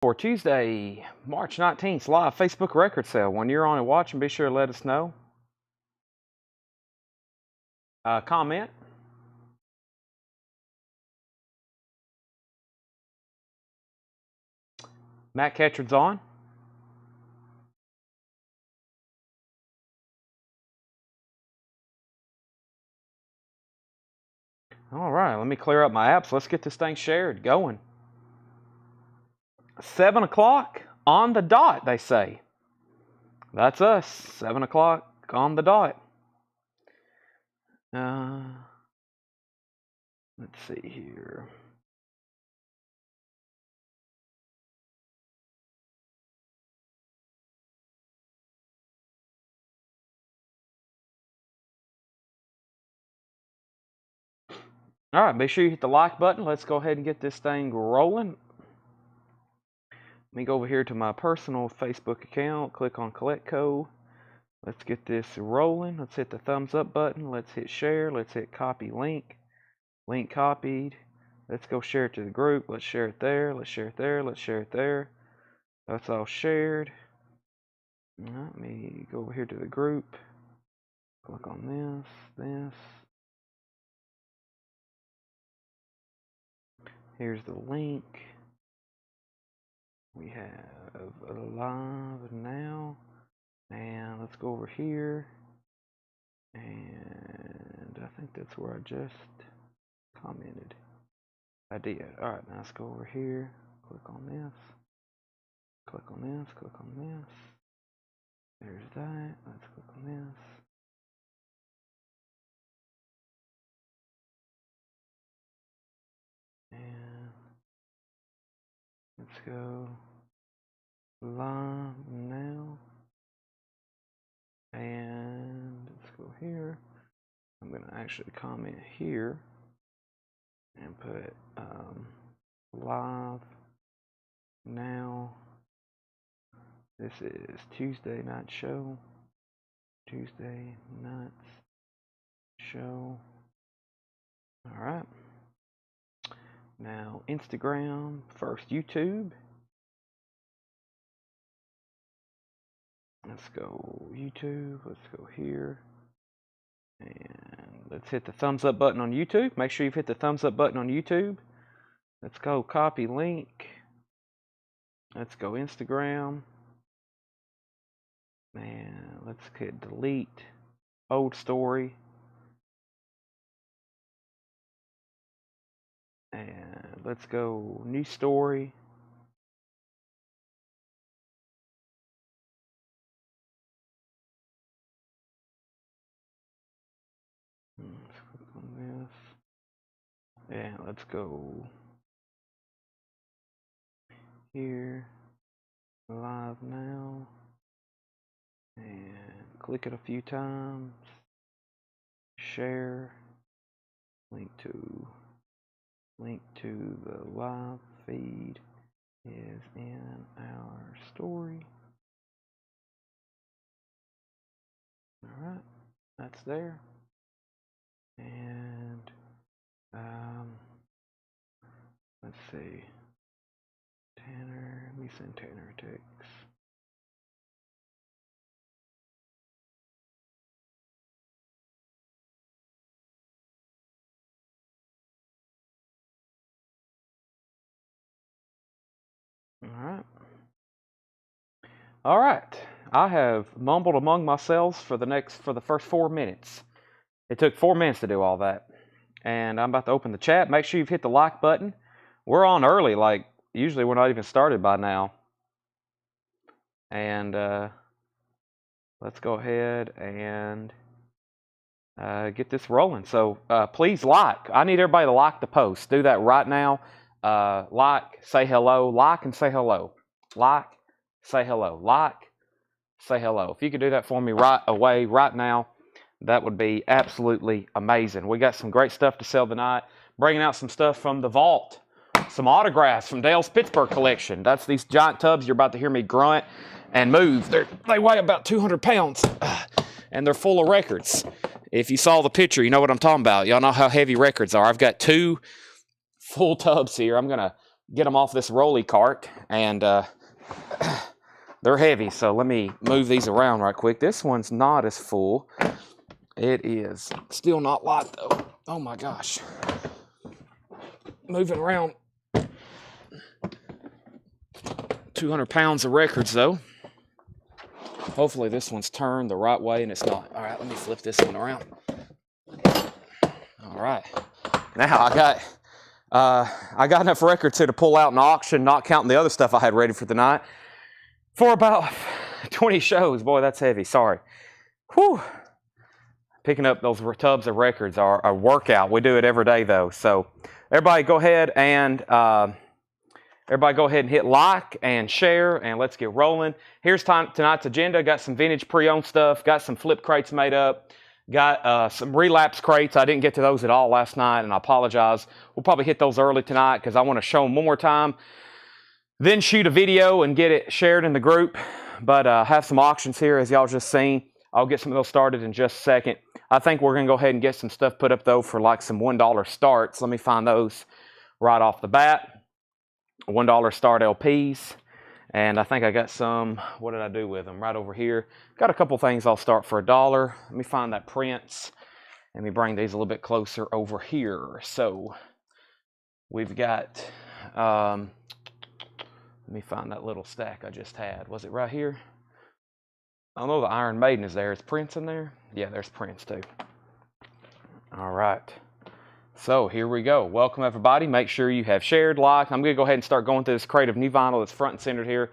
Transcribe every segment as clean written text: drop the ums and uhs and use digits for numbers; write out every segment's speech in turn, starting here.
For Tuesday, March 19th, live Facebook record sale. When you're on and watching, be sure to let us know. Comment. Matt Ketchard's on. All right, let me clear up my apps. Let's get this thing shared, going. 7 o'clock on the dot, they say. That's us, 7 o'clock on the dot. Let's see here. All right, be sure you hit the like button. Let's go ahead and get this thing rolling. Let me go over here to my personal Facebook account, click on Collect Code. Let's get this rolling. Let's hit the thumbs up button. Let's hit share. Let's hit copy link. Link copied. Let's go share it to the group. Let's share it there. Let's share it there. Let's share it there. That's all shared. Let me go over here to the group. Click on this. Here's the link. We have a live now. And let's go over here. And I think that's where I just commented. I did. Alright, now let's go over here. Click on this. Click on this. Click on this. There's that. Let's click on this. And let's go live now. And let's go here. I'm going to actually comment here and put live now. This is Tuesday night show. Tuesday night show. All right. Now Instagram, first YouTube. Let's go YouTube. Let's go here. And let's hit the thumbs up button on YouTube. Make sure you've hit the thumbs up button on YouTube. Let's go copy link. Let's go Instagram. And let's hit delete old story. And let's go new story. Let's click on this. And let's go here, live now. And click it a few times. Share. Link to the live feed is in our story. Alright, that's there. And let's see. Tanner, let me send Tanner a text. All right. I have mumbled among myself for the first 4 minutes. It took 4 minutes to do all that. And I'm about to open the chat. Make sure you've hit the like button. We're on early, like usually we're not even started by now. And let's go ahead and get this rolling. So please like. I need everybody to like the post. Do that right now. Like, say hello. Like and say hello. Like, say hello. Like, say hello. If you could do that for me right away, right now, that would be absolutely amazing. We got some great stuff to sell tonight. Bringing out some stuff from the vault. Some autographs from Dale's Pittsburgh collection. That's these giant tubs you're about to hear me grunt and move. They weigh about 200 pounds, and they're full of records. If you saw the picture, you know what I'm talking about. Y'all know how heavy records are. I've got 2 full tubs here. I'm going to get them off this rolly cart, and they're heavy. So let me move these around right quick. This one's not as full. It is still not light though. Oh my gosh. Moving around. 200 pounds of records though. Hopefully this one's turned the right way and it's not. All right, let me flip this one around. All right. Now I got enough records here to pull out an auction, not counting the other stuff I had ready for tonight, for about 20 shows. Boy, that's heavy. Sorry. Whew. Picking up those tubs of records are a workout. We do it every day though. So everybody go ahead and hit like and share, and let's get rolling. Here's tonight's agenda. Got some vintage pre-owned stuff. Got some flip crates made up. Got some relapse crates. I didn't get to those at all last night, and I apologize. We'll probably hit those early tonight because I want to show them one more time. Then shoot a video and get it shared in the group. But have some auctions here, as y'all just seen. I'll get some of those started in just a second. I think we're going to go ahead and get some stuff put up, though, for like some $1 starts. Let me find those right off the bat. $1 start LPs. And I think I got some, what did I do with them? Right over here. Got a couple things I'll start for $1. Let me find that Prince. Let me bring these a little bit closer over here. So we've got, let me find that little stack I just had. Was it right here? I know the Iron Maiden is there. Is Prince in there? Yeah, there's Prince too. All right. So here we go. Welcome everybody. Make sure you have shared, liked. I'm going to go ahead and start going through this crate of new vinyl that's front and centered here.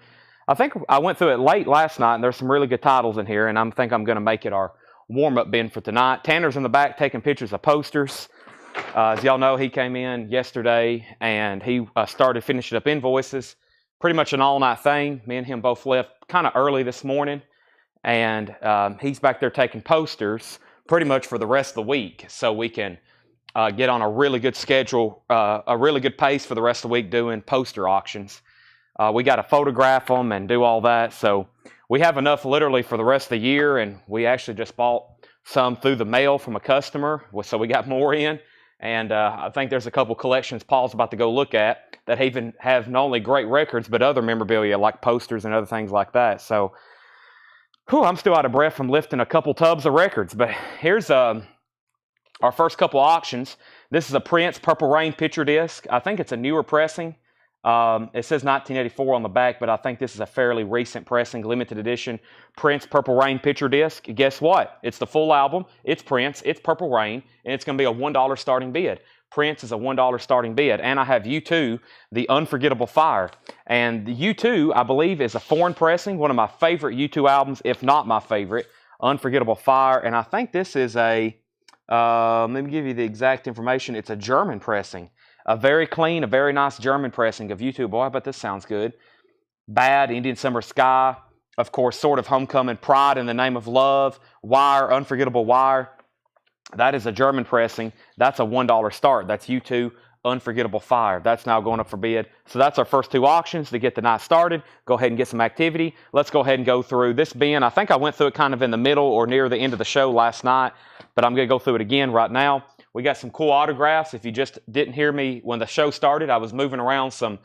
I think I went through it late last night, and there's some really good titles in here, and I think I'm going to make it our warm-up bin for tonight. Tanner's in the back taking pictures of posters. As y'all know, he came in yesterday, and he started finishing up Invoices. Pretty much an all-night thing. Me and him both left kind of early this morning, and he's back there taking posters pretty much for the rest of the week, so we can get on a really good schedule, a really good pace for the rest of the week doing poster auctions. We got to photograph them and do all that. So we have enough literally for the rest of the year. And we actually just bought some through the mail from a customer. So we got more in. And I think there's a couple collections Paul's about to go look at that even have not only great records, but other memorabilia like posters and other things like that. So I'm still out of breath from lifting a couple tubs of records. But here's our first couple auctions. This is a Prince Purple Rain picture disc. I think it's a newer pressing. It says 1984 on the back, but I think this is a fairly recent pressing, limited edition Prince Purple Rain picture disc. Guess what? It's the full album. It's Prince. It's Purple Rain, and it's going to be a $1 starting bid. Prince is a $1 starting bid, and I have U2, The Unforgettable Fire. And the U2, I believe, is a foreign pressing, one of my favorite U2 albums, if not my favorite, Unforgettable Fire. And I think this is a let me give you the exact information. It's a German pressing. A very clean, a very nice German pressing of U2. Boy, I bet this sounds good. Bad, Indian Summer Sky. Of course, Sort of Homecoming, Pride in the Name of Love, Wire, Unforgettable Wire. That is a German pressing. That's a $1 start. That's U2, Unforgettable Fire. That's now going up for bid. So that's our first two auctions to get the night started. Go ahead and get some activity. Let's go ahead and go through this bin. I think I went through it kind of in the middle or near the end of the show last night, but I'm going to go through it again right now. We got some cool autographs. If you just didn't hear me when the show started, I was moving around some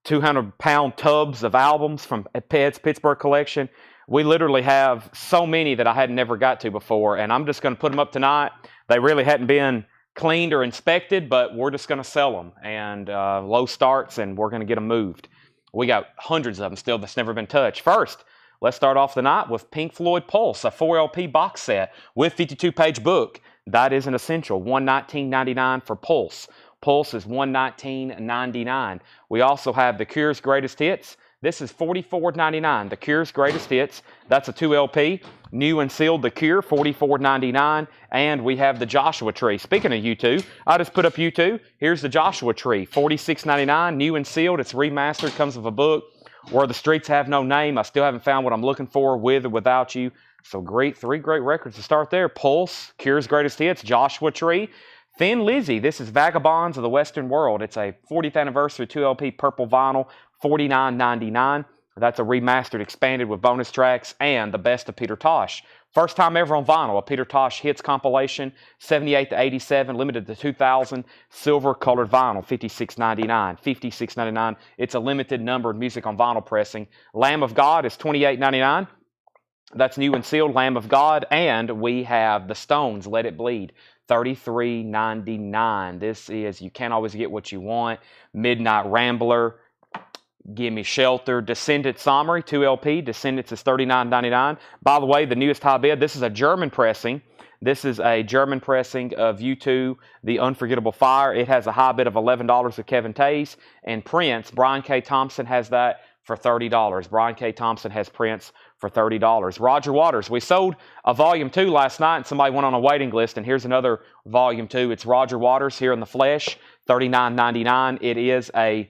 200-pound tubs of albums from Ped's Pittsburgh collection. We literally have so many that I had never got to before, and I'm just going to put them up tonight. They really hadn't been cleaned or inspected, but we're just going to sell them, and low starts, and we're going to get them moved. We got hundreds of them still that's never been touched. First, let's start off the night with Pink Floyd Pulse, a 4LP box set with 52-page book. That is an essential, $119.99 for Pulse. Pulse is $119.99. We also have The Cure's Greatest Hits. This is $44.99. The Cure's Greatest Hits. That's a 2LP. New and sealed The Cure, $44.99. And we have the Joshua Tree. Speaking of U2, I just put up U2. Here's the Joshua Tree, $46.99. New and sealed. It's remastered. Comes with a book. Where the Streets Have No Name. I still haven't found what I'm looking for, With or Without You. So three great records to start there. Pulse, Cure's Greatest Hits, Joshua Tree. Thin Lizzy, this is Vagabonds of the Western World. It's a 40th anniversary 2LP purple vinyl, $49.99. That's a remastered, expanded with bonus tracks and the best of Peter Tosh. First time ever on vinyl, a Peter Tosh hits compilation, 78 to 87, limited to 2,000, silver colored vinyl, $56.99. $56.99. It's a limited number of music on vinyl pressing. Lamb of God is $28.99. That's new and sealed, Lamb of God. And we have the Stones, Let It Bleed, $33.99. This is You Can't Always Get What You Want, Midnight Rambler, Gimme Shelter, Descendants Summary, 2 LP. Descendants is $39.99. By the way, the newest high bid, this is a German pressing. This is a German pressing of U2, The Unforgettable Fire. It has a high bid of $11 with Kevin Tays. And Prince, Brian K. Thompson has that for $30. Brian K. Thompson has Prince for $30. Roger Waters, we sold a Volume 2 last night, and somebody went on a waiting list, and here's another Volume 2. It's Roger Waters here in the flesh, $39.99. It is a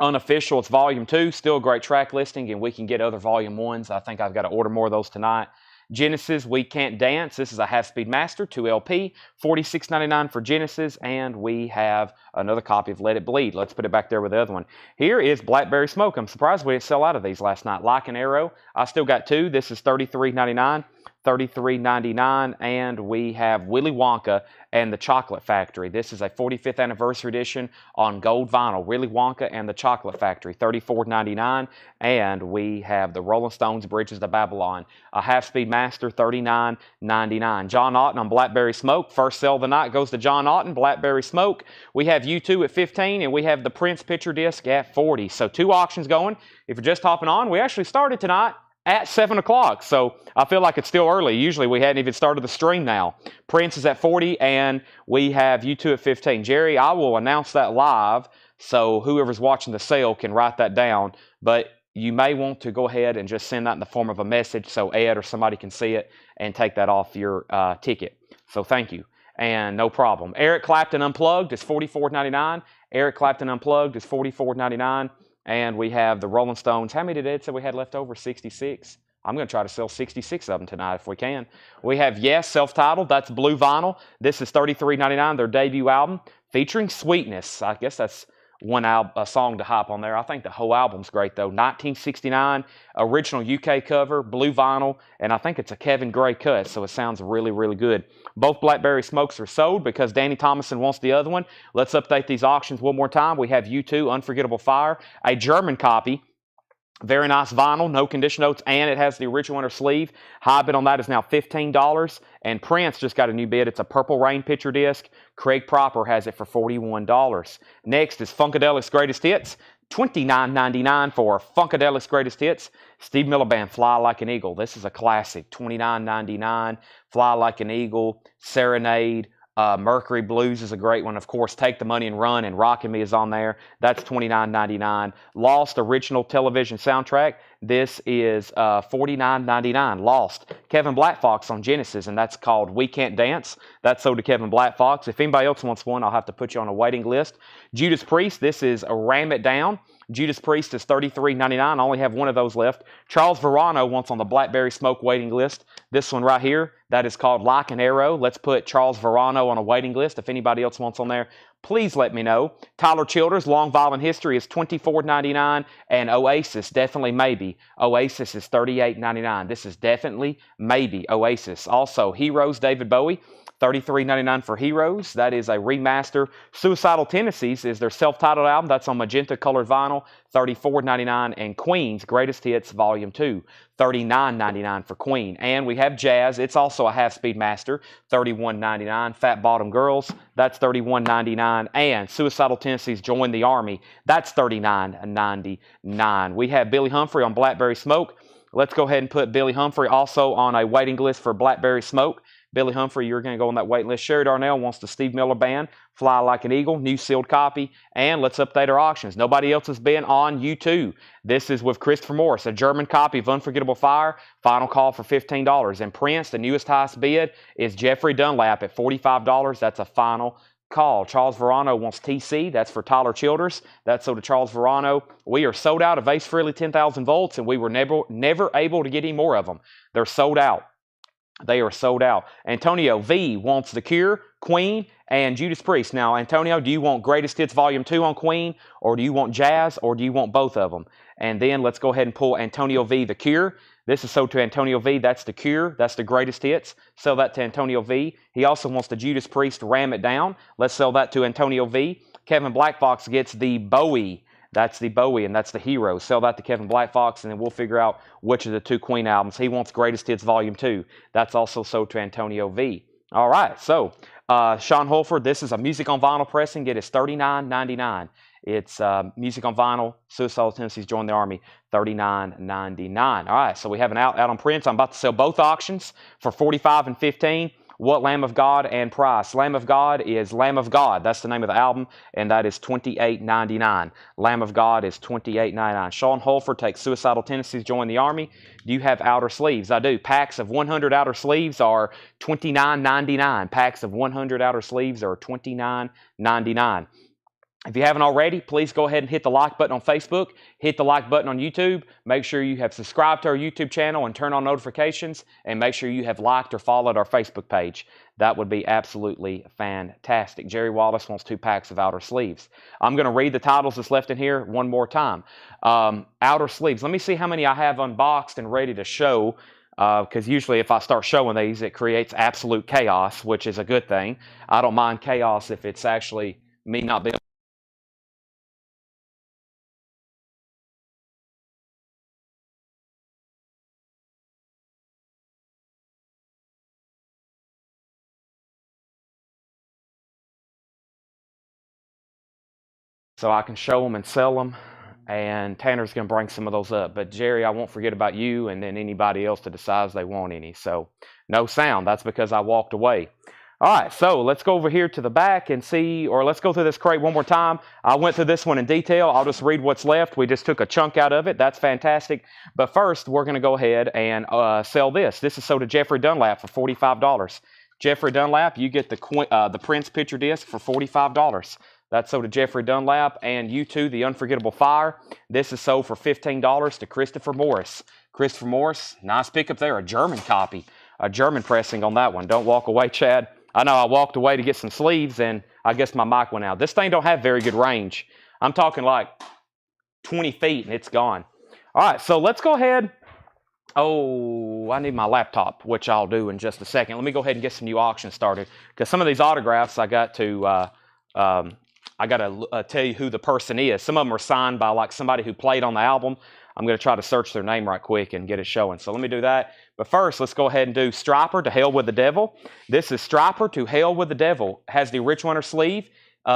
unofficial, it's Volume 2, still a great track listing, and we can get other Volume 1s. I think I've got to order more of those tonight. Genesis, We Can't Dance. This is a half-speed master, 2 LP, $46.99 for Genesis, and we have another copy of Let It Bleed. Let's put it back there with the other one. Here is Blackberry Smoke. I'm surprised we didn't sell out of these last night. Like an Arrow, I still got 2. This is $33.99. $33.99, and we have Willy Wonka and the Chocolate Factory. This is a 45th anniversary edition on gold vinyl. Willy Wonka and the Chocolate Factory, $34.99, and we have the Rolling Stones Bridges to Babylon, a half-speed master, $39.99. John Otten on Blackberry Smoke. First sell of the night goes to John Otten, Blackberry Smoke. We have U2 at $15, and we have the Prince picture disc at $40. So 2 auctions going. If you're just hopping on, we actually started tonight at 7 o'clock, so I feel like it's still early. Usually we hadn't even started the stream now. Prince is at 40, and we have U2 at 15. Jerry, I will announce that live, so whoever's watching the sale can write that down, but you may want to go ahead and just send that in the form of a message so Ed or somebody can see it and take that off your ticket. So thank you, and no problem. Eric Clapton Unplugged is $44.99. Eric Clapton Unplugged is $44.99. And we have the Rolling Stones. How many did Ed say we had left over? 66. I'm going to try to sell 66 of them tonight if we can. We have Yes, self-titled. That's blue vinyl. This is $33.99, their debut album, featuring Sweetness. I guess that's a song to hop on there. I think the whole album's great, though. 1969, original UK cover, blue vinyl, and I think it's a Kevin Gray cut, so it sounds really, really good. Both Blackberry Smokes are sold because Danny Thomason wants the other one. Let's update these auctions one more time. We have U2, Unforgettable Fire, a German copy. Very nice vinyl, no condition notes, and it has the original inner sleeve. High bid on that is now $15, and Prince just got a new bid. It's a Purple Rain picture disc. Craig Proper has it for $41. Next is Funkadelic's Greatest Hits. $29.99 for Funkadelic's Greatest Hits. Steve Miller Band, Fly Like an Eagle. This is a classic. $29.99. Fly Like an Eagle, Serenade, Mercury Blues is a great one. Of course, Take the Money and Run and Rockin' Me is on there. That's $29.99. Lost original television soundtrack. This is $49.99. Lost. Kevin Blackfox on Genesis, and that's called We Can't Dance. That's sold to Kevin Blackfox. If anybody else wants one, I'll have to put you on a waiting list. Judas Priest, this is a Ram It Down. Judas Priest is $33.99. I only have one of those left. Charles Verano wants on the Blackberry Smoke waiting list. This one right here, that is called Like an Arrow. Let's put Charles Verano on a waiting list. If anybody else wants on there, please let me know. Tyler Childers, Long Violent History is $24.99. And Oasis, Definitely Maybe. Oasis is $38.99. This is Definitely Maybe, Oasis. Also, Heroes, David Bowie. $33.99 for Heroes. That is a remaster. Suicidal Tendencies is their self-titled album. That's on magenta colored vinyl, $34.99. And Queen's Greatest Hits Volume 2, $39.99 for Queen. And we have Jazz. It's also a half-speed master, $31.99. Fat Bottom Girls, that's $31.99. And Suicidal Tendencies Join the Army, that's $39.99. We have Billy Humphrey on Blackberry Smoke. Let's go ahead and put Billy Humphrey also on a waiting list for Blackberry Smoke. Billy Humphrey, you're going to go on that wait list. Sherry Darnell wants the Steve Miller Band, Fly Like an Eagle, new sealed copy. And let's update our auctions. Nobody else has been on U2. This is with Christopher Morris, a German copy of Unforgettable Fire. Final call for $15. And Prince, the newest highest bid, is Jeffrey Dunlap at $45. That's a final call. Charles Verano wants TC. That's for Tyler Childers. That's sold to Charles Verano. We are sold out of Ace Frehley 10,000 volts, and we were never able to get any more of them. They're sold out. They are sold out. Antonio V wants The Cure, Queen, and Judas Priest. Now, Antonio, do you want Greatest Hits Volume 2 on Queen, or do you want Jazz, or do you want both of them? And then let's go ahead and pull Antonio V, The Cure. This is sold to Antonio V. That's The Cure. That's the greatest hits. Sell that to Antonio V. He also wants the Judas Priest, Ram It Down. Let's sell that to Antonio V. Kevin Blackfox gets the Bowie. That's the Bowie, and that's the Hero. Sell that to Kevin Blackfox, and then we'll figure out which of the two Queen albums. He wants Greatest Hits Volume 2. That's also sold to Antonio V. All right, so Sean Holford, this is a Music on Vinyl pressing. It is $39.99. It's Music on Vinyl, Suicidal Tendencies Join the Army, $39.99. All right, so we have an out on prints. I'm about to sell both auctions for $45 and $15. What Lamb of God and price? Lamb of God is Lamb of God. That's the name of the album, and that is $28.99. Lamb of God is $28.99. Sean Holford takes Suicidal Tendencies Join the Army. Do you have outer sleeves? I do. Packs of 100 outer sleeves are $29.99. Packs of 100 outer sleeves are $29.99. If you haven't already, please go ahead and hit the like button on Facebook, hit the like button on YouTube, make sure you have subscribed to our YouTube channel and turn on notifications, and make sure you have liked or followed our Facebook page. That would be absolutely fantastic. Jerry Wallace wants 2 packs of outer sleeves. I'm going to read the titles that's left in here one more time. Outer sleeves. Let me see how many I have unboxed and ready to show, because usually if I start showing these, it creates absolute chaos, which is a good thing. I don't mind chaos if it's actually me not being so I can show them and sell them, and Tanner's going to bring some of those up. But Jerry, I won't forget about you and then anybody else that decides they want any. So no sound. That's because I walked away. All right, so let's go over here to the back and see, or let's go through this crate one more time. I went through this one in detail. I'll just read what's left. We just took a chunk out of it. That's fantastic. But first, we're going to go ahead and sell this. This is sold to Jeffrey Dunlap for $45. Jeffrey Dunlap, you get the Prince picture disc for $45. That's sold to Jeffrey Dunlap. And you too, The Unforgettable Fire. This is sold for $15 to Christopher Morris. Christopher Morris, nice pickup there. A German copy. A German pressing on that one. Don't walk away, Chad. I know I walked away to get some sleeves, and I guess my mic went out. This thing don't have very good range. I'm talking like 20 feet, and it's gone. All right, so let's go ahead. Oh, I need my laptop, which I'll do in just a second. Let me go ahead and get some new auctions started, because some of these autographs I got to tell you who the person is. Some of them are signed by like somebody who played on the album. I'm going to try to search their name right quick and get it showing. So let me do that. But first, let's go ahead and do Striper, To Hell with the Devil. This is Striper, To Hell with the Devil. Has the rich winter sleeve.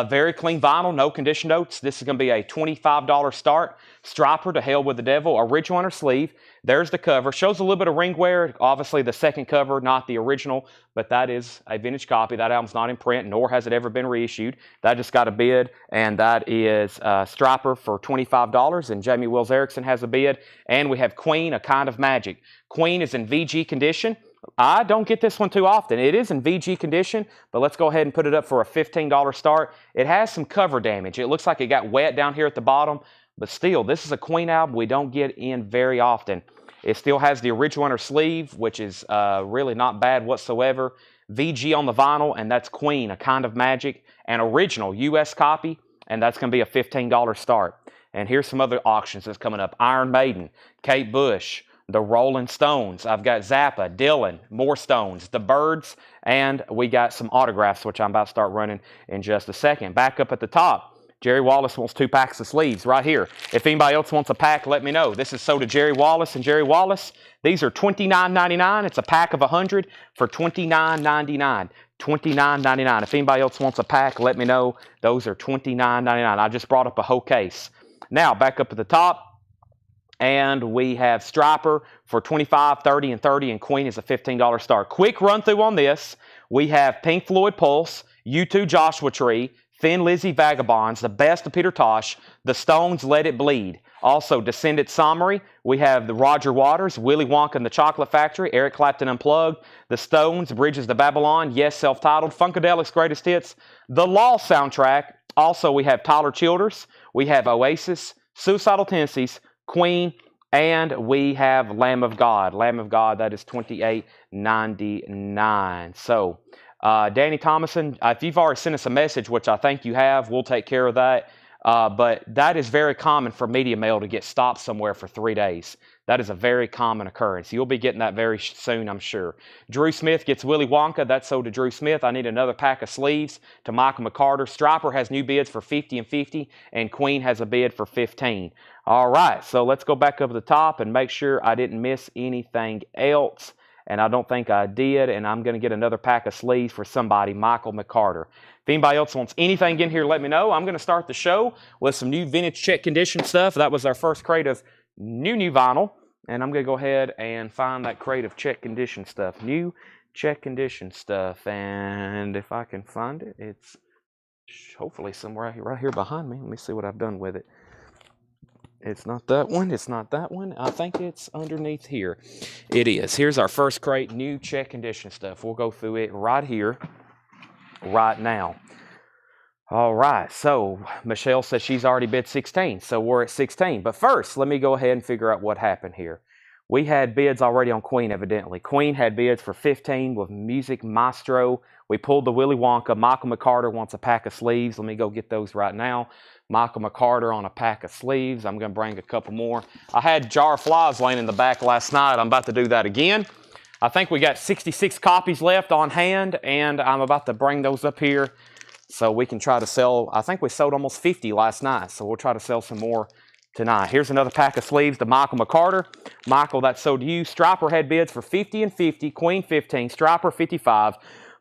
Very clean vinyl, no condition notes. This is going to be a $25 start. Striper, To Hell with the Devil, a rich winter sleeve. There's the cover. Shows a little bit of ring wear. Obviously, the second cover, not the original, but that is a vintage copy. That album's not in print, nor has it ever been reissued. That just got a bid, and that is Striper for $25, and Jamie Wills Erickson has a bid. And we have Queen, A Kind of Magic. Queen is in VG condition. I don't get this one too often. It is in VG condition, but let's go ahead and put it up for a $15 start. It has some cover damage. It looks like it got wet down here at the bottom, but still, this is a Queen album we don't get in very often. It still has the original winter sleeve, which is really not bad whatsoever. VG on the vinyl, and that's Queen, A Kind of Magic, an original U.S. copy, and that's going to be a $15 start. And here's some other auctions that's coming up. Iron Maiden, Kate Bush, the Rolling Stones. I've got Zappa, Dylan, more Stones, the Byrds, and we got some autographs, which I'm about to start running in just a second. Back up at the top, Jerry Wallace wants 2 packs of sleeves right here. If anybody else wants a pack, let me know. This is sold to Jerry Wallace and Jerry Wallace. These are $29.99. It's a pack of 100 for $29.99. $29.99. If anybody else wants a pack, let me know. Those are $29.99. I just brought up a whole case. Now, back up at the top. And we have Striper for $25, $30, and $30, and Queen is a $15 start. Quick run through on this. We have Pink Floyd Pulse, U2 Joshua Tree, Thin Lizzy Vagabonds, The Best of Peter Tosh, The Stones Let It Bleed. Also, Descendant Summary. We have the Roger Waters, Willy Wonka and the Chocolate Factory, Eric Clapton Unplugged, The Stones, Bridges to Babylon, Yes, Self-Titled, Funkadelic's Greatest Hits, The Law soundtrack. Also, we have Tyler Childers. We have Oasis, Suicidal Tendencies, Queen, and we have Lamb of God. Lamb of God, that is $28.99. So, Danny Thomason, if you've already sent us a message, which I think you have, we'll take care of that. But that is very common for media mail to get stopped somewhere for 3 days. That is a very common occurrence. You'll be getting that very soon, I'm sure. Drew Smith gets Willy Wonka. That's sold to Drew Smith. I need another pack of sleeves to Michael McCarter. Striper has new bids for 50 and 50, and Queen has a bid for 15. All right, so let's go back up to the top and make sure I didn't miss anything else. And I don't think I did, and I'm going to get another pack of sleeves for somebody, Michael McCarter. If anybody else wants anything in here, let me know. I'm going to start the show with some new vintage check condition stuff. That was our first crate of new vinyl, and I'm going to go ahead and find that crate of check condition stuff. New check condition stuff, and if I can find it, it's hopefully somewhere right here behind me. Let me see what I've done with it. It's not that one. It's not that one. I think it's underneath here. It is. Here's our first crate, new check condition stuff. We'll go through it right here, right now. All right. So Michelle says she's already bid 16. So we're at 16. But first, let me go ahead and figure out what happened here. We had bids already on Queen, evidently. Queen had bids for 15 with Music Maestro. We pulled the Willy Wonka. Michael McCarter wants a pack of sleeves. Let me go get those right now. Michael McCarter on a pack of sleeves. I'm going to bring a couple more. I had Jar of Flies laying in the back last night. I'm about to do that again. I think we got 66 copies left on hand, and I'm about to bring those up here so we can try to sell. I think we sold almost 50 last night, so we'll try to sell some more tonight. Here's another pack of sleeves to Michael McCarter. Michael, that's sold to you. Striper had bids for 50 and 50. Queen 15. Striper 55.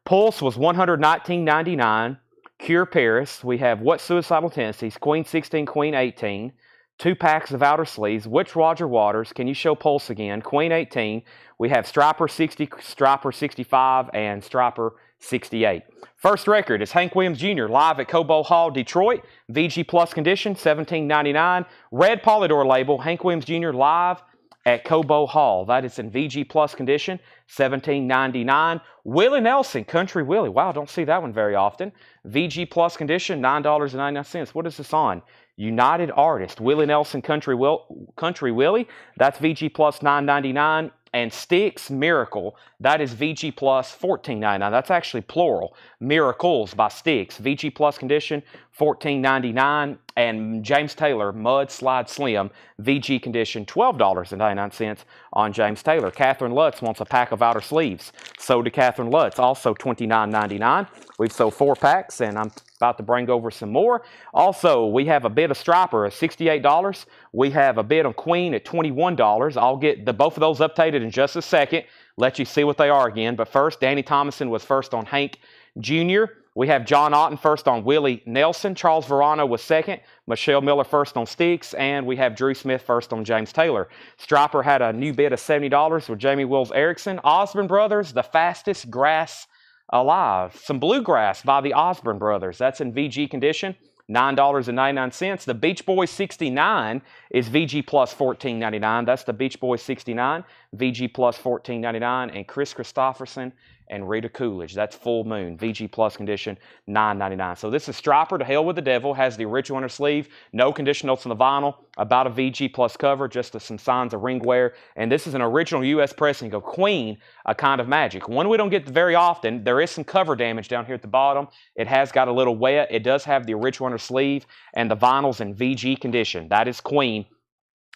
Pulse was $119.99. Cure Paris. We have What Suicidal Tendencies. Queen 16, Queen 18. 2 packs of outer sleeves. Which Roger Waters? Can you show Pulse again? Queen 18. We have Striper 60, Striper 65, and Striper 68. First record is Hank Williams Jr. live at Cobo Hall, Detroit. VG Plus condition, $17.99. Red Polydor label, Hank Williams Jr. live at Cobo Hall. That is in VG Plus condition, $17.99. Willie Nelson, Country Willie. Wow, don't see that one very often. VG Plus condition, $9.99. What is this on? United Artist, Willie Nelson, Country Willie. That's VG Plus $9.99. And Styx Miracle, that is VG Plus $14.99. That's actually plural. Miracles by Styx. VG Plus condition, $14.99. And James Taylor, Mud Slide Slim, VG condition, $12.99 on James Taylor. Catherine Lutz wants a pack of outer sleeves. Sold to Catherine Lutz, also $29.99. We've sold 4 packs, and I'm about to bring over some more. Also, we have a bid of Striper at $68. We have a bid on Queen at $21. I'll get both of those updated in just a second. Let you see what they are again. But first, Danny Thomason was first on Hank Jr. We have John Otten first on Willie Nelson. Charles Verano was second. Michelle Miller first on Styx. And we have Drew Smith first on James Taylor. Striper had a new bid of $70 with Jamie Wills Erickson. Osborne Brothers, The Fastest Grass Alive. Some Bluegrass by the Osborne Brothers. That's in VG condition, $9.99. The Beach Boys 69 is VG Plus $14.99. That's the Beach Boys 69, VG Plus $14.99. And Chris Christopherson and Rita Coolidge. That's Full Moon, VG Plus condition, $9.99. So this is Striper, To Hell with the Devil, has the original inner sleeve, no condition notes on the vinyl, about a VG Plus cover, just some signs of ring wear. And this is an original U.S. pressing of Queen, A Kind of Magic. One we don't get very often. There is some cover damage down here at the bottom. It has got a little wet. It does have the original inner sleeve, and the vinyl's in VG condition. That is Queen.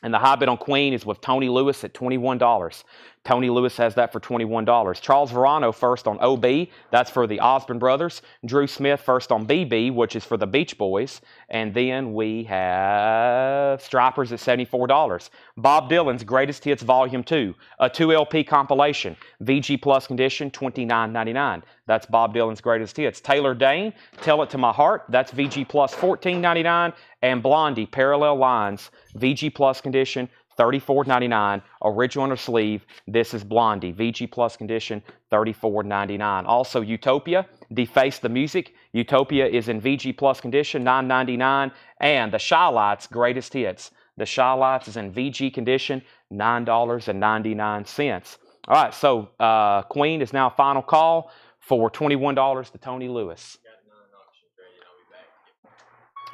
And the high bid on Queen is with Tony Lewis at $21. Tony Lewis has that for $21. Charles Verano first on OB. That's for the Osborne Brothers. Drew Smith first on BB, which is for the Beach Boys. And then we have Stripers at $74. Bob Dylan's Greatest Hits Volume 2, a 2 LP compilation. VG Plus condition, $29.99. That's Bob Dylan's Greatest Hits. Taylor Dane, Tell It to My Heart. That's VG Plus $14.99. And Blondie, Parallel Lines, VG Plus condition, $34.99. Original inner sleeve. This is Blondie. VG Plus condition, $34.99. Also, Utopia, Deface the Music. Utopia is in VG Plus condition, $9.99. And the Shy Lights, Greatest Hits. The Shy Lights is in VG condition, $9.99. All right, so Queen is now final call for $21 to Tony Lewis.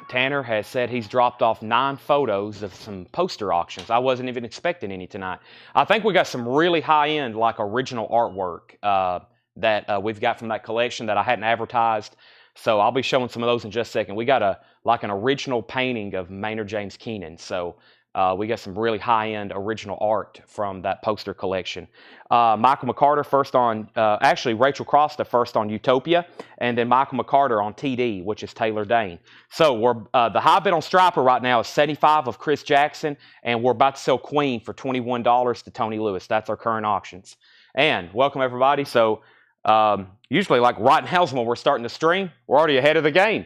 Tanner has said he's dropped off 9 photos of some poster auctions. I wasn't even expecting any tonight. I think we got some really high-end, like original artwork that we've got from that collection that I hadn't advertised. So I'll be showing some of those in just a second. We got an original painting of Maynard James Keenan. So we got some really high-end original art from that poster collection. Michael McCarter first on, actually Rachel Crosta first on Utopia, and then Michael McCarter on TD, which is Taylor Dane. So we're the high bid on Striper right now is 75 of Chris Jackson, and we're about to sell Queen for $21 to Tony Lewis. That's our current auctions. And welcome everybody. So usually like right now when we're starting to stream, we're already ahead of the game.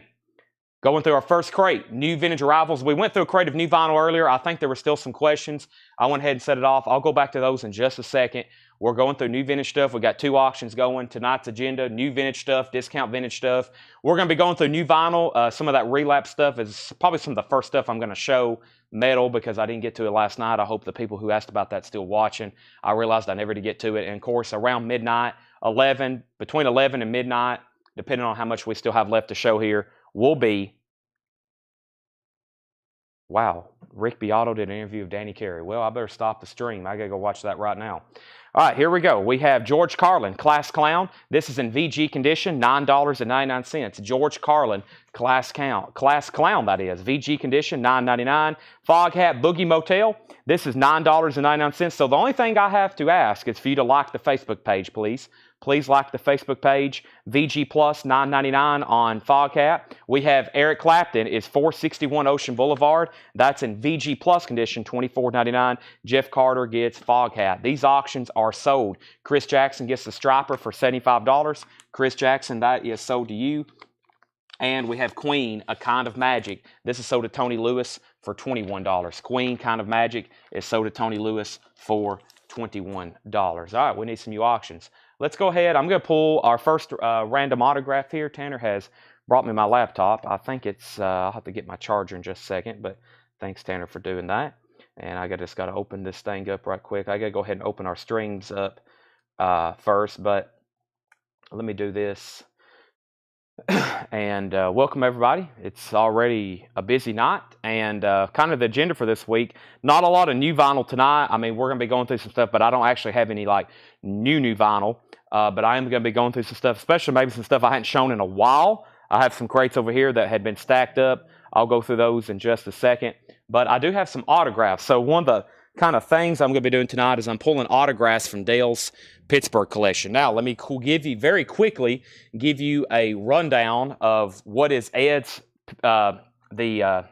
Going through our first crate, new vintage arrivals. We went through a crate of new vinyl earlier. I think there were still some questions. I went ahead and set it off. I'll go back to those in just a second. We're going through new vintage stuff. We got 2 auctions going. Tonight's agenda, new vintage stuff, discount vintage stuff. We're going to be going through new vinyl. Some of that Relapse stuff is probably some of the first stuff I'm going to show metal because I didn't get to it last night. I hope the people who asked about that still watching. I realized I never did get to it. And of course, around midnight, between 11 and midnight, depending on how much we still have left to show here, will be. Wow, Rick Beato did an interview of Danny Carey. Well, I better stop the stream. I got to go watch that right now. All right, here we go. We have George Carlin, Class Clown. This is in VG condition, $9.99. George Carlin, Class Clown, that is. VG condition, $9.99. Fog Hat Boogie Motel. This is $9.99. So the only thing I have to ask is for you to like the Facebook page, please. Please like the Facebook page. VG Plus, $9.99 on Fog Hat. We have Eric Clapton is 461 Ocean Boulevard. That's in VG Plus condition, $24.99. Jeff Carter gets Fog Hat. These auctions are sold. Chris Jackson gets the Striper for $75. Chris Jackson, that is sold to you. And we have Queen, A Kind of Magic. This is sold to Tony Lewis for $21. Queen, Kind of Magic is sold to Tony Lewis for $21. All right, we need some new auctions. Let's go ahead. I'm going to pull our first random autograph here. Tanner has brought me my laptop. I think it's, I'll have to get my charger in just a second, but thanks, Tanner, for doing that. And I just got to open this thing up right quick. I got to go ahead and open our strings up first, but let me do this. And welcome, everybody. It's already a busy night, and kind of the agenda for this week. Not a lot of new vinyl tonight. I mean, we're going to be going through some stuff, but I don't actually have any like new vinyl. But I am going to be going through some stuff, especially maybe some stuff I hadn't shown in a while. I have some crates over here that had been stacked up. I'll go through those in just a second. But I do have some autographs. So one of the kind of things I'm going to be doing tonight is I'm pulling autographs from Dale's Pittsburgh collection. Now, let me give you very quickly, give you a rundown of what is Ed's, Dale's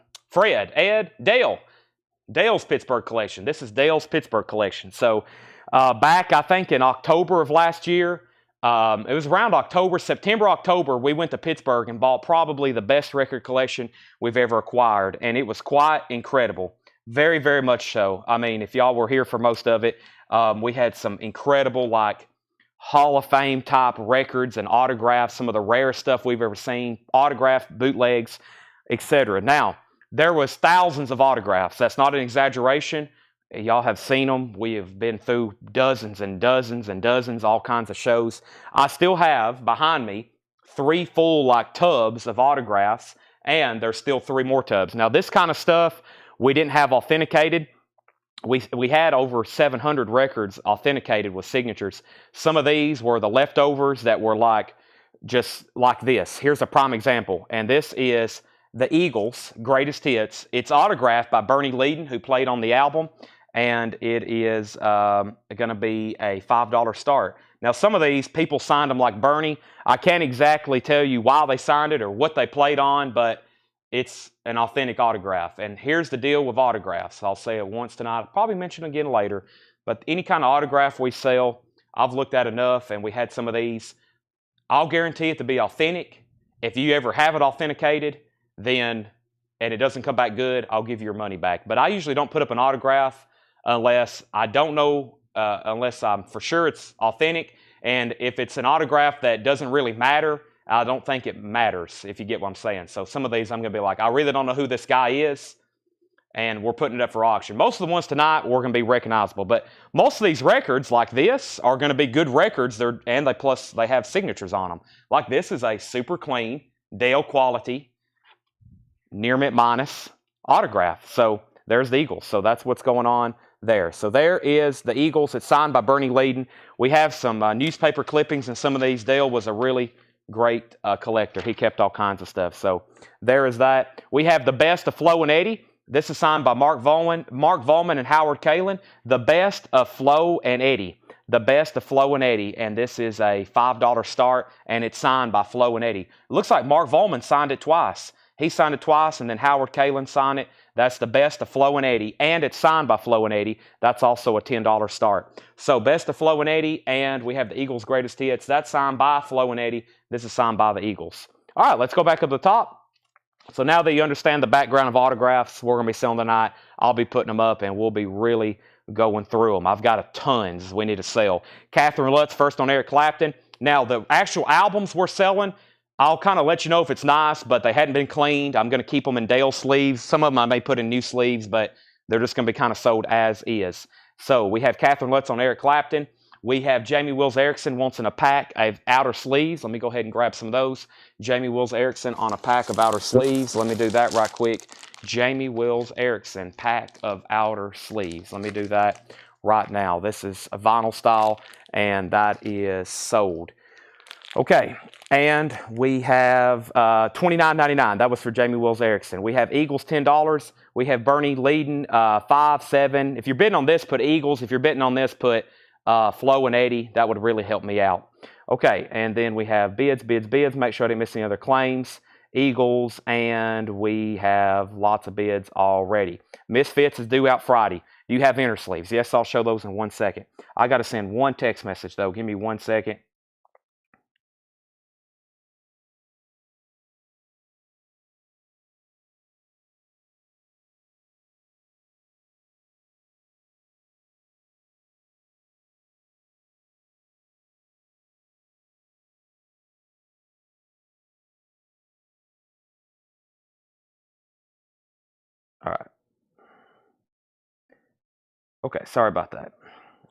Pittsburgh collection. This is Dale's Pittsburgh collection. So back, I think, in October of last year, it was around September, October, we went to Pittsburgh and bought probably the best record collection we've ever acquired. And it was quite incredible. Very, very much so. I mean, if y'all were here for most of it, we had some incredible, like, Hall of Fame type records and autographs, some of the rarest stuff we've ever seen, autographed bootlegs, etc. Now, there was thousands of autographs. That's not an exaggeration. Y'all have seen them. We have been through dozens and dozens and dozens, all kinds of shows. I still have, behind me, 3 full, like, tubs of autographs, and there's still 3 more tubs. Now, this kind of stuff we didn't have authenticated. We had over 700 records authenticated with signatures. Some of these were the leftovers that were like, just like this. Here's a prime example. And this is the Eagles' Greatest Hits. It's autographed by Bernie Leadon, who played on the album. And it is going to be a $5 start. Now, some of these, people signed them like Bernie. I can't exactly tell you why they signed it or what they played on, but it's an authentic autograph. And here's the deal with autographs. I'll say it once tonight. I'll probably mention it again later. But any kind of autograph we sell, I've looked at enough, and we had some of these. I'll guarantee it to be authentic. If you ever have it authenticated, then, and it doesn't come back good, I'll give you your money back. But I usually don't put up an autograph unless I don't know, unless I'm for sure it's authentic. And if it's an autograph that doesn't really matter, I don't think it matters, if you get what I'm saying. So some of these I'm going to be like, I really don't know who this guy is, and we're putting it up for auction. Most of the ones tonight were going to be recognizable, but most of these records like this are going to be good records, plus they have signatures on them. Like this is a super clean, Dale quality, near mint minus autograph. So there's the Eagles. So that's what's going on there. So there is the Eagles. It's signed by Bernie Leadon. We have some newspaper clippings, and some of these. Dale was a really great collector. He kept all kinds of stuff. So there is that. We have The Best of Flo and Eddie. This is signed by Mark Volman and Howard Kalin. The Best of Flo and Eddie. The Best of Flo and Eddie. And this is a $5 start, and it's signed by Flo and Eddie. It looks like Mark Volman signed it twice. He signed it twice, and then Howard Kalin signed it. That's The Best of Flo and Eddie, and it's signed by Flo and Eddie. That's also a $10 start. So Best of Flo and Eddie, and we have the Eagles' Greatest Hits. That's signed by Flo and Eddie. This is signed by the Eagles. All right, let's go back up to the top. So now that you understand the background of autographs we're going to be selling tonight, I'll be putting them up, and we'll be really going through them. I've got tons we need to sell. Catherine Lutz, first on Eric Clapton. Now, the actual albums we're selling, I'll kind of let you know if it's nice, but they hadn't been cleaned. I'm going to keep them in Dale sleeves. Some of them I may put in new sleeves, but they're just going to be kind of sold as is. So we have Catherine Lutz on Eric Clapton. We have Jamie Wills Erickson wants in a pack of outer sleeves. Let me go ahead and grab some of those. Jamie Wills Erickson on a pack of outer sleeves. Let me do that right quick. Jamie Wills Erickson, pack of outer sleeves. Let me do that right now. This is a vinyl style, and that is sold. Okay, and we have $29.99. That was for Jamie Wills Erickson. We have Eagles, $10. We have Bernie Leadon, 5, 7. If you're bidding on this, put Eagles. If you're bidding on this, put Flo and Eddie. That would really help me out. Okay, and then we have bids. Make sure I didn't miss any other claims. Eagles, and we have lots of bids already. Misfits is due out Friday. Do you have inner sleeves? Yes, I'll show those in 1 second. I got to send one text message, though. Give me 1 second. All right. Okay, sorry about that.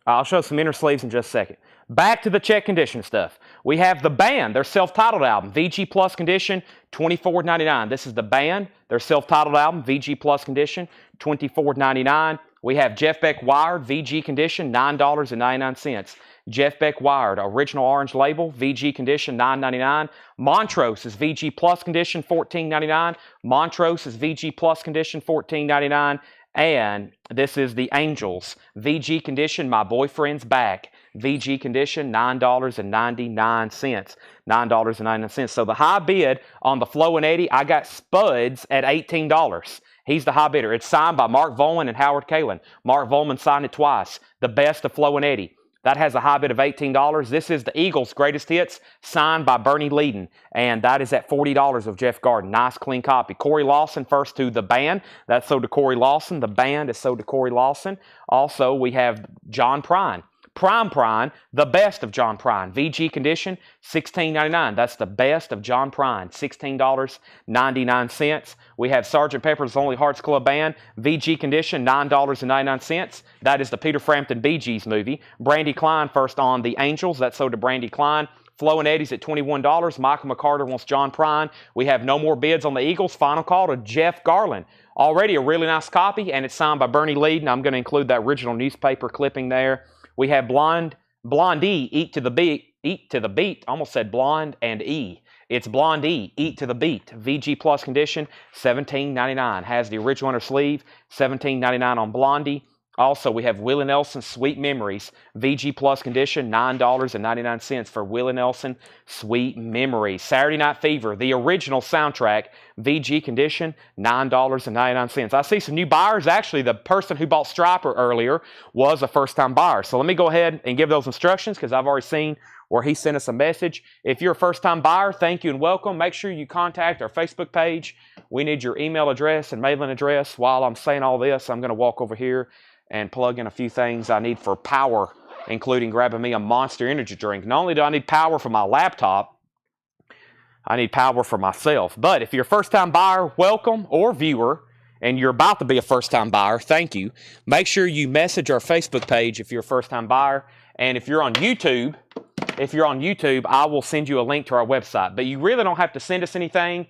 I'll show some inner sleeves in just a second. Back to the check condition stuff. We have the band, their self-titled album, VG Plus condition, $24.99. This is the band, their self-titled album, VG Plus condition, $24.99. We have Jeff Beck Wired, VG condition, $9.99. Jeff Beck Wired, original orange label, VG condition, $9.99. Montrose is VG Plus condition, $14.99. Montrose is VG Plus condition, $14.99. And this is the Angels, VG condition, My Boyfriend's Back. VG condition, $9.99. $9.99. So the high bid on the Flo and Eddie, I got Spuds at $18. He's the high bidder. It's signed by Mark Volman and Howard Kalin. Mark Volman signed it twice. The Best of Flo and Eddie. That has a high bid of $18. This is the Eagles' Greatest Hits, signed by Bernie Leadon. And that is at $40 of Jeff Garden. Nice, clean copy. Corey Lawson first to the band. That's sold to Corey Lawson. The band is sold to Corey Lawson. Also, we have John Prine. Prine, the Best of John Prine. VG condition, $16.99. That's the Best of John Prine, $16.99. We have Sgt. Pepper's Lonely Hearts Club Band, VG condition, $9.99. That is the Peter Frampton Bee Gees movie. Brandy Klein first on the Angels. That's sold to Brandy Klein. Flo and Eddie's at $21. Michael McCarter wants John Prine. We have no more bids on the Eagles. Final call to Jeff Garland. Already a really nice copy, and it's signed by Bernie Leadon. I'm going to include that original newspaper clipping there. We have Blondie, Eat to the Beat. Almost said Blonde and E. It's Blondie, Eat to the Beat. VG Plus condition, $17.99. Has the original inner sleeve, $17.99 on Blondie. Also, we have Willie Nelson, Sweet Memories. VG Plus condition, $9.99 for Willie Nelson, Sweet Memories. Saturday Night Fever, the original soundtrack. VG condition, $9.99. I see some new buyers. Actually, the person who bought Striper earlier was a first-time buyer. So let me go ahead and give those instructions because I've already seen where he sent us a message. If you're a first-time buyer, thank you and welcome. Make sure you contact our Facebook page. We need your email address and mailing address. While I'm saying all this, I'm going to walk over here and plug in a few things I need for power, including grabbing me a Monster Energy drink. Not only do I need power for my laptop, I need power for myself. But if you're a first-time buyer, welcome, or viewer, and you're about to be a first-time buyer, thank you. Make sure you message our Facebook page if you're a first-time buyer. And if you're on YouTube, I will send you a link to our website. But you really don't have to send us anything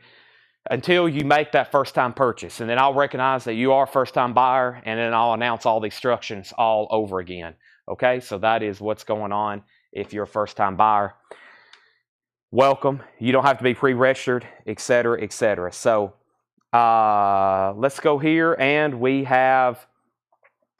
until you make that first-time purchase. And then I'll recognize that you are a first-time buyer, and then I'll announce all the instructions all over again. Okay, so that is what's going on if you're a first-time buyer. welcome. You don't have to be pre-registered, etc., etc. So let's go here, and we have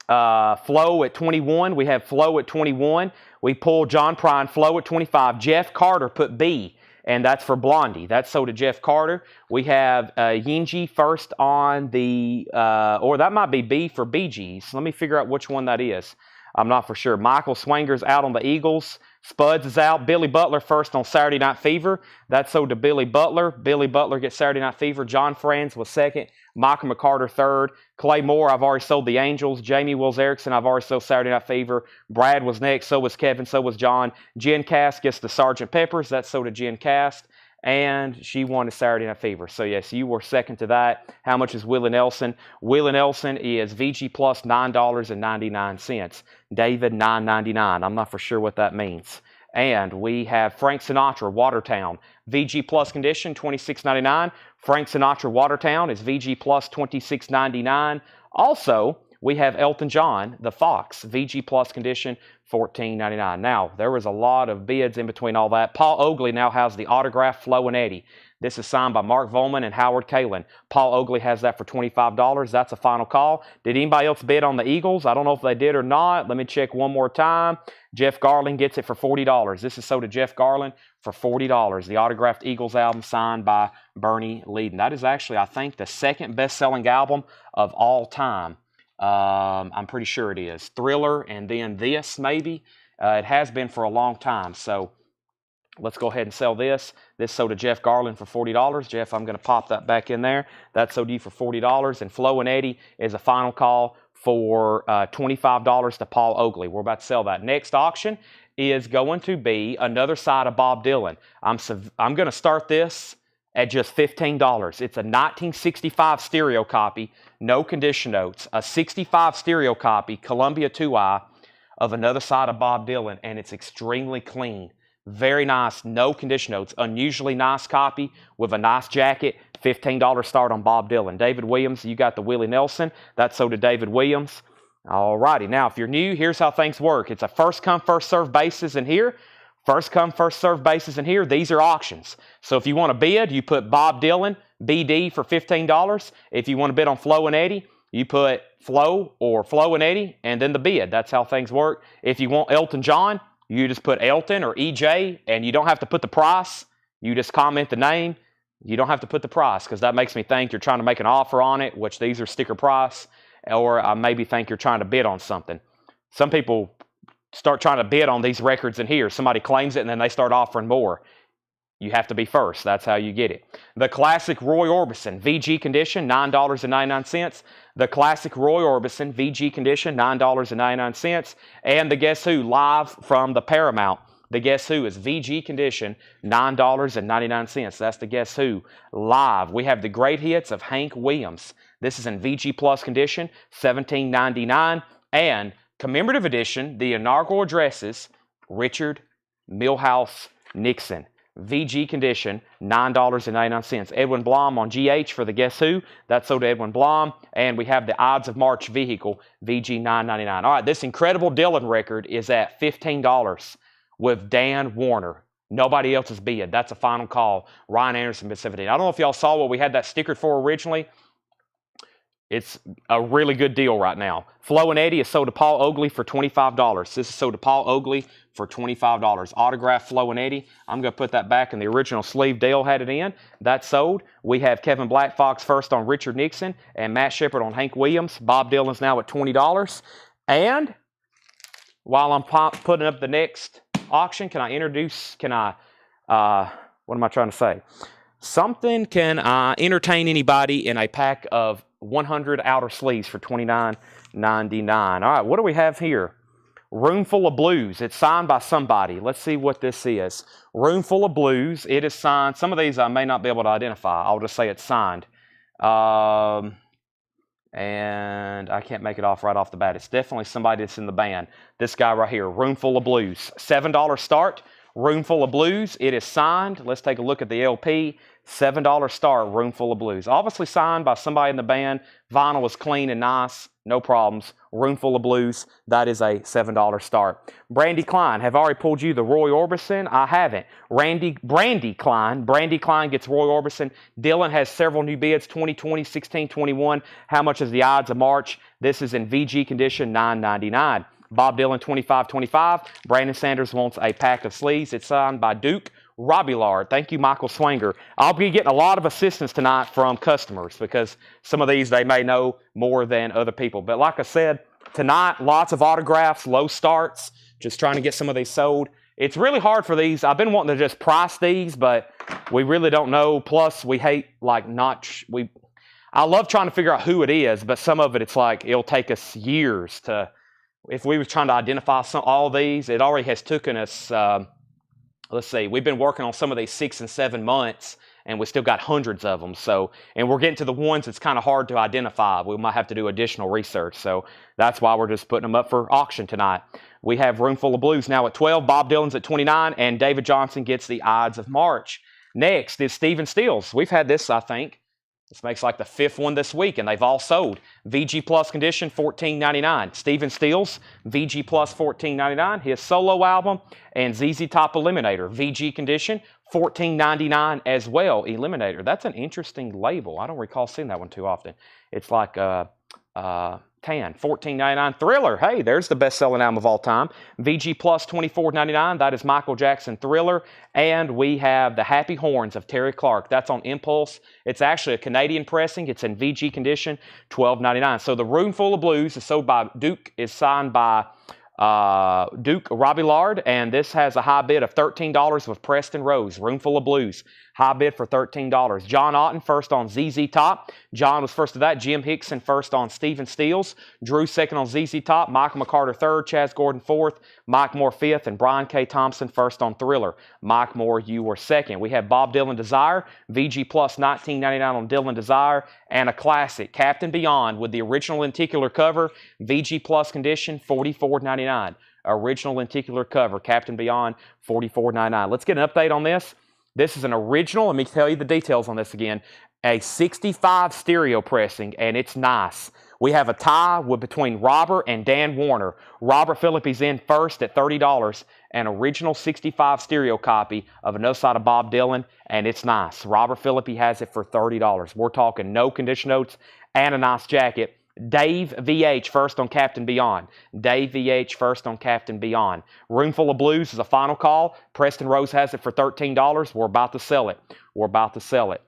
Flo at 21. We have Flo at 21. We pull John Prine, Flo at 25. Jeff Carter put B, and that's for Blondie. That's sold to Jeff Carter. We have Yinji first on the, or that might be B for BGs. Let me figure out which one that is. I'm not for sure. Michael Swanger's out on the Eagles. Spuds is out. Billy Butler first on Saturday Night Fever. That's sold to Billy Butler. Billy Butler gets Saturday Night Fever. John Franz was second. Michael McCarter third. Clay Moore, I've already sold the Angels. Jamie Wills Erickson, I've already sold Saturday Night Fever. Brad was next. So was Kevin. So was John. Jen Cast gets the Sgt. Peppers. That's sold to Jen Cast. And she won a Saturday Night Fever. So, yes, you were second to that. How much is Willie Nelson? Willie Nelson is VG plus $9.99. David, $9.99. I'm not for sure what that means. And we have Frank Sinatra, Watertown. VG plus condition, $26.99. Frank Sinatra, Watertown is VG plus $26.99. Also, we have Elton John, the Fox, VG plus condition, $14.99. Now, there was a lot of bids in between all that. Paul Oakley now has the autograph Flo and Eddie. This is signed by Mark Volman and Howard Kalin. Paul Oakley has that for $25. That's a final call. Did anybody else bid on the Eagles? I don't know if they did or not. Let me check one more time. Jeff Garland gets it for $40. This is sold to Jeff Garland for $40. The autographed Eagles album signed by Bernie Leadon. That is actually, I think, the second best-selling album of all time. I'm pretty sure it is. Thriller and then this, maybe. It has been for a long time. So let's go ahead and sell this. This sold to Jeff Garland for $40. Jeff, I'm going to pop that back in there. That sold you for $40. And Flo and Eddie is a final call for $25 to Paul Oakley. We're about to sell that. Next auction is going to be another side of Bob Dylan. I'm going to start this at just $15. It's a 1965 stereo copy, no condition notes, a 65 stereo copy, Columbia 2i, of another side of Bob Dylan, and it's extremely clean. Very nice, no condition notes, unusually nice copy with a nice jacket, $15 start on Bob Dylan. David Williams, you got the Willie Nelson. That's sold to David Williams. All righty, now if you're new, here's how things work. It's a first come, first served basis in here. First come, first served basis in here. These are auctions. So if you want to bid, you put Bob Dylan, BD for $15. If you want to bid on Flo and Eddie, you put Flo or Flo and Eddie and then the bid. That's how things work. If you want Elton John, you just put Elton or EJ, and you don't have to put the price. You just comment the name. You don't have to put the price because that makes me think you're trying to make an offer on it, which these are sticker price, or I maybe think you're trying to bid on something. Some people start trying to bid on these records in here. Somebody claims it, and then they start offering more. You have to be first. That's how you get it. The classic Roy Orbison, VG condition, $9.99. The classic Roy Orbison, VG condition, $9.99. And the Guess Who, live from the Paramount. The Guess Who is VG condition, $9.99. That's the Guess Who, live. We have the great hits of Hank Williams. This is in VG Plus condition, $17.99. And commemorative edition, the inaugural addresses, Richard Milhouse Nixon. VG condition, $9.99. Edwin Blom on GH for the Guess Who. That's sold to Edwin Blom. And we have the Ides of March vehicle, VG $9.99. All right, this incredible Dylan record is at $15 with Dan Warner. Nobody else is bid. That's a final call. Ryan Anderson, bid $17. I don't know if y'all saw what we had that stickered for originally. It's a really good deal right now. Flo and Eddie is sold to Paul Oakley for $25. This is sold to Paul Oakley for $25. Autograph Flo and Eddie. I'm going to put that back in the original sleeve Dale had it in. That's sold. We have Kevin Black Fox first on Richard Nixon and Matt Shepard on Hank Williams. Bob Dylan's now at $20. And while I'm putting up the next auction, what am I trying to say? Something can entertain anybody in a pack of 100 outer sleeves for $29.99. All right, what do we have here? Room Full of Blues. It's signed by somebody. Let's see what this is. Room Full of Blues. It is signed. Some of these I may not be able to identify. I'll just say it's signed. And I can't make it off right off the bat. It's definitely somebody that's in the band. This guy right here, Room Full of Blues. $7 start. Room Full of Blues. It is signed. Let's take a look at the LP. $7 start, Room Full of Blues. Obviously signed by somebody in the band. Vinyl is clean and nice. No problems. Roomful of Blues, that is a $7 start. Brandy Klein, have I already pulled you the Roy Orbison? I haven't. Brandy Klein gets Roy Orbison. Dylan has several new bids, 2020, 16, 21. How much is the odds of March? This is in VG condition, $9.99. Bob Dylan, 25-25. Brandon Sanders wants a pack of sleeves. It's signed by Duke Robillard. Thank you, Michael Swanger. I'll be getting a lot of assistance tonight from customers because some of these they may know more than other people. But like I said, tonight, lots of autographs, low starts, just trying to get some of these sold. It's really hard for these. I've been wanting to just price these, but we really don't know. Plus, we hate I love trying to figure out who it is, but some of it, it's like it'll take us years to. If we were trying to identify all these, it already has taken us. Let's see, we've been working on some of these 6 and 7 months, and we still got hundreds of them. So, and we're getting to the ones that's kind of hard to identify. We might have to do additional research. So that's why we're just putting them up for auction tonight. We have Roomful of Blues now at 12. Bob Dylan's at 29, and David Johnson gets the odds of March. Next is Stephen Stills. We've had this, I think. This makes like the 5th one this week, and they've all sold. VG Plus condition, $14.99. Stephen Stills, VG Plus, $14.99. His solo album and ZZ Top Eliminator, VG condition, $14.99 as well. Eliminator. That's an interesting label. I don't recall seeing that one too often. It's like tan, $14.99. Thriller, hey, there's the best-selling album of all time. VG Plus, $24.99. That is Michael Jackson Thriller. And we have The Happy Horns of Terry Clark. That's on Impulse. It's actually a Canadian pressing. It's in VG condition, $12.99. So the Roomful of Blues is sold by Duke, is signed by Duke Robillard, and this has a high bid of $13 with Preston Rose. Roomful of Blues, high bid for $13. John Otten first on ZZ Top. John was first to that. Jim Hickson first on Stephen Stills. Drew second on ZZ Top. Michael McCarter third. Chaz Gordon fourth. Mike Moore fifth. And Brian K. Thompson first on Thriller. Mike Moore, you were second. We have Bob Dylan Desire. VG Plus $19.99 on Dylan Desire. And a classic, Captain Beyond with the original lenticular cover. VG Plus condition, $44.99. Original lenticular cover, Captain Beyond, $44.99. Let's get an update on this. This is an original. Let me tell you the details on this again. A 65 stereo pressing, and it's nice. We have a tie between Robert and Dan Warner. Robert Phillippe's in first at $30. An original 65 stereo copy of Another Side of Bob Dylan, and it's nice. Robert Phillippe has it for $30. We're talking no condition notes and a nice jacket. Dave VH first on Captain Beyond. Dave VH first on Captain Beyond. Roomful of Blues is a final call. Preston Rose has it for $13. We're about to sell it. We're about to sell it.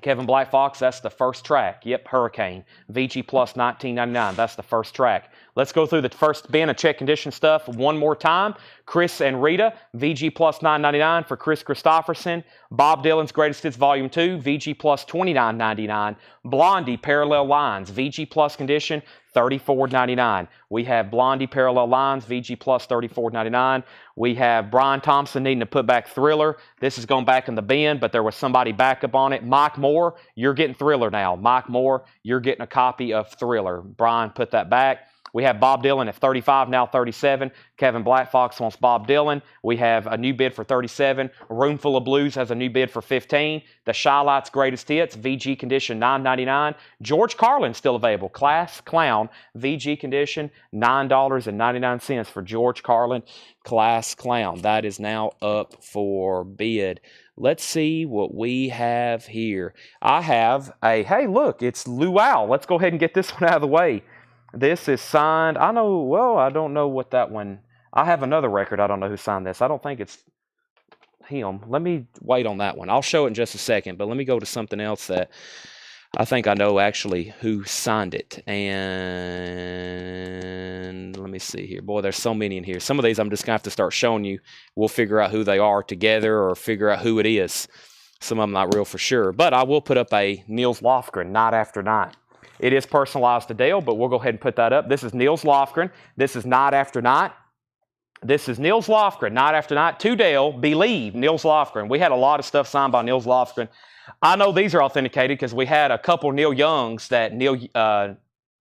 Kevin Black Fox, that's the first track. Yep, Hurricane. VG Plus $19.99. That's the first track. Let's go through the first bin of check condition stuff one more time. Chris and Rita, VG Plus $9.99 for Chris Christopherson. Bob Dylan's Greatest Hits Volume 2, VG Plus $29.99. Blondie Parallel Lines, VG Plus condition, $34.99. We have Blondie Parallel Lines, VG Plus $34.99. We have Brian Thompson needing to put back Thriller. This is going back in the bin, but there was somebody back up on it. Mike Moore, you're getting Thriller now. Mike Moore, you're getting a copy of Thriller. Brian put that back. We have Bob Dylan at 35, now 37. Kevin Black Fox wants Bob Dylan. We have a new bid for 37. Roomful of Blues has a new bid for 15. The Shy-Lights Greatest Hits, VG condition, $9.99. George Carlin still available. Class Clown, VG condition, $9.99 for George Carlin. Class Clown. That is now up for bid. Let's see what we have here. I have a, hey, look, it's Luau. Let's go ahead and get this one out of the way. This is signed, I don't know what that one, I have another record, I don't know who signed this. I don't think it's him. Let me wait on that one. I'll show it in just a second, but let me go to something else that I think I know actually who signed it. And let me see here. Boy, there's so many in here. Some of these I'm just going to have to start showing you. We'll figure out who they are together or figure out who it is. Some of them not real for sure. But I will put up a Nils Lofgren, Night After Night. It is personalized to Dale, but we'll go ahead and put that up. This is Nils Lofgren. This is Night After Night. This is Nils Lofgren, Night After Night. To Dale, Believe, Nils Lofgren. We had a lot of stuff signed by Nils Lofgren. I know these are authenticated because we had a couple Neil Youngs that Nils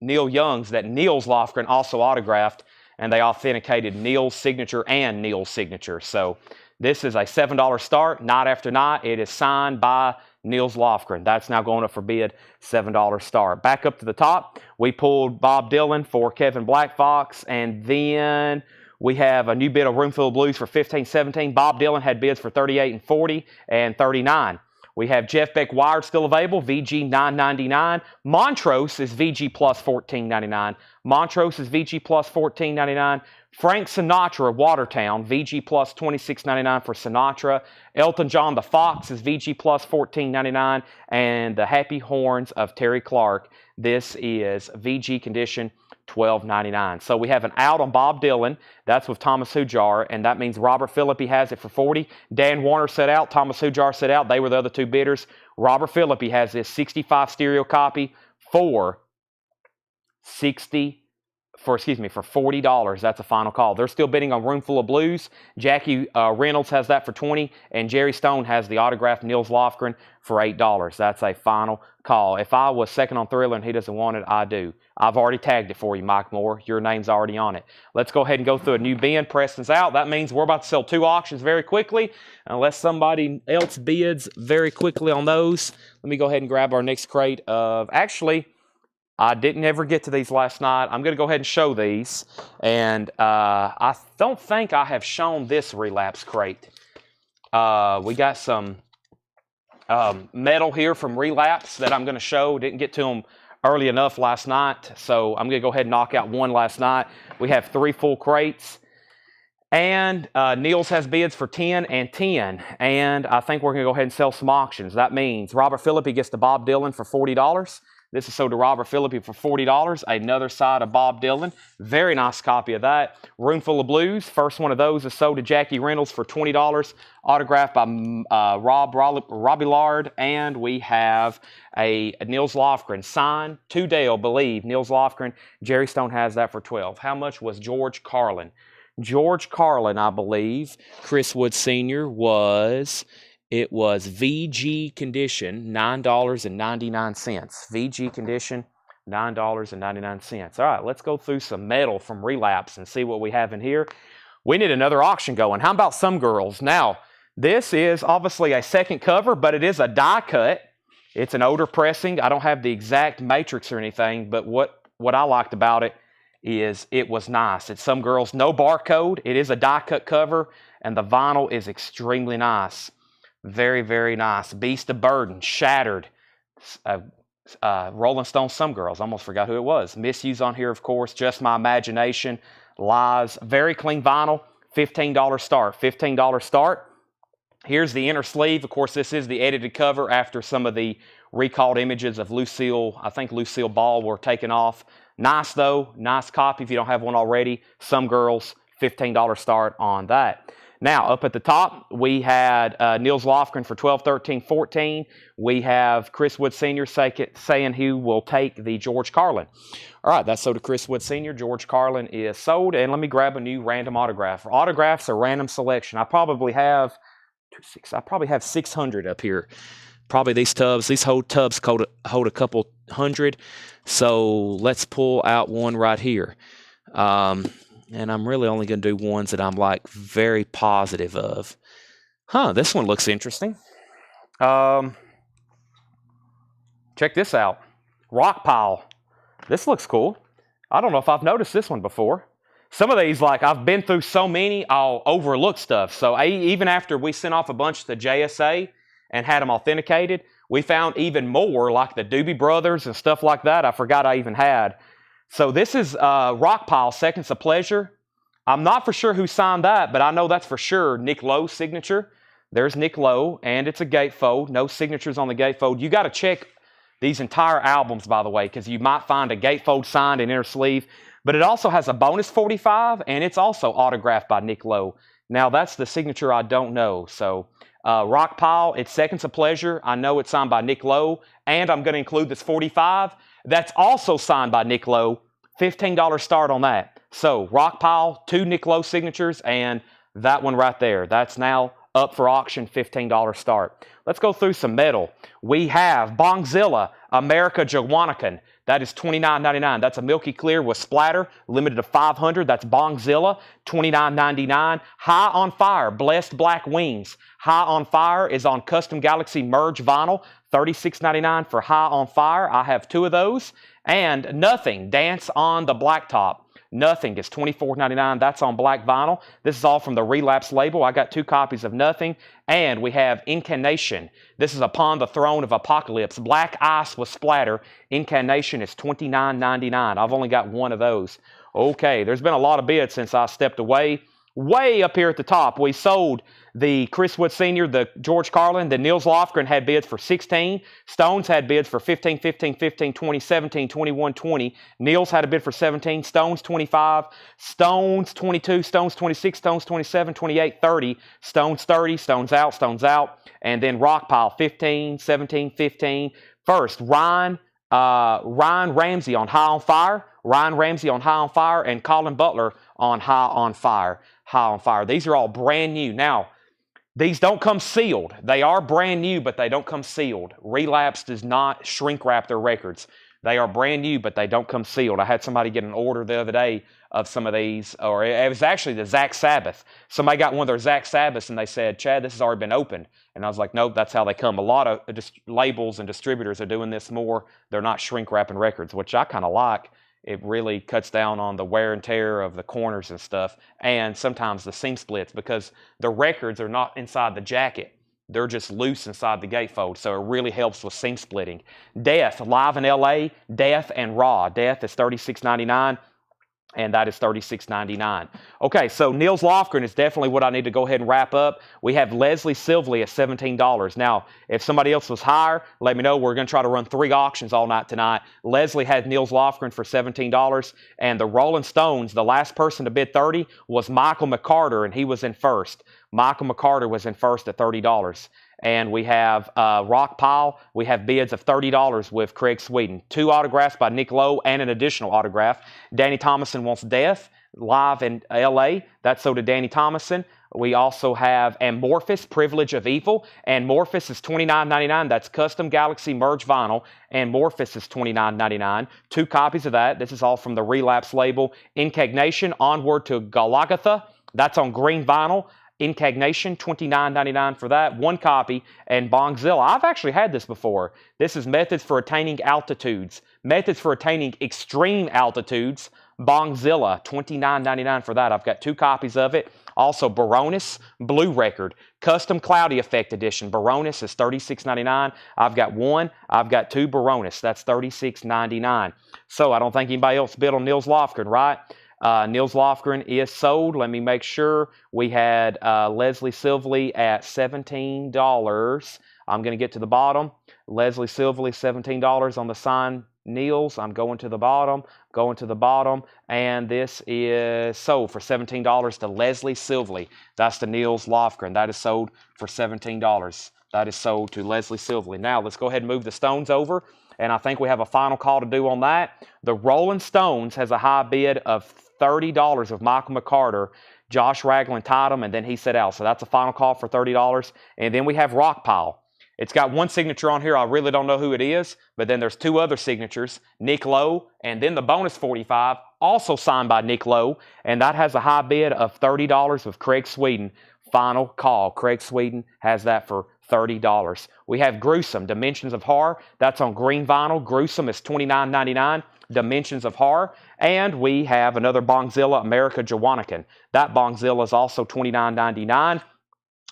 Lofgren also autographed, and they authenticated Neil's signature and Neil's signature. So this is a $7 start, night after night. It is signed by Nils Lofgren. That's now going up for bid, $7 start. Back up to the top, we pulled Bob Dylan for Kevin Black Fox, and then we have a new bid of Roomful of Blues for $15.17. Bob Dylan had bids for $38 and $40 and $39. We have Jeff Beck Wired still available, VG $9.99. Montrose is VG plus $14.99. Montrose is VG plus $14.99. Frank Sinatra, Watertown, VG plus $26.99 for Sinatra. Elton John the Fox is VG plus $14.99. And the Happy Horns of Terry Clark, this is VG condition $12.99. So we have an out on Bob Dylan. That's with Thomas Hujar, and that means Robert Phillippe has it for $40. Dan Warner set out. Thomas Hujar set out. They were the other two bidders. Robert Phillippe has this 65 stereo copy for $40. That's a final call. They're still bidding on Roomful of Blues. Jackie Reynolds has that for $20, and Jerry Stone has the autographed Nils Lofgren for $8. That's a final call. If I was second on Thriller and he doesn't want it, I do. I've already tagged it for you, Mike Moore. Your name's already on it. Let's go ahead and go through a new bin. Preston's out. That means we're about to sell 2 auctions very quickly, unless somebody else bids very quickly on those. Let me go ahead and grab our next crate of... Actually, I didn't ever get to these last night. I'm going to go ahead and show these. And I don't think I have shown this Relapse crate. We got some metal here from Relapse that I'm going to show. Didn't get to them early enough last night, so I'm going to go ahead and knock out one last night. We have 3 full crates. And Niels has bids for 10 and 10. And I think we're going to go ahead and sell some auctions. That means Robert Phillippe gets to Bob Dylan for $40. This is sold to Robert Phillippe for $40. Another side of Bob Dylan. Very nice copy of that. Roomful of Blues. First one of those is sold to Jackie Reynolds for $20. Autographed by Robbie Lard. And we have a Nils Lofgren signed to Dale, believe. Nils Lofgren. Jerry Stone has that for $12. How much was George Carlin? George Carlin, I believe, Chris Wood Sr. It was VG condition, $9.99. VG condition, $9.99. All right, let's go through some metal from Relapse and see what we have in here. We need another auction going. How about Some Girls? Now, this is obviously a second cover, but it is a die cut. It's an older pressing. I don't have the exact matrix or anything, but what I liked about it is it was nice. It's Some Girls, no barcode. It is a die cut cover, and the vinyl is extremely nice. Very, very nice. Beast of Burden, Shattered, Rolling Stone, Some Girls. Almost forgot who it was. Misuse on here, of course. Just My Imagination, Lies. Very clean vinyl. $15 start. $15 start. Here's the inner sleeve. Of course, this is the edited cover after some of the recalled images of Lucille. I think Lucille Ball were taken off. Nice, though. Nice copy if you don't have one already. Some Girls, $15 start on that. Now, up at the top, we had Nils Lofgren for $12, $13, $14. We have Chris Wood Sr. saying he will take the George Carlin. All right, that's sold to Chris Wood Sr. George Carlin is sold. And let me grab a new random autograph. Autographs are random selection. I probably have 600 up here. Probably these tubs. These whole tubs hold a couple hundred. So let's pull out one right here. And I'm really only going to do ones that I'm like very positive of. This one looks interesting. Check this out. Rock Pile. This looks cool. I don't know if I've noticed this one before. Some of these, like I've been through so many, I'll overlook stuff. So even after we sent off a bunch to JSA and had them authenticated, we found even more like the Doobie Brothers and stuff like that I forgot I even had. So this is Rock Pile, Seconds of Pleasure. I'm not for sure who signed that, but I know that's for sure Nick Lowe's signature. There's Nick Lowe, and it's a gatefold. No signatures on the gatefold. You got to check these entire albums, by the way, because you might find a gatefold signed in inner sleeve. But it also has a bonus 45, and it's also autographed by Nick Lowe. Now, that's the signature I don't know. So, Rock Pile, it's Seconds of Pleasure. I know it's signed by Nick Lowe, and I'm going to include this 45. That's also signed by Nick Lowe. $15 start on that. So, Rock Pile, 2 Nick Lowe signatures, and that one right there. That's now up for auction, $15 start. Let's go through some metal. We have Bongzilla, America Jawanakan. That is $29.99. That's a milky clear with splatter, limited to 500. That's Bongzilla, $29.99. High on Fire, Blessed Black Wings. High on Fire is on Custom Galaxy Merge Vinyl, $36.99 for High on Fire. I have 2 of those. And Nothing, Dance on the Blacktop. Nothing is $24.99. That's on black vinyl. This is all from the Relapse label. I got 2 copies of Nothing. And we have Incarnation. This is Upon the Throne of Apocalypse. Black Ice with splatter. Incarnation is $29.99. I've only got 1 of those. Okay, there's been a lot of bids since I stepped away. Way up here at the top, we sold the Chris Wood Sr., the George Carlin, the Nils Lofgren had bids for 16. Stones had bids for 15, 15, 15, 20, 17, 21, 20. Nils had a bid for 17. Stones 25. Stones 22. Stones 26. Stones 27, 28, 30. Stones 30. Stones out. And then Rockpile 15, 17, 15. First, Ryan Ramsey on High on Fire. Ryan Ramsey on High on Fire, and Colin Butler on High on Fire. High on Fire. These are all brand new. Now, these don't come sealed. They are brand new, but they don't come sealed. Relapse does not shrink wrap their records. They are brand new, but they don't come sealed. I had somebody get an order the other day of some of these, or it was actually the Zach Sabbath. Somebody got one of their Zach Sabbaths, and they said, Chad, this has already been opened. And I was like, nope, that's how they come. A lot of labels and distributors are doing this more. They're not shrink wrapping records, which I kind of like. It really cuts down on the wear and tear of the corners and stuff, and sometimes the seam splits, because the records are not inside the jacket. They're just loose inside the gatefold, so it really helps with seam splitting. Death, live in LA, Death and Raw. Death is $36.99. And that is $36.99. Okay, so Nils Lofgren is definitely what I need to go ahead and wrap up. We have Leslie Silvley at $17. Now, if somebody else was higher, let me know. We're going to try to run 3 auctions all night tonight. Leslie had Nils Lofgren for $17. And the Rolling Stones, the last person to bid $30 was Michael McCarter, and he was in first. Michael McCarter was in first at $30. And we have Rockpile. We have bids of $30 with Craig Sweden. 2 autographs by Nick Lowe and an additional autograph. Danny Thomason wants Death live in LA. That's so to Danny Thomason. We also have Amorphous, Privilege of Evil. Amorphous is $29.99. That's Custom Galaxy Merge Vinyl. Amorphous is $29.99. 2 copies of that. This is all from the Relapse label. Incarnation, Onward to Golgotha. That's on green vinyl. Incarnation, $29.99 for that. 1 copy. And Bongzilla. I've actually had this before. This is Methods for Attaining Altitudes. Methods for Attaining Extreme Altitudes. Bongzilla, $29.99 for that. I've got 2 copies of it. Also, Baroness, Blue Record. Custom Cloudy Effect Edition. Baroness is $36.99. I've got 1. I've got 2 Baroness. That's $36.99. So, I don't think anybody else bid on Nils Lofgren, right? Nils Lofgren is sold. Let me make sure. We had Leslie Silvley at $17. I'm going to get to the bottom. Leslie Silvley, $17 on the sign Nils. I'm going to the bottom, and this is sold for $17 to Leslie Silvley. That's the Nils Lofgren. That is sold for $17. That is sold to Leslie Silvley. Now, let's go ahead and move the Stones over, and I think we have a final call to do on that. The Rolling Stones has a high bid of $30 of Michael McCarter. Josh Ragland tied him, and then he set out. So that's a final call for $30. And then we have Rockpile. It's got 1 signature on here. I really don't know who it is, but then there's 2 other signatures, Nick Lowe, and then the bonus 45, also signed by Nick Lowe, and that has a high bid of $30 with Craig Sweden. Final call. Craig Sweden has that for $30. We have Gruesome, Dimensions of Horror. That's on green vinyl. Gruesome is $29.99. Dimensions of Horror. And we have another Bongzilla, America Jawanakan. That Bongzilla is also $29.99.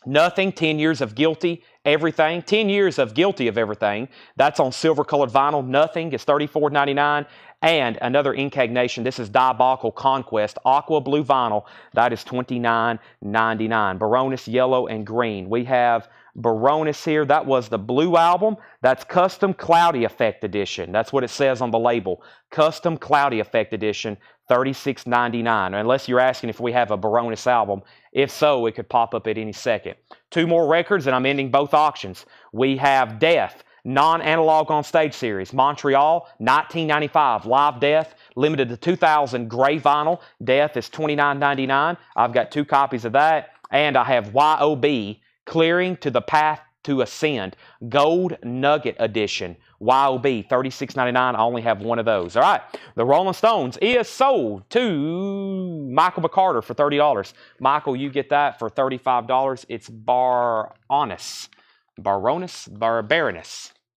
Nothing, 10 years of Guilty Everything. 10 years of Guilty of Everything. That's on silver-colored vinyl. Nothing is $34.99. And another Incarnation. This is Diabolical Conquest, aqua blue vinyl. That is $29.99. Baroness, yellow, and green. We have Baroness here. That was the blue album. That's Custom Cloudy Effect Edition. That's what it says on the label. Custom Cloudy Effect Edition, $36.99. Unless you're asking if we have a Baroness album. If so, it could pop up at any second. 2 more records, and I'm ending both auctions. We have Death, non-analog on stage series. Montreal, 1995, live Death, limited to 2,000 gray vinyl. Death is $29.99. I've got 2 copies of that. And I have YOB, Clearing to the Path to Ascend. Gold Nugget Edition. YOB, $36.99. I only have one of those. All right. The Rolling Stones is sold to Michael McCarter for $30. Michael, you get that for $35. It's Baroness.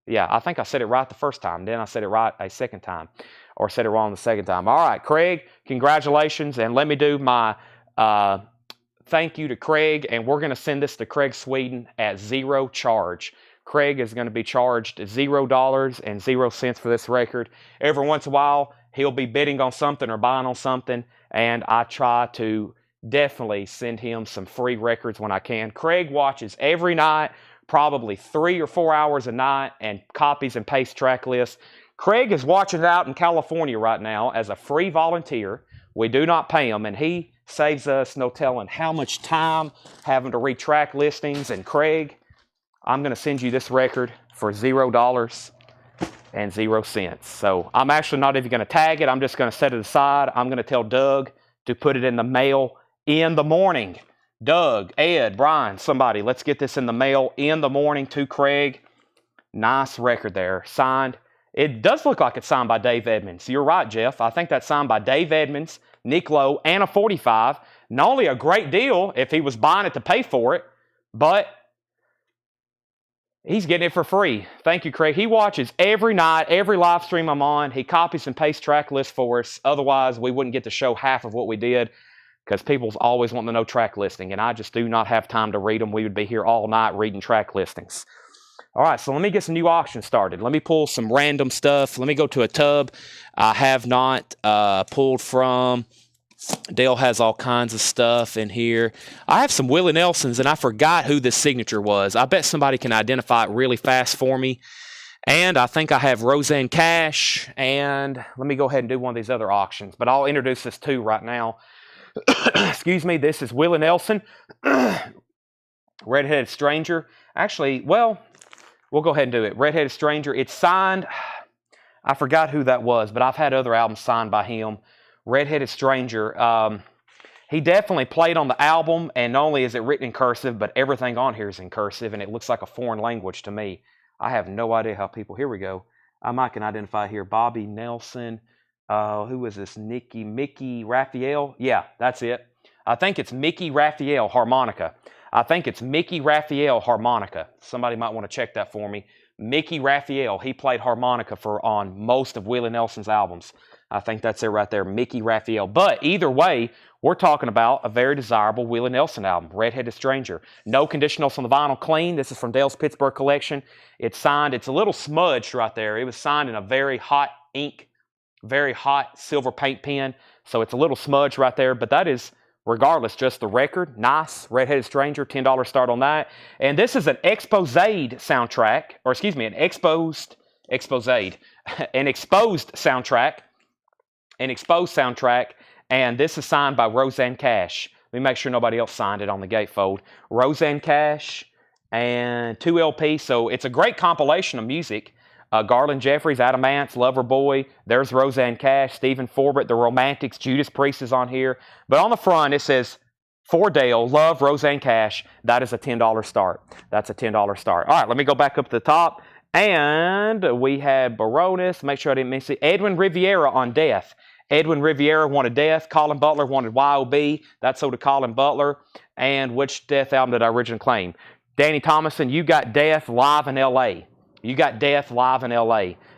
Yeah, I think I said it right the first time. Then I said it right a second time. Or said it wrong the second time. All right, Craig, congratulations. And let me do my thank you to Craig. And we're going to send this to Craig Sweden at zero charge. Craig is going to be charged $0.00 for this record. Every once in a while, he'll be bidding on something or buying on something. And I try to definitely send him some free records when I can. Craig watches every night, probably 3 or 4 hours a night, and copies and pastes track lists. Craig is watching it out in California right now as a free volunteer. We do not pay him, and he saves us no telling how much time having to read track listings. And Craig, I'm going to send you this record for $0.00. So I'm actually not even going to tag it. I'm just going to set it aside. I'm going to tell Doug to put it in the mail in the morning. Doug, Ed, Brian, somebody, let's get this in the mail in the morning to Craig. Nice record there. Signed. It does look like it's signed by Dave Edmonds. You're right, Jeff. I think that's signed by Dave Edmonds, Nick Lowe, and a 45. Not only a great deal if he was buying it to pay for it, but he's getting it for free. Thank you, Craig. He watches every night, every live stream I'm on. He copies and pastes track lists for us. Otherwise, we wouldn't get to show half of what we did because people always want to know track listing, and I just do not have time to read them. We would be here all night reading track listings. All right, so let me get some new auctions started. Let me pull some random stuff. Let me go to a tub I have not pulled from. Dale has all kinds of stuff in here. I have some Willie Nelsons, and I forgot who this signature was. I bet somebody can identify it really fast for me. And I think I have Roseanne Cash. And let me go ahead and do one of these other auctions. But I'll introduce this too right now. Excuse me, this is Willie Nelson. Redheaded Stranger. Actually, well, we'll go ahead and do it. Redheaded Stranger. It's signed. I forgot who that was, but I've had other albums signed by him. Redheaded Stranger. He definitely played on the album, and not only is it written in cursive, but everything on here is in cursive, and it looks like a foreign language to me. I have no idea how people... Here we go. I might can identify here. Bobby Nelson. Who is this? Mickey Raphael? Yeah, that's it. I think it's Mickey Raphael harmonica. Somebody might want to check that for me. Mickey Raphael. He played harmonica on most of Willie Nelson's albums. I think that's it right there, Mickey Raphael. But either way, we're talking about a very desirable Willie Nelson album, Redheaded Stranger. No conditionals on the vinyl, clean. This is from Dale's Pittsburgh collection. It's signed. It's a little smudged right there. It was signed in a very hot ink, very hot silver paint pen. So it's a little smudged right there. But that is, regardless, just the record. Nice. Redheaded Stranger, $10 start on that. And this is an exposed soundtrack, or excuse me, an exposed soundtrack, and this is signed by Roseanne Cash. Let me make sure nobody else signed it on the gatefold. Roseanne Cash and 2 LP, so it's a great compilation of music. Garland Jeffries, Adam Ants, Loverboy, there's Roseanne Cash, Stephen Forbert, The Romantics, Judas Priest is on here. But on the front it says, for Dale, love Roseanne Cash. That is a $10 start. That's a $10 start. All right, let me go back up to the top. And we have Baroness. Make sure I didn't miss it. Edwin Riviera on Death. Edwin Riviera wanted Death. Colin Butler wanted YOB. That's sold to Colin Butler. And which Death album did I originally claim? Danny Thomason, you got Death live in L.A.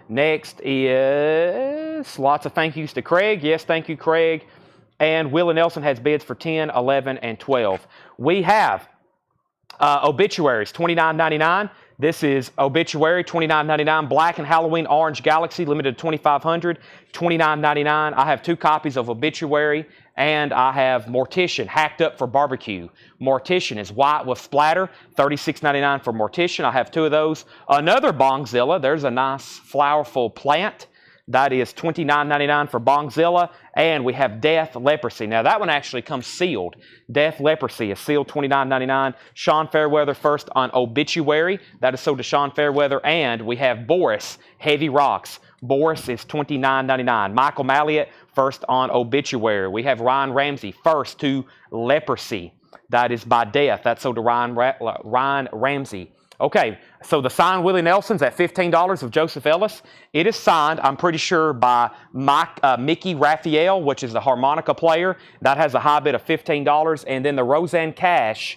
Next is lots of thank yous to Craig. Yes, thank you, Craig. And Willie Nelson has bids for 10, 11, and 12. We have Obituaries, $29.99. This is Obituary, $29.99. Black and Halloween Orange Galaxy, limited to 2,500, $29.99. I have 2 copies of Obituary, and I have Mortician, hacked up for barbecue. Mortician is white with splatter, $36.99 for Mortician. I have 2 of those. Another Bongzilla, there's a nice flowerful plant. That is $29.99 for Bongzilla. And we have Death Leprosy. Now, that one actually comes sealed. Death Leprosy is sealed, $29.99. Sean Fairweather first on Obituary. That is sold to Sean Fairweather. And we have Boris, Heavy Rocks. Boris is $29.99. Michael Malliot first on Obituary. We have Ryan Ramsey first to Leprosy. That is by Death. That's sold to Ryan Ramsey. Okay, so the signed Willie Nelson's at $15 of Joseph Ellis. It is signed, I'm pretty sure, by Mickey Raphael, which is the harmonica player. That has a high bid of $15. And then the Roseanne Cash,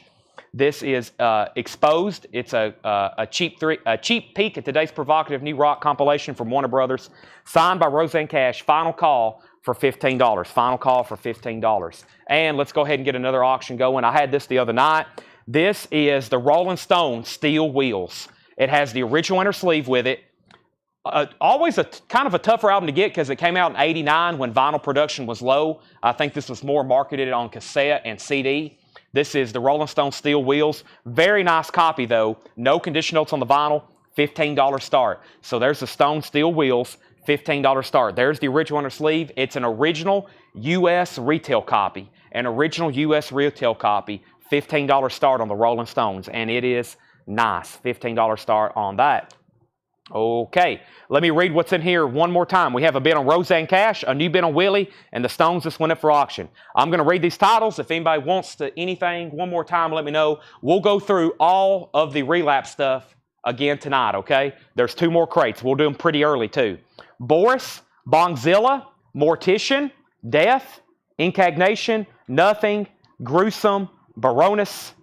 this is exposed. It's a cheap peek at today's provocative new rock compilation from Warner Brothers. Signed by Roseanne Cash. Final call for $15. Final call for $15. And let's go ahead and get another auction going. I had this the other night. This is the Rolling Stone Steel Wheels. It has the original inner sleeve with it. Always kind of a tougher album to get because it came out in '89 when vinyl production was low. I think this was more marketed on cassette and CD. This is the Rolling Stone Steel Wheels. Very nice copy though. No condition notes on the vinyl. $15 start. So there's the Stone Steel Wheels. $15 start. There's the original inner sleeve. It's an original U.S. retail copy. An original U.S. retail copy. $15 start on the Rolling Stones, and it is nice. $15 start on that. Okay, let me read what's in here one more time. We have a bid on Roseanne Cash, a new bid on Willie, and the Stones just went up for auction. I'm going to read these titles. If anybody wants to anything one more time, let me know. We'll go through all of the Relapse stuff again tonight, okay? There's 2 more crates. We'll do them pretty early, too. Boris, Bongzilla, Mortician, Death, Incagnation, Nothing, Gruesome, Baroness,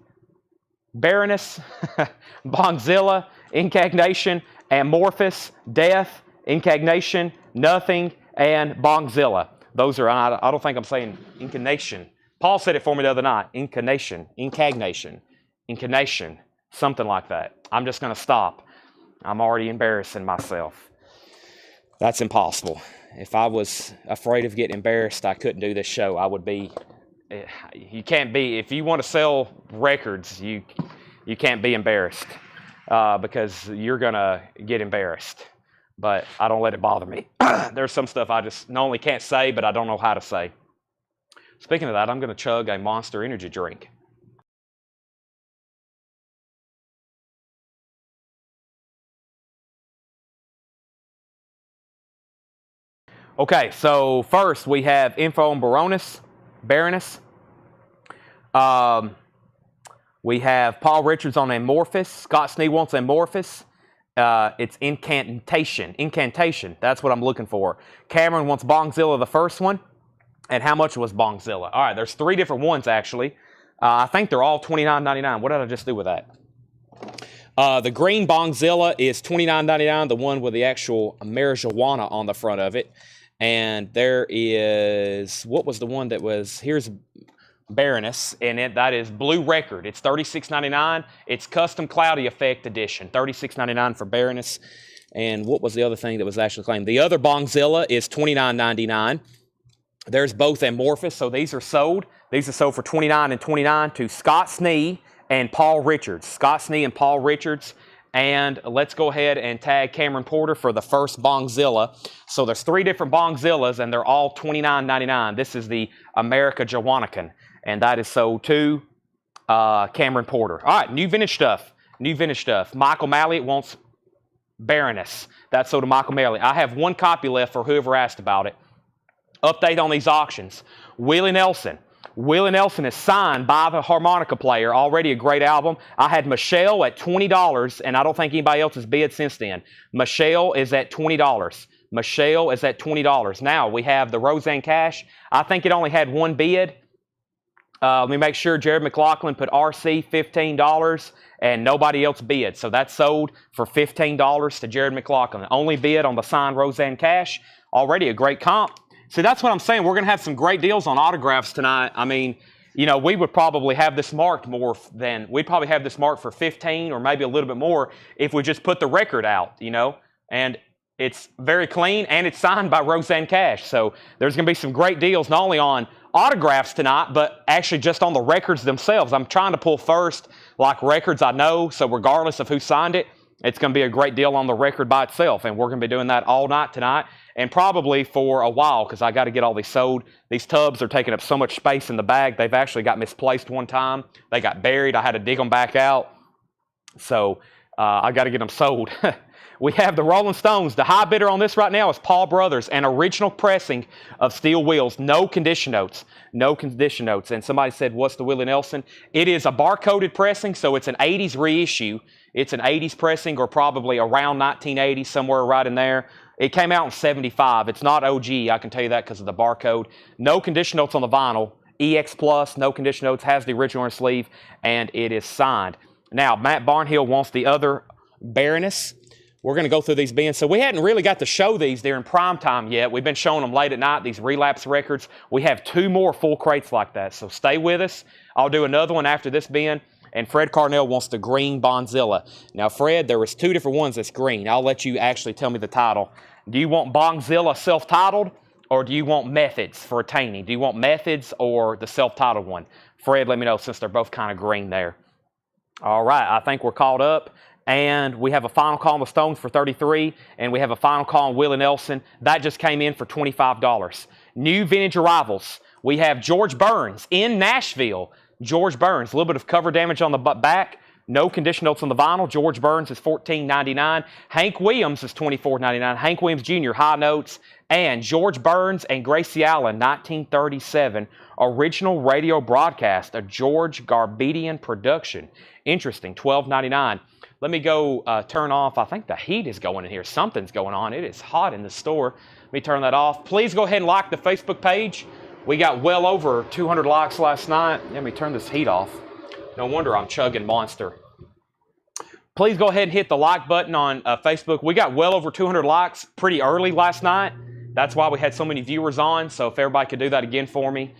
Bongzilla, Incagnation, Amorphous, Death, Incagnation, Nothing, and Bongzilla. Those are, I don't think I'm saying incarnation. Paul said it for me the other night. Incarnation, something like that. I'm just going to stop. I'm already embarrassing myself. That's impossible. If I was afraid of getting embarrassed, I couldn't do this show. I would be... You can't be, if you want to sell records, you can't be embarrassed because you're going to get embarrassed. But I don't let it bother me. There's some stuff I just not only can't say, but I don't know how to say. Speaking of that, I'm going to chug a Monster Energy drink. Okay, so first we have info on Baroness. We have Paul Richards on Amorphous. Scott Snee wants Amorphous. It's Incantation. That's what I'm looking for. Cameron wants Bongzilla, the first one. And how much was Bongzilla? All right, there's 3 different ones, actually. I think they're all $29.99. What did I just do with that? The green Bongzilla is $29.99, the one with the actual marijuana on the front of it. And there is, what was the one that was, here's Baroness, and that is Blue Record. It's $36.99. It's Custom Cloudy Effect Edition, $36.99 for Baroness. And what was the other thing that was actually claimed? The other Bongzilla is $29.99. There's both Amorphous, so these are sold. These are sold for $29 and $29 to Scott Snee and Paul Richards. Scott Snee and Paul Richards. And let's go ahead and tag Cameron Porter for the first Bongzilla. So there's 3 different Bongzillas, and they're all $29.99. This is the America Jawanakan, and that is sold to Cameron Porter. All right, new vintage stuff. Michael Malley wants Baroness. That's sold to Michael Malley. I have 1 copy left for whoever asked about it. Update on these auctions. Willie Nelson. Willie Nelson is signed by the harmonica player. Already a great album. I had Michelle at $20, and I don't think anybody else has bid since then. Michelle is at $20. Now, we have the Roseanne Cash. I think it only had 1 bid. Let me make sure Jared McLaughlin put RC $15, and nobody else bid. So that's sold for $15 to Jared McLaughlin. Only bid on the signed Roseanne Cash. Already a great comp. See, that's what I'm saying. We're going to have some great deals on autographs tonight. I mean, you know, we would probably have this marked we'd probably have this marked for 15 or maybe a little bit more if we just put the record out, you know. And it's very clean, and it's signed by Roseanne Cash. So there's going to be some great deals, not only on autographs tonight, but actually just on the records themselves. I'm trying to pull first, like, records I know, so regardless of who signed it, it's going to be a great deal on the record by itself. And we're going to be doing that all night tonight. And probably for a while, because I got to get all these sold. These tubs are taking up so much space in the bag. They've actually got misplaced one time. They got buried. I had to dig them back out. So I got to get them sold. We have the Rolling Stones. The high bidder on this right now is Paul Brothers, an original pressing of steel wheels. No condition notes. No condition notes. And somebody said, what's the Willie Nelson? It is a bar-coded pressing, so it's an 80s reissue. It's an 80s pressing or probably around 1980, somewhere right in there. It came out in 75. It's not OG, I can tell you that because of the barcode. No condition notes on the vinyl. EX Plus, no condition notes, has the original sleeve, and it is signed. Now, Matt Barnhill wants the other Baroness. We're going to go through these bins. So we hadn't really got to show these during prime time yet. We've been showing them late at night, these Relapse records. We have 2 more full crates like that, so stay with us. I'll do another one after this bin. And Fred Carnell wants the green Bonzilla. Now, Fred, there was 2 different ones that's green. I'll let you actually tell me the title. Do you want Bonzilla self-titled, or do you want Methods for attaining? Do you want Methods or the self-titled one? Fred, let me know since they're both kind of green there. All right, I think we're caught up. And we have a final call on the Stones for $33, and we have a final call on Willie Nelson. That just came in for $25. New vintage arrivals. We have George Burns in Nashville. George Burns, a little bit of cover damage on the back. No condition notes on the vinyl. George Burns is $14.99. Hank Williams is $24.99. Hank Williams Jr., high notes. And George Burns and Gracie Allen, 1937. Original radio broadcast, a George Garbedian production. Interesting, $12.99. Let me go turn off. I think the heat is going in here. Something's going on. It is hot in the store. Let me turn that off. Please go ahead and like the Facebook page. We got well over 200 likes last night. Let me turn this heat off. No wonder I'm chugging Monster. Please go ahead and hit the like button on Facebook. We got well over 200 likes pretty early last night. That's why we had so many viewers on. So if everybody could do that again for me,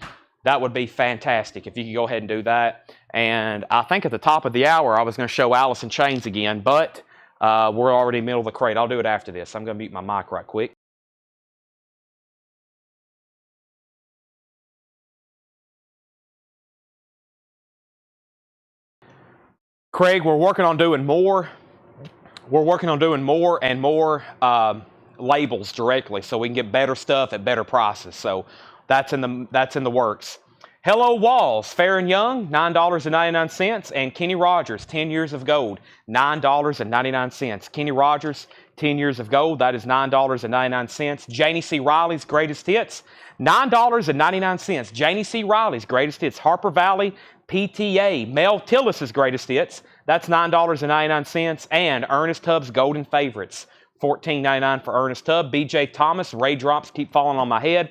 that would be fantastic if you could go ahead and do that. And I think at the top of the hour, I was going to show Alice in Chains again, but we're already in the middle of the crate. I'll do it after this. I'm going to mute my mic right quick. Craig, we're working on doing more. We're working on doing more and more labels directly so we can get better stuff at better prices. So that's in the works. Hello Walls, Fair and Young, $9.99. And Kenny Rogers, 10 Years of Gold, $9.99. Kenny Rogers, 10 Years of Gold, that is $9.99. Janie C. Riley's Greatest Hits, $9.99. Janie C. Riley's Greatest Hits. Harper Valley, PTA, Mel Tillis's Greatest Hits, that's $9.99. And Ernest Tubbs Golden Favorites, $14.99 for Ernest Tubb. BJ Thomas, Raindrops Keep Falling on My Head,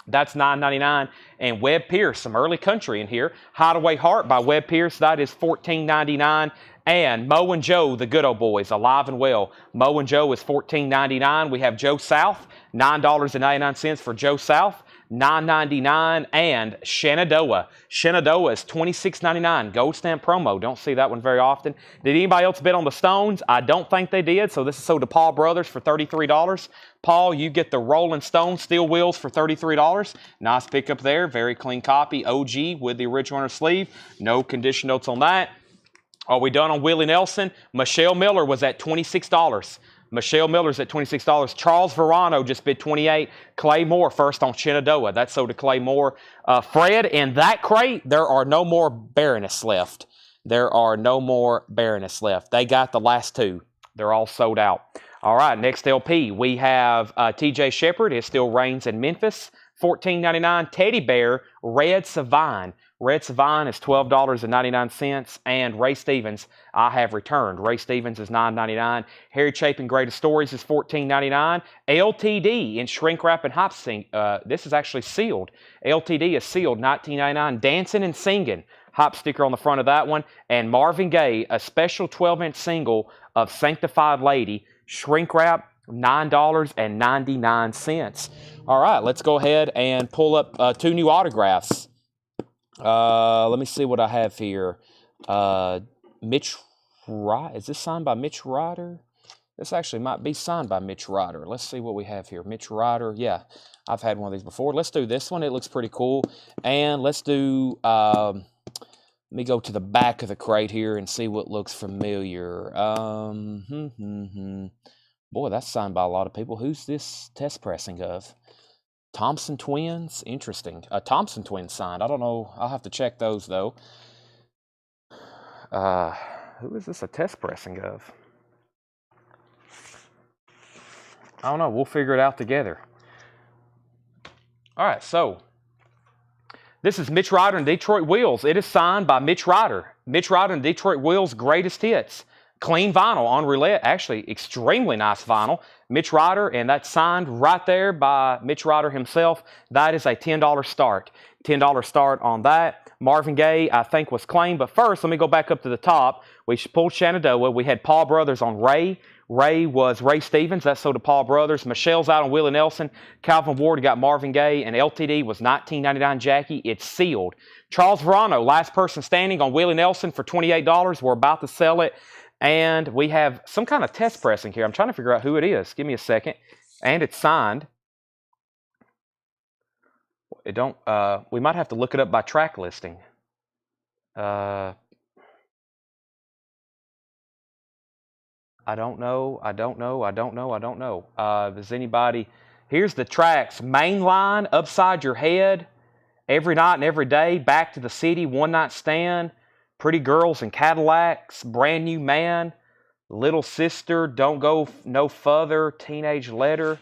that's $9.99. And Webb Pierce, some early country in here. Hideaway Heart by Webb Pierce, that is $14.99. And Mo and Joe, the Good Old Boys, Alive and Well. Mo and Joe is $14.99. We have Joe South, $9.99 for Joe South. $9.99. And Shenandoah. Shenandoah is $26.99. Gold stamp promo. Don't see that one very often. Did anybody else bid on the Stones? I don't think they did. So this is sold to Paul Brothers for $33. Paul, you get the Rolling Stone steel wheels for $33. Nice pickup there. Very clean copy. OG with the original inner sleeve. No condition notes on that. Are we done on Willie Nelson? Michelle Miller was at $26. Michelle Miller's at $26. Charles Verano just bid $28. Clay Moore first on Shenandoah. That's sold to Clay Moore. Fred, in that crate, there are no more Baroness left. There are no more Baroness left. They got the last 2. They're all sold out. All right, next LP. We have TJ Shepard. It still reigns in Memphis. $14.99. Teddy Bear, Red Savine. Red Savine is $12.99. And Ray Stevens, I Have Returned. Ray Stevens is $9.99. Harry Chapin, Greatest Stories is $14.99. LTD in Shrink Wrap and Hop Sing. This is actually sealed. LTD is sealed, $19.99. Dancing and Singing. Hop sticker on the front of that one. And Marvin Gaye, a special 12-inch single of Sanctified Lady. Shrink Wrap, $9.99. All right, let's go ahead and pull up 2 new autographs. Let me see what I have here. Mitch Ryder. Is this signed by Mitch Ryder? This actually might be signed by Mitch Ryder. Let's see what we have here. Mitch Ryder. Yeah, I've had one of these before. Let's do this one. It looks pretty cool. And let's do... let me go to the back of the crate here and see what looks familiar. Boy, that's signed by a lot of people. Who's this test pressing of? Thompson Twins? Interesting. Thompson Twins signed. I don't know. I'll have to check those, though. Who is this a test pressing of? I don't know. We'll figure it out together. All right, so this is Mitch Ryder and Detroit Wheels. It is signed by Mitch Ryder. Mitch Ryder and Detroit Wheels' greatest hits. Clean vinyl on roulette. Actually, extremely nice vinyl. Mitch Ryder, and that's signed right there by Mitch Ryder himself. That is a $10 start. $10 start on that. Marvin Gaye, I think, was claimed. But first, let me go back up to the top. We pulled Shenandoah. We had Paul Brothers on Ray. Ray was Ray Stevens. That's sold to Paul Brothers. Michelle's out on Willie Nelson. Calvin Ward got Marvin Gaye. And LTD was 1999 Jackie. It's sealed. Charles Verano, last person standing on Willie Nelson for $28. We're about to sell it. And we have some kind of test pressing here. I'm trying to figure out who it is. Give me a second. And it's signed. It don't. We might have to look it up by track listing. I don't know. Does anybody? Here's the tracks. Mainline, Upside Your Head, Every Night and Every Day, Back to the City, One Night Stand, Pretty Girls and Cadillacs, Brand New Man, Little Sister, Don't Go No Further, Teenage Letter.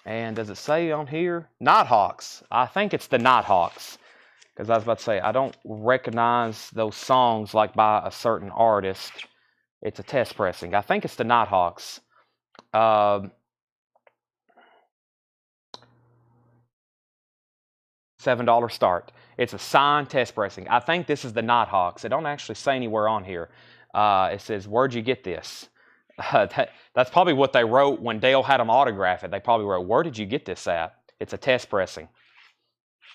And does it say on here? Nighthawks. I think it's the Nighthawks. Because I was about to say, I don't recognize those songs like by a certain artist. It's a test pressing. I think it's the Nighthawks. $7 start. It's a signed test pressing. I think this is the Nighthawks. It don't actually say anywhere on here. It says, where'd you get this? That's probably what they wrote when Dale had them autograph it. They probably wrote, where did you get this at? It's a test pressing.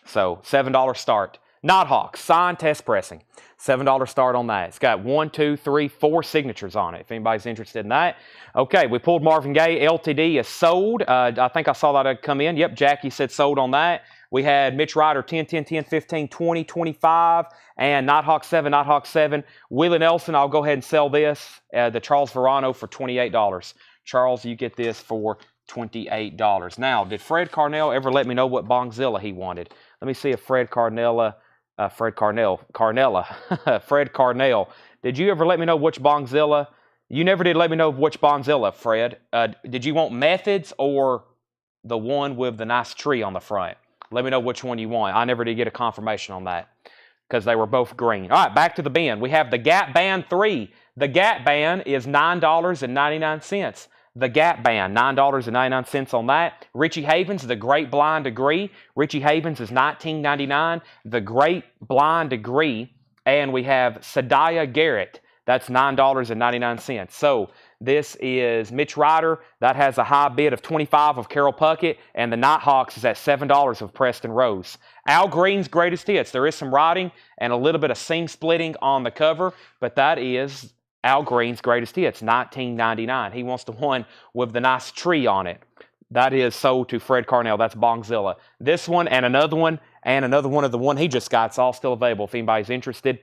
So $7 start. Nighthawks, signed test pressing. $7 start on that. It's got 1, 2, 3, 4 signatures on it, if anybody's interested in that. Okay, we pulled Marvin Gaye. LTD is sold. I think I saw that come in. Yep, Jackie said sold on that. We had Mitch Ryder 10, 10, 10, 15, 20, 25, and Nighthawk 7, Nighthawk 7. Willie Nelson, I'll go ahead and sell this, the Charles Verano, for $28. Charles, you get this for $28. Now, did Fred Carnell ever let me know what Bongzilla he wanted? Let me see if Fred Carnell, did you ever let me know which Bongzilla? You never did let me know which Bongzilla, Fred. Did you want Methods or the one with the nice tree on the front? Let me know which one you want. I never did get a confirmation on that because they were both green. All right, back to the bin. We have the Gap Band 3. The Gap Band is $9.99. The Gap Band, $9.99 on that. Richie Havens, The Great Blind Degree. Richie Havens is $19.99. The Great Blind Degree. And we have Sadiah Garrett. That's $9.99. So this is Mitch Ryder. That has a high bid of $25 of Carol Puckett. And the Nighthawks is at $7 of Preston Rose. Al Green's greatest hits. There is some writing and a little bit of seam splitting on the cover. But that is Al Green's greatest hits, $19.99. He wants the one with the nice tree on it. That is sold to Fred Carnell. That's Bongzilla. This one and another one of the one he just got. It's all still available if anybody's interested.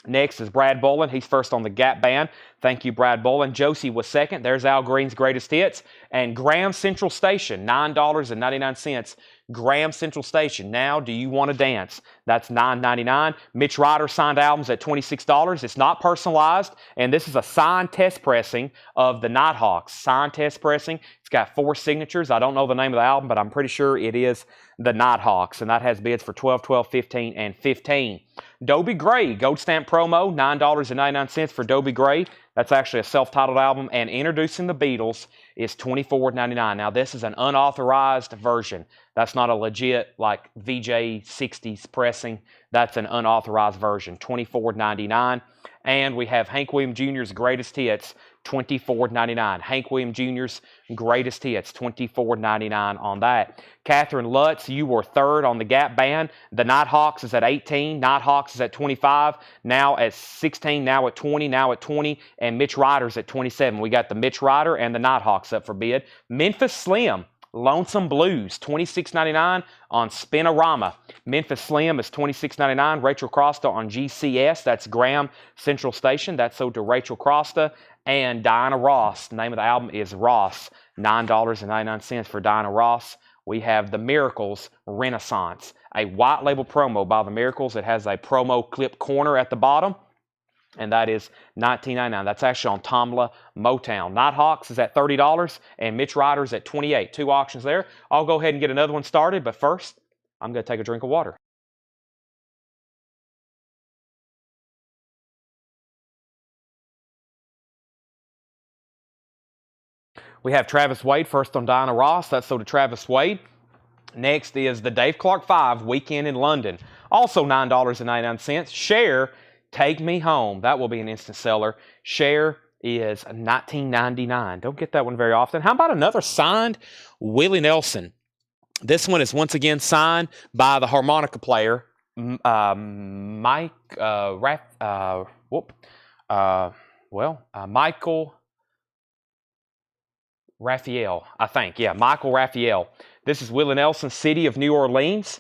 Next is Brad Bolin. He's first on the Gap Band. Thank you, Brad Bolin. Josie was second. There's Al Green's greatest hits. And Graham Central Station, $9.99. Graham Central Station. Now, Do You Want to Dance? That's $9.99. Mitch Ryder signed albums at $26. It's not personalized. And this is a signed test pressing of the Nighthawks. Signed test pressing. It's got 4 signatures. I don't know the name of the album, but I'm pretty sure it is the Nighthawks. And that has bids for $12, $12, $15, and $15. Dobie Gray, Gold Stamp Promo, $9.99 for Dobie Gray. That's actually a self-titled album. And Introducing the Beatles is $24.99. Now, this is an unauthorized version. That's not a legit, like, VJ 60s pressing. That's an unauthorized version, $24.99. And we have Hank Williams Jr.'s Greatest Hits, $24.99. Hank Williams Jr.'s Greatest Hits, $24.99 on that. Catherine Lutz, you were third on the Gap Band. The Nighthawks is at 18. Nighthawks is at 25. Now at 16. Now at 20. Now at 20. And Mitch Ryder's at 27. We got the Mitch Ryder and the Nighthawks up for bid. Memphis Slim, Lonesome Blues, $26.99 on Spinorama. Memphis Slim is $26.99. Rachel Crosta on GCS. That's Graham Central Station. That's sold to Rachel Crosta. And Diana Ross. The name of the album is Ross. $9.99 for Diana Ross. We have The Miracles Renaissance. A white label promo by The Miracles. It has a promo clip corner at the bottom. and that is $19.99. That's actually on Tomla Motown. Nighthawks is at $30, and Mitch Ryder's at $28. 2 auctions there. I'll go ahead and get another one started, but first, I'm going to take a drink of water. We have Travis Wade first on Diana Ross. That's sold to Travis Wade. Next is the Dave Clark 5 Weekend in London. Also $9.99. Share, Take Me Home. That will be an instant seller. Share is $19.99. Don't get that one very often. How about another signed Willie Nelson? This one is once again signed by the harmonica player, Michael Raphael, I think. Yeah, Michael Raphael. This is Willie Nelson, City of New Orleans.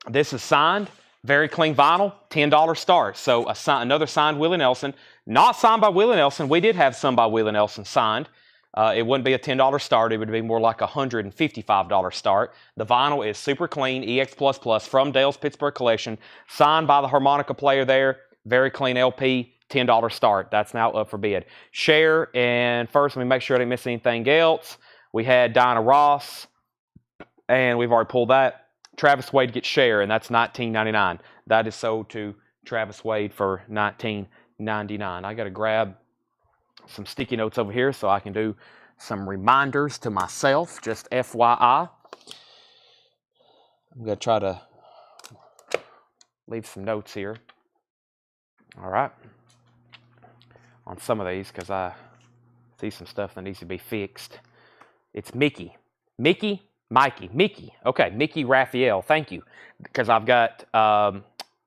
This is signed, very clean vinyl, $10 start. So another signed Willie Nelson. Not signed by Willie Nelson. We did have some by Willie Nelson signed. It wouldn't be a $10 start. It would be more like a $155 start. The vinyl is super clean, EX++ from Dale's Pittsburgh Collection. Signed by the harmonica player there. Very clean LP. $10 start. That's now up for bid. Share, and first let me make sure I didn't miss anything else. We had Diana Ross, and we've already pulled that. Travis Wade gets Share, and that's $19.99. That is sold to Travis Wade for $19.99. I got to grab some sticky notes over here so I can do some reminders to myself, just FYI. I'm going to try to leave some notes here. All right. On some of these, because I see some stuff that needs to be fixed. It's Mickey. Mikey? Mickey. Okay, Mickey Raphael. Thank you. Because I've got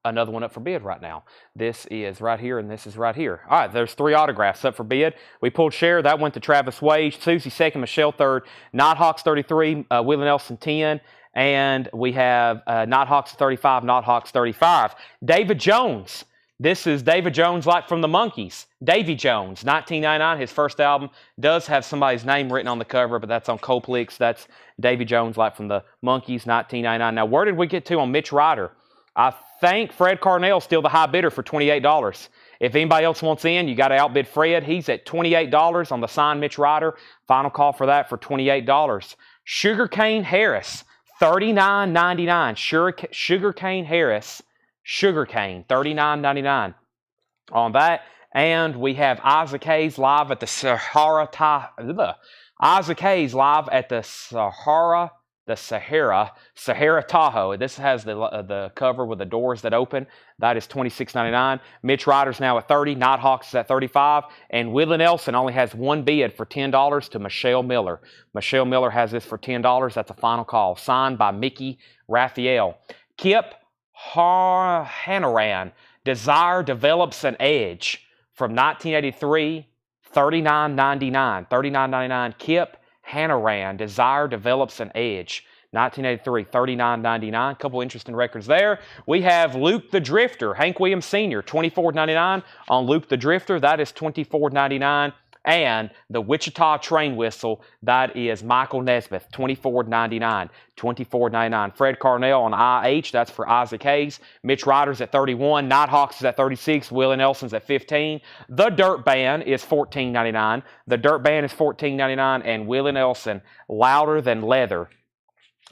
another one up for bid right now. This is right here, and this is right here. All right, there's 3 autographs up for bid. We pulled Share. That went to Travis Wade. Susie second, Michelle third. Nighthawks 33, Willie Nelson 10. And we have Nighthawks 35, Nighthawks 35. David Jones. This is David Jones, like from the Monkees. Davy Jones, $19.99. His first album does have somebody's name written on the cover, but that's on Coplix. That's Davy Jones, like from the Monkees, $19.99. Now, where did we get to on Mitch Ryder? I think Fred Carnell's still the high bidder for $28. If anybody else wants in, you got to outbid Fred. He's at $28 on the signed Mitch Ryder. Final call for that for $28. Sugarcane Harris, $39.99. Sugarcane Harris. Sugarcane, $39.99 on that. And we have Isaac Hayes live at the Sahara Tahoe. This has the cover with the doors that open. That is $26.99. Mitch Ryder's now at $30. Nighthawks is at $35. And Willie Nelson only has one bid for $10 to Michelle Miller. Michelle Miller has this for $10. That's a final call. Signed by Mickey Raphael. Kip Hanaran, Desire Develops an Edge from 1983, $39.99. $39.99. Kip Hanaran, Desire Develops an Edge, 1983, $39.99. A couple interesting records there. We have Luke the Drifter, Hank Williams Sr., $24.99 on Luke the Drifter. That is $24.99. And the Wichita Train Whistle, that is Michael Nesmith, $24.99. $24.99. Fred Carnell on IH, that's for Isaac Hayes. Mitch Ryder's at $31. Nighthawks is at $36. Willie Nelson's at $15. The Dirt Band is $14.99. The Dirt Band is $14.99. And Willie Nelson, Louder Than Leather,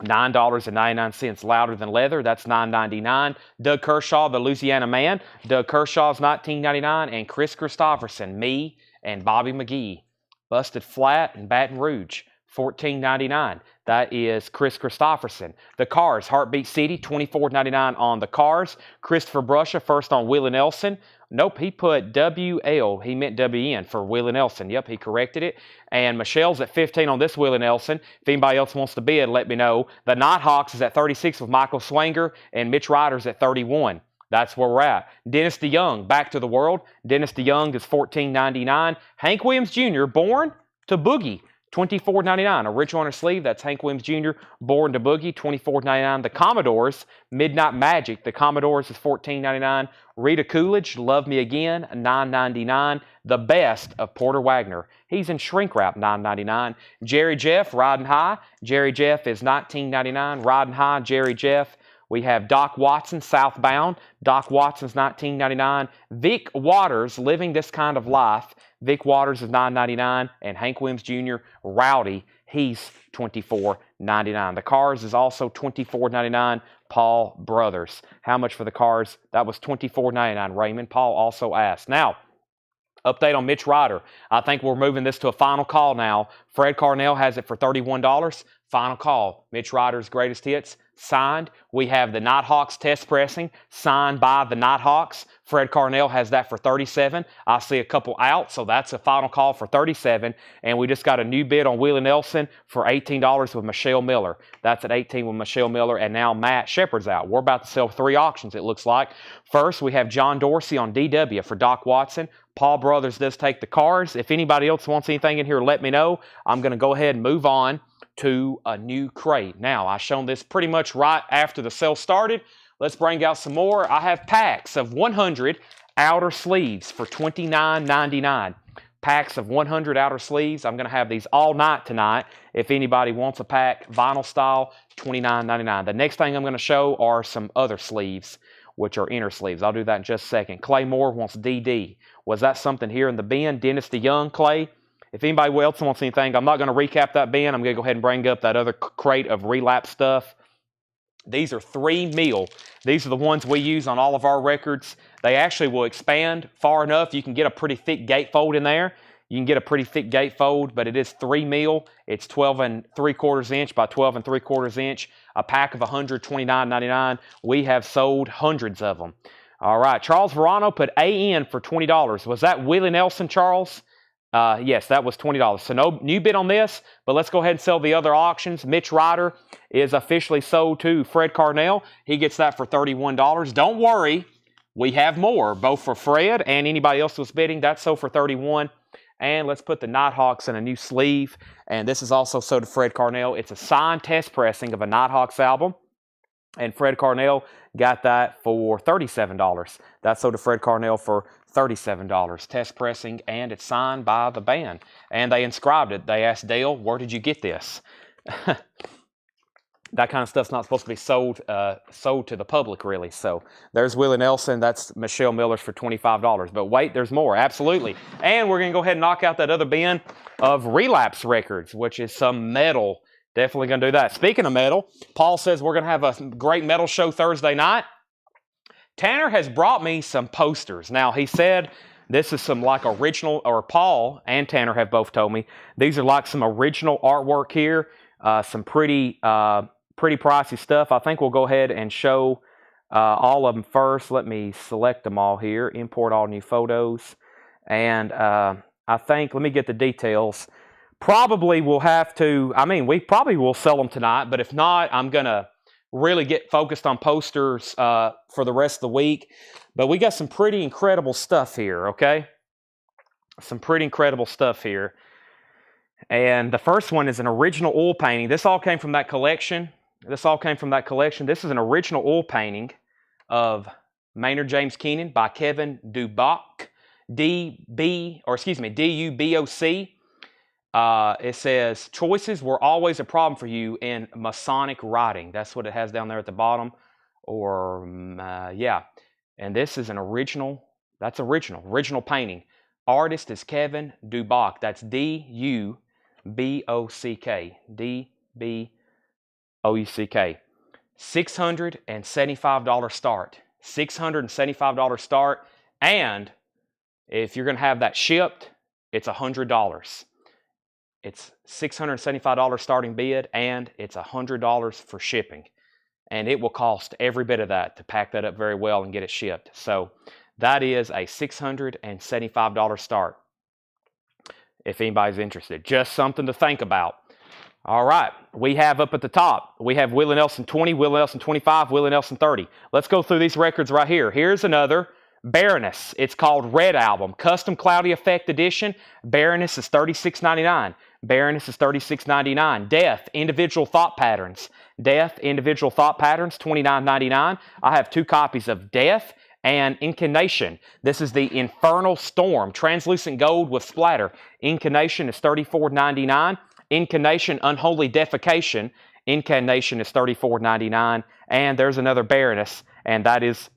$9.99. Louder Than Leather, that's $9.99. Doug Kershaw, the Louisiana Man. Doug Kershaw's $19.99. And Chris Christopherson, Me and Bobby McGee, Busted Flat in Baton Rouge, $14.99. That is Chris Christopherson. The Cars, Heartbeat City, $24.99 on the Cars. Christopher Brusha, first on Willie Nelson. Nope, he put WL. He meant WN for Willie Nelson. Yep, he corrected it. And Michelle's at $15 on this Willie Nelson. If anybody else wants to bid, let me know. The Nighthawks is at $36 with Michael Swanger, and Mitch Ryder's at $31. That's where we're at. Dennis DeYoung, Back to the World. Dennis DeYoung is $14.99. Hank Williams Jr., Born to Boogie, $24.99. A rich on her sleeve, that's Hank Williams Jr., Born to Boogie, $24.99. The Commodores, Midnight Magic. The Commodores is $14.99. Rita Coolidge, Love Me Again, $9.99. The Best of Porter Wagner. He's in shrink wrap, $9.99. Jerry Jeff, Riding High. Jerry Jeff is $19.99. Riding High, Jerry Jeff. We have Doc Watson, Southbound. Doc Watson's $19.99. Vic Waters, Living This Kind of Life. Vic Waters is $9.99. And Hank Williams Jr., Rowdy, he's $24.99. The Cars is also $24.99. Paul Brothers. How much for the Cars? That was $24.99, Raymond. Paul also asked. Now, update on Mitch Ryder. I think we're moving this to a final call now. Fred Carnell has it for $31. Final call. Mitch Ryder's greatest hits, signed. We have the Nighthawks test pressing, signed by the Nighthawks. Fred Carnell has that for $37. I see a couple out, so that's a final call for $37. And we just got a new bid on Willie Nelson for $18 with Michelle Miller. That's at $18 with Michelle Miller, and now Matt Shepard's out. We're about to sell 3 auctions, it looks like. First, we have John Dorsey on DW for Doc Watson. Paul Brothers does take the Cars. If anybody else wants anything in here, let me know. I'm going to go ahead and move on to a new crate. Now, I've shown this pretty much right after the sale started. Let's bring out some more. I have packs of 100 outer sleeves for $29.99. Packs of 100 outer sleeves. I'm going to have these all night tonight. If anybody wants a pack, vinyl style, $29.99. The next thing I'm going to show are some other sleeves, which are inner sleeves. I'll do that in just a second. Clay Moore wants DD. Was that something here in the bin? Dennis DeYoung, Clay. If anybody else wants anything, I'm not going to recap that bin. I'm going to go ahead and bring up that other crate of Relapse stuff. These are 3 mil. These are the ones we use on all of our records. They actually will expand far enough. You can get a pretty thick gatefold in there. You can get a pretty thick gatefold, but it is 3 mil. It's 12 3/4 inch by 12 3/4 inch. A pack of 100, $29.99. We have sold hundreds of them. All right, Charles Verano put A in for $20. Was that Willie Nelson, Charles? Yes, that was $20. So no new bid on this, but let's go ahead and sell the other auctions. Mitch Ryder is officially sold to Fred Carnell. He gets that for $31. Don't worry, we have more, both for Fred and anybody else who's bidding. That's sold for $31. And let's put the Nighthawks in a new sleeve. And this is also sold to Fred Carnell. It's a signed test pressing of a Nighthawks album. And Fred Carnell got that for $37. That's sold to Fred Carnell for $37. Test pressing, and it's signed by the band. And they inscribed it. They asked Dale, where did you get this? That kind of stuff's not supposed to be sold to the public, really. So there's Willie Nelson. That's Michelle Miller's for $25. But wait, there's more. Absolutely. And we're going to go ahead and knock out that other bin of Relapse records, which is some metal. Definitely going to do that. Speaking of metal, Paul says we're going to have a great metal show Thursday night. Tanner has brought me some posters. Now, he said this is some like original, or Paul and Tanner have both told me, these are like some original artwork here. Some pretty pricey stuff. I think we'll go ahead and show all of them first. Let me select them all here. Import all new photos. And I think, let me get the details. Probably we'll have to, we probably will sell them tonight, but if not, I'm going to really get focused on posters for the rest of the week. But we got some pretty incredible stuff here, okay? Some pretty incredible stuff here. And the first one is an original oil painting. This all came from that collection. This is an original oil painting of Maynard James Keenan by Kevin Duboc, D-U-B-O-C. It says, choices were always a problem for you in Masonic writing. That's what it has down there at the bottom. Yeah. And this is an original, original painting. Artist is Kevin Duboc. That's D-U-B-O-C-K. D-B-O-U-C-K. $675 start. $675 start. And if you're going to have that shipped, it's $100. It's $675 starting bid, and it's $100 for shipping. And it will cost every bit of that to pack that up very well and get it shipped. So that is a $675 start, if anybody's interested. Just something to think about. All right, we have up at the top, we have Willie Nelson 20, Willie Nelson 25, Willie Nelson 30. Let's go through these records right here. Here's another Baroness. It's called Red Album, Custom Cloudy Effect Edition. Baroness is $36.99. Baroness is $36.99. Death, Individual Thought Patterns. Death, Individual Thought Patterns, $29.99. I have 2 copies of Death and Incarnation. This is the Infernal Storm, Translucent Gold with Splatter. Incarnation is $34.99. Incarnation, Unholy Defecation. Incantation is $34.99. And there's another Baroness, and that is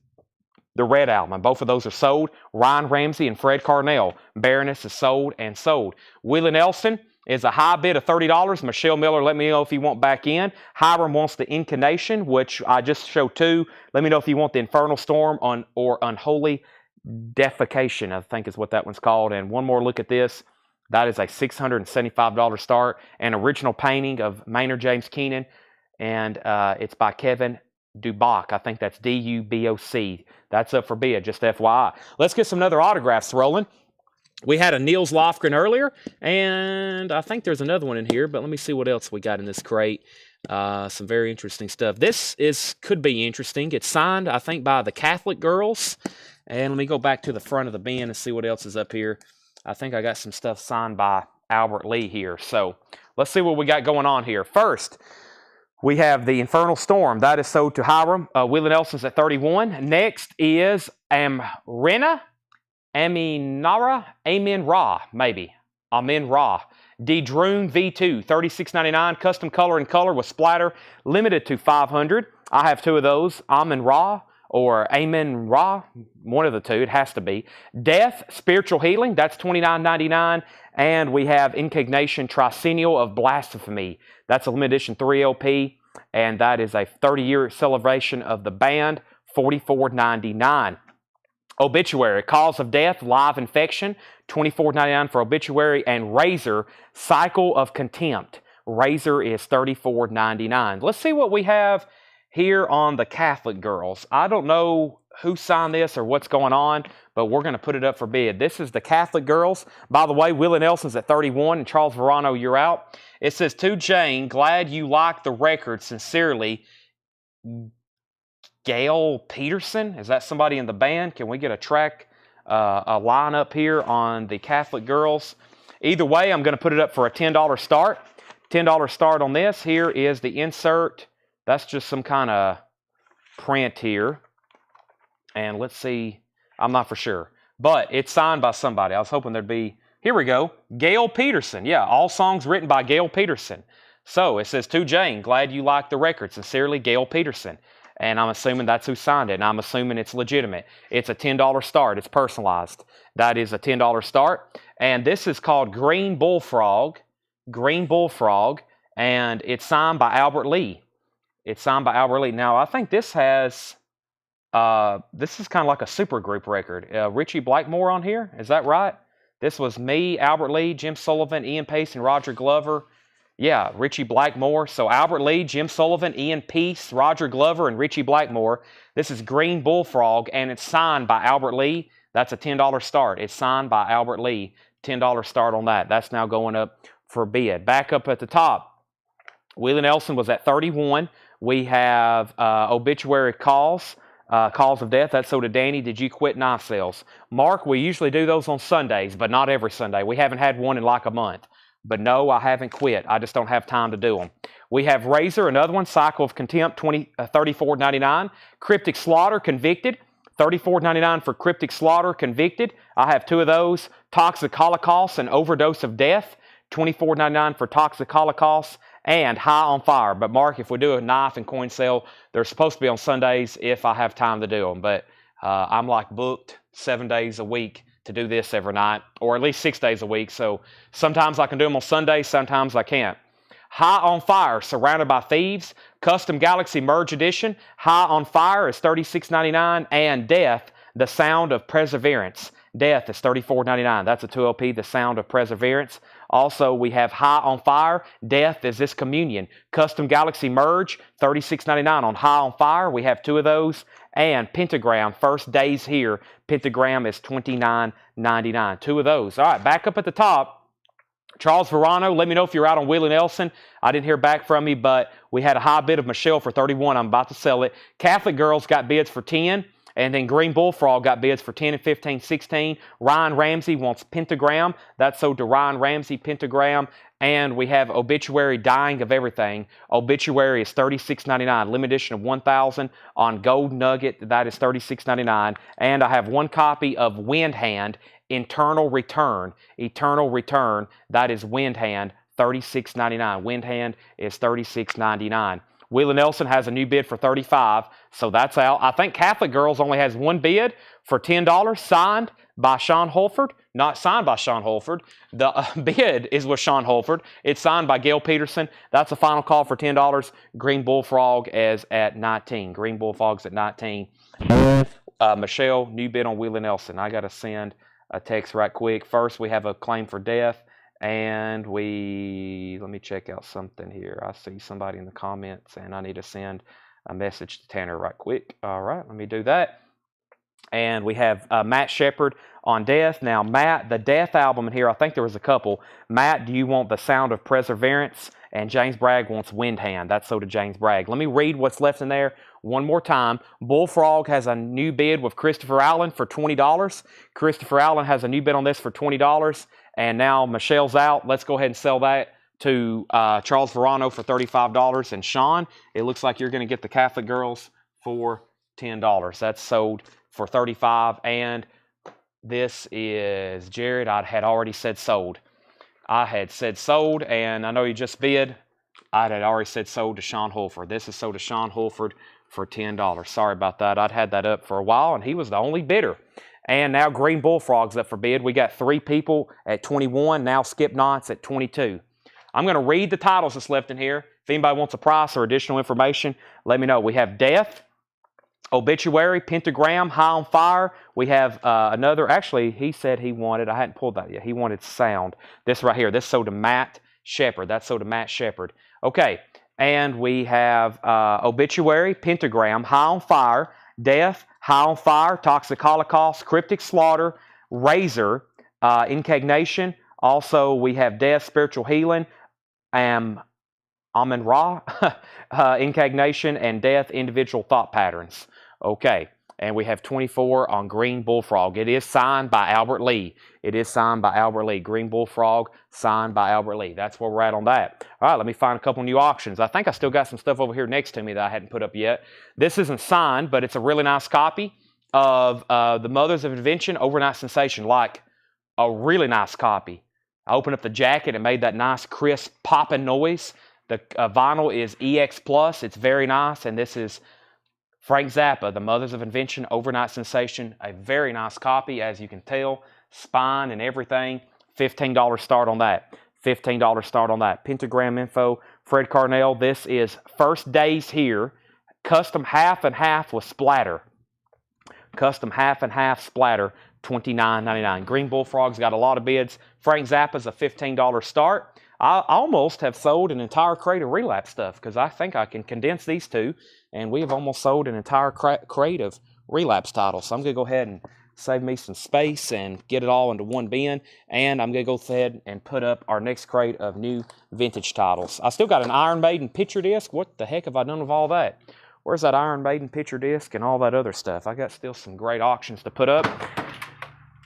the Red Album. And both of those are sold. Ryan Ramsey and Fred Carnell. Baroness is sold and sold. Willie Nelson is a high bid of $30. Michelle Miller, let me know if you want back in. Hiram wants the Incarnation, which I just showed two. Let me know if you want the Infernal Storm or Unholy Defecation, I think is what that one's called. And one more look at this. That is a $675 start. An original painting of Maynard James Keenan. And it's by Kevin Duboc. I think that's D-U-B-O-C. That's up for bid, just FYI. Let's get some other autographs rolling. We had a Niels Lofgren earlier, and I think there's another one in here, but let me see what else we got in this crate. Some very interesting stuff. This could be interesting. It's signed, I think, by the Catholic Girls. And let me go back to the front of the bin and see what else is up here. I think I got some stuff signed by Albert Lee here. So let's see what we got going on here. First, we have the Infernal Storm. That is sold to Hiram. Willie Nelson's at $31. Next is Aminara, Amin Ra, maybe. Amin Ra. Dedrune V2, $36.99. Custom color and color with splatter, limited to 500. I have two of those, Amin Ra or Amin Ra, one of the two, it has to be. Death, Spiritual Healing, that's $29.99. And we have Incantation Tricennial of Blasphemy. That's a limited edition 3 LP, and that is a 30-year celebration of the band, $44.99. Obituary, Cause of Death, Live Infection, $24.99 for Obituary. And Razor, Cycle of Contempt. Razor is $34.99. Let's see what we have here on the Catholic Girls. I don't know who signed this or what's going on, but we're going to put it up for bid. This is the Catholic Girls. By the way, Willie Nelson's at $31, and Charles Verano, you're out. It says, to Jane, glad you like the record. Sincerely, Gail Peterson. Is that somebody in the band? Can we get a line up here on the Catholic Girls? Either way, I'm going to put it up for a $10 start. $10 start on this. Here is the insert. That's just some kind of print here. And let's see. I'm not for sure. But it's signed by somebody. I was hoping there'd be... Here we go. Gail Peterson. Yeah, all songs written by Gail Peterson. So it says, to Jane, glad you like the record. Sincerely, Gail Peterson. And I'm assuming that's who signed it. And I'm assuming it's legitimate. It's a $10 start. It's personalized. That is a $10 start. And this is called Green Bullfrog. Green Bullfrog. And it's signed by Albert Lee. It's signed by Albert Lee. Now, I think this has... this is kind of like a super group record. Richie Blackmore on here. Is that right? This was me, Albert Lee, Jim Sullivan, Ian Pace, and Roger Glover. Yeah, Richie Blackmore. So Albert Lee, Jim Sullivan, Ian Pace, Roger Glover, and Richie Blackmore. This is Green Bullfrog, and it's signed by Albert Lee. That's a $10 start. It's signed by Albert Lee. $10 start on that. That's now going up for bid. Back up at the top, Willie Nelson was at $31. We have Obituary Cause of Death. That's so to Danny. Did you quit knife sales? Mark, we usually do those on Sundays, but not every Sunday. We haven't had one in like a month. But no, I haven't quit. I just don't have time to do them. We have Razor, another one, Cycle of Contempt, $34.99. Cryptic Slaughter, Convicted, $34.99 for Cryptic Slaughter, Convicted. I have two of those. Toxic Holocaust and Overdose of Death, $24.99 for Toxic Holocaust. And High on Fire. But Mark, if we do a knife and coin sale, they're supposed to be on Sundays if I have time to do them. But I'm like booked 7 days a week to do this every night, or at least 6 days a week. So sometimes I can do them on Sundays, sometimes I can't. High on Fire, Surrounded by Thieves, Custom Galaxy Merge Edition. High on Fire is $36.99. And Death, The Sound of Perseverance. Death is $34.99. That's a 2LP, The Sound of Perseverance. Also, we have High on Fire. Death is This Communion. Custom Galaxy Merge, $36.99 on High on Fire. We have two of those. And Pentagram, First Days Here. Pentagram is $29.99. Two of those. All right, back up at the top. Charles Verano, let me know if you're out on Willie Nelson. I didn't hear back from you, but we had a high bid of Michelle for $31. I'm about to sell it. Catholic Girls got bids for $10. And then Green Bullfrog got bids for $10 and $15, $16. Ryan Ramsey wants Pentagram. That's sold to Ryan Ramsey, Pentagram. And we have Obituary, Dying of Everything. Obituary is $36.99. Limited edition of 1,000 on Gold Nugget. That is $36.99. And I have one copy of Wind Hand, Eternal Return. Eternal Return. That is Wind Hand, $36.99. Wind Hand is $36.99. Willie Nelson has a new bid for $35, so that's out. I think Catholic Girls only has one bid for $10, signed by Sean Holford. Not signed by Sean Holford. The bid is with Sean Holford. It's signed by Gail Peterson. That's a final call for $10. Green Bullfrog is at 19. Green Bullfrog's at 19. Michelle, new bid on Willie Nelson. I got to send a text right quick. First, we have a claim for death. And let me check out something here. I see somebody in the comments, and I need to send a message to Tanner right quick. All right, let me do that. And we have Matt Shepard on death. Now, Matt, the death album in here, I think there was a couple. Matt, do you want the Sound of Perseverance? And James Bragg wants Wind Hand. That's so to James Bragg. Let me read what's left in there one more time. Bullfrog has a new bid with Christopher Allen for $20. Christopher Allen has a new bid on this for $20. And now Michelle's out. Let's go ahead and sell that to Charles Verano for $35. And Sean, it looks like you're going to get the Catholic Girls for $10. That's sold for $35. And this is Jared. I had already said sold. I had said sold, and I know you just bid. I had already said sold to Sean Holford. This is sold to Sean Holford for $10. Sorry about that. I'd had that up for a while, and he was the only bidder. And now Green Bullfrog's up for bid. We got 3 people at 21. Now Skip Knotts at 22. I'm going to read the titles that's left in here. If anybody wants a price or additional information, let me know. We have Death, Obituary, Pentagram, High on Fire. We have another. Actually, he said he wanted, I hadn't pulled that yet. He wanted Sound. This right here. This sold to Matt Shepard. That's sold to Matt Shepard. Okay. And we have Obituary, Pentagram, High on Fire, Death, High on Fire, Toxic Holocaust, Cryptic Slaughter, Razor, Incagnation. Also, we have Death, Spiritual Healing, Amen Ra, Incagnation, and Death, Individual Thought Patterns. Okay, and we have 24 on Green Bullfrog. It is signed by Albert Lee. It is signed by Albert Lee. Green Bullfrog, signed by Albert Lee. That's where we're at on that. All right, let me find a couple new auctions. I think I still got some stuff over here next to me that I hadn't put up yet. This isn't signed, but it's a really nice copy of The Mothers of Invention, Overnight Sensation. Like, a really nice copy. I opened up the jacket and made that nice, crisp, popping noise. The vinyl is EX Plus. It's very nice, and this is Frank Zappa, The Mothers of Invention, Overnight Sensation. A very nice copy, as you can tell. Spine and everything. $15 start on that. $15 start on that. Pentagram info. Fred Carnell. This is First Days Here. Custom half and half with splatter. Custom half and half splatter. $29.99. Green Bullfrog's got a lot of bids. Frank Zappa's a $15 start. I almost have sold an entire crate of Relapse stuff because I think I can condense these two, and we have almost sold an entire crate of Relapse titles. So I'm going to go ahead and save me some space and get it all into one bin, and I'm going to go ahead and put up our next crate of new vintage titles. I still got an Iron Maiden picture disc. What the heck have I done with all that? Where's that Iron Maiden picture disc and all that other stuff? I got still some great auctions to put up.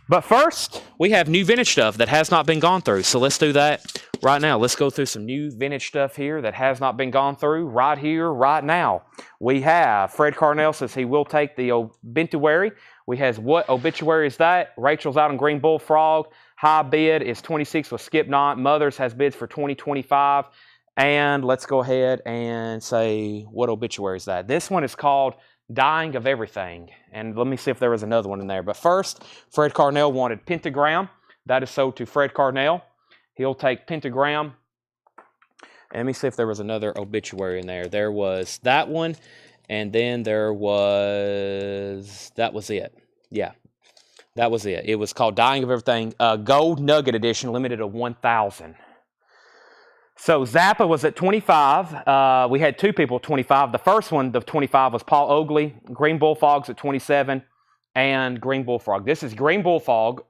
But first, we have new vintage stuff that has not been gone through. So let's do that right now. Let's go through some new vintage stuff here that has not been gone through right here, right now. We have Fred Carnell says he will take the Obituary. We have what obituary is that? Rachel's out on Green Bullfrog. High bid is 26 with Skip Knott. Mothers has bids for 2025. And let's go ahead and say what obituary is that? This one is called Dying of Everything. And let me see if there was another one in there. But first, Fred Carnell wanted Pentagram. That is sold to Fred Carnell. He'll take Pentagram. And let me see if there was another obituary in there. There was that one. And then there was... That was it. Yeah. That was it. It was called Dying of Everything. Gold Nugget Edition, limited to 1,000. So Zappa was at 25. We had 2 people at 25. The first one, the 25, was Paul Oakley. Green Bullfrog's at 27. And Green Bullfrog. This is Green Bullfrog,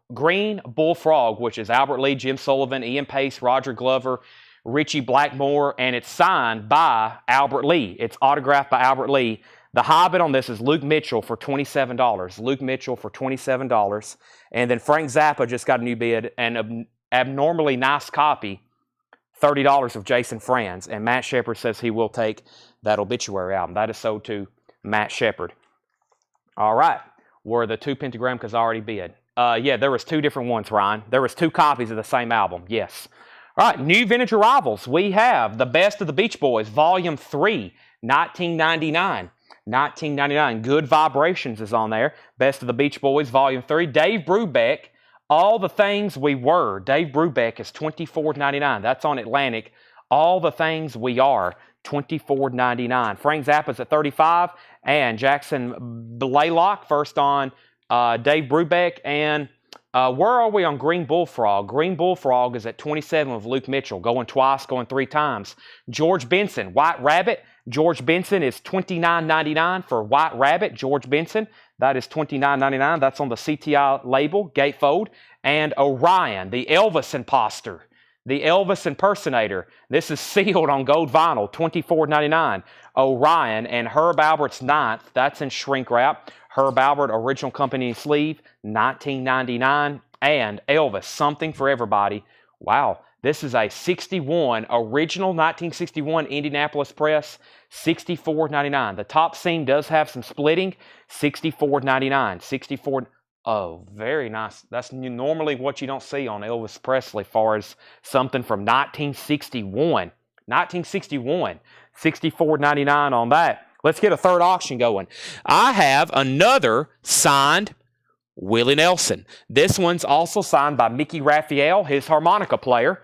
which is Albert Lee, Jim Sullivan, Ian Pace, Roger Glover, Richie Blackmore, and it's signed by Albert Lee. It's autographed by Albert Lee. The high bid on this is Luke Mitchell for $27. Luke Mitchell for $27. And then Frank Zappa just got a new bid, an abnormally nice copy, $30 of Jason Franz. And Matt Shepard says he will take that Obituary album. That is sold to Matt Shepard. All right. Were the 2 Pentagramicas already bid? Yeah, there was 2 different ones, Ryan. There was 2 copies of the same album. Yes. All right, new vintage arrivals. We have The Best of the Beach Boys, Volume 3, 1999. 1999. Good Vibrations is on there. Best of the Beach Boys, Volume 3. Dave Brubeck, All the Things We Were. Dave Brubeck is $24.99. That's on Atlantic. All the Things We Are, $24.99. Frank Zappa's at $35. And Jackson Blaylock, first on Dave Brubeck. And where are we on Green Bullfrog? Green Bullfrog is at 27 with Luke Mitchell, going twice, going 3 times. George Benson, White Rabbit. George Benson is $29.99 for White Rabbit. George Benson, that is $29.99. That's on the CTI label, gatefold. And Orion, the Elvis imposter, the Elvis impersonator. This is sealed on gold vinyl, $24.99. Orion and Herb Albert's Ninth, that's in shrink wrap. Herb Albert, original company sleeve, $19.99. And Elvis, Something for Everybody. Wow, this is a 61, original 1961 Indianapolis press, $64.99. The top seam does have some splitting, $64.99. 64. Oh, very nice. That's normally what you don't see on Elvis Presley as far as something from 1961. 1961, $64.99 on that. Let's get a third auction going. I have another signed Willie Nelson. This one's also signed by Mickey Raphael, his harmonica player.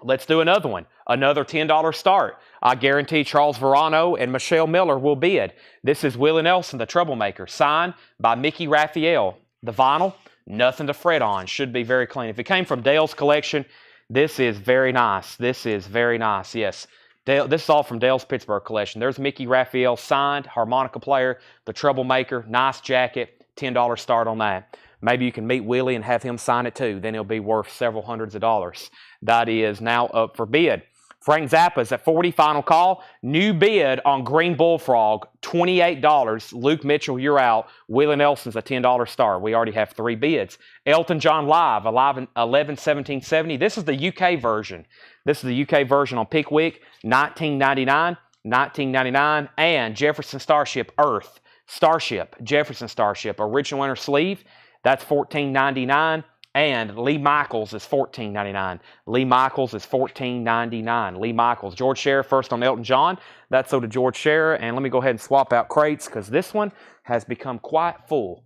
Let's do another one. Another $10 start. I guarantee Charles Verano and Michelle Miller will bid. This is Willie Nelson, the Troublemaker, signed by Mickey Raphael. The vinyl, nothing to fret on. Should be very clean. If it came from Dale's collection, this is very nice. This is very nice, yes. Dale, this is all from Dale's Pittsburgh collection. There's Mickey Raphael, signed, harmonica player, the Troublemaker, nice jacket, $10 start on that. Maybe you can meet Willie and have him sign it too. Then it'll be worth several hundreds of dollars. That is now up for bid. Frank Zappa's at 40, final call. New bid on Green Bullfrog, $28. Luke Mitchell, you're out. Willie Nelson's a $10 star. We already have 3 bids. Elton John Live, 11/17/70. This is the UK version. This is the UK version on Pickwick, $19.99. $19.99. And Jefferson Starship Earth. Starship, Jefferson Starship, original inner sleeve. That's $14.99. And Lee Michaels is $14.99. Lee Michaels is $14.99. Lee Michaels. George Scherer first on Elton John. That's so to George Scherer. And let me go ahead and swap out crates because this one has become quite full.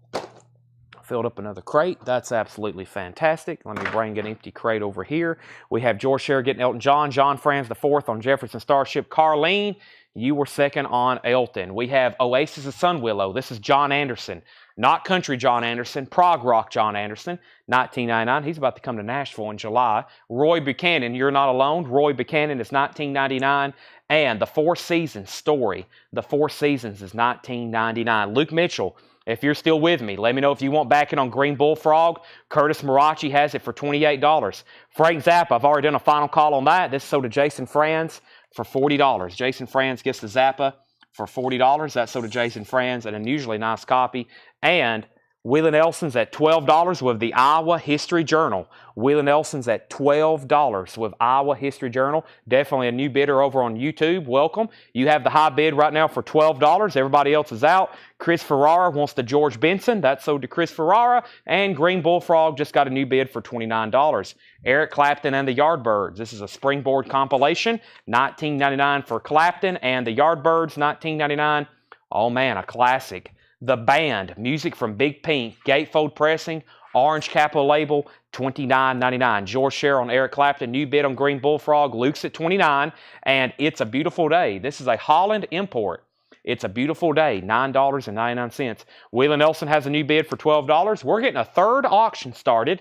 Filled up another crate. That's absolutely fantastic. Let me bring an empty crate over here. We have George Scherer getting Elton John. John Franz the fourth on Jefferson Starship. Carlene, you were second on Elton. We have Oasis of Sun Willow. This is John Anderson. Not country John Anderson, prog rock John Anderson, $19.99. He's about to come to Nashville in July. Roy Buchanan, You're Not Alone. Roy Buchanan is $19.99. And The Four Seasons Story. The Four Seasons is $19.99. Luke Mitchell, if you're still with me, let me know if you want backing on Green Bullfrog. Curtis Marachi has it for $28. Frank Zappa, I've already done a final call on that. This is so to Jason Franz for $40. Jason Franz gets the Zappa for $40. That's so to Jason Franz, an unusually nice copy. And Willie Nelson's at $12 with the Iowa History Journal. Willie Nelson's at $12 with Iowa History Journal. Definitely a new bidder over on YouTube. Welcome. You have the high bid right now for $12. Everybody else is out. Chris Ferrara wants the George Benson. That's sold to Chris Ferrara. And Green Bullfrog just got a new bid for $29. Eric Clapton and the Yardbirds. This is a Springboard compilation. $19.99 for Clapton and the Yardbirds, $19.99. Oh man, a classic. The Band, music from Big Pink, gatefold pressing, orange capo label, $29.99. George Scherer on Eric Clapton, new bid on Green Bullfrog, Luke's at $29, and It's a Beautiful Day. This is a Holland import. It's a Beautiful Day, $9.99. Willie Nelson has a new bid for $12. We're getting a third auction started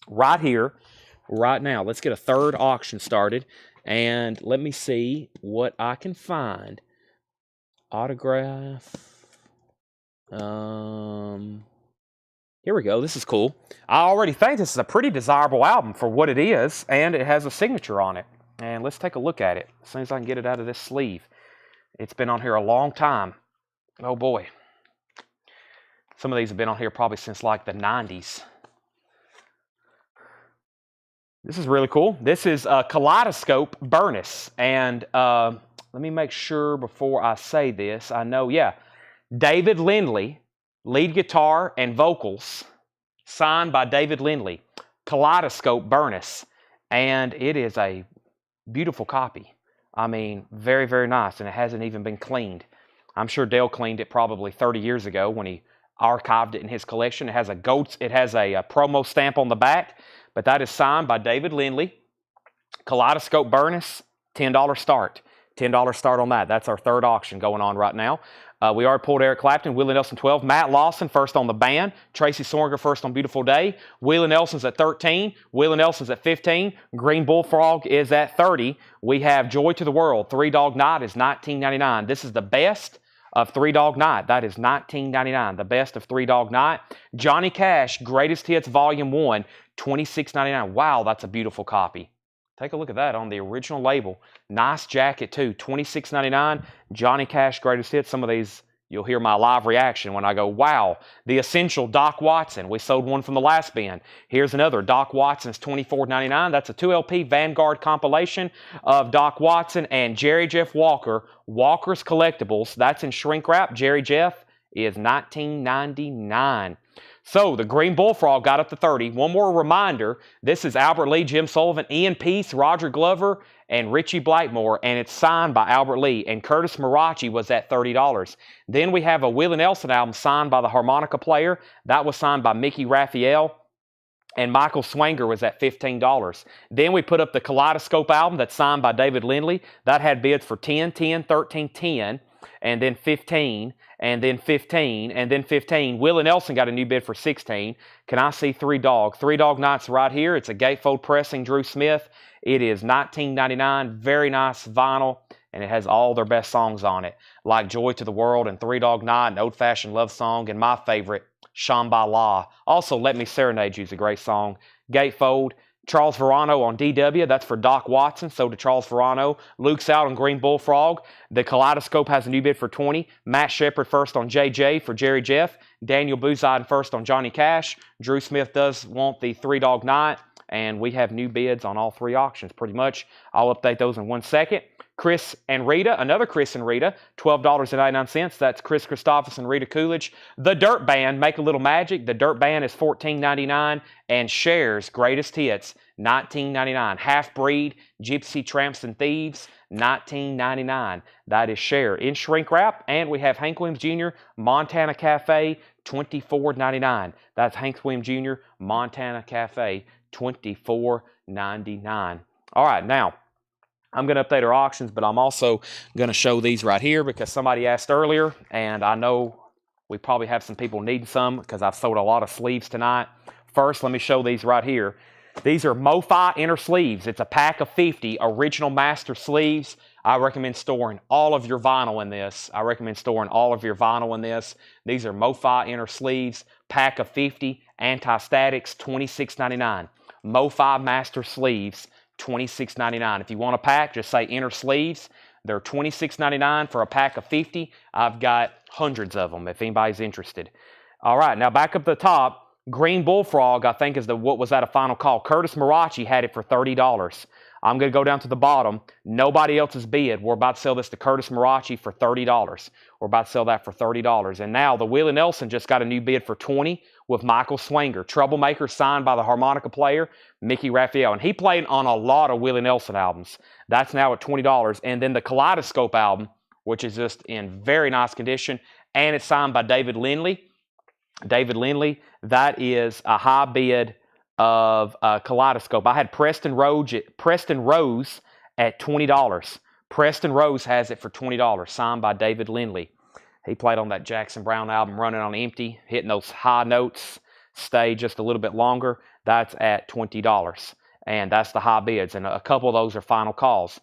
right here, right now. Let's get a third auction started, and let me see what I can find. Autograph. Here we go. This is cool. I already think this is a pretty desirable album for what it is, and it has a signature on it. And let's take a look at it as soon as I can get it out of this sleeve. It's been on here a long time. Oh boy. Some of these have been on here probably since like the 90s. This is really cool. This is Kaleidoscope Burness. And let me make sure before I say this. I know, yeah. David Lindley, lead guitar and vocals, signed by David Lindley. Kaleidoscope Burness. and it is a beautiful copy. I mean, very, very nice, and it hasn't even been cleaned. I'm sure Dale cleaned it probably 30 years ago when he archived it in his collection. It has a promo stamp on the back, but that is signed by David Lindley. Kaleidoscope Burness, $10 start. $10 start on that. That's our third auction going on right now. We already pulled Eric Clapton, Willie Nelson 12, Matt Lawson first on the band, Tracy Soringer first on Beautiful Day, Willie Nelson's at 13, Willie Nelson's at 15, Green Bullfrog is at 30. We have Joy to the World, Three Dog Night is $19.99. This is the best of Three Dog Night. That is $19.99, the best of Three Dog Night. Johnny Cash, Greatest Hits Volume 1, $26.99. Wow, that's a beautiful copy. Take a look at that on the original label. Nice jacket too, $26.99. Johnny Cash Greatest Hits. Some of these, you'll hear my live reaction when I go, wow. The Essential Doc Watson. We sold one from the last bin. Here's another, Doc Watson's $24.99. That's a 2LP Vanguard compilation of Doc Watson and Jerry Jeff Walker. Walker's Collectibles. That's in shrink wrap. Jerry Jeff is $19.99. So the Green Bullfrog got up to 30. One more reminder, this is Albert Lee, Jim Sullivan, Ian Peace, Roger Glover, and Richie Blackmore, and it's signed by Albert Lee, and Curtis Marachi was at $30. Then we have a Willie Nelson album signed by the harmonica player. That was signed by Mickey Raphael, and Michael Swanger was at $15. Then we put up the Kaleidoscope album that's signed by David Lindley. That had bids for 10, 10, 13, 10, and then 15, and then 15, and then 15. Willie Nelson got a new bid for 16. Can I see Three Dog? Three Dog Night's right here. It's a gatefold pressing, Drew Smith. It is $19.99. Very nice vinyl, and it has all their best songs on it, like Joy to the World and Three Dog Night, an old-fashioned love song, and my favorite, Shamba La. Also, Let Me Serenade You is a great song. Gatefold. Charles Verano on DW, that's for Doc Watson, so to Charles Verano. Luke's out on Green Bullfrog. The Kaleidoscope has a new bid for 20. Matt Shepard first on JJ for Jerry Jeff. Daniel Bouzide first on Johnny Cash. Drew Smith does want the Three Dog Night, and we have new bids on all three auctions pretty much. I'll update those in 1 second. Chris and Rita, another Chris and Rita, $12.99. That's Chris Christopherson, Rita Coolidge. The Dirt Band, Make a Little Magic. The Dirt Band is $14.99. And Cher's Greatest Hits, $19.99. Half Breed, Gypsy Tramps and Thieves, $19.99. That is Cher in shrink wrap. And we have Hank Williams Jr., Montana Cafe, $24.99. That's Hank Williams Jr., Montana Cafe, $24.99. All right, now, I'm going to update our auctions, but I'm also going to show these right here because somebody asked earlier, and I know we probably have some people needing some because I've sold a lot of sleeves tonight. First, let me show these right here. These are MoFi inner sleeves. It's a pack of 50 original master sleeves. I recommend storing all of your vinyl in this. These are MoFi inner sleeves, pack of 50, anti-statics, $26.99. MoFi master sleeves, $26.99. If you want a pack, just say inner sleeves. They're $26.99 for a pack of 50. I've got hundreds of them if anybody's interested. All right, now back up the top. Green Bullfrog, I think, is what was that a final call? Curtis Marachi had it for $30. I'm going to go down to the bottom. Nobody else's bid. We're about to sell this to Curtis Marachi for $30. We're about to sell that for $30. And now the Willie Nelson just got a new bid for $20 with Michael Swanger. Troublemaker signed by the harmonica player, Mickey Raphael. And he played on a lot of Willie Nelson albums. That's now at $20. And then the Kaleidoscope album, which is just in very nice condition, and it's signed by David Lindley. That is a high bid of Kaleidoscope. I had Preston Rose at $20. Preston Rose has it for $20, signed by David Lindley. He played on that Jackson Browne album, Running on Empty, hitting those high notes, stay just a little bit longer. That's at $20, and that's the high bids, and a couple of those are final calls.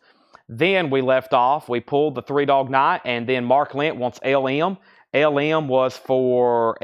Then we left off. We pulled the Three Dog Night, and then Mark Lent wants LM. LM was for,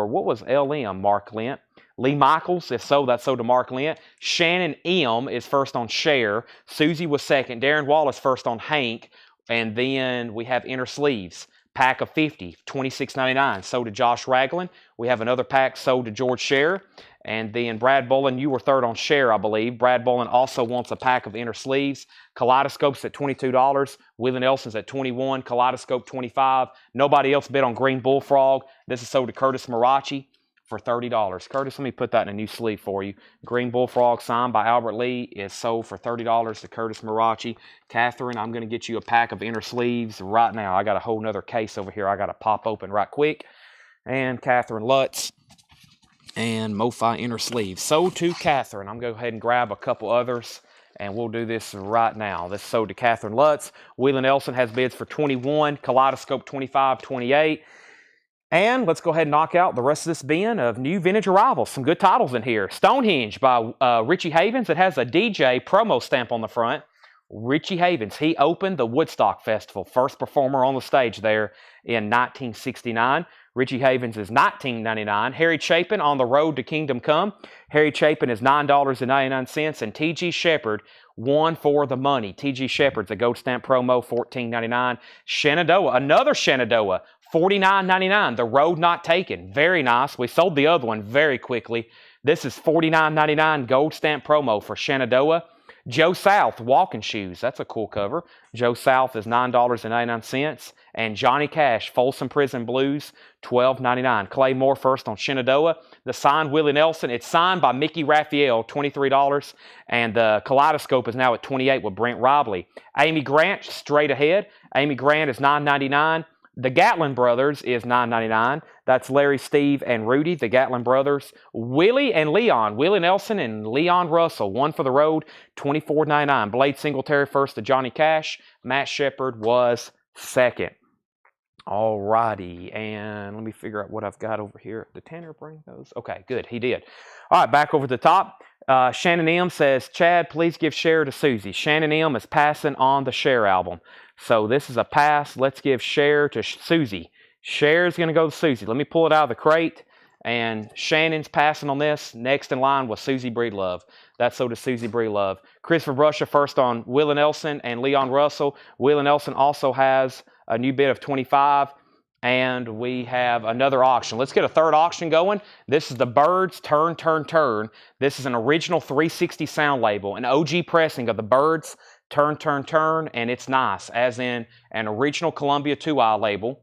what was LM, Mark Lent? Lee Michaels, if so, that's so to Mark Lent. Shannon M is first on Cher. Susie was second. Darren Wallace first on Hank. And then we have inner sleeves. Pack of 50, $26.99. Sold to Josh Ragland. We have another pack sold to George Cher. And then Brad Bolin, you were third on Cher, I believe. Brad Bolin also wants a pack of inner sleeves. Kaleidoscope's at $22. Willie Nelson's at $21. Kaleidoscope, $25. Nobody else bid on Green Bullfrog. This is sold to Curtis Marachi for $30. Curtis, let me put that in a new sleeve for you. Green Bullfrog signed by Albert Lee is sold for $30 to Curtis Marachi. Catherine, I'm going to get you a pack of inner sleeves right now. I got a whole nother case over here I got to pop open right quick. And Catherine Lutz and MoFi inner sleeves. Sold to Catherine. I'm going to go ahead and grab a couple others, and we'll do this right now. This is sold to Catherine Lutz. Wheeler Nelson has bids for 21, Kaleidoscope 25, 28. And let's go ahead and knock out the rest of this bin of new vintage arrivals. Some good titles in here. Stonehenge by Richie Havens. It has a DJ promo stamp on the front. Richie Havens, he opened the Woodstock Festival. First performer on the stage there in 1969. Richie Havens is $19.99. Harry Chapin, On the Road to Kingdom Come. Harry Chapin is $9.99. And T.G. Shepard, One for the Money. T.G. Shepard's a gold stamp promo, $14.99. Shenandoah, another Shenandoah, $49.99. The Road Not Taken. Very nice. We sold the other one very quickly. This is $49.99 gold stamp promo for Shenandoah. Joe South, Walking Shoes. That's a cool cover. Joe South is $9.99. And Johnny Cash, Folsom Prison Blues, $12.99. Clay Moore first on Shenandoah. The signed Willie Nelson. It's signed by Mickey Raphael, $23. And the Kaleidoscope is now at $28 with Brent Robley. Amy Grant, Straight Ahead. Amy Grant is $9.99. The Gatlin Brothers is $9.99. That's Larry, Steve, and Rudy, the Gatlin Brothers. Willie and Leon, Willie Nelson and Leon Russell, One for the Road, $24.99. Blade Singletary first to Johnny Cash. Matt Shepard was second. All righty, and let me figure out what I've got over here. Did Tanner bring those? Okay, good, he did. All right, back over the top. Shannon M. says, Chad, please give share to Susie. Shannon M. is passing on the Cher album. So this is a pass. Let's give share to Susie. Share is going to go to Susie. Let me pull it out of the crate. And Shannon's passing on this. Next in line was Susie Breedlove. That's so to Susie Breedlove. Christopher Brusha first on Willie Nelson and Leon Russell. Willie Nelson also has a new bid of 25. And we have another auction. Let's get a third auction going. This is the Birds Turn, Turn, Turn. This is an original 360 sound label, an OG pressing of the Birds Turn, Turn, Turn, and it's nice, as in an original Columbia 2-eye label.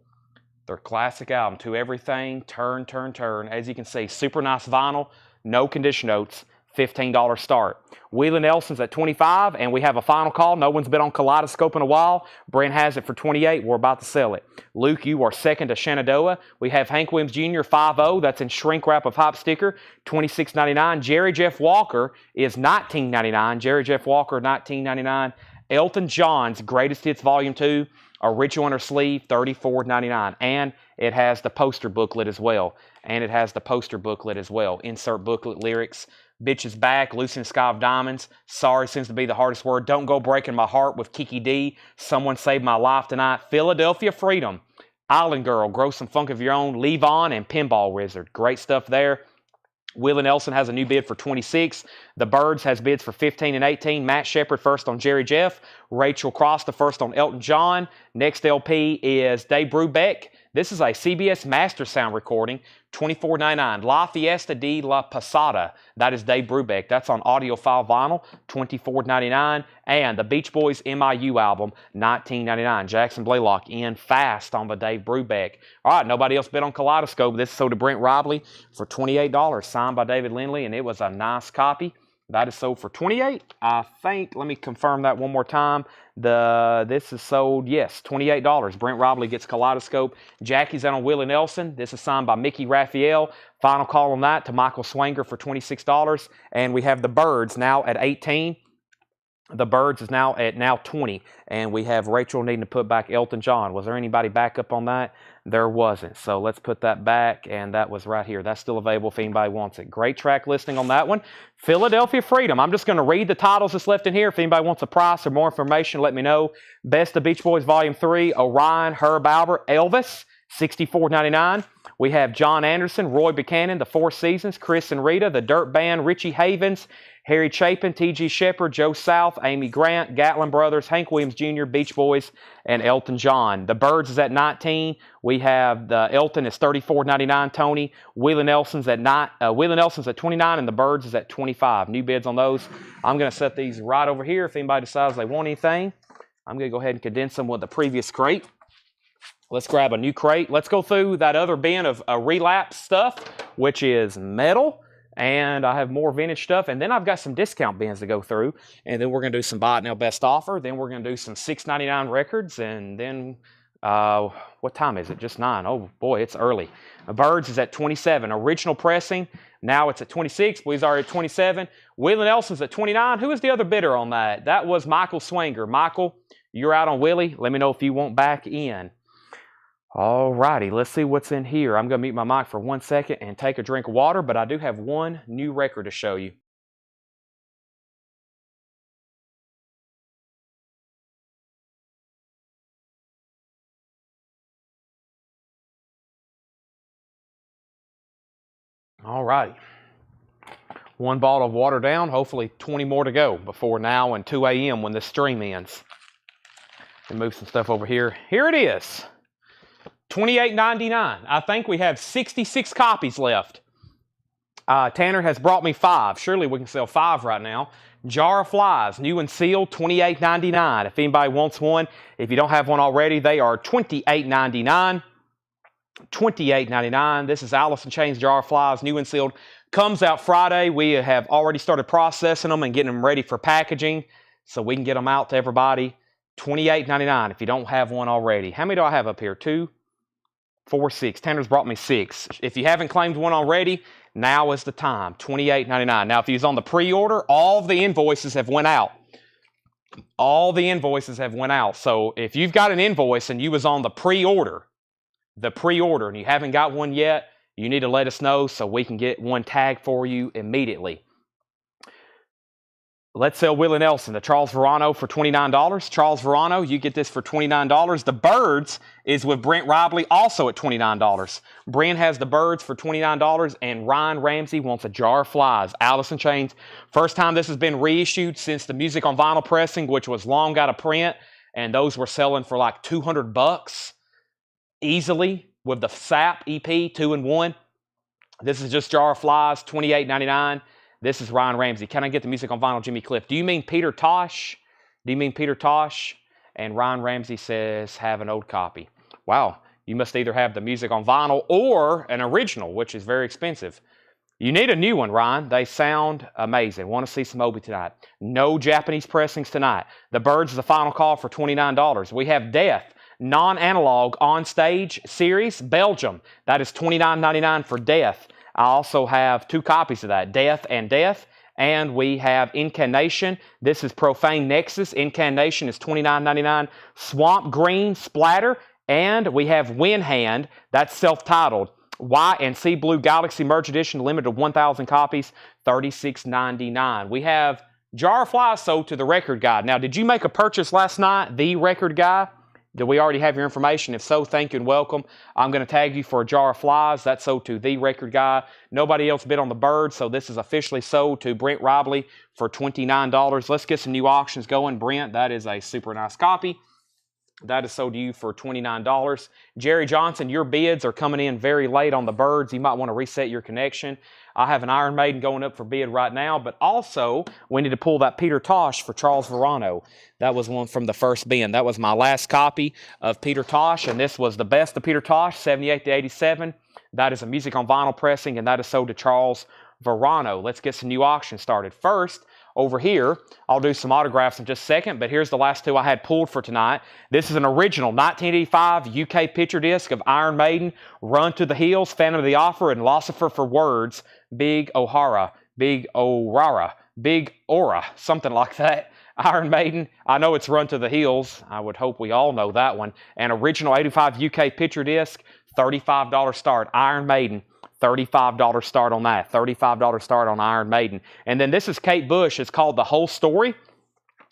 Their classic album, To Everything, Turn, Turn, Turn. As you can see, super nice vinyl, no condition notes, $15 start. Wheeler Nelson's at 25, and we have a final call. No one's been on Kaleidoscope in a while. Brent has it for 28. We're about to sell it. Luke, you are second to Shenandoah. We have Hank Williams Jr. 5-0. That's in shrink wrap of Hop sticker, $26.99. Jerry Jeff Walker is $19.99. Jerry Jeff Walker, $19.99. Elton John's Greatest Hits Volume 2, original inner sleeve, $34.99. And it has the poster booklet as well. Insert booklet lyrics. Bitches Back, Lucy in the Sky of Diamonds. Sorry seems to be the hardest word. Don't Go Breaking My Heart with Kiki D. Someone Saved My Life Tonight. Philadelphia Freedom. Island Girl, Grow Some Funk of Your Own. Leave On and Pinball Wizard. Great stuff there. Willie Nelson has a new bid for 26. The Birds has bids for 15 and 18. Matt Shepard first on Jerry Jeff. Rachel Cross the first on Elton John. Next LP is Dave Brubeck. This is a CBS Master Sound recording, $24.99. La Fiesta de la Pasada. That is Dave Brubeck. That's on audiophile vinyl, $24.99. And the Beach Boys MIU album, $19.99. Jackson Blaylock in fast on the Dave Brubeck. All right, nobody else bid on Kaleidoscope. This is sold to Brent Robley for $28, signed by David Lindley, and it was a nice copy. That is sold for $28. I think, let me confirm that one more time. This is sold, yes, $28. Brent Robley gets Kaleidoscope. Jackie's out on Willie Nelson. This is signed by Mickey Raphael. Final call on that to Michael Swanger for $26. And we have the Birds now at 18. The Birds is now at 20. And we have Rachel needing to put back Elton John. Was there anybody back up on that? There wasn't. So let's put that back, and that was right here. That's still available if anybody wants it. Great track listing on that one. Philadelphia Freedom. I'm just going to read the titles that's left in here. If anybody wants a price or more information, let me know. Best of Beach Boys Volume 3, Orion, Herb Albert, Elvis, $64.99. We have John Anderson, Roy Buchanan, The Four Seasons, Chris and Rita, The Dirt Band, Richie Havens, Harry Chapin, T.G. Shepard, Joe South, Amy Grant, Gatlin Brothers, Hank Williams Jr., Beach Boys, and Elton John. The Birds is at 19. We have the Elton is $34.99. Tony Willie Nelson's at 29, and the Birds is at 25. New bids on those. I'm going to set these right over here. If anybody decides they want anything, I'm going to go ahead and condense them with the previous crate. Let's grab a new crate. Let's go through that other bin of Relapse stuff, which is metal. And I have more vintage stuff. And then I've got some discount bins to go through. And then we're going to do some Buy It Now Best Offer. Then we're going to do some $6.99 records. And then, what time is it? Just 9. Oh, boy, it's early. Birds is at 27. Original pressing, now it's at 26. We's already at 27. Willie Nelson's at 29. Who is the other bidder on that? That was Michael Swanger. Michael, you're out on Willie. Let me know if you want back in. All righty, let's see what's in here. I'm going to mute my mic for 1 second and take a drink of water, but I do have one new record to show you. All righty. One bottle of water down, hopefully 20 more to go before now and 2 a.m. when this stream ends. And move some stuff over here. Here it is. $28.99. I think we have 66 copies left. Tanner has brought me 5. Surely we can sell 5 right now. Jar of Flies, new and sealed, $28.99. If anybody wants one, if you don't have one already, they are $28.99. $28.99. This is Alice in Chains Jar of Flies, new and sealed. Comes out Friday. We have already started processing them and getting them ready for packaging so we can get them out to everybody. $28.99 if you don't have one already. How many do I have up here? 2, 4, 6. Tanner's brought me 6. If you haven't claimed one already, now is the time. $28.99. Now, if you was on the pre-order, all of the invoices have went out. All the invoices have went out. So if you've got an invoice and you was on the pre-order, and you haven't got one yet, you need to let us know so we can get one tagged for you immediately. Let's sell Willie Nelson, the Charles Verano for $29. Charles Verano, you get this for $29. The Birds is with Brent Robley, also at $29. Brent has the Birds for $29, and Ryan Ramsey wants a Jar of Flies. Alice in Chains. First time this has been reissued since the Music on Vinyl pressing, which was long out of print, and those were selling for like $200 easily with the SAP EP 2-in-1. This is just Jar of Flies, $28.99. This is Ryan Ramsey. Can I get the Music on Vinyl, Jimmy Cliff? Do you mean Peter Tosh? Do you mean Peter Tosh? And Ryan Ramsey says, have an old copy. Wow. You must either have the Music on Vinyl or an original, which is very expensive. You need a new one, Ryan. They sound amazing. Want to see some Obi tonight. No Japanese pressings tonight. The Birds is the final call for $29. We have Death, non-analog on stage series, Belgium. That is $29.99 for Death. I also have 2 copies of that, Death and Death. And we have Incantation. This is Profane Nexus. Incantation is $29.99. Swamp Green Splatter. And we have Wind Hand. That's self-titled. White and Sea Blue Galaxy Merge Edition, limited to 1,000 copies, $36.99. We have Jar of Flies sold to the Record Guy. Now, did you make a purchase last night, the Record Guy? Do we already have your information? If so, thank you and welcome. I'm going to tag you for a Jar of Flies. That's sold to the Record Guy. Nobody else bid on the Bird, so this is officially sold to Brent Robley for $29. Let's get some new auctions going. Brent, that is a super nice copy. That is sold to you for $29. Jerry Johnson, your bids are coming in very late on the Birds. You might want to reset your connection. I have an Iron Maiden going up for bid right now, but also we need to pull that Peter Tosh for Charles Verano. That was one from the first bin. That was my last copy of Peter Tosh, and this was the best of Peter Tosh, 78 to 87. That is a Music on Vinyl pressing, and that is sold to Charles Verano. Let's get some new auctions started. First, over here, I'll do some autographs in just a second, but here's the last 2 I had pulled for tonight. This is an original 1985 UK picture disc of Iron Maiden, Run to the Hills, Phantom of the Opera, and Lucifer for Words, Big O'Hara, Big O'Rara, Big Aura, something like that. Iron Maiden, I know it's Run to the Hills. I would hope we all know that one. An original 85 UK picture disc, $35 start. Iron Maiden, $35 start on that. $35 start on Iron Maiden. And then this is Kate Bush. It's called The Whole Story.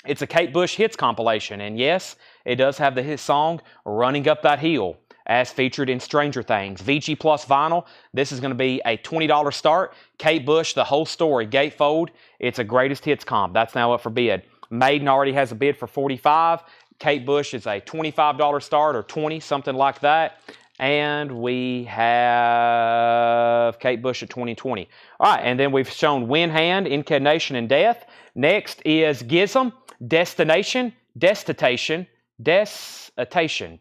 It's a Kate Bush hits compilation. And yes, it does have the hit song, Running Up That Hill, as featured in Stranger Things. VG Plus vinyl. This is going to be a $20 start. Kate Bush, The Whole Story, gatefold. It's a greatest hits comp. That's now up for bid. Maiden already has a bid for $45. Kate Bush is a $25 start or $20, something like that. And we have Kate Bush at 2020. All right, and then we've shown Wind Hand, Incantation, and Death. Next is Gizm, Destination, Destitution, Destitution,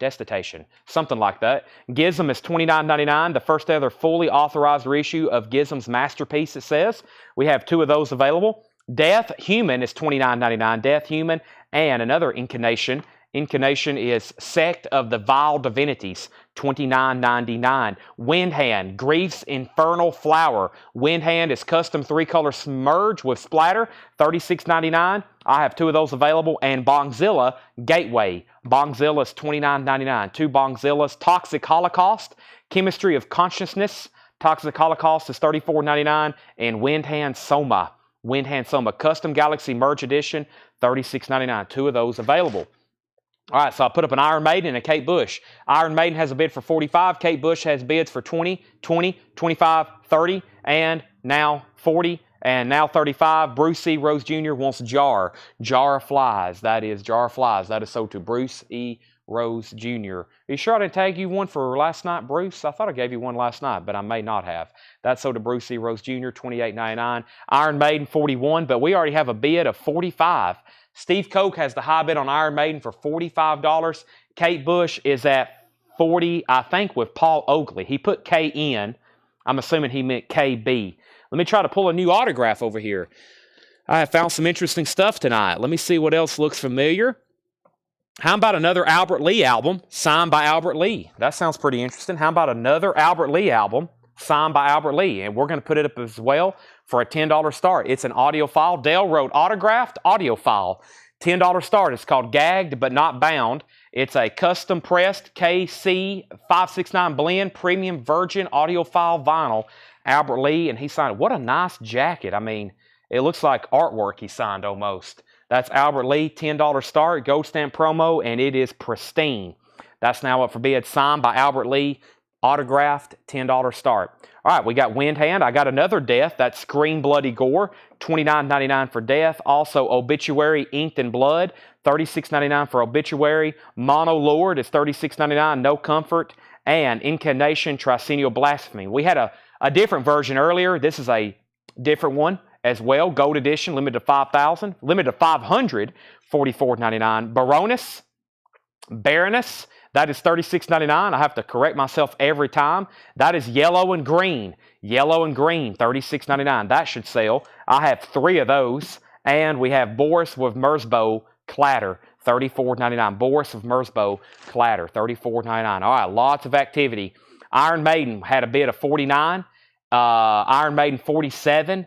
something like that. Gizm is $29.99, the first ever fully authorized reissue of Gizm's Masterpiece, it says. We have 2 of those available. Death Human is $29.99, Death Human, and another incarnation. Incarnation is Sect of the Vile Divinities, $29.99. Windhand, Grief's Infernal Flower. Windhand is custom 3-color smudge with splatter, $36.99. I have 2 of those available. And Bongzilla Gateway. Bongzilla is $29.99. 2 Bongzillas. Toxic Holocaust, Chemistry of Consciousness. Toxic Holocaust is $34.99. And Windhand Soma. Windhand Soma, Custom Galaxy Merge Edition, $36.99. 2 of those available. All right, so I put up an Iron Maiden and a Kate Bush. Iron Maiden has a bid for $45. Kate Bush has bids for $20, $20, $25, $30, and now $40, and now $35. Bruce E. Rose Jr. wants Jar. Jar of Flies. That is Jar of Flies. That is sold to Bruce E. Rose Jr. Are you sure I didn't tag you one for last night, Bruce? I thought I gave you one last night, but I may not have. That's sold to Bruce E. Rose Jr., $28.99. Iron Maiden, $41, but we already have a bid of $45. Steve Koch has the high bid on Iron Maiden for $45. Kate Bush is at $40, I think, with Paul Oakley. He put K in. I'm assuming he meant KB. Let me try to pull a new autograph over here. I have found some interesting stuff tonight. Let me see what else looks familiar. How about another Albert Lee album signed by Albert Lee? That sounds pretty interesting. How about another Albert Lee album signed by Albert Lee? And we're going to put it up as well for a $10 start. It's an audio file. Dale wrote autographed audio file. $10 start. It's called Gagged But Not Bound. It's a custom pressed KC569 blend premium virgin audio file vinyl. Albert Lee, and he signed it. What a nice jacket. I mean, it looks like artwork he signed almost. That's Albert Lee, $10 start, gold stamp promo, and it is pristine. That's now up for bid, signed by Albert Lee, autographed, $10 start. All right, we got Windhand. I got another Death. That's Scream Bloody Gore, $29.99 for Death. Also, Obituary Inked in Blood, $36.99 for Obituary. Mono Lord is $36.99, No Comfort. And Incarnation Tricennial Blasphemy. We had a different version earlier. This is a different one as well. Gold edition, limited to 5,000. Limited to 500, $44.99. Baroness, that is $36.99. I have to correct myself every time. That is yellow and green. Yellow and green, $36.99. That should sell. I have 3 of those. And we have Boris with Merzbow Clatter, $34.99. Boris of Merzbow Clatter, $34.99. All right, lots of activity. Iron Maiden had a bid of $49. Iron Maiden, $47.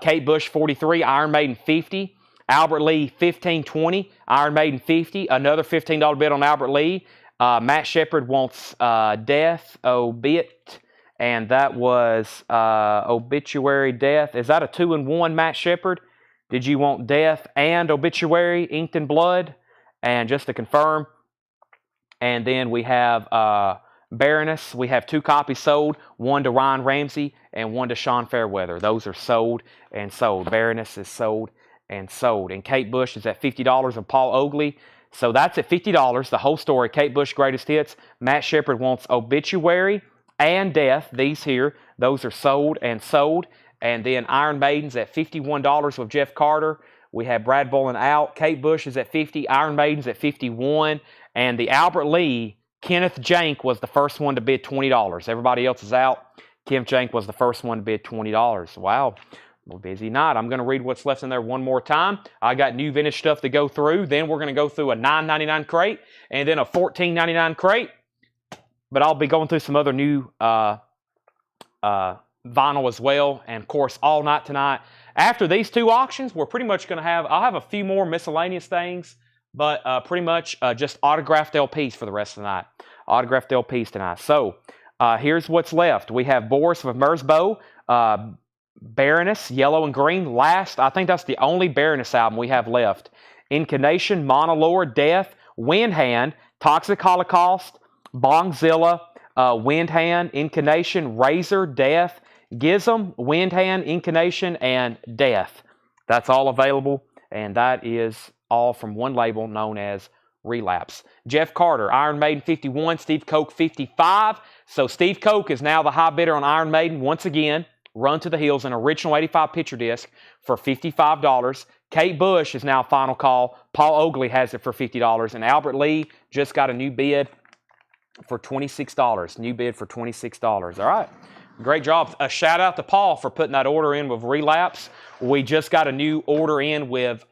Kate Bush, $43. Iron Maiden, $50. Albert Lee, $15.20. Iron Maiden, $50. Another $15 bid on Albert Lee. Matt Shepard wants Death, Obit, and that was Obituary, Death. Is that a 2-in-1, Matt Shepard? Did you want Death and Obituary, Inked in Blood? And just to confirm, and then we have Baroness. We have 2 copies sold, one to Ryan Ramsey and one to Sean Fairweather. Those are sold and sold. Baroness is sold and sold. And Kate Bush is at $50 and Paul Oakley. So that's at $50, the whole story. Kate Bush Greatest Hits. Matt Shepard wants Obituary and Death. These here, those are sold and sold. And then Iron Maiden's at $51 with Jeff Carter. We have Brad Bolin out. Kate Bush is at $50. Iron Maiden's at $51. And the Albert Lee, Kenneth Jank was the first one to bid $20. Everybody else is out. Kenneth Jank was the first one to bid $20. Wow. Well, busy night. I'm going to read what's left in there one more time. I got new vintage stuff to go through. Then we're going to go through a $9.99 crate and then a $14.99 crate. But I'll be going through some other new vinyl as well. And, of course, all night tonight. After these 2 auctions, we're pretty much going to have, I'll have a few more miscellaneous things, but pretty much just autographed LPs for the rest of the night. Autographed LPs tonight. So here's what's left. We have Boris with Merzbow, Baroness, yellow and green. Last, I think that's the only Baroness album we have left. Incarnation, Monolord, Death, Windhand, Toxic Holocaust, Bongzilla, Windhand, Incarnation, Razor, Death, Gizm, Windhand, Incarnation, and Death. That's all available, and that is all from one label known as Relapse. Jeff Carter, Iron Maiden 51, Steve Koch 55. So Steve Koch is now the high bidder on Iron Maiden once again Run to the Hills, an original 85 picture disc for $55. Kate Bush is now final call. Paul Oakley has it for $50. And Albert Lee just got a new bid for $26. New bid for $26. All right. Great job. A shout out to Paul for putting that order in with Relapse. We just got a new order in with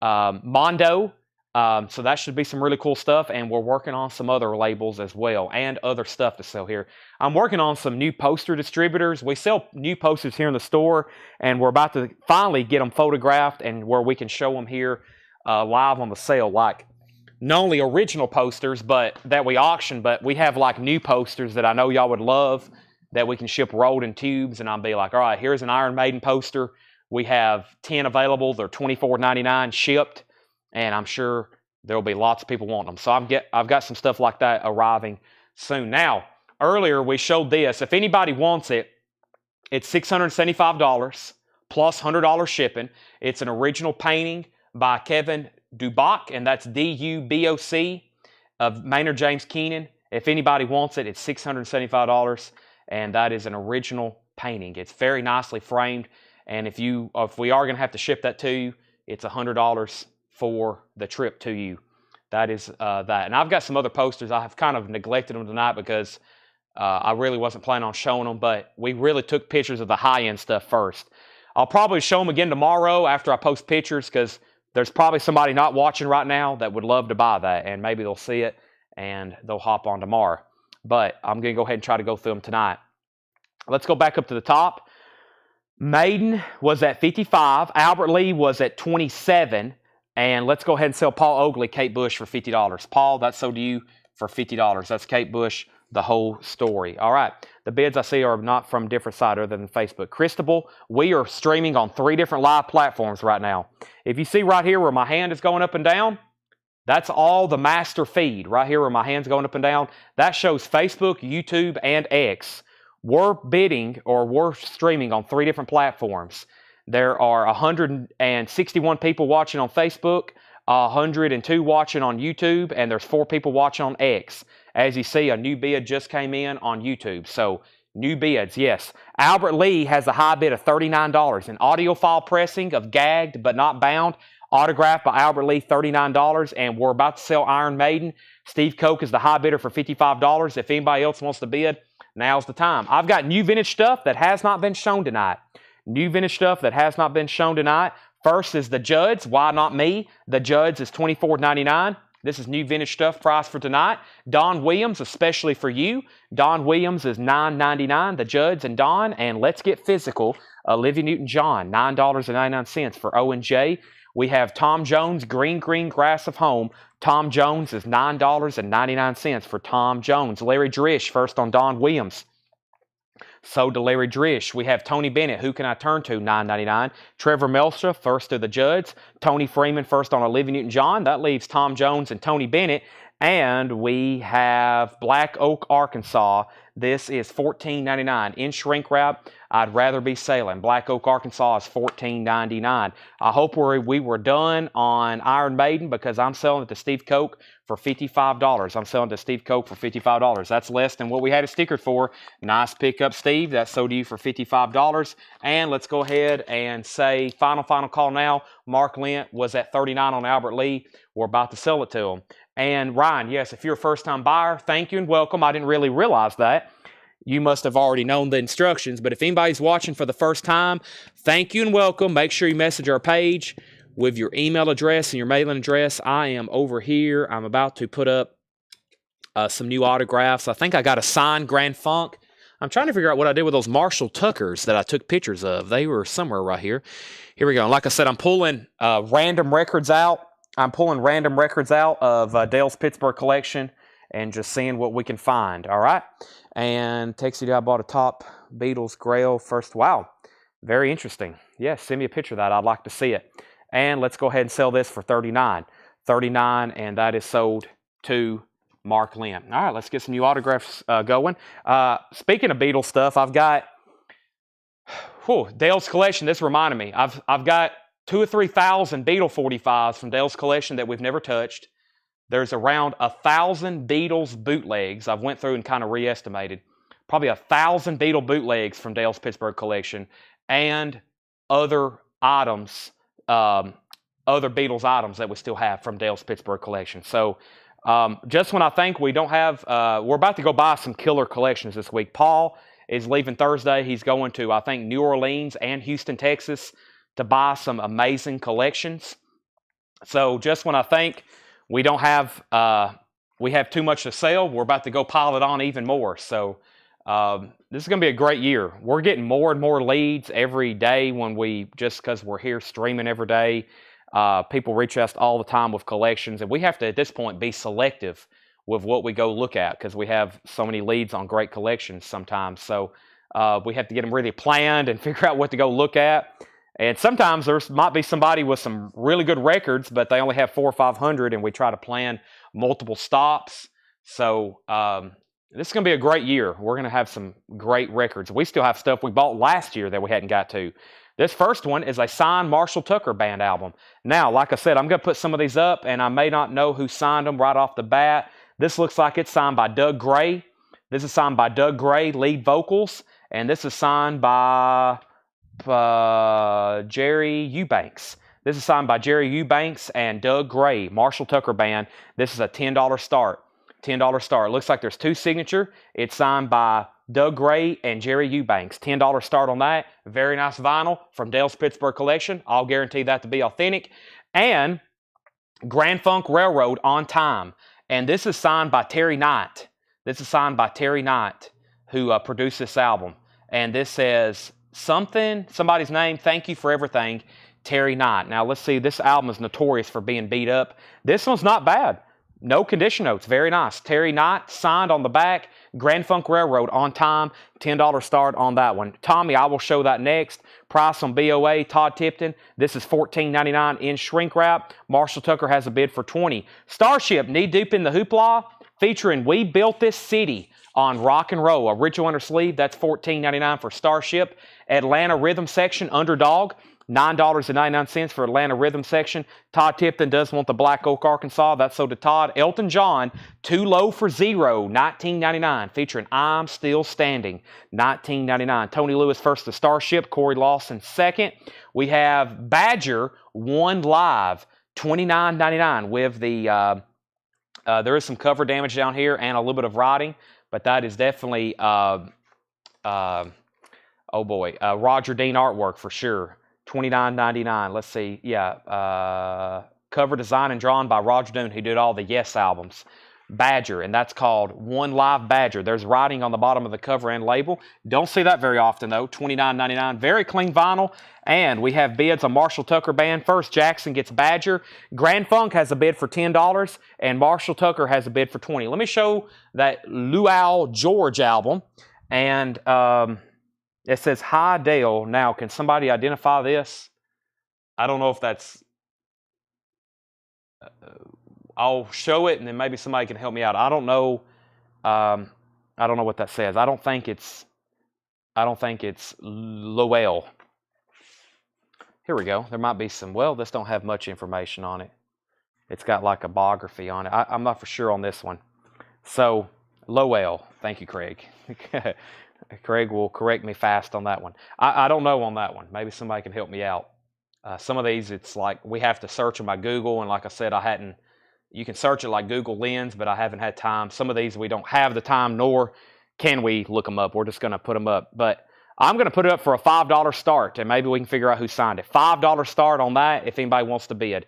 Mondo. So that should be some really cool stuff, and we're working on some other labels as well and other stuff to sell here. I'm working on some new poster distributors. We sell new posters here in the store, and we're about to finally get them photographed and where we can show them here live on the sale. Like not only original posters but that we auction, but we have like new posters that I know y'all would love that we can ship rolled in tubes, and I'll be like, all right, here's an Iron Maiden poster. We have 10 available. They're $24.99 shipped. And I'm sure there will be lots of people wanting them. So I've got some stuff like that arriving soon. Now, earlier we showed this. If anybody wants it, it's $675 plus $100 shipping. It's an original painting by Kevin Duboc, and that's D-U-B-O-C of Maynard James Keenan. If anybody wants it, it's $675, and that is an original painting. It's very nicely framed, and if we are going to have to ship that to you, it's $100 for the trip to you. That is that. And I've got some other posters. I have kind of neglected them tonight because I really wasn't planning on showing them, but we really took pictures of the high-end stuff first. I'll probably show them again tomorrow after I post pictures, because there's probably somebody not watching right now that would love to buy that, and maybe they'll see it and they'll hop on tomorrow. But I'm going to go ahead and try to go through them tonight. Let's go back up to the top. Maiden was at 55. Albert Lee was at 27. And let's go ahead and sell Paul Oakley, Kate Bush for $50. Paul, that's sold to you for $50. That's Kate Bush, the whole story. All right. The bids I see are not from different side other than Facebook. Christabel, we are streaming on 3 different live platforms right now. If you see right here where my hand is going up and down, that's all the master feed. Right here where my hand's going up and down, that shows Facebook, YouTube, and X. We're bidding, or we're streaming on 3 different platforms. There are 161 people watching on Facebook, 102 watching on YouTube, and there's 4 people watching on X. As you see, a new bid just came in on YouTube. So, new bids, yes. Albert Lee has a high bid of $39. An audio file pressing of Gagged But Not Bound, autographed by Albert Lee, $39. And we're about to sell Iron Maiden. Steve Koch is the high bidder for $55. If anybody else wants to bid, now's the time. I've got new vintage stuff that has not been shown tonight. New vintage stuff that has not been shown tonight. First is the Judds. Why not me? The Judds is $24.99. This is new vintage stuff priced for tonight. Don Williams, especially for you. Don Williams is $9.99. The Judds and Don. And Let's Get Physical. Olivia Newton-John, $9.99 for O&J. We have Tom Jones, Green Grass of Home. Tom Jones is $9.99 for Tom Jones. Larry Drish, first on Don Williams. So to Larry Drish. We have Tony Bennett, Who Can I Turn To, $9.99. Trevor Melstra, first to the Judds. Tony Freeman, first on Olivia Newton-John. That leaves Tom Jones and Tony Bennett. And we have Black Oak, Arkansas. This is $14.99. In shrink wrap, I'd rather be sailing. Black Oak, Arkansas is $14.99. I hope we were done on Iron Maiden, because I'm selling it to Steve Koch for $55. I'm selling to Steve Koch for $55. That's less than what we had it stickered for. Nice pickup, Steve. That's sold to you for $55. And let's go ahead and say final call now. Mark Lent was at $39 on Albert Lee. We're about to sell it to him. And Ryan, yes, if you're a first-time buyer, thank you and welcome. I didn't really realize that. You must have already known the instructions. But if anybody's watching for the first time, thank you and welcome. Make sure you message our page with your email address and your mailing address. I am over here. I'm about to put up some new autographs. I think I got a signed Grand Funk. I'm trying to figure out what I did with those Marshall Tuckers that I took pictures of. They were somewhere right here. Here we go. And like I said, I'm pulling random records out. I'm pulling random records out of Dale's Pittsburgh collection and just seeing what we can find, all right? And Texas, I bought a top Beatles Grail first. Wow, very interesting. Yes, send me a picture of that. I'd like to see it. And let's go ahead and sell this for $39. $39, and that is sold to Mark Lynn. All right, let's get some new autographs going. Speaking of Beatles stuff, I've got Dale's collection. This reminded me. I've got 2,000 or 3,000 Beatle 45s from Dale's collection that we've never touched. There's around 1,000 Beatles bootlegs. I've went through and kind of re-estimated. probably 1,000 Beatle bootlegs from Dale's Pittsburgh collection, and other items, other Beatles items that we still have from Dale's Pittsburgh collection. So just when I think we don't have, we're about to go buy some killer collections this week. Paul is leaving Thursday. He's going to, I think, New Orleans and Houston, Texas to buy some amazing collections. So just when I think we don't have, we have too much to sell, we're about to go pile it on even more. So this is going to be a great year. We're getting more and more leads every day just because we're here streaming every day. People reach us all the time with collections, and we have to, at this point, be selective with what we go look at because we have so many leads on great collections sometimes. So we have to get them really planned and figure out what to go look at. And sometimes there might be somebody with some really good records, but they only have 400 or 500, and we try to plan multiple stops. So this is going to be a great year. We're going to have some great records. We still have stuff we bought last year that we hadn't got to. This first one is a signed Marshall Tucker Band album. Now, like I said, I'm going to put some of these up, and I may not know who signed them right off the bat. This looks like it's signed by Doug Gray. This is signed by Doug Gray, lead vocals, and this is signed by Jerry Eubanks. This is signed by Jerry Eubanks and Doug Gray, Marshall Tucker Band. This is a $10 start. $10 start. It looks like there's two signature. It's signed by Doug Gray and Jerry Eubanks. $10 start on that. Very nice vinyl from Dale's Pittsburgh collection. I'll guarantee that to be authentic. And Grand Funk Railroad On Time. And this is signed by Terry Knight. This is signed by Terry Knight, who produced this album. And this says somebody's name, thank you for everything, Terry Knight. Now let's see, this album is notorious for being beat up. This one's not bad. No condition notes, very nice. Terry Knight signed on the back, Grand Funk Railroad On Time, $10 start on that one. Tommy, I will show that next. Price on BOA, Todd Tipton. This is $14.99 in shrink wrap. Marshall Tucker has a bid for $20. Starship, Knee Deep in the Hoopla, featuring We Built This City on Rock and Roll. A Ritual Under Sleeve, that's $14.99 for Starship. Atlanta Rhythm Section, Underdog, $9.99 for Atlanta Rhythm Section. Todd Tipton does want the Black Oak, Arkansas. That's so did Todd. Elton John, Too Low for Zero, $19.99, featuring I'm Still Standing, $19.99. Tony Lewis first to Starship, Corey Lawson second. We have Badger, One Live, $29.99 with the, there is some cover damage down here and a little bit of writing, but that is definitely, oh boy, Roger Dean artwork for sure. $29.99. Let's see. Yeah. Cover design and drawn by Roger Dean, who did all the Yes albums. Badger, and that's called One Live Badger. There's writing on the bottom of the cover and label. Don't see that very often, though. $29.99. Very clean vinyl. And we have bids on Marshall Tucker Band. First, Jackson gets Badger. Grand Funk has a bid for $10, and Marshall Tucker has a bid for $20. Let me show that Luau George album. And it says, Hi Dale. Now, can somebody identify this? I don't know if that's... I'll show it, and then maybe somebody can help me out. I don't know. I don't know what that says. I don't think it's Lowell. Here we go. There might be some. Well, this don't have much information on it. It's got like a biography on it. I'm not for sure on this one. So Lowell. Thank you, Craig. Craig will correct me fast on that one. I don't know on that one. Maybe somebody can help me out. Some of these, it's like we have to search them by Google, and like I said, you can search it like Google Lens, but I haven't had time. Some of these we don't have the time, nor can we look them up. We're just going to put them up. But I'm going to put it up for a $5 start, and maybe we can figure out who signed it. $5 start on that if anybody wants to bid.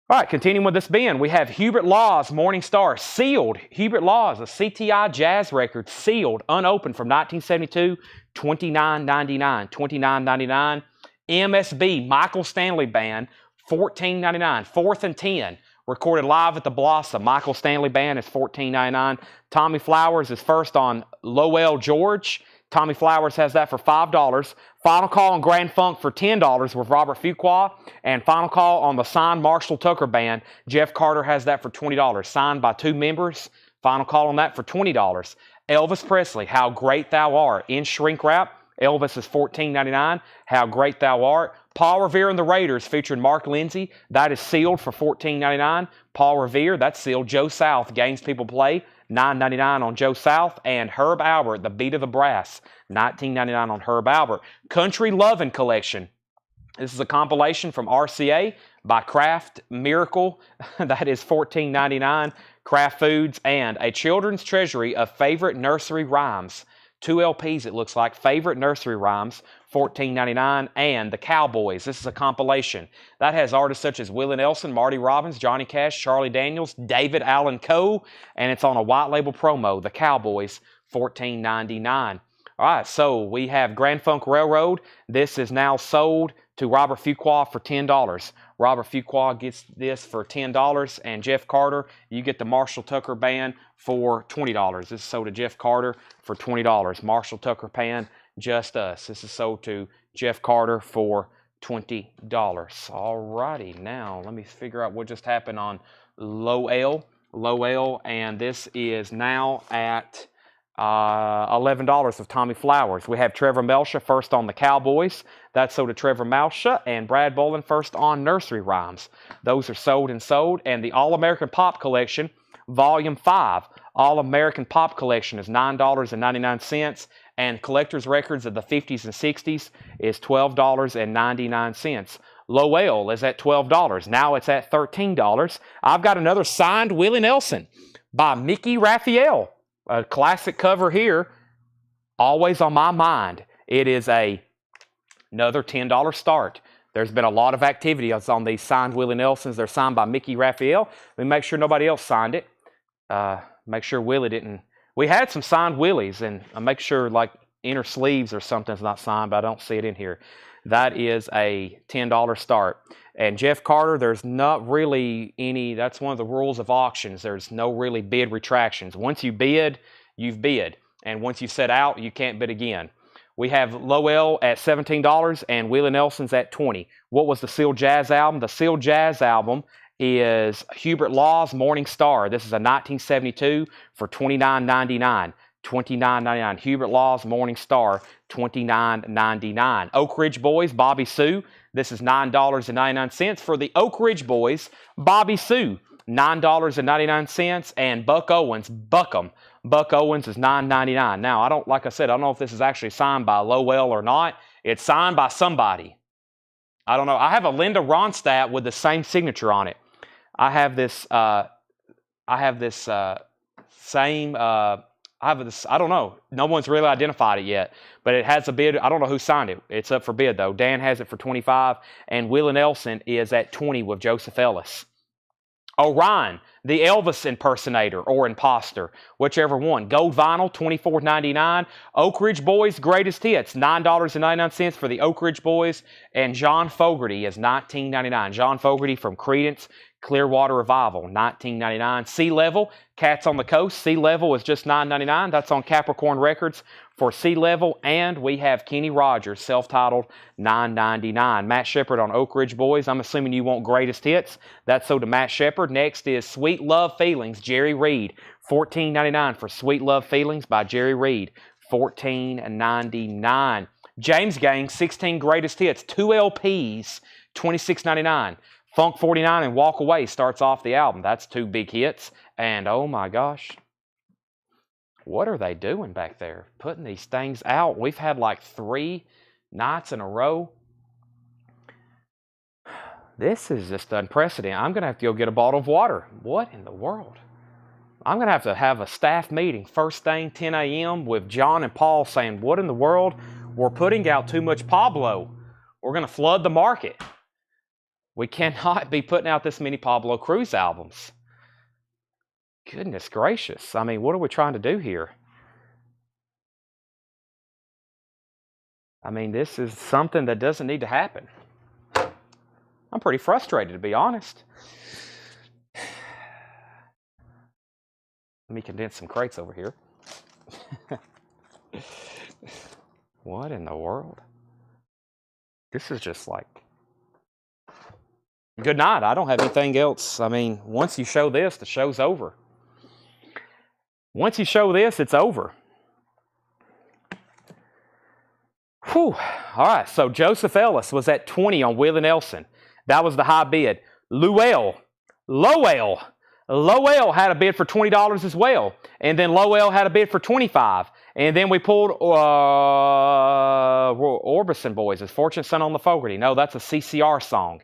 All right, continuing with this bin, we have Hubert Law's Morning Star, sealed. Hubert Law's, a CTI jazz record, sealed, unopened from 1972, $29.99. $29.99. MSB, Michael Stanley Band, $14.99. 4th and 10. Recorded live at the Blossom. Michael Stanley Band is $14.99. Tommy Flowers is first on Lowell George. Tommy Flowers has that for $5. Final call on Grand Funk for $10 with Robert Fuqua. And final call on the signed Marshall Tucker Band. Jeff Carter has that for $20. Signed by 2 members. Final call on that for $20. Elvis Presley, How Great Thou Art, in shrink wrap. Elvis is $14.99. How Great Thou Art. Paul Revere and the Raiders featuring Mark Lindsay. That is sealed for $14.99. Paul Revere, that's sealed. Joe South, Games People Play. $9.99 on Joe South, and Herb Albert, The Beat of the Brass, $19.99 on Herb Albert. Country Lovin' Collection. This is a compilation from RCA by Craft Miracle. That is $14.99. Kraft Foods, and a Children's Treasury of Favorite Nursery Rhymes. 2 LPs, it looks like. Favorite Nursery Rhymes, $14.99. And The Cowboys. This is a compilation. That has artists such as Willie Nelson, Marty Robbins, Johnny Cash, Charlie Daniels, David Allen Coe, and it's on a white label promo. The Cowboys, $14.99. All right, so we have Grand Funk Railroad. This is now sold to Robert Fuqua for $10. Robert Fuqua gets this for $10, and Jeff Carter, you get the Marshall Tucker Band for $20. This is sold to Jeff Carter for $20. Marshall Tucker Band, Just Us. This is sold to Jeff Carter for $20. All righty, now let me figure out what just happened on Low L, and this is now at $11 of Tommy Flowers. We have Trevor Melsha first on the Cowboys. That's sold to Trevor Melsha, and Brad Bolin first on Nursery Rhymes. Those are sold and sold. And the All-American Pop Collection, Volume 5. All-American Pop Collection is $9.99, and Collector's Records of the 50s and 60s is $12.99. Lowell is at $12. Now it's at $13. I've got another signed Willie Nelson by Mickey Raphael. A classic cover here, always on my mind. It is another $10 start. There's been a lot of activity on these signed Willie Nelsons. They're signed by Mickey Raphael. Let me make sure nobody else signed it. Make sure Willie didn't. We had some signed Willies, and I make sure like inner sleeves or something's not signed, but I don't see it in here. That is a $10 start. And Jeff Carter, there's not really any, that's one of the rules of auctions. There's no really bid retractions. Once you bid, you've bid. And once you set out, you can't bid again. We have Lowell at $17 and Willie Nelson's at $20. What was the Sealed Jazz album? The Sealed Jazz album is Hubert Law's Morning Star. This is a 1972 for $29.99. $29.99. Hubert Law's Morning Star, $29.99. Oak Ridge Boys, Bobby Sue. This is $9.99 for the Oak Ridge Boys, Bobby Sue. $9.99. And Buck Owens, Buckham. Buck Owens is $9.99. Now, like I said, I don't know if this is actually signed by Lowell or not. It's signed by somebody. I don't know. I have a Linda Ronstadt with the same signature on it. I have this same. I don't know. No one's really identified it yet, but it has a bid. I don't know who signed it. It's up for bid, though. Dan has it for $25, and Willie Nelson is at $20 with Joseph Ellis. Orion, the Elvis impersonator or imposter, whichever one. Gold vinyl, $24.99. Oak Ridge Boys Greatest Hits, $9.99 for the Oak Ridge Boys, and John Fogerty is $19.99. John Fogerty from Creedence Clearwater Revival, $19.99. Sea Level, Cats on the Coast. Sea Level is just $9.99. That's on Capricorn Records for Sea Level. And we have Kenny Rogers, self-titled, $9.99. Matt Shepard on Oak Ridge Boys. I'm assuming you want Greatest Hits. That's sold to Matt Shepard. Next is Sweet Love Feelings, Jerry Reed. $14.99 for Sweet Love Feelings by Jerry Reed. $14.99. James Gang, 16 Greatest Hits, 2 LPs, $26.99. Funk 49 and Walk Away starts off the album. That's 2 big hits. And oh my gosh, what are they doing back there? Putting these things out. We've had like 3 nights in a row. This is just unprecedented. I'm going to have to go get a bottle of water. What in the world? I'm going to have a staff meeting first thing, 10 a.m. with John and Paul saying, what in the world? We're putting out too much Pablo. We're going to flood the market. We cannot be putting out this many Pablo Cruz albums. Goodness gracious. I mean, what are we trying to do here? I mean, this is something that doesn't need to happen. I'm pretty frustrated, to be honest. Let me condense some crates over here. What in the world? This is just like... Good night. I don't have anything else. I mean, once you show this, the show's over. Once you show this, it's over. Whew. All right, so Joseph Ellis was at 20 on Willie Nelson. That was the high bid. Lowell Lowell had a bid for $20 as well. And then Lowell had a bid for $25. And then we pulled Orbison Boys, His Fortune Son on the Fogarty. No, that's a CCR song.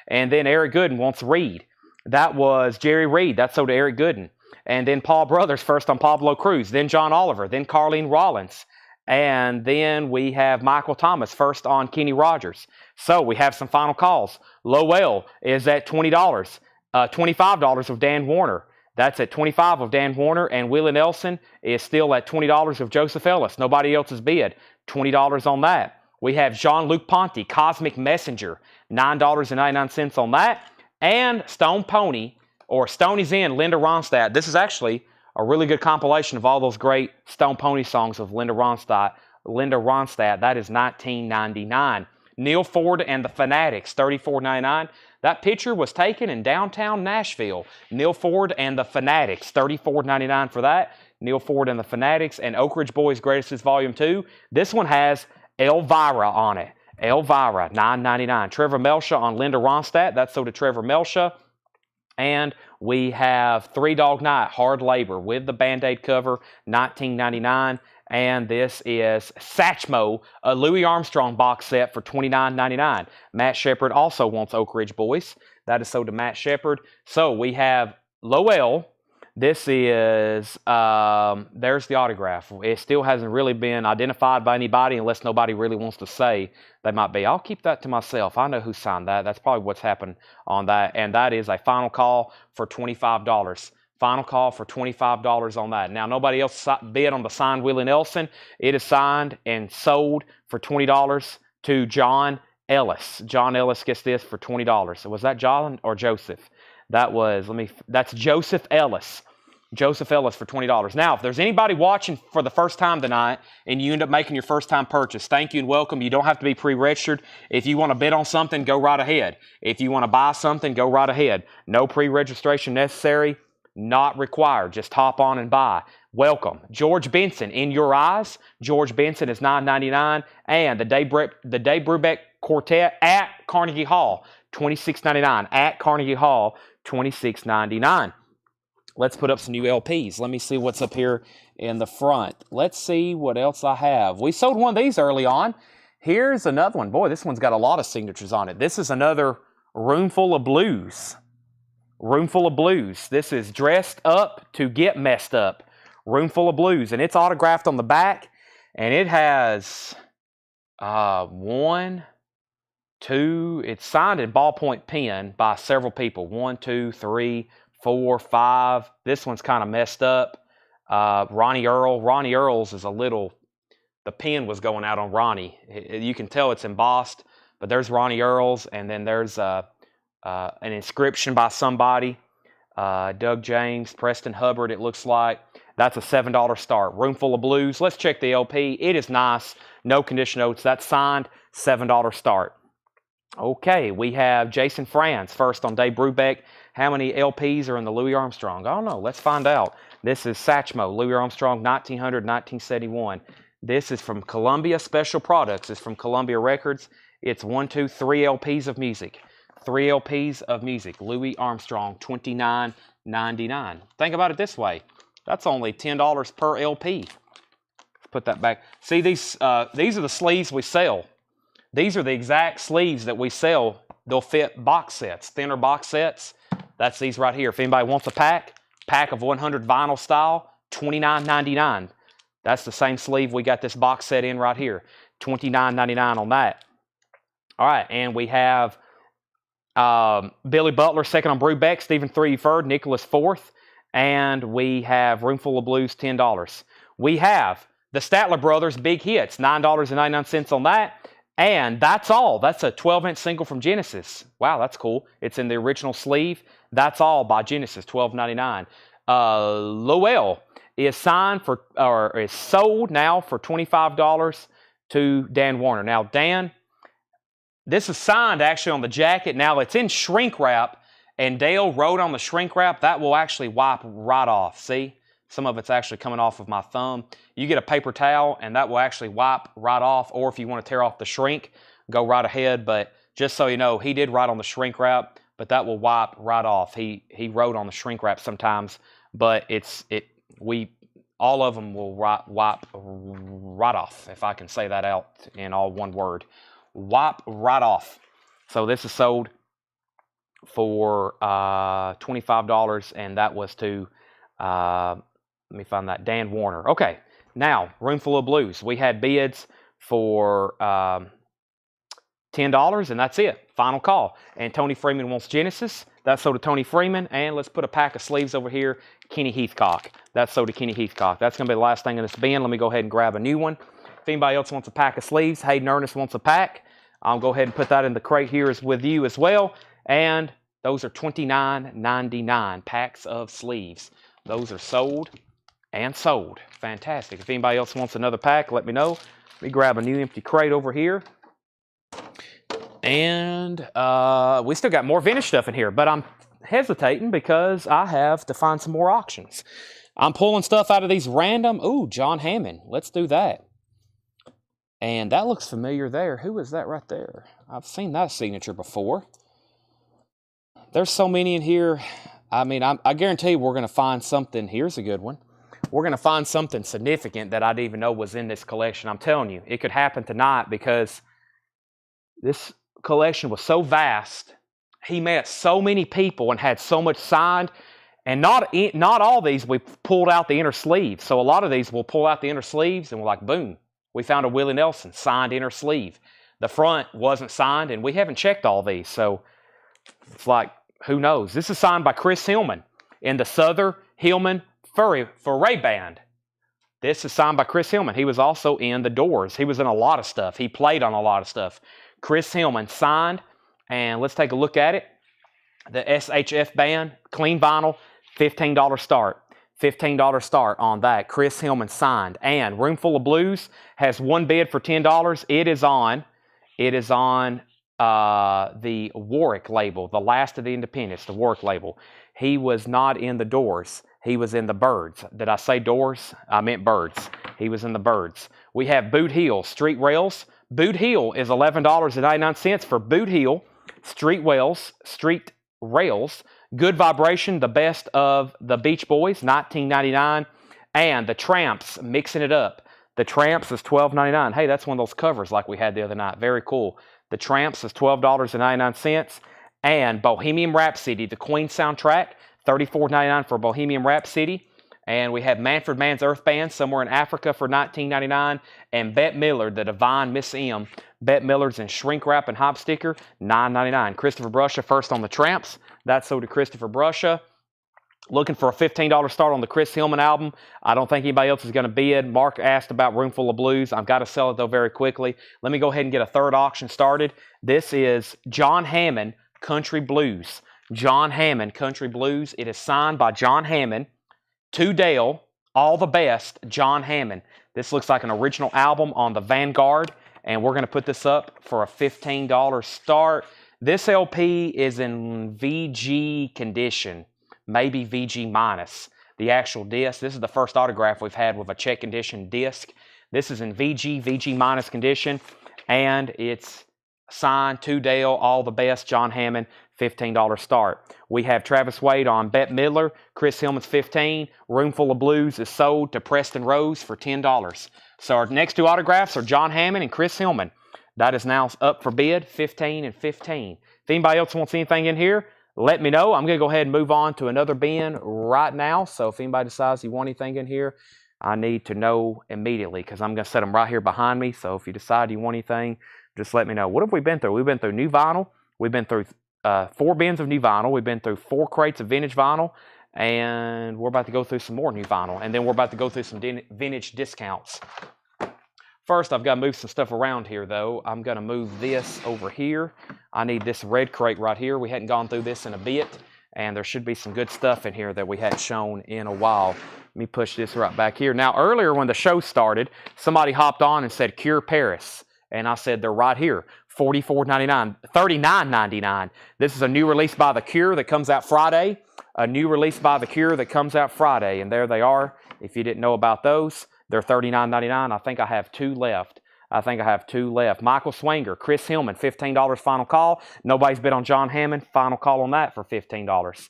And then Eric Gooden wants Reed. That was Jerry Reed. That sold to Eric Gooden. And then Paul Brothers first on Pablo Cruz. Then John Oliver. Then Carlene Rollins. And then we have Michael Thomas first on Kenny Rogers. So we have some final calls. Lowell is at $20. $25 of Dan Warner. That's at $25 of Dan Warner. And Willie Nelson is still at $20 of Joseph Ellis. Nobody else's bid. $20 on that. We have Jean-Luc Ponty, Cosmic Messenger. $9.99 on that. And Stone Pony, or Stoney's In, Linda Ronstadt. This is actually a really good compilation of all those great Stone Pony songs of Linda Ronstadt. That is $19.99. Neil Ford and the Fanatics, $34.99. That picture was taken in downtown Nashville. Neil Ford and the Fanatics, $34.99 for that. Neil Ford and the Fanatics and Oak Ridge Boys Greatest Hits Volume 2. This one has Elvira on it. Elvira, $9.99. Trevor Melsha on Linda Ronstadt. That's sold to Trevor Melsha. And we have Three Dog Night, Hard Labor with the Band-Aid cover, $19.99. And this is Satchmo, a Louis Armstrong box set for $29.99. Matt Shepard also wants Oak Ridge Boys. That is sold to Matt Shepard. So we have Lowell. This is, there's the autograph. It still hasn't really been identified by anybody unless nobody really wants to say they might be. I'll keep that to myself. I know who signed that. That's probably what's happened on that. And that is a final call for $25. Final call for $25 on that. Now, nobody else bid on the signed Willie Nelson. It is signed and sold for $20 to John Ellis. John Ellis gets this for $20. Was that John or Joseph? That was, that's Joseph Ellis. Joseph Ellis for $20. Now, if there's anybody watching for the first time tonight and you end up making your first time purchase, thank you and welcome. You don't have to be pre-registered. If you want to bid on something, go right ahead. If you want to buy something, go right ahead. No pre-registration necessary. Not required. Just hop on and buy. Welcome. George Benson, In Your Eyes. George Benson is $9.99. And the Dave Brubeck Quartet at Carnegie Hall, $26.99. At Carnegie Hall, $26.99. Let's put up some new LPs. Let me see what's up here in the front. Let's see what else I have. We sold one of these early on. Here's another one. Boy, this one's got a lot of signatures on it. This is another Roomful of Blues. Roomful of Blues. This is Dressed Up to Get Messed Up. Roomful of Blues. And it's autographed on the back. And it has one, two. It's signed in ballpoint pen by several people. 1, 2, 3, 4, 5. This one's kind of messed up. Ronnie Earl. Ronnie Earl's is a little, the pen was going out on Ronnie. You can tell it's embossed. But there's Ronnie Earl's. And then there's an inscription by somebody. Doug James, Preston Hubbard, it looks like. That's a $7 start. Roomful of Blues. Let's check the LP. It is nice. No condition notes. That's signed. $7 start. Okay, we have Jason Franz first on Dave Brubeck. How many LPs are in the Louis Armstrong? I don't know. Let's find out. This is Satchmo, Louis Armstrong, 1900, 1971. This is from Columbia Special Products. It's from Columbia Records. It's 1, 2, 3 LPs of music. 3 LPs of music. Louis Armstrong, $29.99. Think about it this way. That's only $10 per LP. Let's put that back. See, these are the sleeves we sell. These are the exact sleeves that we sell. They'll fit box sets, thinner box sets. That's these right here. If anybody wants a pack of 100 vinyl style, $29.99. That's the same sleeve we got this box set in right here. $29.99 on that. All right, and we have Billy Butler, second on Brubeck, Stephen 3 third, Nicholas fourth, and we have Roomful of Blues, $10. We have the Statler Brothers Big Hits, $9.99 on that, and that's all. That's a 12-inch single from Genesis. Wow, that's cool. It's in the original sleeve. That's all by Genesis, $12.99. Lowell is signed for, or is sold now for $25 to Dan Warner. Now, Dan, this is signed actually on the jacket. Now, it's in shrink wrap, and Dale wrote on the shrink wrap. That will actually wipe right off. See? Some of it's actually coming off of my thumb. You get a paper towel, and that will actually wipe right off. Or if you want to tear off the shrink, go right ahead. But just so you know, he did write on the shrink wrap, but that will wipe right off. He wrote on the shrink wrap sometimes, but all of them will wipe right off, if I can say that out in all one word. Wipe right off. So this is sold for $25, and that was to, let me find that, Dan Warner. Okay, now, Roomful of Blues. We had bids for $10, and that's it. Final call. And Tony Freeman wants Genesis. That's sold to Tony Freeman. And let's put a pack of sleeves over here. Kenny Heathcock. That's sold to Kenny Heathcock. That's going to be the last thing in this bin. Let me go ahead and grab a new one. If anybody else wants a pack of sleeves, Hayden Ernest wants a pack. I'll go ahead and put that in the crate here with you as well. And those are $29.99 packs of sleeves. Those are sold and sold. Fantastic. If anybody else wants another pack, let me know. Let me grab a new empty crate over here. And we still got more vintage stuff in here, but I'm hesitating because I have to find some more auctions. I'm pulling stuff out of these random. Ooh, John Hammond. Let's do that. And that looks familiar there. Who is that right there? I've seen that signature before. There's so many in here. I mean, I guarantee we're going to find something. Here's a good one. We're going to find something significant that I didn't even know was in this collection. I'm telling you, it could happen tonight because this collection was so vast. He met so many people and had so much signed. And not all these we pulled out the inner sleeve. So a lot of these we'll pull out the inner sleeves and we're like, boom, we found a Willie Nelson signed inner sleeve. The front wasn't signed, and we haven't checked all these. So it's like, who knows? This is signed by Chris Hillman in the Souther Hillman Foray Band. This is signed by Chris Hillman. He was also in The Doors. He was in a lot of stuff. He played on a lot of stuff. Chris Hillman signed, and let's take a look at it. The SHF band, clean vinyl, $15 start. $15 start on that. Chris Hillman signed. And Roomful of Blues has one bid for $10. It is on the Warwick label, the last of the Independents, the Warwick label. He was not in The Doors. He was in the Birds. Did I say Doors? I meant Birds. He was in the Birds. We have Boot Heel, Street Rails. Boot Heel is $11.99 for Boot Heel, Street Rails. Good Vibration, the best of the Beach Boys, $19.99. And the Tramps, Mixing It Up. The Tramps is $12.99. Hey, that's one of those covers like we had the other night. Very cool. The Tramps is $12.99. And Bohemian Rhapsody, the Queen soundtrack, $34.99 for Bohemian Rhapsody. And we have Manfred Mann's Earth Band, Somewhere in Africa, for $19.99. And Bette Midler, the Divine Miss M. Bette Midler's in shrink wrap and hop sticker, $9.99. Christopher Bruscia first on the Tramps. That's sold to Christopher Bruscia. Looking for a $15 start on the Chris Hillman album. I don't think anybody else is going to bid. Mark asked about Roomful of Blues. I've got to sell it, though, very quickly. Let me go ahead and get a third auction started. This is John Hammond Country Blues. John Hammond Country Blues. It is signed by John Hammond. To Dale, All the Best, John Hammond. This looks like an original album on the Vanguard, and we're going to put this up for a $15 start. This LP is in VG condition, maybe VG minus. The actual disc, this is the first autograph we've had with a check condition disc. This is in VG minus condition, and it's signed To Dale, All the Best, John Hammond, $15 start. We have Travis Wade on Bette Midler, Chris Hillman's $15. Roomful of Blues is sold to Preston Rose for $10. So our next two autographs are John Hammond and Chris Hillman. That is now up for bid, $15 and $15. If anybody else wants anything in here, let me know. I'm going to go ahead and move on to another bin right now. So if anybody decides you want anything in here, I need to know immediately because I'm going to set them right here behind me. So if you decide you want anything, just let me know. What have we been through? We've been through new vinyl. We've been through 4 bins of new vinyl. We've been through 4 crates of vintage vinyl. And we're about to go through some more new vinyl. And then we're about to go through some vintage discounts. First, I've got to move some stuff around here, though. I'm going to move this over here. I need this red crate right here. We hadn't gone through this in a bit. And there should be some good stuff in here that we hadn't shown in a while. Let me push this right back here. Now, earlier when the show started, somebody hopped on and said, Cure Paris. And I said, they're right here. $44.99, $39.99. This is a new release by The Cure that comes out Friday. A new release by The Cure that comes out Friday. And there they are. If you didn't know about those, they're $39.99. I think I have 2 left. I think I have 2 left. Michael Swanger, Chris Hillman, $15 final call. Nobody's bid on John Hammond. Final call on that for $15.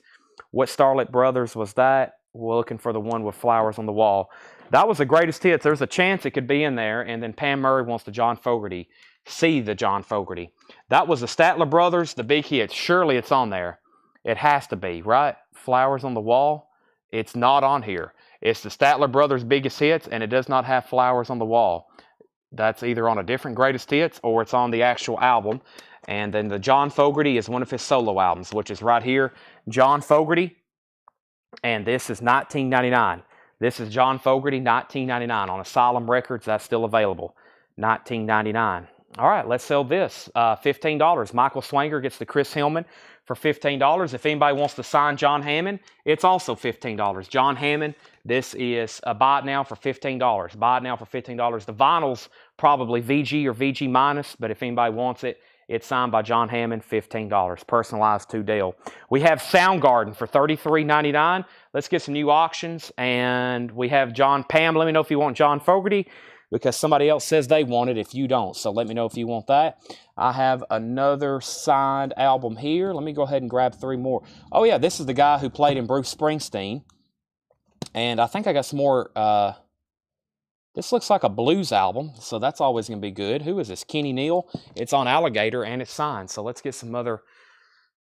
What Starlet Brothers was that? We're looking for the one with flowers on the wall. That was the greatest hits. There's a chance it could be in there. And then Pam Murray wants the John Fogerty. See the John Fogerty. That was the Statler Brothers, the big hits. Surely it's on there. It has to be, right? Flowers on the wall. It's not on here. It's the Statler Brothers' biggest hits, and it does not have flowers on the wall. That's either on a different greatest hits or it's on the actual album. And then the John Fogerty is one of his solo albums, which is right here. John Fogerty. And this is 1999. This is John Fogerty, 1999. On Asylum Records, that's still available. 1999. All right, let's sell this. $15. Michael Swanger gets the Chris Hillman for $15. If anybody wants to sign John Hammond, it's also $15. John Hammond, this is a buy it now for $15. Buy it now for $15. The vinyl's probably VG or VG minus, but if anybody wants it, it's signed by John Hammond, $15. Personalized to Dale. We have Soundgarden for $33.99. Let's get some new auctions. And we have John Pam. Let me know if you want John Fogerty, because somebody else says they want it if you don't. So let me know if you want that. I have another signed album here. Let me go ahead and grab 3 more. Oh, yeah, this is the guy who played in Bruce Springsteen. And I think I got some more. This looks like a blues album, so that's always going to be good. Who is this? Kenny Neal. It's on Alligator, and it's signed. So let's get some other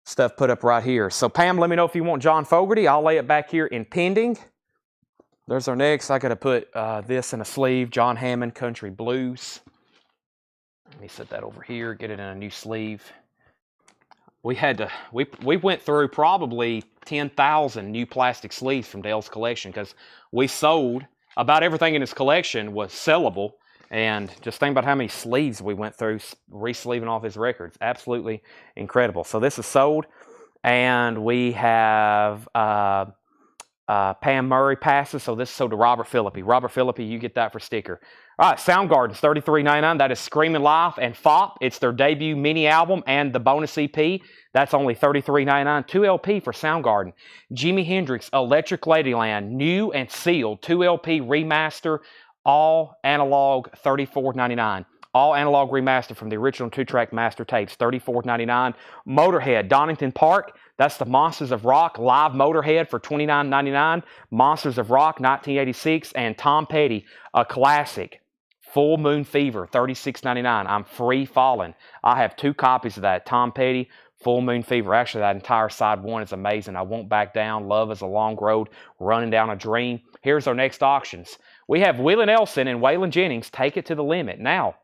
stuff put up right here. So, Pam, let me know if you want John Fogerty. I'll lay it back here in pending. There's our next. I got to put this in a sleeve. John Hammond, Country Blues. Let me set that over here. Get it in a new sleeve. We went through probably 10,000 new plastic sleeves from Dale's collection because we sold about everything in his collection was sellable. And just think about how many sleeves we went through re-sleeving off his records. Absolutely incredible. So this is sold. And we have Pam Murray passes. So this is sold to Robert Phillippe. Robert Phillippe, you get that for sticker. All right, Soundgarden's $33.99. That is Screaming Life and Fop. It's their debut mini album and the bonus EP. That's only $33.99. 2 LP for Soundgarden. Jimi Hendrix, Electric Ladyland, new and sealed. 2 LP remaster, all analog, $34.99. All analog remaster from the original 2-track master tapes, $34.99. Motorhead, Donington Park. That's the Monsters of Rock live Motorhead for $29.99. Monsters of Rock, 1986. And Tom Petty, a classic. Full Moon Fever, $36.99. I'm Free Falling. I have 2 copies of that. Tom Petty, Full Moon Fever. Actually, that entire side 1 is amazing. I Won't Back Down. Love is a Long Road. Running Down a Dream. Here's our next auctions. We have Willie Nelson and Waylon Jennings. Take It to the Limit. Now,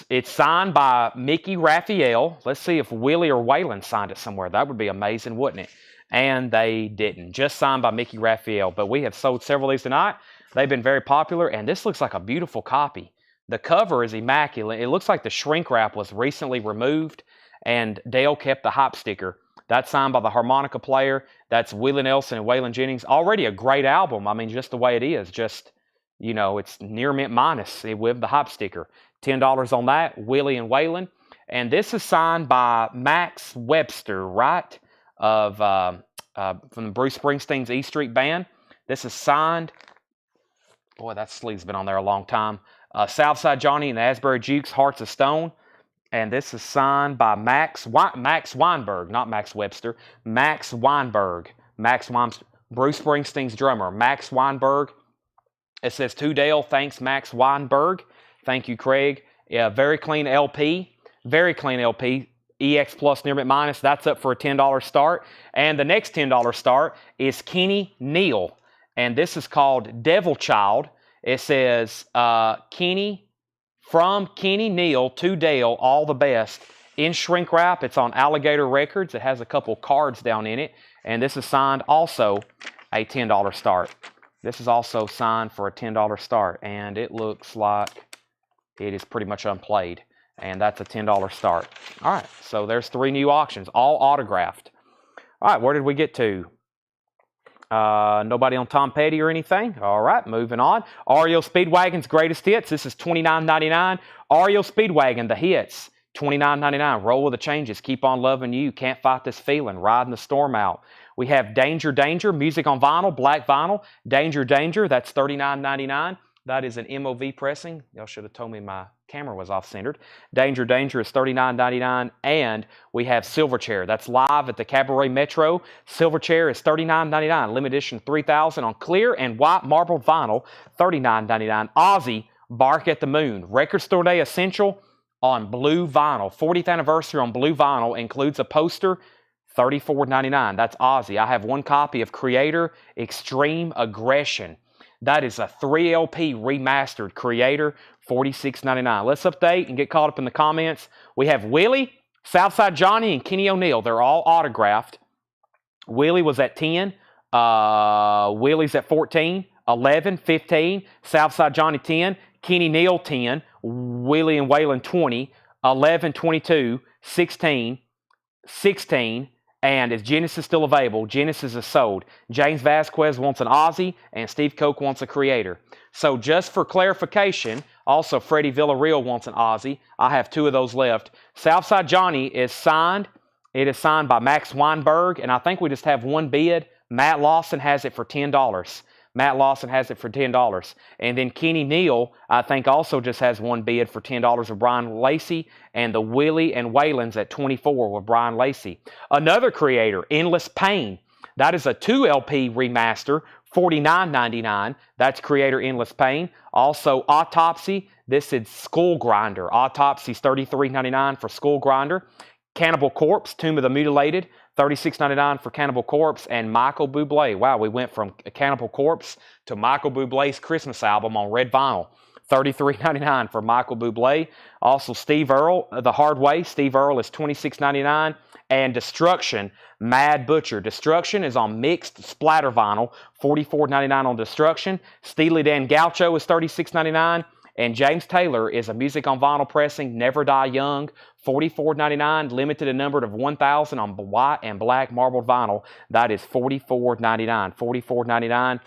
it's signed by Mickey Raphael. Let's see if Willie or Waylon signed it somewhere. That would be amazing, wouldn't it? And they didn't. Just signed by Mickey Raphael. But we have sold several of these tonight. They've been very popular, and this looks like a beautiful copy. The cover is immaculate. It looks like the shrink wrap was recently removed, and Dale kept the hype sticker. That's signed by the harmonica player. That's Willie Nelson and Waylon Jennings. Already a great album. I mean, just the way it is. Just, you know, it's near mint minus with the hype sticker. $10 on that, Willie and Waylon. And this is signed by Max Webster, right, from the Bruce Springsteen's E Street Band. This is signed. Boy, that sleeve's been on there a long time. Southside Johnny and the Asbury Jukes, Hearts of Stone. And this is signed by Max Weinberg, not Max Webster. Max Weinberg. Bruce Springsteen's drummer. Max Weinberg. It says, to Dale, thanks Max Weinberg. Thank you, Craig. Yeah, very clean LP. Very clean LP. EX Plus near mint minus. That's up for a $10 start. And the next $10 start is Kenny Neal. And this is called Devil Child. It says, Kenny, from Kenny Neal to Dale, all the best. In shrink wrap, it's on Alligator Records. It has a couple cards down in it. And this is signed also a $10 start. This is also signed for a $10 start. And it looks like it is pretty much unplayed. And that's a $10 start. All right, so there's 3 new auctions, all autographed. All right, where did we get to? Nobody on Tom Petty or anything. All right, moving on. REO Speedwagon's greatest hits. This is $29.99. REO Speedwagon, the hits, $29.99. Roll with the changes. Keep on loving you. Can't fight this feeling. Riding the storm out. We have Danger, Danger. Music on vinyl, black vinyl. Danger, Danger. That's $39.99. That is an MOV pressing. Y'all should have told me my camera was off-centered. Danger Danger is $39.99. And we have Silverchair. That's live at the Cabaret Metro. Silverchair is $39.99. Limited edition 3000 on clear and white marble vinyl, $39.99. Ozzy, Bark at the Moon. Record Store Day Essential on blue vinyl. 40th anniversary on blue vinyl includes a poster, $34.99. That's Ozzy. I have one copy of Creator Extreme Aggression. That is a 3LP remastered Creator, $46.99. Let's update and get caught up in the comments. We have Willie, Southside Johnny, and Kenny O'Neill. They're all autographed. Willie was at 10. Willie's at 14, 11, 15. Southside Johnny 10. Kenny Neal 10. Willie and Waylon 20. 11, 22, 16, 16. And is Genesis still available? Genesis is sold. James Vasquez wants an Ozzy, and Steve Koch wants a Creator. So just for clarification, also Freddie Villarreal wants an Ozzy. I have 2 of those left. Southside Johnny is signed. It is signed by Max Weinberg, and I think we just have one bid. Matt Lawson has it for $10. Matt Lawson has it for $10. And then Kenny Neal, I think, also just has one bid for $10 with Brian Lacey. And the Willie and Waylon's at $24 with Brian Lacey. Another Creator, Endless Pain. That is a 2LP remaster, $49.99. That's Creator Endless Pain. Also, Autopsy. This is Skull Grinder. Autopsy's $33.99 for Skull Grinder. Cannibal Corpse, Tomb of the Mutilated, $36.99 for Cannibal Corpse. And Michael Bublé. Wow, we went from Cannibal Corpse to Michael Bublé's Christmas album on red vinyl. $33.99 for Michael Bublé. Also, Steve Earle, The Hard Way. Steve Earle is $26.99. And Destruction, Mad Butcher. Destruction is on mixed splatter vinyl, $44.99 on Destruction. Steely Dan Gaucho is $36.99. And James Taylor is a music on vinyl pressing, Never Die Young, $44.99, limited and numbered of 1,000 on white and black marbled vinyl. That is $44.99, $44.99.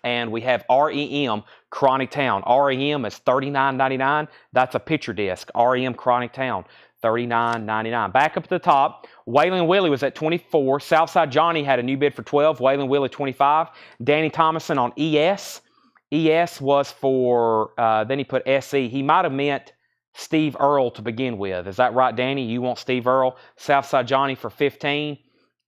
And we have REM, Chronic Town. REM is $39.99. That's a picture disc. REM Chronic Town, $39.99. Back up at the top, Waylon Willie was at 24. Southside Johnny had a new bid for 12. Waylon Willie 25. Danny Thomason on ES. ES was for, then he put SE. He might have meant Steve Earle to begin with. Is that right, Danny? You want Steve Earle? Southside Johnny for 15.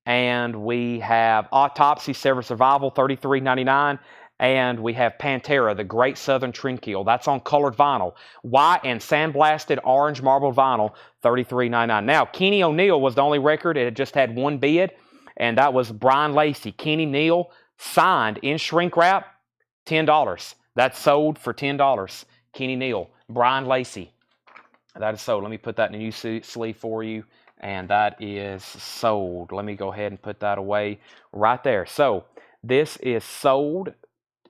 And we have Autopsy, Sever Survival, $33.99. And we have Pantera, the Great Southern Trendkill. That's on colored vinyl. White and sandblasted orange marble vinyl, $33.99. Now, Kenny O'Neill was the only record. It had just had one bid, and that was Brian Lacey. Kenny Neal signed in shrink wrap, $10. That's sold for $10. Kenny Neal, Brian Lacey. That is sold. Let me put that in a new sleeve for you. And that is sold. Let me go ahead and put that away right there. So this is sold.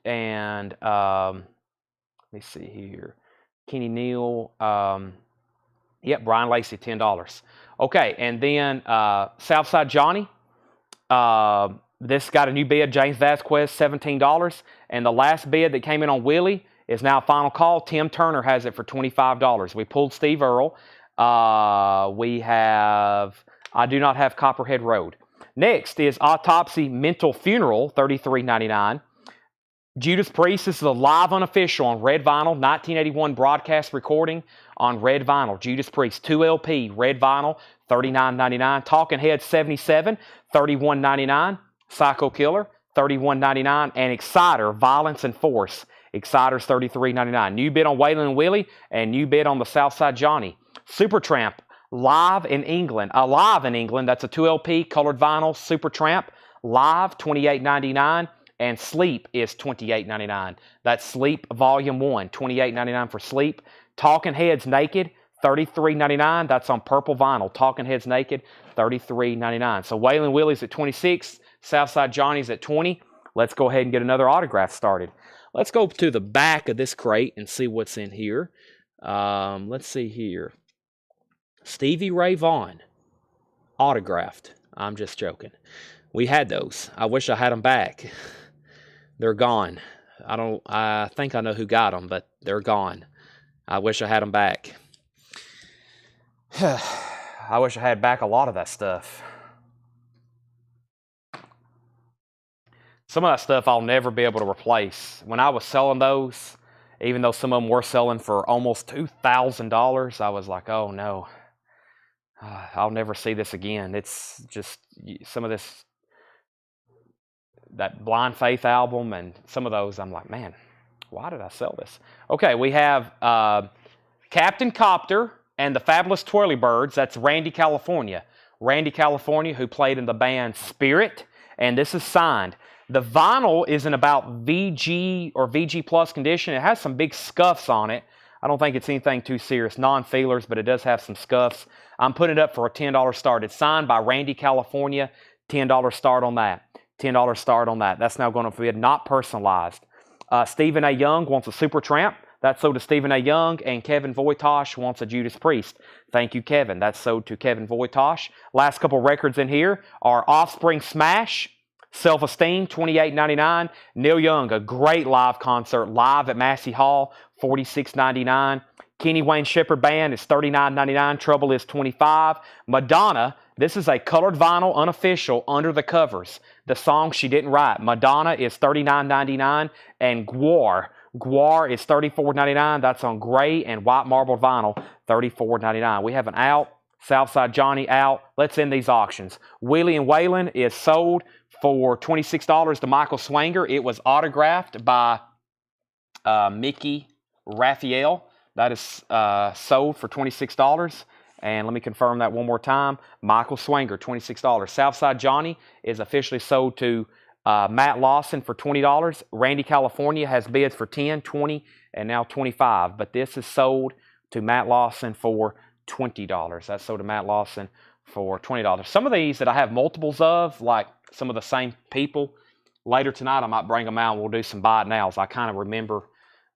And let me see here. Kenny Neal. Yep, Brian Lacey, $10. Okay, and then Southside Johnny. This got a new bid, James Vasquez, $17. And the last bid that came in on Willie is now final call. Tim Turner has it for $25. We pulled Steve Earle. We have, I do not have Copperhead Road. Next is Autopsy Mental Funeral, $33.99. Judas Priest, this is a live unofficial on red vinyl, 1981 broadcast recording on red vinyl. Judas Priest, 2LP, red vinyl, $39.99. Talking Heads 77, $31.99. Psycho Killer, $31.99. And Exciter, Violence and Force, Exciter's $33.99. New bid on Waylon and Willie, and new bid on the Southside Johnny. Supertramp, live in England. Alive in England, that's a 2LP, colored vinyl, Supertramp, live, $28.99. And Sleep is $28.99. That's Sleep Volume 1, $28.99 for Sleep. Talking Heads Naked, $33.99. That's on purple vinyl. Talking Heads Naked, $33.99. So Waylon Willie's at 26. Southside Johnny's at 20. Let's go ahead and get another autograph started. Let's go to the back of this crate and see what's in here. Let's see here. Stevie Ray Vaughan, autographed. I'm just joking. We had those. I wish I had them back. They're gone. I think I know who got them, but they're gone. I wish I had them back. I wish I had back a lot of that stuff. Some of that stuff I'll never be able to replace. When I was selling those, even though some of them were selling for almost $2,000, I was like, oh no, I'll never see this again. It's just some of this, that Blind Faith album and some of those, I'm like, man, why did I sell this? Okay, we have Captain Copter and the Fabulous Twirly Birds. That's Randy California. Randy California, who played in the band Spirit, and this is signed. The vinyl is in about VG or VG plus condition. It has some big scuffs on it. I don't think it's anything too serious, non-feelers, but it does have some scuffs. I'm putting it up for a $10 start. It's signed by Randy California. $10 start on that. $10 start on that. That's now going to be not personalized. Stephen A. Young wants a Supertramp. That's sold to Stephen A. Young, and Kevin Voitosh wants a Judas Priest. Thank you, Kevin. That's sold to Kevin Voitosh. Last couple records in here are Offspring Smash, Self-Esteem, $28.99. Neil Young, a great live concert, live at Massey Hall, $46.99. Kenny Wayne Shepherd Band is $39.99. Trouble is $25. Madonna, this is a colored vinyl, unofficial, under the covers. The song she didn't write. Madonna is $39.99. And Gwar is $34.99. That's on gray and white marble vinyl, $34.99. We have an out. Southside Johnny out. Let's end these auctions. Wheelie and Waylon is sold for $26 to Michael Swanger. It was autographed by Mickey Raphael. That is sold for $26. And let me confirm that one more time. Michael Swanger, $26. Southside Johnny is officially sold to Matt Lawson for $20. Randy California has bids for $10, $20, and now $25. But this is sold to Matt Lawson for $20. That's sold to Matt Lawson for $20. Some of these that I have multiples of, like some of the same people, later tonight I might bring them out and we'll do some buy it nows. I kind of remember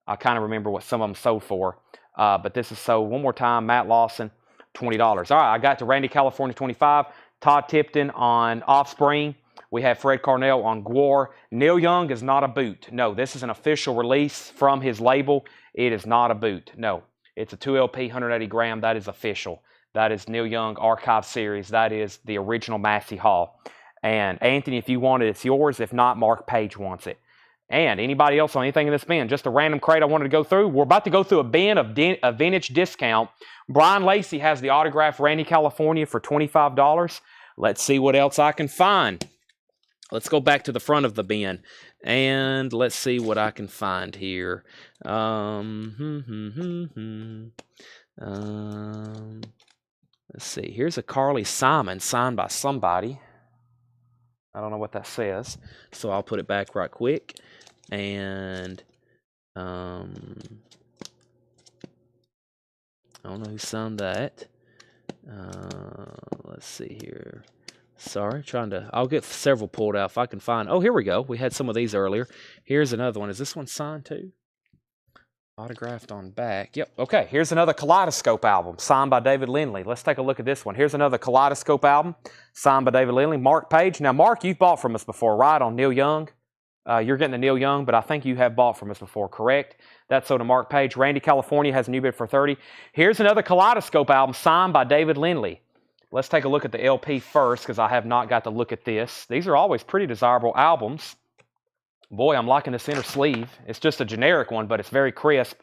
what some of them sold for. But this is sold one more time, Matt Lawson, $20. All right, I got to Randy California, $25. Todd Tipton on Offspring. We have Fred Carnell on Gwar. Neil Young is not a boot. No, this is an official release from his label. It is not a boot. No, it's a 2LP, 180 gram. That is official. That is Neil Young Archive Series. That is the original Massey Hall. And Anthony, if you want it, it's yours. If not, Mark Page wants it. And anybody else on anything in this bin, just a random crate I wanted to go through. We're about to go through a bin of a vintage discount. Brian Lacey has the autographed Randy California for $25. Let's see what else I can find. Let's go back to the front of the bin, and let's see what I can find here. Let's see. Here's a Carly Simon signed by somebody. I don't know what that says, so I'll put it back right quick. And I don't know who signed that. Let's see here. Sorry, I'll get several pulled out if I can find. Oh, here we go. We had some of these earlier. Here's another one. Is this one signed too? Autographed on back. Yep. Okay, here's another Kaleidoscope album signed by David Lindley. Let's take a look at this one. Here's another Kaleidoscope album signed by David Lindley. Mark Page. Now, Mark, you've bought from us before, right, on Neil Young? You're getting the Neil Young, but I think you have bought from us before, correct? That's sold to Mark Page. Randy California has a new bid for $30. Here's another Kaleidoscope album signed by David Lindley. Let's take a look at the LP first, because I have not got to look at this. These are always pretty desirable albums. Boy, I'm liking this inner sleeve. It's just a generic one, but it's very crisp,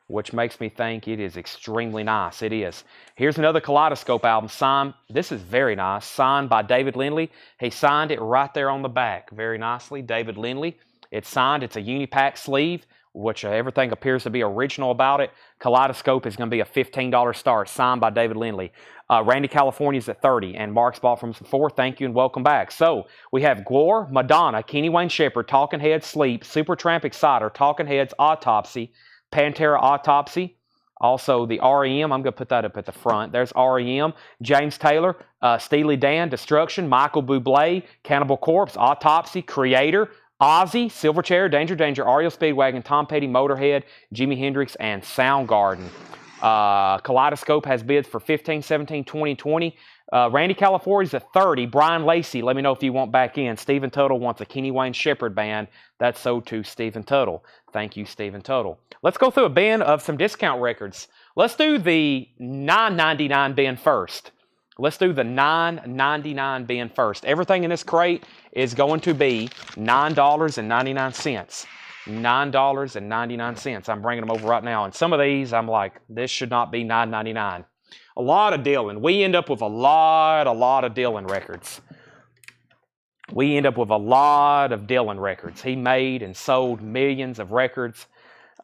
which makes me think it is extremely nice. It is. Here's another Kaleidoscope album signed. This is very nice. Signed by David Lindley. He signed it right there on the back very nicely. David Lindley. It's signed. It's a Unipack sleeve, which everything appears to be original about it. Kaleidoscope is going to be a $15 start, signed by David Lindley. Randy California's at $30, and Mark's bought from us before. Thank you and welcome back. So we have Gwar, Madonna, Kenny Wayne Shepherd, Talking Heads, Sleep, Supertramp, Exciter, Talking Heads, Autopsy, Pantera, Autopsy. Also the REM, I'm going to put that up at the front. There's REM, James Taylor, Steely Dan, Destruction, Michael Bublé, Cannibal Corpse, Autopsy, Creator, Ozzy, Silverchair, Danger Danger, REO Speedwagon, Tom Petty, Motorhead, Jimi Hendrix, and Soundgarden. Kaleidoscope has bids for $15, $17, $20, $20. Randy California's at $30. Brian Lacey, let me know if you want back in. Stephen Tuttle wants a Kenny Wayne Shepherd band. That's sold to Stephen Tuttle. Thank you, Stephen Tuttle. Let's go through a bin of some discount records. Let's do the $9.99 bin first. Let's do the $9.99 bin first. Everything in this crate is going to be $9.99. $9.99. I'm bringing them over right now. And some of these, I'm like, this should not be $9.99. A lot of Dylan. We end up with a lot of Dylan records. We end up with a lot of Dylan records. He made and sold millions of records.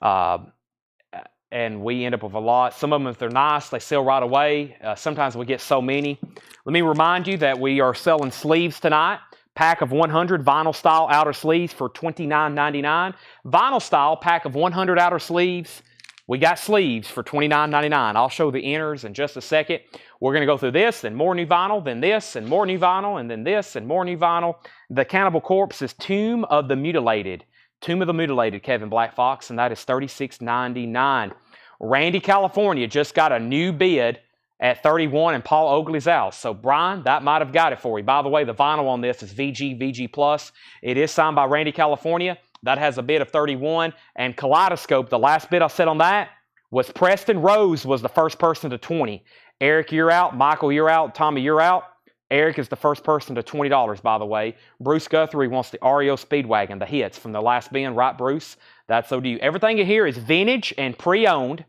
And we end up with a lot. Some of them, if they're nice, they sell right away. Sometimes we get so many. Let me remind you that we are selling sleeves tonight. Pack of 100 vinyl style outer sleeves for $29.99. Vinyl style pack of 100 outer sleeves. We got sleeves for $29.99. I'll show the inners in just a second. We're going to go through this, then more new vinyl, then this, and more new vinyl, and then this, and more new vinyl. The Cannibal Corpse is Tomb of the Mutilated. Tomb of the Mutilated, Kevin Black Fox, and that is $36.99. Randy, California just got a new bid at 31 in Paul Oakley's house. So, Brian, that might have got it for you. By the way, the vinyl on this is VG+. It is signed by Randy, California. That has a bid of 31. And Kaleidoscope, the last bid I said on that was Preston Rose was the first person to 20. Eric, you're out. Michael, you're out. Tommy, you're out. Eric is the first person to $20, by the way. Bruce Guthrie wants the REO Speedwagon, the hits from the last bin, right, Bruce? That's so do you. Everything in here is vintage and pre-owned.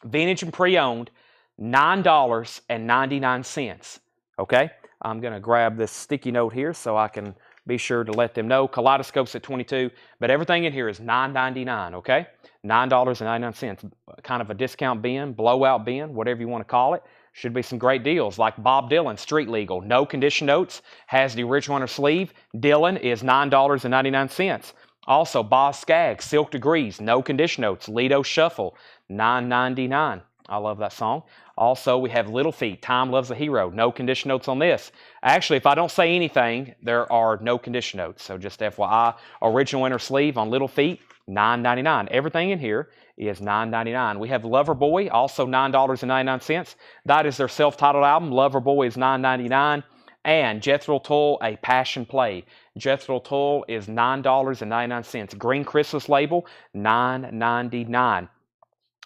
Vintage and pre-owned, $9.99. Okay? I'm going to grab this sticky note here so I can be sure to let them know. Kaleidoscope's at $22, but everything in here is $9.99, okay? $9.99. Kind of a discount bin, blowout bin, whatever you want to call it. Should be some great deals, like Bob Dylan, Street Legal. No condition notes, has the original on her sleeve. Dylan is $9.99. Also, Boz Scaggs, Silk Degrees, no condition notes. Lido Shuffle, $9.99. I love that song. Also, we have Little Feat, Time Loves a Hero. No condition notes on this. Actually, if I don't say anything, there are no condition notes. So just FYI, original inner sleeve on Little Feat, $9.99. Everything in here is $9.99. We have Loverboy, also $9.99. That is their self-titled album. Loverboy is $9.99. And Jethro Tull, A Passion Play. Jethro Tull is $9.99. Green Christmas label, $9.99.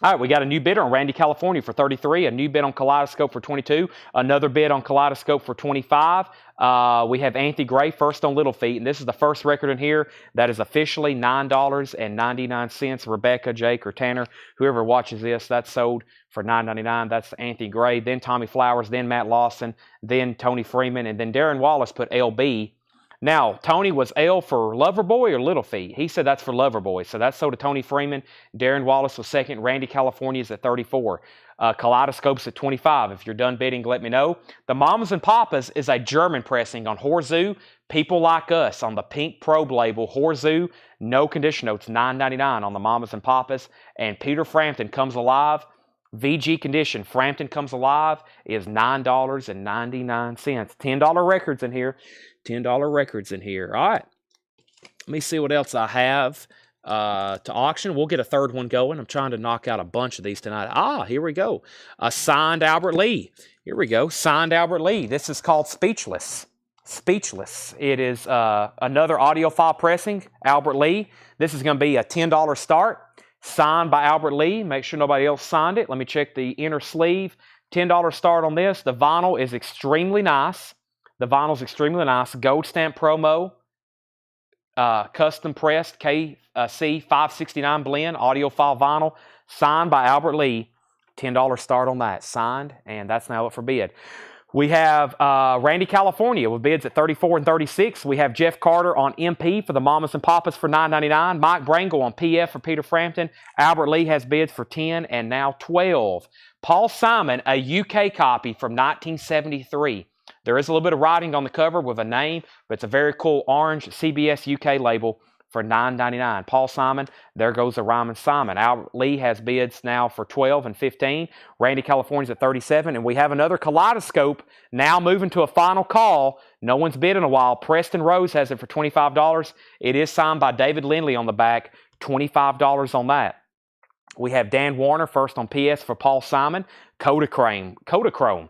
All right, we got a new bid on Randy, California for $33, a new bid on Kaleidoscope for $22, another bid on Kaleidoscope for $25. We have Anthony Gray first on Little Feat, and this is the first record in here that is officially $9.99. Rebecca, Jake, or Tanner, whoever watches this, that's sold for $9.99. That's Anthony Gray, then Tommy Flowers, then Matt Lawson, then Tony Freeman, and then Darren Wallace put LB. Now, Tony was L for Loverboy or Little Feat? He said that's for Loverboy. So that's sold to Tony Freeman. Darren Wallace was second. Randy, California is at 34. Kaleidoscope's at 25. If you're done bidding, let me know. The Mamas and Papas is a German pressing on Horzoo. People Like Us on the pink probe label. Horzoo, no condition notes, $9.99 on the Mamas and Papas. And Peter Frampton Comes Alive. VG condition, Frampton Comes Alive is $9.99. $10 records in here. $10 records in here. All right. Let me see what else I have to auction. We'll get a third one going. I'm trying to knock out a bunch of these tonight. Here we go. A signed Albert Lee. Here we go. Signed Albert Lee. This is called Speechless. Speechless. It is another audiophile pressing, Albert Lee. This is going to be a $10 start. Signed by Albert Lee. Make sure nobody else signed it. Let me check the inner sleeve. $10 start on this. The vinyl is extremely nice. The vinyl's extremely nice. Gold stamp promo. Custom pressed KC 569 blend. Audiophile vinyl. Signed by Albert Lee. $10 start on that. Signed. And that's now up for bid. We have Randy, California with bids at 34 and 36. We have Jeff Carter on MP for the Mamas and Papas for $9.99. Mike Brangle on PF for Peter Frampton. Albert Lee has bids for 10 and now 12. Paul Simon, a UK copy from 1973. There is a little bit of writing on the cover with a name, but it's a very cool orange CBS UK label for $9.99. Paul Simon, there goes the Ryman Simon. Albert Lee has bids now for 12 and 15. Randy, California's at 37. And we have another Kaleidoscope now moving to a final call. No one's bid in a while. Preston Rose has it for $25. It is signed by David Lindley on the back. $25 on that. We have Dan Warner first on PS for Paul Simon. Kodachrome.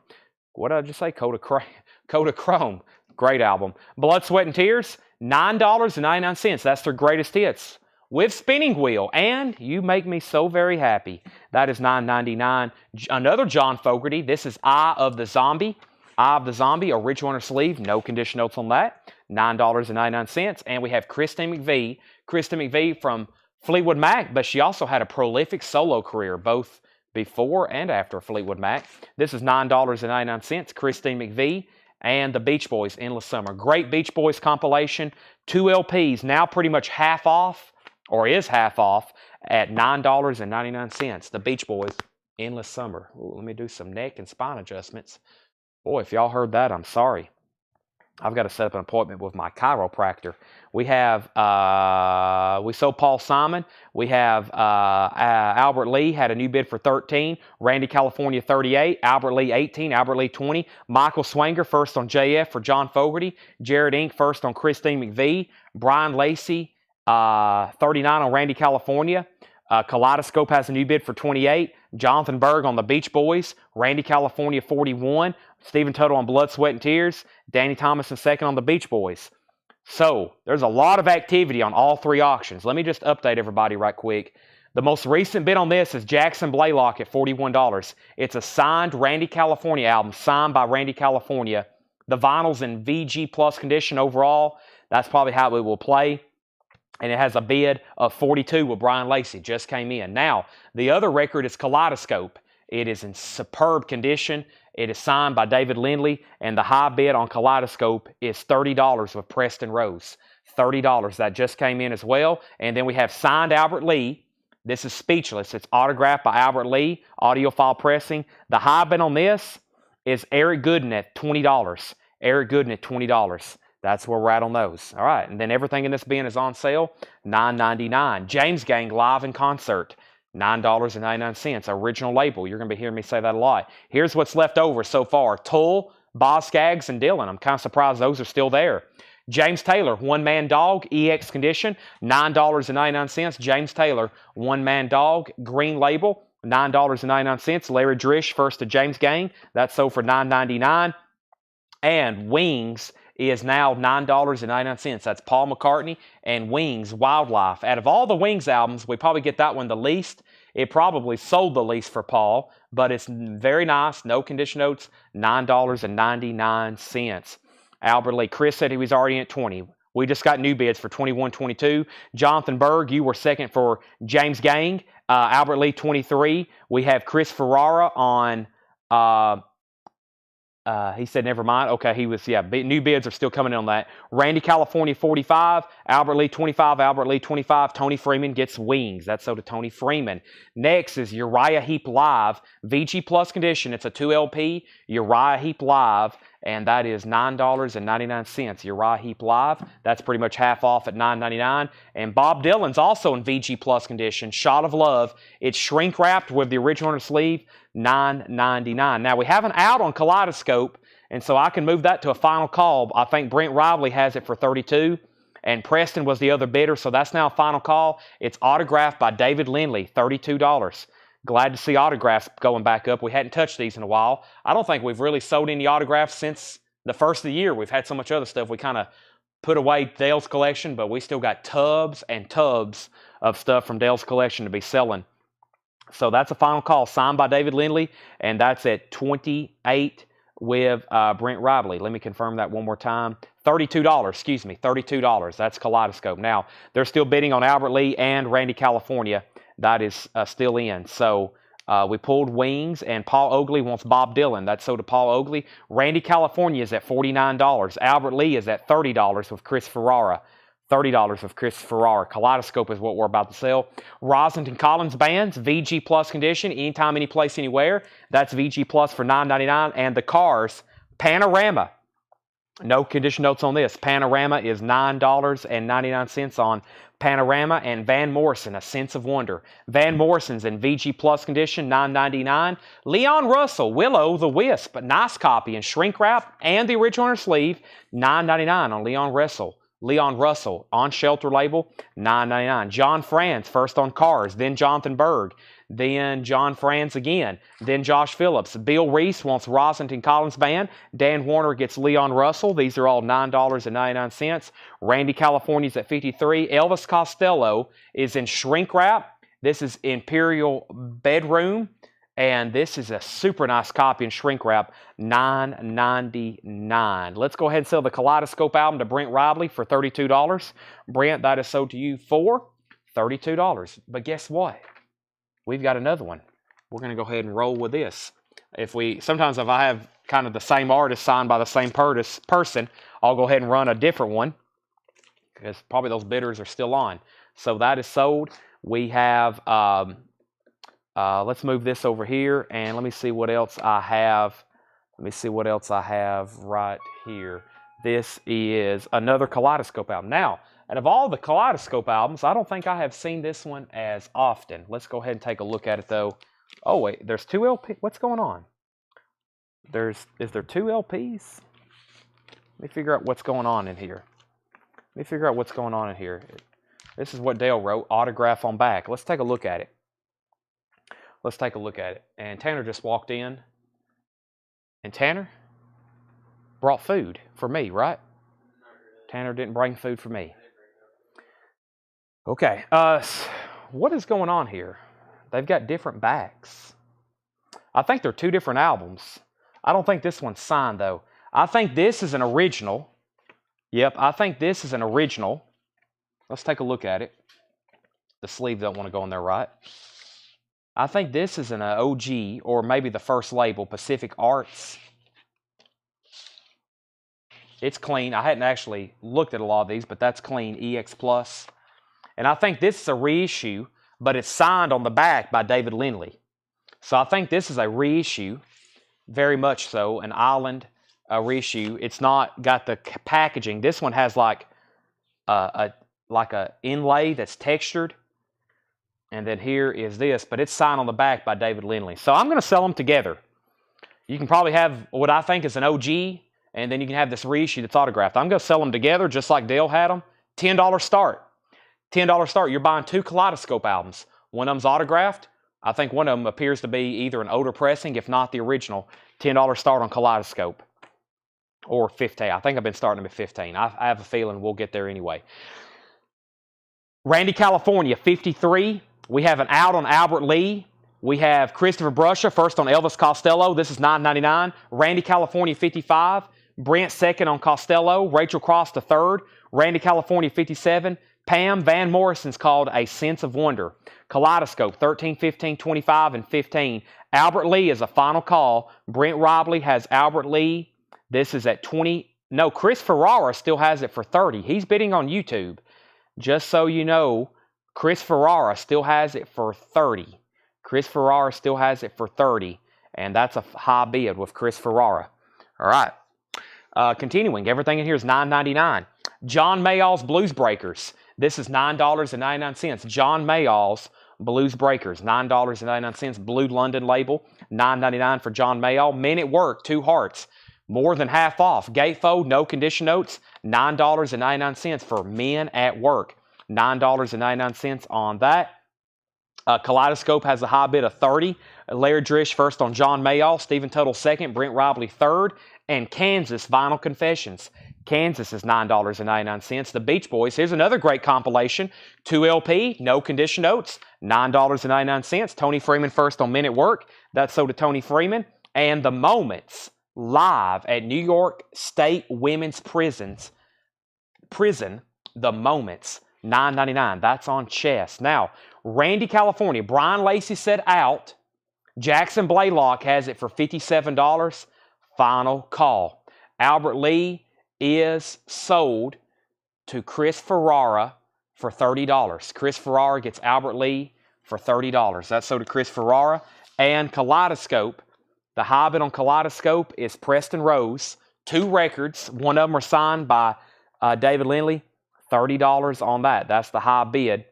What did I just say? Kodachrome. Great album. Blood, Sweat, and Tears. $9.99. That's their greatest hits with spinning wheel. And You Make Me So Very Happy. That is $9.99. Another John Fogerty. This is Eye of the Zombie. Eye of the Zombie, original on her sleeve. No condition notes on that. $9.99. And we have Christine McVie. Kristen McVie from Fleetwood Mac, but she also had a prolific solo career, both before and after Fleetwood Mac. This is $9.99. Christine McVie and the Beach Boys, Endless Summer. Great Beach Boys compilation. 2 LPs, now pretty much half off, or is half off, at $9.99. The Beach Boys, Endless Summer. Ooh, let me do some neck and spine adjustments. Boy, if y'all heard that, I'm sorry. I've got to set up an appointment with my chiropractor. We have, we sold Paul Simon. We have Albert Lee had a new bid for 13. Randy California 38. Albert Lee 18. Albert Lee 20. Michael Swanger first on JF for John Fogerty. Jared Inc. first on Christine McVie. Brian Lacey 39 on Randy California. Kaleidoscope has a new bid for 28. Jonathan Berg on the Beach Boys. Randy California 41. Stephen Tuttle on Blood, Sweat, and Tears. Danny Thomas second on the Beach Boys. So there's a lot of activity on all 3 auctions. Let me just update everybody right quick. The most recent bid on this is Jackson Blaylock at $41. It's a signed Randy California album, signed by Randy California. The vinyl's in VG Plus condition overall. That's probably how it will play. And it has a bid of 42 with Brian Lacey. Just came in. Now, the other record is Kaleidoscope. It is in superb condition. It is signed by David Lindley, and the high bid on Kaleidoscope is $30 with Preston Rose. $30. That just came in as well. And then we have signed Albert Lee. This is Speechless. It's autographed by Albert Lee, audiophile pressing. The high bid on this is Eric Gooden at $20. Eric Gooden at $20. That's where we're at on those. All right, and then everything in this bin is on sale, $9.99. James Gang live in concert, $9.99. Original label. You're going to be hearing me say that a lot. Here's what's left over so far. Tull, Boz Skaggs, and Dylan. I'm kind of surprised those are still there. James Taylor, One Man Dog, EX condition, $9.99. James Taylor, One Man Dog, green label, $9.99. Larry Drish, first to James Gang. That's sold for $9.99. And Wings is now $9.99. That's Paul McCartney and Wings Wildlife. Out of all the Wings albums, we probably get that one the least. It probably sold the least for Paul, but it's very nice. No condition notes, $9.99. Albert Lee. Chris said he was already at 20. We just got new bids for 21, 22. Jonathan Berg, you were second for James Gang. Albert Lee, 23. We have Chris Ferrara on... he said, never mind. Okay, he was, new bids are still coming in on that. Randy California, 45. Albert Lee, 25. Albert Lee, 25. Tony Freeman gets Wings. That's so to Tony Freeman. Next is Uriah Heep Live. VG Plus condition. It's a 2 LP. Uriah Heep Live. And that is $9.99. Uriah Heep Live. That's pretty much half off at $9.99. And Bob Dylan's also in VG Plus condition. Shot of Love. It's shrink wrapped with the original on the sleeve. $9.99. Now, we have an out on Kaleidoscope, and so I can move that to a final call. I think Brent Rively has it for $32, and Preston was the other bidder, so that's now a final call. It's autographed by David Lindley, $32. Glad to see autographs going back up. We hadn't touched these in a while. I don't think we've really sold any autographs since the first of the year. We've had so much other stuff. We kind of put away Dale's collection, but we still got tubs and tubs of stuff from Dale's collection to be selling. So that's a final call signed by David Lindley, and that's at 28 with Brent Rively. Let me confirm that one more time. $32, excuse me, $32. That's Kaleidoscope. Now, they're still bidding on Albert Lee and Randy California. That is still in. So we pulled Wings, and Paul Oakley wants Bob Dylan. That's so to Paul Oakley. Randy California is at $49. Albert Lee is at $30 with Chris Ferrara. $30 with Chris Ferrara. Kaleidoscope is what we're about to sell. Roslington Collins Bands, VG Plus condition, anytime, any place, anywhere. That's VG Plus for $9.99. And the Cars, Panorama. No condition notes on this. Panorama is $9.99 on Panorama. And Van Morrison, A Sense of Wonder. Van Morrison's in VG Plus condition, $9.99. Leon Russell, Willow the Wisp, nice copy in shrink wrap and the original on her sleeve, $9.99 on Leon Russell. Leon Russell on Shelter label, $9.99. John Franz, first on Cars, then Jonathan Berg, then John Franz again, then Josh Phillips. Bill Reese wants Roslington Collins Band. Dan Warner gets Leon Russell. These are all $9.99. Randy California's at $53. Elvis Costello is in shrink wrap. This is Imperial Bedroom, And this is a super nice copy in shrink wrap, $9.99. Let's go ahead and sell the Kaleidoscope album to Brent Robley for $32. Brent, that is sold to you for $32. But guess what? We've got another one. We're going to go ahead and roll with this. Sometimes if I have kind of the same artist signed by the same person, I'll go ahead and run a different one because probably those bidders are still on. So that is sold. We have, let's move this over here and let me see what else I have. Let me see what else I have right here. This is another Kaleidoscope album. Now, out of all the Kaleidoscope albums, I don't think I have seen this one as often. Let's go ahead and take a look at it though. Oh wait, there's 2 LPs. What's going on? Is there 2 LPs? Let me figure out what's going on in here. This is what Dale wrote, autograph on back. Let's take a look at it. And Tanner just walked in. And Tanner brought food for me, right? Tanner didn't bring food for me. Okay, what is going on here? They've got different backs. I think they're 2 different albums. I don't think this one's signed, though. I think this is an original. Yep, I think this is an original. Let's take a look at it. The sleeve don't want to go in there, right? I think this is an OG, or maybe the first label, Pacific Arts. It's clean. I hadn't actually looked at a lot of these, but that's clean, EX Plus. And I think this is a reissue, but it's signed on the back by David Lindley. So I think this is a reissue, very much so, an Island reissue. It's not got the packaging. This one has like a inlay that's textured. And then here is this, but it's signed on the back by David Lindley. So I'm going to sell them together. You can probably have what I think is an OG, and then you can have this reissue that's autographed. I'm going to sell them together just like Dale had them. $10 start. $10 start. You're buying 2 Kaleidoscope albums. One of them's autographed. I think one of them appears to be either an older pressing, if not the original. $10 start on Kaleidoscope. Or 15. I think I've been starting them at 15. I have a feeling we'll get there anyway. Randy California, 53. We have an out on Albert Lee. We have Christopher Bruscia, first on Elvis Costello. This is $9.99. Randy California, 55. Brent, second on Costello. Rachel Cross, the third. Randy California, 57. Pam Van Morrison's called A Sense of Wonder. Kaleidoscope, 13, 15, 25, and 15. Albert Lee is a final call. Brent Robley has Albert Lee. This is at 20. No, Chris Ferrara still has it for 30. He's bidding on YouTube. Just so you know, Chris Ferrara still has it for 30. Chris Ferrara still has it for 30. And that's a high bid with Chris Ferrara. All right. Continuing. Everything in here is $9.99. John Mayall's Blues Breakers. This is $9.99. John Mayall's Blues Breakers. $9.99. Blue London label. $9.99 for John Mayall. Men at Work, 2 hearts. More than half off. Gatefold, no condition notes. $9.99 for Men at Work. $9.99 on that. Kaleidoscope has a high bid of 30. Larry Drish first on John Mayall. Stephen Tuttle second. Brent Robley third. And Kansas Vinyl Confessions. Kansas is $9.99. The Beach Boys. Here's another great compilation. 2 LP, no condition notes. $9.99. Tony Freeman first on Men at Work. That's sold to Tony Freeman. And The Moments live at New York State Women's Prison. The Moments. $9.99. That's on Chess. Now, Randy California. Brian Lacey said out. Jackson Blaylock has it for $57. Final call. Albert Lee is sold to Chris Ferrara for $30. Chris Ferrara gets Albert Lee for $30. That's sold to Chris Ferrara. And Kaleidoscope. The high bid on Kaleidoscope is Preston Rose. 2 records. One of them are signed by David Lindley. $30 on that. That's the high bid.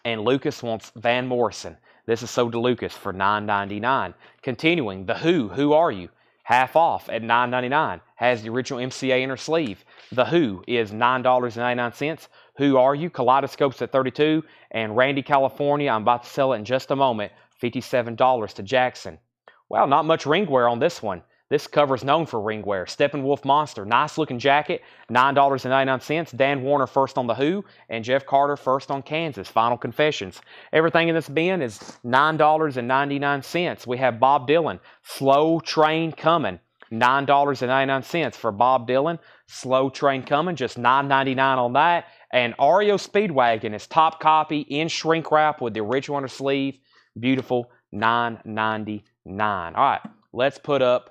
And Lucas wants Van Morrison. This is sold to Lucas for $9.99. Continuing, The Who Are You? Half off at $9.99. Has the original MCA inner sleeve. The Who is $9.99. Who Are You? Kaleidoscope's at $32. And Randy California, I'm about to sell it in just a moment, $57 to Jackson. Well, not much ring wear on this one. This cover is known for ringwear. Steppenwolf Monster, nice looking jacket, $9.99. Dan Warner first on The Who, and Jeff Carter first on Kansas. Final Confessions. Everything in this bin is $9.99. We have Bob Dylan, Slow Train Coming, $9.99 for Bob Dylan. Slow Train Coming, just $9.99 on that. And REO Speedwagon is top copy in shrink wrap with the original under sleeve. Beautiful, $9.99. All right, let's put up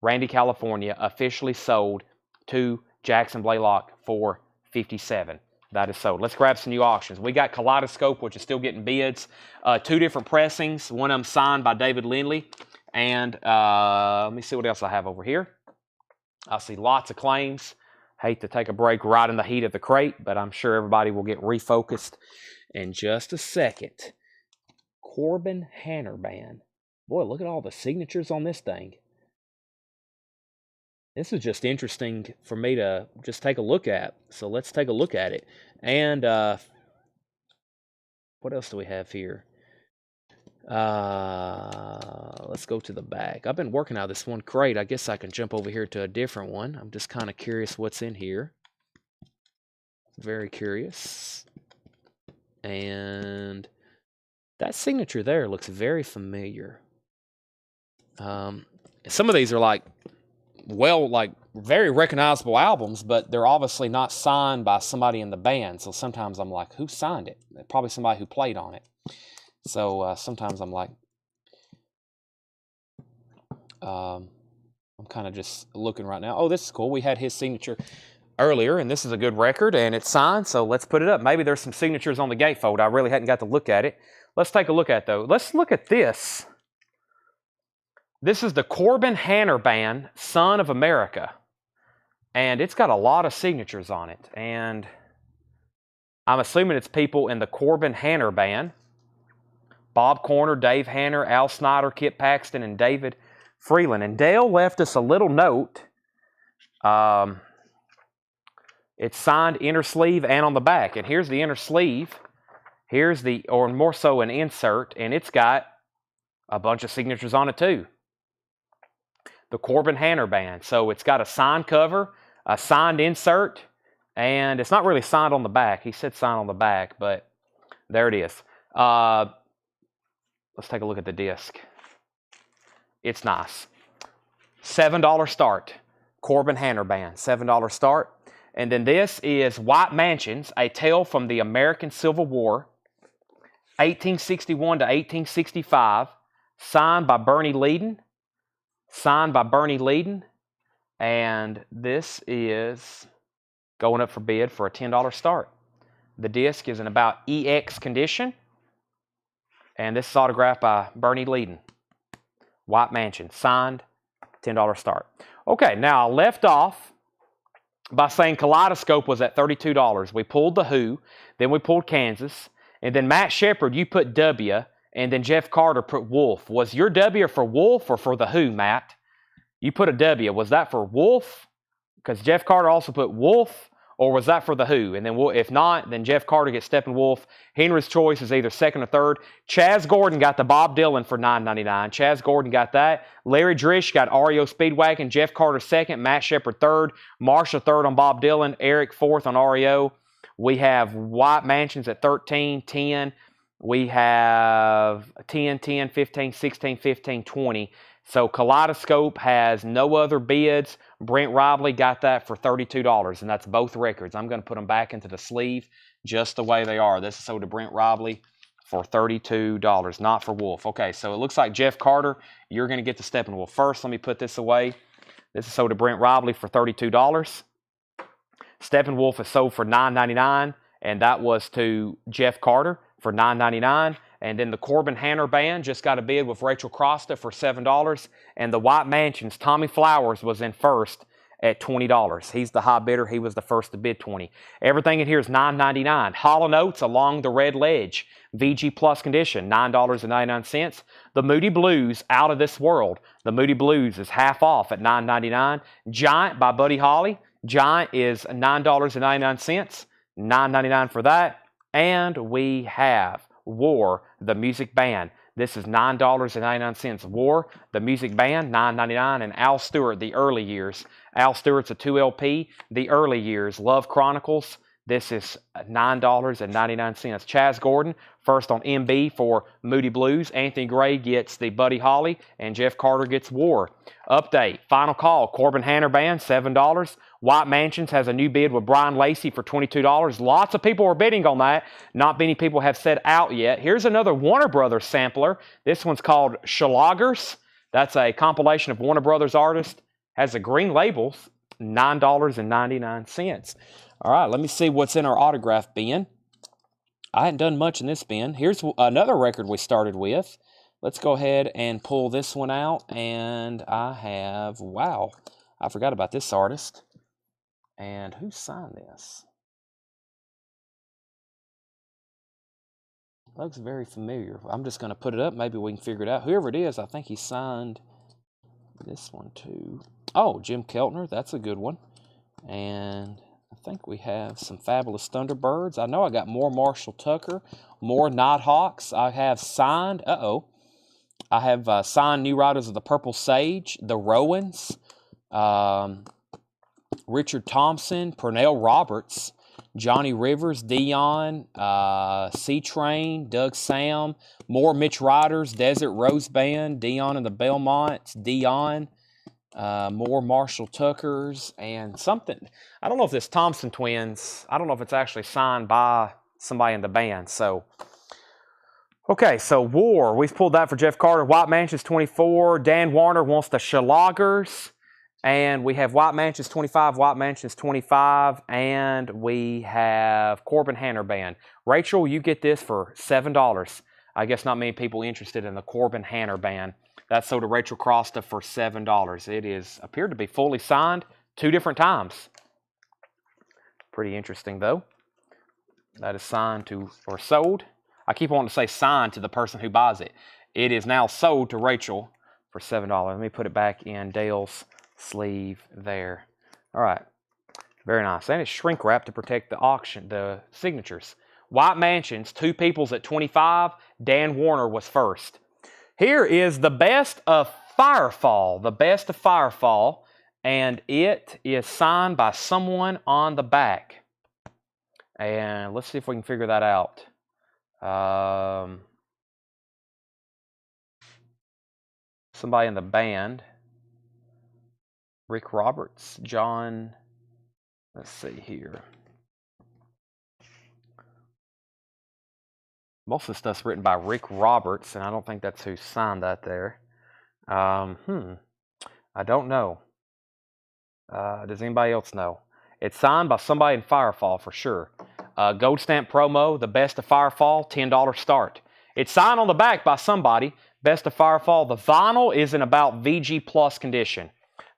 Randy California, officially sold to Jackson Blaylock for $57. That is sold. Let's grab some new auctions. We got Kaleidoscope, which is still getting bids. 2 different pressings. One of them signed by David Lindley. And let me see what else I have over here. I see lots of claims. Hate to take a break right in the heat of the crate, but I'm sure everybody will get refocused in just a second. Corbin Hanner Band. Boy, look at all the signatures on this thing. This is just interesting for me to just take a look at. So let's take a look at it. And what else do we have here? Let's go to the back. I've been working out this one crate. I guess I can jump over here to a different one. I'm just kind of curious what's in here. Very curious. And that signature there looks very familiar. Some of these are like very recognizable albums, but they're obviously not signed by somebody in the band. So sometimes I'm like, who signed it? Probably somebody who played on it. So sometimes I'm like, I'm kind of just looking right now. Oh, this is cool. We had his signature earlier, and this is a good record, and it's signed, so let's put it up. Maybe there's some signatures on the gatefold. I really hadn't got to look at it. Let's take a look at it, though. Let's look at this. This is the Corbin Hanner Band, Son of America, and it's got a lot of signatures on it, and I'm assuming it's people in the Corbin Hanner Band. Bob Corner, Dave Hanner, Al Snyder, Kip Paxton, and David Freeland. And Dale left us a little note. It's signed inner sleeve and on the back. And here's the inner sleeve. Here's the, or more so an insert, and it's got a bunch of signatures on it too. The Corbin Hanner Band. So it's got a signed cover, a signed insert, and it's not really signed on the back. He said signed on the back, but there it is. Let's take a look at the disc. It's nice. $7 start. Corbin Hanner Band. $7 start. And then this is White Mansions, A Tale from the American Civil War, 1861 to 1865, signed by Bernie Leadon. Signed by Bernie Leadon. And this is going up for bid for a $10 start. The disc is in about EX condition. And this is autographed by Bernie Leadon. White Mansion. Signed. $10 start. Okay, now I left off by saying Kaleidoscope was at $32. We pulled The Who. Then we pulled Kansas. And then Matt Shepard, you put W. And then Jeff Carter put Wolf. Was your W for Wolf or for The Who, Matt? You put a W. Was that for Wolf? Because Jeff Carter also put Wolf. Or was that for The Who? And then if not, then Jeff Carter gets Steppenwolf. Henry's choice is either second or third. Chaz Gordon got the Bob Dylan for $9.99. Chaz Gordon got that. Larry Drish got REO Speedwagon. Jeff Carter second. Matt Shepard third. Marshall third on Bob Dylan. Eric fourth on REO. We have White Mansions at 13, 10. We have 10, 10, 15, 16, 15, 20. So Kaleidoscope has no other bids. Brent Rively got that for $32, and that's both records. I'm going to put them back into the sleeve just the way they are. This is sold to Brent Rively for $32, not for Wolf. Okay, so it looks like Jeff Carter, you're going to get the Steppenwolf first. Let me put this away. This is sold to Brent Rively for $32. Steppenwolf is sold for $9.99, and that was to Jeff Carter for $9.99. And then the Corbin Hanner Band just got a bid with Rachel Crosta for $7. And the White Mansions, Tommy Flowers was in first at $20. He's the high bidder. He was the first to bid $20. Everything in here is $9.99. Hall & Oates Along the Red Ledge, VG Plus condition, $9.99. The Moody Blues, Out of This World. The Moody Blues is half off at $9.99. Giant by Buddy Holly. Giant is $9.99. $9.99 for that. And we have War, the music band, This is $9.99. War, the music band, $9.99. And Al Stewart, the early years. Al Stewart's a 2 LP. The early years. Love Chronicles. This is $9.99. Chaz Gordon, first on MB for Moody Blues. Anthony Gray gets the Buddy Holly, and Jeff Carter gets War. Update, Final Call, Corbin Hanner Band, $7. White Mansions has a new bid with Brian Lacey for $22. Lots of people are bidding on that. Not many people have said out yet. Here's another Warner Brothers sampler. This one's called Schlagers. That's a compilation of Warner Brothers artists. Has a green label, $9.99. All right, let me see what's in our autograph bin. I hadn't done much in this bin. Here's another record we started with. Let's go ahead and pull this one out. And I have, wow, I forgot about this artist. And who signed this? Looks very familiar. I'm just going to put it up. Maybe we can figure it out. Whoever it is, I think he signed this one too. Oh, Jim Keltner. That's a good one. And I think we have some Fabulous Thunderbirds. I know I got more Marshall Tucker, more Nighthawks. I have signed, I have signed New Riders of the Purple Sage, the Rowans, Richard Thompson, Pernell Roberts, Johnny Rivers, Dion, C-Train, Doug Sam, more Mitch Riders, Desert Rose Band, Dion and the Belmonts, Dion, more Marshall Tuckers, and something. I don't know if this Thompson Twins, I don't know if it's actually signed by somebody in the band. So, okay, so War, we've pulled that for Jeff Carter. White Mansions 24. Dan Warner wants the Schlagers. And we have White Mansions 25, White Mansions 25, and we have Corbin Hanner Band. Rachel, you get this for $7. I guess not many people interested in the Corbin Hanner Band. That's sold to Rachel Crosta for $7. It is appeared to be fully signed 2 different times. Pretty interesting, though. That is signed to, or sold. I keep wanting to say signed to the person who buys it. It is now sold to Rachel for $7. Let me put it back in Dale's sleeve there. All right. Very nice. And it's shrink wrap to protect the auction, the signatures. White Mansions, 2 peoples at 25. Dan Warner was first. Here is the best of Firefall. The best of Firefall. And it is signed by someone on the back. And let's see if we can figure that out. Somebody in the band. Rick Roberts, John, let's see here. Most of the stuff's written by Rick Roberts, and I don't think that's who signed that there. I don't know. Does anybody else know? It's signed by somebody in Firefall for sure. Gold stamp promo, the best of Firefall, $10 start. It's signed on the back by somebody, best of Firefall. The vinyl is in about VG Plus condition.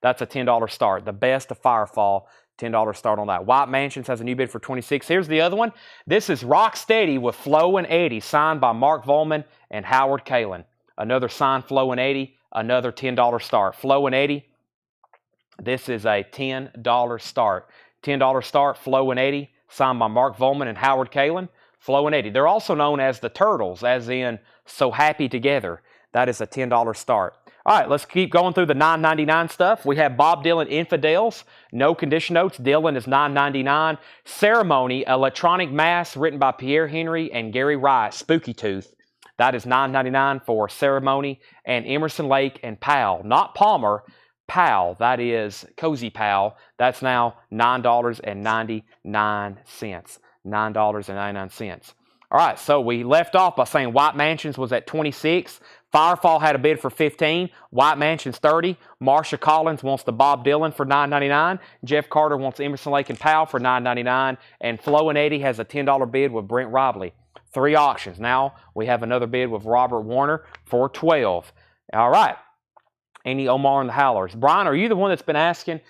That's a $10 start. The best of Firefall, $10 start on that. White Mansions has a new bid for $26. Here's the other one. This is Rock Steady with Flo and Eddie, signed by Mark Volman and Howard Kalin. Another signed Flo and Eddie, another $10 start. Flo and Eddie, this is a $10 start. $10 start, Flo and Eddie, signed by Mark Volman and Howard Kalin. Flo and Eddie. They're also known as the Turtles, as in So Happy Together. That is a $10 start. All right, let's keep going through the $9.99 stuff. We have Bob Dylan Infidels. No condition notes. Dylan is $9.99. Ceremony, Electronic Mass, written by Pierre Henry and Gary Wright. Spooky Tooth. That is $9.99 for Ceremony. And Emerson Lake and Pal. Not Palmer, Pal. That is Cozy Pal. That's now $9.99. $9.99. All right, so we left off by saying White Mansions was at 26. Firefall had a bid for 15. White Mansions 30. Marsha Collins wants the Bob Dylan for $9.99. Jeff Carter wants Emerson Lake and Powell for $9.99. And Flo and Eddie has a $10 bid with Brent Robley. 3 auctions. Now we have another bid with Robert Warner for $12. All right. Any Omar and the Howlers. Brian, are you the one that's been asking?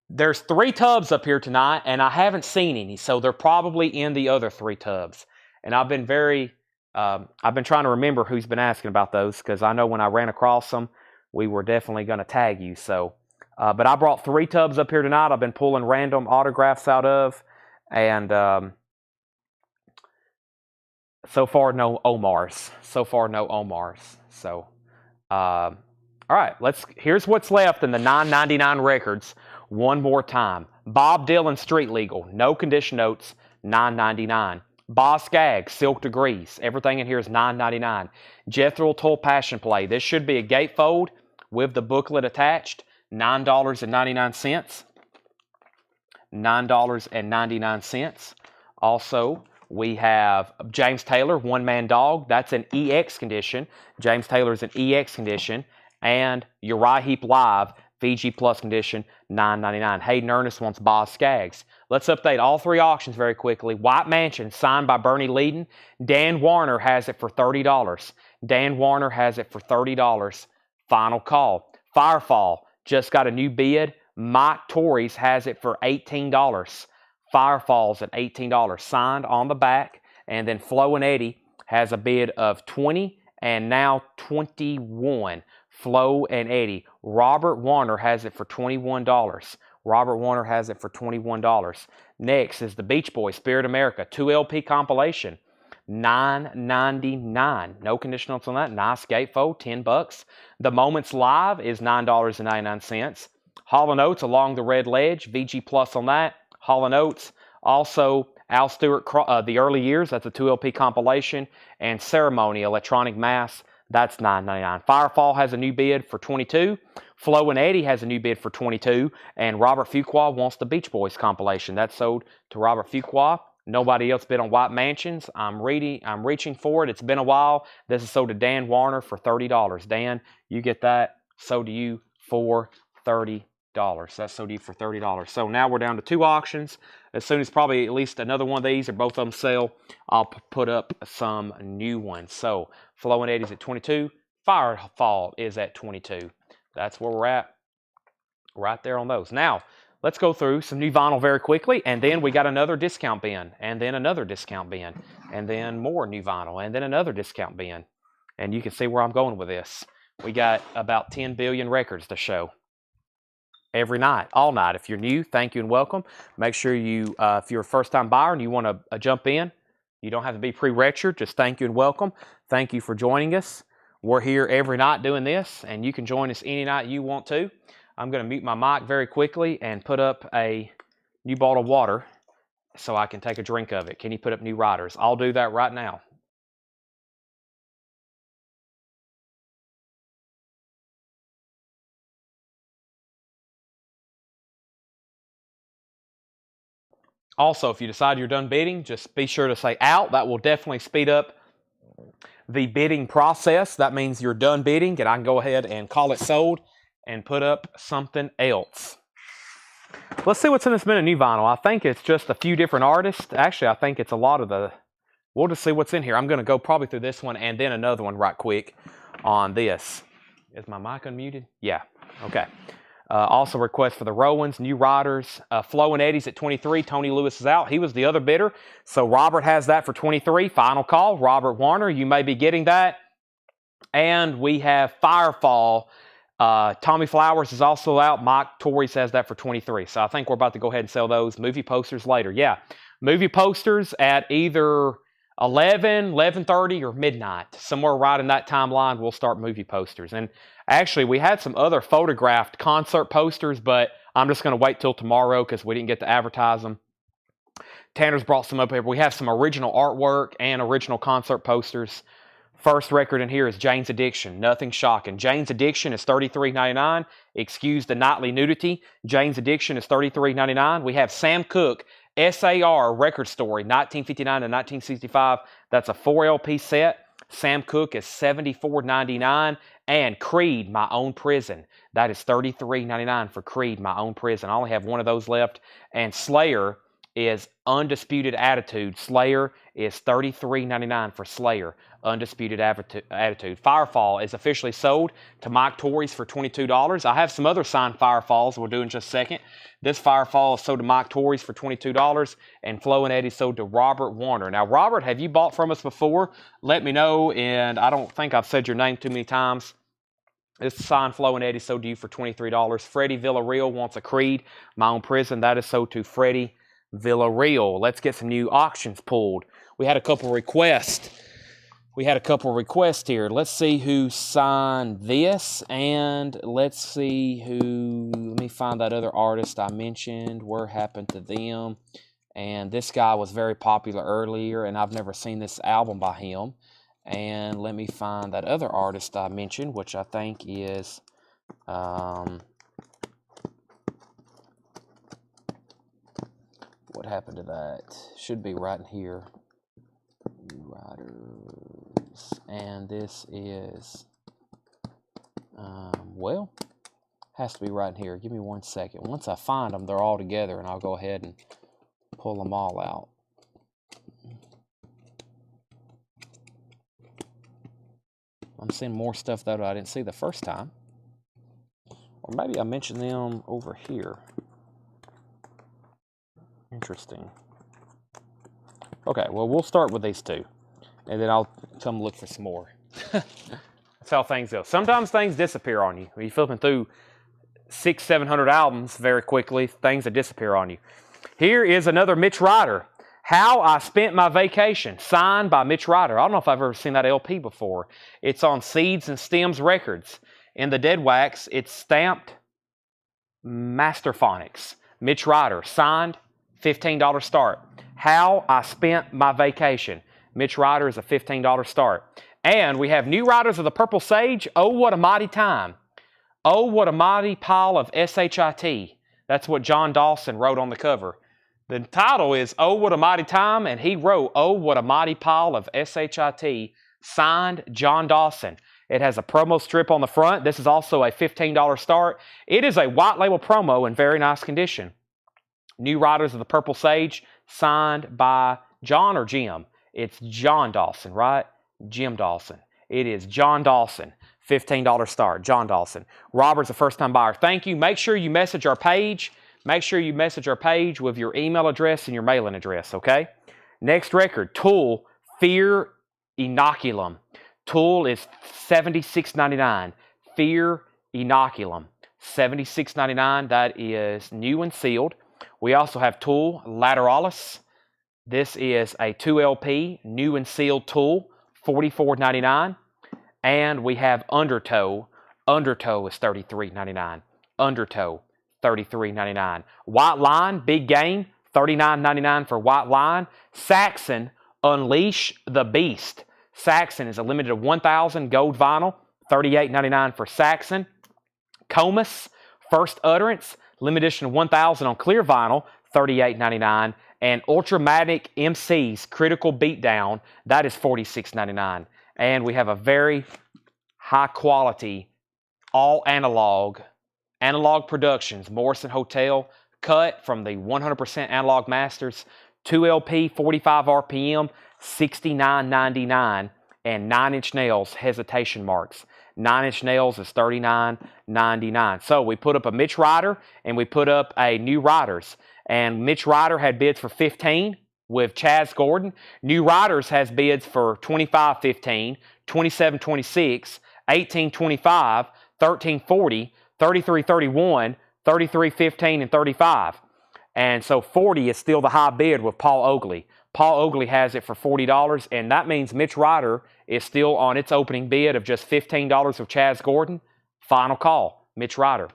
There's 3 tubs up here tonight, and I haven't seen any, so they're probably in the other 3 tubs. And I've been trying to remember who's been asking about those, because I know when I ran across them, we were definitely going to tag you. So, but I brought 3 tubs up here tonight. I've been pulling random autographs out of, and So far, no Omars. So far, no Omars. So, all right. Here's what's left in the $9.99 records. One more time. Bob Dylan Street Legal. No condition notes. $9.99. Boz Scaggs Silk Degrees. Everything in here is $9.99. Jethro Tull Passion Play. This should be a gatefold with the booklet attached. $9.99. $9.99. Also, we have James Taylor, One Man Dog. That's an EX condition. James Taylor is an EX condition. And Uriah Heep Live, Fiji Plus condition, $9.99. Hayden Ernest wants Boz Scaggs. Let's update all three auctions very quickly. White Mansion, signed by Bernie Leadon. Dan Warner has it for $30. Dan Warner has it for $30. Final call. Firefall just got a new bid. Mike Torres has it for $18. Firefall's at $18. Signed on the back. And then Flo and Eddie has a bid of $20 and now $21. Flo and Eddie. Robert Warner has it for $21. Robert Warner has it for $21. Next is the Beach Boys Spirit America 2 LP compilation. $9.99. No conditionals on that. Nice gatefold, $10. The Moments Live is $9.99. Hall & Oates Along the Red Ledge, VG Plus on that. Hall & Oates. Also, Al Stewart, The Early Years, that's a 2 LP compilation. And Ceremony, Electronic Mass, that's $9.99. Firefall has a new bid for $22. Flo and Eddie has a new bid for $22. And Robert Fuqua wants the Beach Boys compilation. That's sold to Robert Fuqua. Nobody else bid on White Mansions. I'm reaching for it. It's been a while. This is sold to Dan Warner for $30. Dan, you get that. Sold to you for $30. That's sold to you for $30. So now we're down to 2 auctions. As soon as probably at least another one of these or both of them sell, I'll put up some new ones. So Flo and Eddie's at $22. Firefall is at $22. That's where we're at right there on those. Now, let's go through some new vinyl very quickly, and then we got another discount bin, and then another discount bin, and then more new vinyl, and then another discount bin. And you can see where I'm going with this. We got about 10 billion records to show. Every night, all night. If you're new, thank you and welcome. Make sure you, if you're a first-time buyer and you want to jump in, you don't have to be pre-registered. Just thank you and welcome. Thank you for joining us. We're here every night doing this, and you can join us any night you want to. I'm going to mute my mic very quickly and put up a new bottle of water so I can take a drink of it. Can you put up new riders? I'll do that right now. Also, if you decide you're done bidding, just be sure to say out. That will definitely speed up the bidding process. That means you're done bidding, and I can go ahead and call it sold and put up something else. Let's see what's in this bin of new vinyl. I think it's just a few different artists. Actually, I think it's a lot of the... We'll just see what's in here. I'm going to go probably through this one and then another one right quick on this. Is my mic unmuted? Yeah. Okay. Also request for the Rowans, new riders. Flo and Eddie's at 23. Tony Lewis is out. He was the other bidder. So Robert has that for 23. Final call. Robert Warner, you may be getting that. And we have Firefall. Tommy Flowers is also out. Mike Torres has that for 23. So I think we're about to go ahead and sell those. Movie posters later. Yeah. Movie posters at either 11, 11:30, or midnight. Somewhere right in that timeline, we'll start movie posters. And actually, we had some other photographed concert posters, but I'm just going to wait till tomorrow because we didn't get to advertise them. Tanner's brought some up here. We have some original artwork and original concert posters. First record in here is Jane's Addiction. Nothing shocking. Jane's Addiction is $33.99. Excuse the nightly nudity. Jane's Addiction is $33.99. We have Sam Cooke, SAR Record Story, 1959 to 1965. That's a 4 LP set. Sam Cooke is $74.99. And Creed, My Own Prison. That is $33.99 for Creed, My Own Prison. I only have one of those left. And Slayer is Undisputed Attitude. Slayer is $33.99 for Slayer. Undisputed Attitude. Firefall is officially sold to Mike Torres for $22. I have some other signed Firefalls we'll do in just a second. This Firefall is sold to Mike Torres for $22, and Flo and Eddie sold to Robert Warner. Now, Robert, have you bought from us before? Let me know, and I don't think I've said your name too many times. This signed Flo and Eddie sold to you for $23. Freddie Villarreal wants a Creed, My Own Prison. That is sold to Freddie Villarreal. Let's get some new auctions pulled. we had a couple requests. We had a couple requests here. Let's see who signed this, and let's see who, let me find that other artist I mentioned. Where happened to them? And this guy was very popular earlier, and I've never seen this album by him. And let me find that other artist I mentioned, which I think is, what happened to that? Should be right in here. New Riders. And this is, well, has to be right in here. Give me 1 second. Once I find them, they're all together, and I'll go ahead and pull them all out. I'm seeing more stuff that I didn't see the first time. Or maybe I mentioned them over here. Interesting. Okay, well, we'll start with these two, and then I'll come look for some more. That's how things go. Sometimes things disappear on you. When you're flipping through 600-700 albums very quickly, things that disappear on you. Here is another Mitch Ryder. How I Spent My Vacation, signed by Mitch Ryder. I don't know if I've ever seen that LP before. It's on Seeds and Stems Records. In the dead wax, it's stamped Masterphonics. Mitch Ryder, signed, $15 start. How I Spent My Vacation. Mitch Ryder is a $15 start. And we have New Riders of the Purple Sage, Oh What a Mighty Time. Oh What a Mighty Pile of SHIT. That's what John Dawson wrote on the cover. The title is Oh What a Mighty Time, and he wrote Oh What a Mighty Pile of SHIT, signed John Dawson. It has a promo strip on the front. This is also a $15 start. It is a white label promo in very nice condition. New Riders of the Purple Sage, signed by John or Jim? It's John Dawson, right? Jim Dawson. It is John Dawson. $15 start. John Dawson. Robert's a first-time buyer. Thank you. Make sure you message our page. Make sure you message our page with your email address and your mailing address, okay? Next record, Tool, Fear Inoculum. Tool is $76.99. Fear Inoculum, $76.99. That is new and sealed. We also have Tool, Lateralis. This is a 2LP, new and sealed Tool, $44.99. And we have Undertow. Undertow is $33.99. Undertow, $33.99. White Line, Big Game, $39.99 for White Line. Saxon, Unleash the Beast. Saxon is a limited of 1,000 gold vinyl, $38.99 for Saxon. Comus, First Utterance, limited edition of 1,000 on clear vinyl, $38.99. And Ultramatic MC's Critical Beatdown, that is $46.99. And we have a very high quality, all analog Productions, Morrison Hotel, cut from the 100% Analog Masters, 2LP, 45 RPM, $69.99, and 9 Inch Nails, Hesitation Marks. 9 Inch Nails is $39.99. So we put up a Mitch Ryder, and we put up a New Riders. And Mitch Ryder had bids for $15 with Chaz Gordon. New Riders has bids for $25.15, $27.26, $18.25, $13.40, $33.31, $33.15, and $35. And so 40 is still the high bid with Paul Oakley. Paul Oakley has it for $40, and that means Mitch Ryder is still on its opening bid of just $15 with Chaz Gordon. Final call, Mitch Ryder.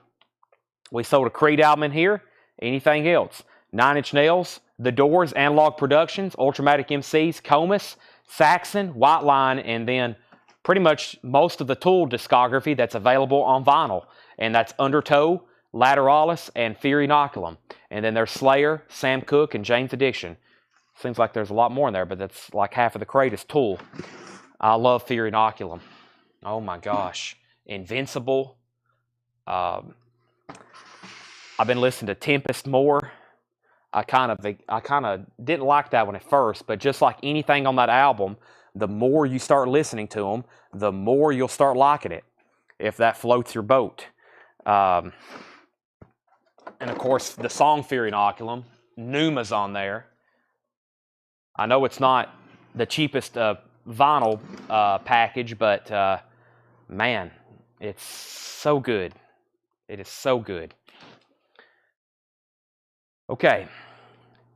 We sold a Creed album in here. Anything else? 9 Inch Nails, The Doors, Analog Productions, Ultramatic MCs, Comus, Saxon, White Line, and then pretty much most of the Tool discography that's available on vinyl. And that's Undertow, Lateralis, and Fear Inoculum. And then there's Slayer, Sam Cooke, and Jane's Addiction. Seems like there's a lot more in there, but that's like half of the crate is Tool. I love Fear Inoculum. Oh my gosh. Invincible. I've been listening to Tempest more. I kind of didn't like that one at first, but just like anything on that album, the more you start listening to them, the more you'll start liking it, if that floats your boat. And of course, the song Fear Inoculum, Numa's on there. I know it's not the cheapest vinyl package, but man, it's so good. It is so good. Okay,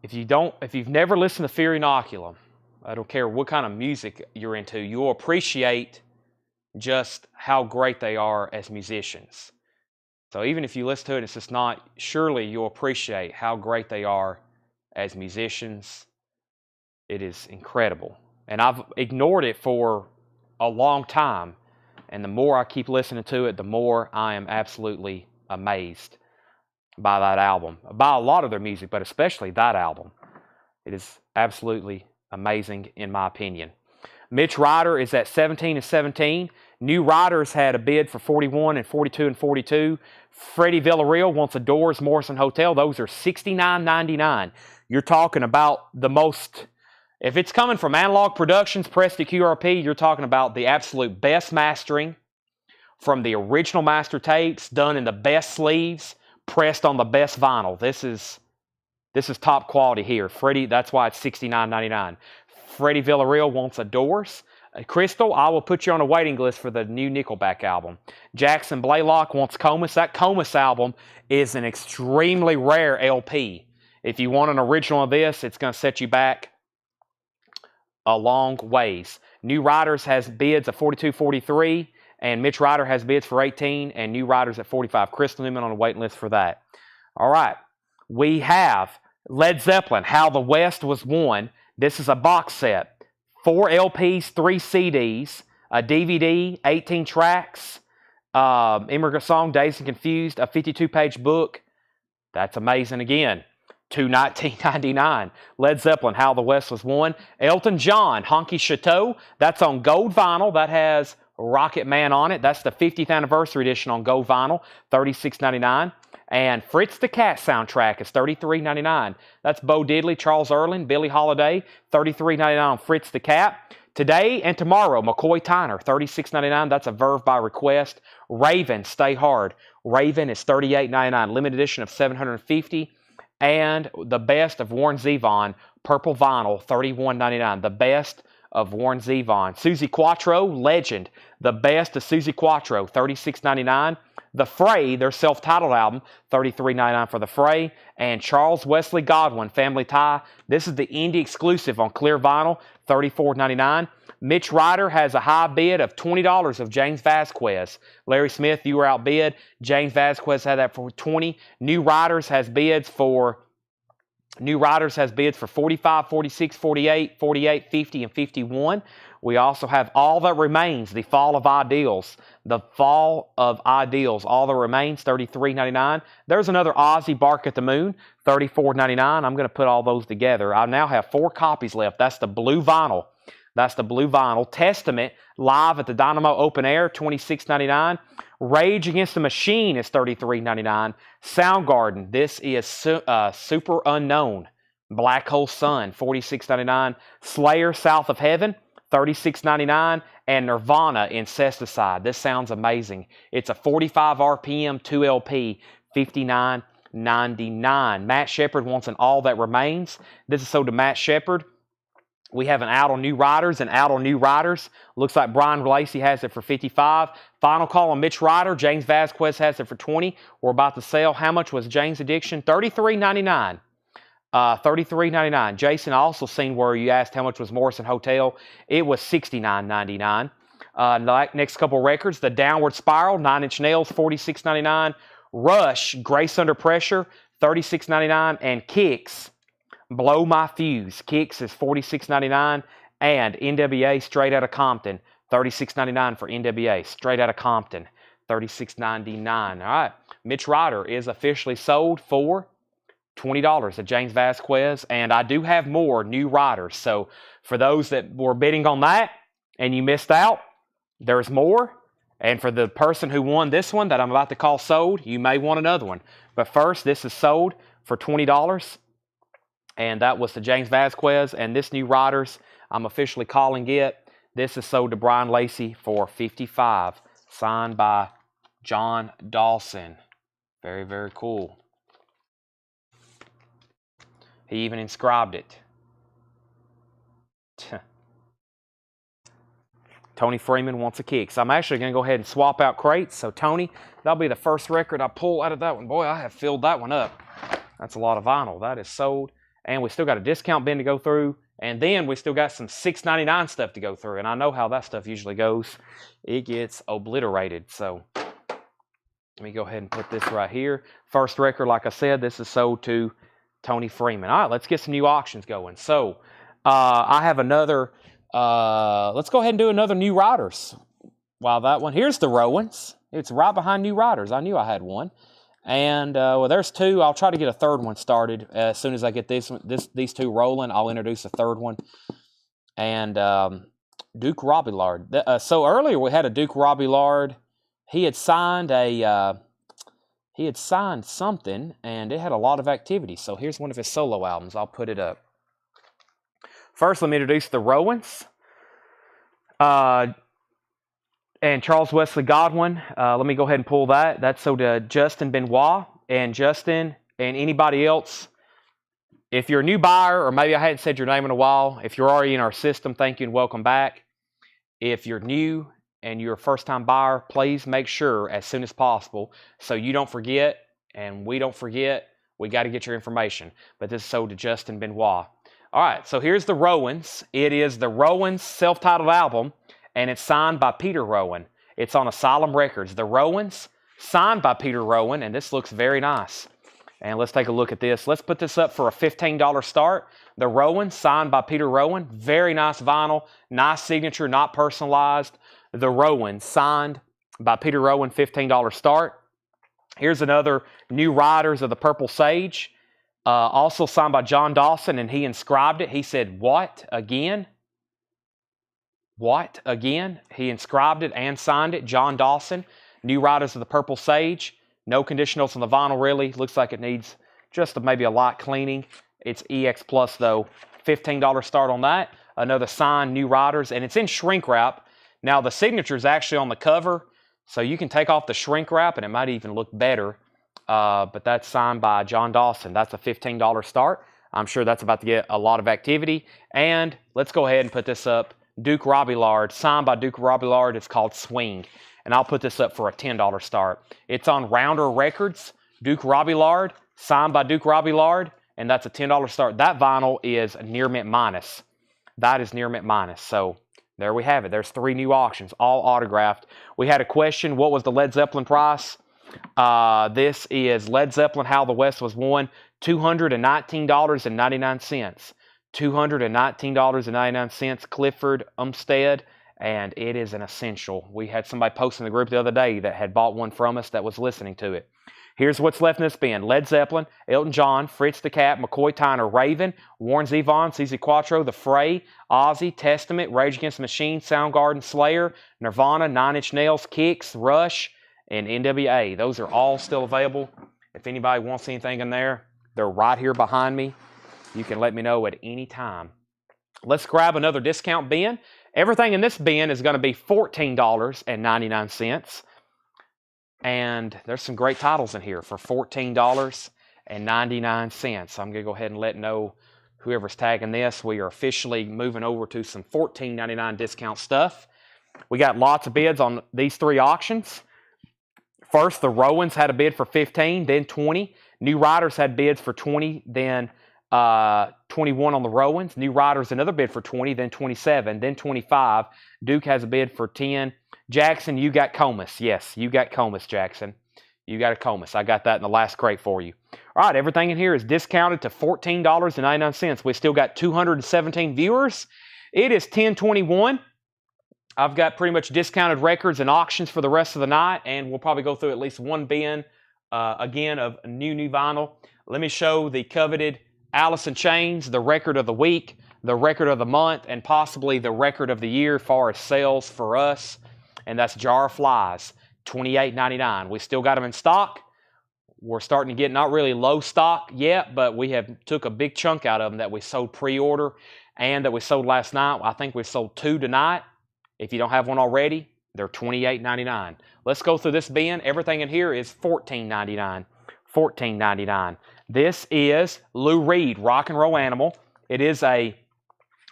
if you've never listened to Fear Inoculum, I don't care what kind of music you're into, you'll appreciate just how great they are as musicians. So even if you listen to it, it's just not, surely you'll appreciate how great they are as musicians. It is incredible. And I've ignored it for a long time. And the more I keep listening to it, the more I am absolutely amazed by that album. By a lot of their music, but especially that album. It is absolutely amazing in my opinion. Mitch Ryder is at 17 and 17. New Riders had a bid for 41 and 42 and 42. Freddie Villarreal wants a Doors Morrison Hotel. Those are $69.99. You're talking about the most, if it's coming from Analog Productions, pressed to QRP, you're talking about the absolute best mastering from the original master tapes, done in the best sleeves, pressed on the best vinyl. This is top quality here. Freddie, that's why it's $69.99. Freddie Villarreal wants a Doors. Crystal, I will put you on a waiting list for the new Nickelback album. Jackson Blaylock wants Comus. That Comus album is an extremely rare LP. If you want an original of this, it's going to set you back a long ways. New Riders has bids of 42-43, and Mitch Ryder has bids for 18, and New Riders at 45. Crystal Newman on a waiting list for that. All right. We have Led Zeppelin, How the West Was Won. This is a box set. 4 LPs, 3 CDs, a DVD, 18 tracks, Immigrant Song, Dazed and Confused, a 52-page book. That's amazing again. $19.99. Led Zeppelin, How the West Was Won. Elton John, Honky Chateau. That's on gold vinyl. That has Rocket Man on it. That's the 50th anniversary edition on gold vinyl. $36.99. And Fritz the Cat soundtrack is $33.99. That's Bo Diddley, Charles Earling, Billie Holiday, $33.99 on Fritz the Cat. Today and tomorrow, McCoy Tyner, $36.99. That's a Verve by request. Raven, Stay Hard. Raven is $38.99. Limited edition of 750. And the best of Warren Zevon, purple vinyl, $31.99. The best of Warren Zevon. Susie Quattro, Legend. The best of Susie Quattro, $36.99. The Fray, their self-titled album, $33.99 for The Fray. And Charles Wesley Godwin, Family Tie. This is the indie exclusive on clear vinyl, $34.99. Mitch Ryder has a high bid of $20 of James Vasquez. Larry Smith, you were outbid. James Vasquez had that for $20. New Riders has bids for 45, 46, 48, 48, 50, and 51. We also have All That Remains, The Fall of Ideals. The Fall of Ideals, All That Remains, $33.99. There's another Ozzy, Bark at the Moon, $34.99. I'm going to put all those together. I now have 4 copies left. That's the blue vinyl. Testament, live at the Dynamo Open Air, $26.99. Rage Against the Machine is $33.99. Soundgarden, this is Super Unknown. Black Hole Sun, $46.99. Slayer, South of Heaven, $36.99. And Nirvana, Incesticide. This sounds amazing. It's a 45 RPM 2LP, $59.99. Matt Shepard wants an All That Remains. This is sold to Matt Shepard. We have an out on New Riders and out on New Riders. Looks like Brian Lacey has it for 55. Final call on Mitch Ryder. James Vasquez has it for 20. We're about to sell. How much was James Addiction? $33.99. $33.99. Jason, I also seen where you asked how much was Morrison Hotel. It was $69.99. Next couple records, The Downward Spiral, 9 Inch Nails, $46.99. Rush, Grace Under Pressure, $36.99. And Kicks, Blow My Fuse. Kicks is $46.99. And NWA, Straight Outta Compton, $36.99 for NWA. Straight Outta Compton, $36.99. All right. Mitch Ryder is officially sold for $20 at James Vasquez. And I do have more New Riders. So for those that were bidding on that and you missed out, there's more. And for the person who won this one that I'm about to call sold, you may want another one. But first, this is sold for $20. And that was to James Vasquez. And this New Riders, I'm officially calling it. This is sold to Brian Lacey for $55. Signed by John Dawson. Very, very cool. He even inscribed it. Tony Freeman wants a kick. So I'm actually going to go ahead and swap out crates. So Tony, that'll be the first record I pull out of that one. Boy, I have filled that one up. That's a lot of vinyl. That is sold. And we still got a discount bin to go through. And then we still got some $6.99 stuff to go through. And I know how that stuff usually goes. It gets obliterated. So let me go ahead and put this right here. First record, like I said, this is sold to Tony Freeman. All right, let's get some new auctions going. So I have another, let's go ahead and do another New Riders. While that one, here's the Rowans. It's right behind New Riders. I knew I had one. And, well, there's two. I'll try to get a third one started. As soon as I get these two rolling, I'll introduce a third one. And Duke Robillard. So earlier we had a Duke Robillard. He had signed something, and it had a lot of activity. So here's one of his solo albums. I'll put it up. First, let me introduce the Rowans. And Charles Wesley Godwin. Let me go ahead and pull that. That's so to Justin Benoit. And Justin and anybody else, if you're a new buyer, or maybe I hadn't said your name in a while, if you're already in our system, thank you and welcome back. If you're new and you're a first-time buyer, please make sure as soon as possible so you don't forget and we don't forget, we got to get your information. But this is sold to Justin Benoit. All right, so here's the Rowans. It is the Rowans self-titled album, and it's signed by Peter Rowan. It's on Asylum Records. The Rowans, signed by Peter Rowan, and this looks very nice. And let's take a look at this. Let's put this up for a $15 start. The Rowans, signed by Peter Rowan. Very nice vinyl. Nice signature, not personalized. The Rowans, signed by Peter Rowan, $15 start. Here's another New Riders of the Purple Sage. Also signed by John Dawson, and he inscribed it. He said, "What? Again?" What? Again? He inscribed it and signed it. John Dawson, New Riders of the Purple Sage. No condition notes on the vinyl, really. Looks like it needs just maybe a light cleaning. It's EX Plus, though. $15 start on that. Another signed New Riders, and it's in shrink wrap. Now, the signature is actually on the cover, so you can take off the shrink wrap, and it might even look better. But that's signed by John Dawson. That's a $15 start. I'm sure that's about to get a lot of activity. And let's go ahead and put this up. Duke Robillard, signed by Duke Robillard. It's called Swing. And I'll put this up for a $10 start. It's on Rounder Records. Duke Robillard, signed by Duke Robillard. And that's a $10 start. That vinyl is near mint minus. That is near mint minus. So there we have it. There's 3 new auctions, all autographed. We had a question, what was the Led Zeppelin price? This is Led Zeppelin, How the West Was Won, $219.99. $219.99, Clifford Umstead, and it is an essential. We had somebody post in the group the other day that had bought one from us that was listening to it. Here's what's left in this bin. Led Zeppelin, Elton John, Fritz the Cat, McCoy Tyner, Raven, Warren Zevon, CZ Quattro, The Fray, Ozzy, Testament, Rage Against the Machine, Soundgarden, Slayer, Nirvana, Nine Inch Nails, Kicks, Rush, and NWA. Those are all still available. If anybody wants anything in there, they're right here behind me. You can let me know at any time. Let's grab another discount bin. Everything in this bin is going to be $14.99. And there's some great titles in here for $14.99. I'm going to go ahead and let know whoever's tagging this. We are officially moving over to some $14.99 discount stuff. We got lots of bids on these 3 auctions. First, the Rowans had a bid for $15, then $20. New Riders had bids for $20, then $21 on the Rowans. New Riders another bid for $20, then $27, then $25. Duke has a bid for $10. Jackson, you got Comus. Yes, you got Comus, Jackson. You got a Comus. I got that in the last crate for you. All right, everything in here is discounted to $14.99. We still got 217 viewers. It is 10:21. I've got pretty much discounted records and auctions for the rest of the night, and we'll probably go through at least one bin, again, of new vinyl. Let me show the coveted Alice in Chains, the record of the week, the record of the month, and possibly the record of the year as far as sales for us. And that's Jar of Flies, $28.99. We still got them in stock. We're starting to get not really low stock yet, but we have took a big chunk out of them that we sold pre-order and that we sold last night. I think we sold 2 tonight. If you don't have one already, they're $28.99. Let's go through this bin. Everything in here is $14.99. $14.99. This is Lou Reed, Rock and Roll Animal. It is a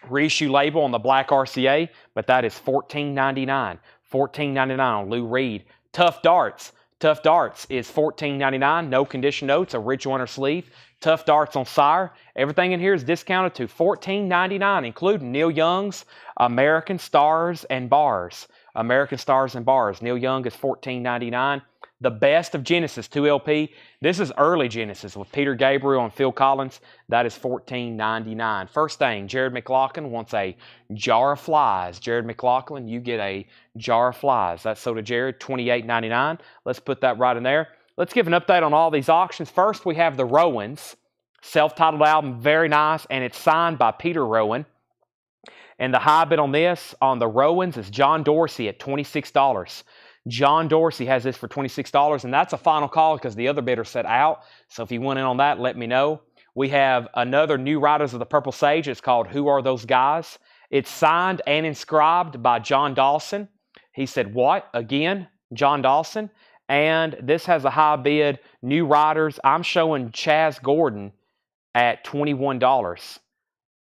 reissue label on the black RCA, but that is $14.99. $14.99 on Lou Reed. Tough Darts. Tough Darts is $14.99. No condition notes, original inner sleeve. Tough Darts on Sire. Everything in here is discounted to $14.99, including Neil Young's American Stars and Bars. American Stars and Bars. Neil Young is $14.99. The Best of Genesis 2LP. This is early Genesis with Peter Gabriel and Phil Collins. That is $14.99. First thing, Jared McLaughlin wants a jar of flies. Jared McLaughlin, you get a jar of flies. That's so to Jared, $28.99. Let's put that right in there. Let's give an update on all these auctions. First, we have the Rowans. Self-titled album, very nice, and it's signed by Peter Rowan. And the high bid on this, on the Rowans, is John Dorsey at $26. John Dorsey has this for $26, and that's a final call because the other bidder said out. So if you went in on that, let me know. We have another New Riders of the Purple Sage. It's called Who Are Those Guys? It's signed and inscribed by John Dawson. He said, what? Again, John Dawson. And this has a high bid. New Riders. I'm showing Chaz Gordon at $21.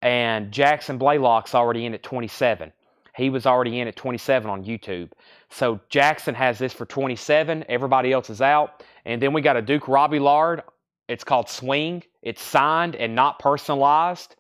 And Jackson Blaylock's already in at $27. He was already in at $27 on YouTube. So Jackson has this for $27. Everybody else is out. And then we got a Duke Robillard. It's called Swing. It's signed and not personalized.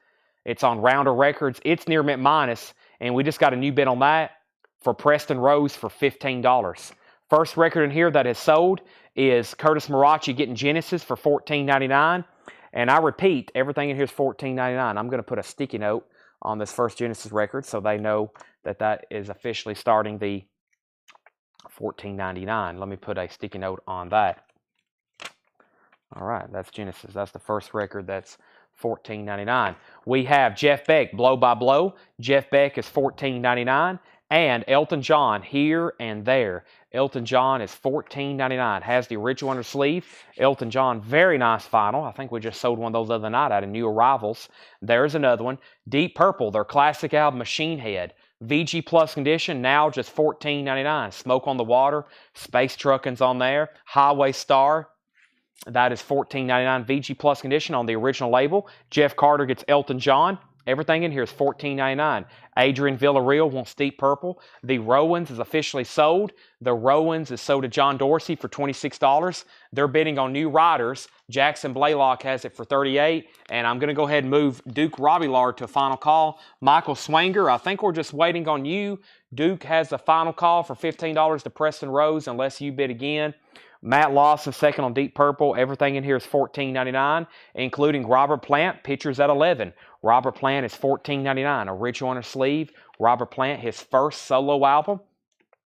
It's on Rounder Records. It's near mint minus. And we just got a new bid on that for Preston Rose for $15. First record in here that is sold is Curtis Marachi getting Genesis for $14.99. And I repeat, everything in here is $14.99. I'm going to put a sticky note on this first Genesis record so they know that that is officially starting the $14.99. Let me put a sticky note on that. All right, that's Genesis. That's the first record that's $14.99. We have Jeff Beck, Blow by Blow. Jeff Beck is $14.99. And Elton John, Here and There. Elton John is $14.99. Has the original under sleeve. Elton John, very nice vinyl. I think we just sold one of those the other night out of New Arrivals. There's another one. Deep Purple, their classic album, Machine Head. VG Plus condition, now just $14.99. Smoke on the Water, Space Trucking's on there. Highway Star, that is $14.99. VG Plus condition on the original label. Jeff Carter gets Elton John. Everything in here is $14.99. Adrian Villarreal wants Deep Purple. The Rowans is officially sold. The Rowans is sold to John Dorsey for $26. They're bidding on New Riders. Jackson Blaylock has it for $38. And I'm going to go ahead and move Duke Robillard to a final call. Michael Swanger, I think we're just waiting on you. Duke has the final call for $15 to Preston Rose unless you bid again. Matt Lawson second on Deep Purple. Everything in here is $14.99, including Robert Plant, Pictures at 11. Robert Plant is $14.99. Original on her sleeve. Robert Plant, his first solo album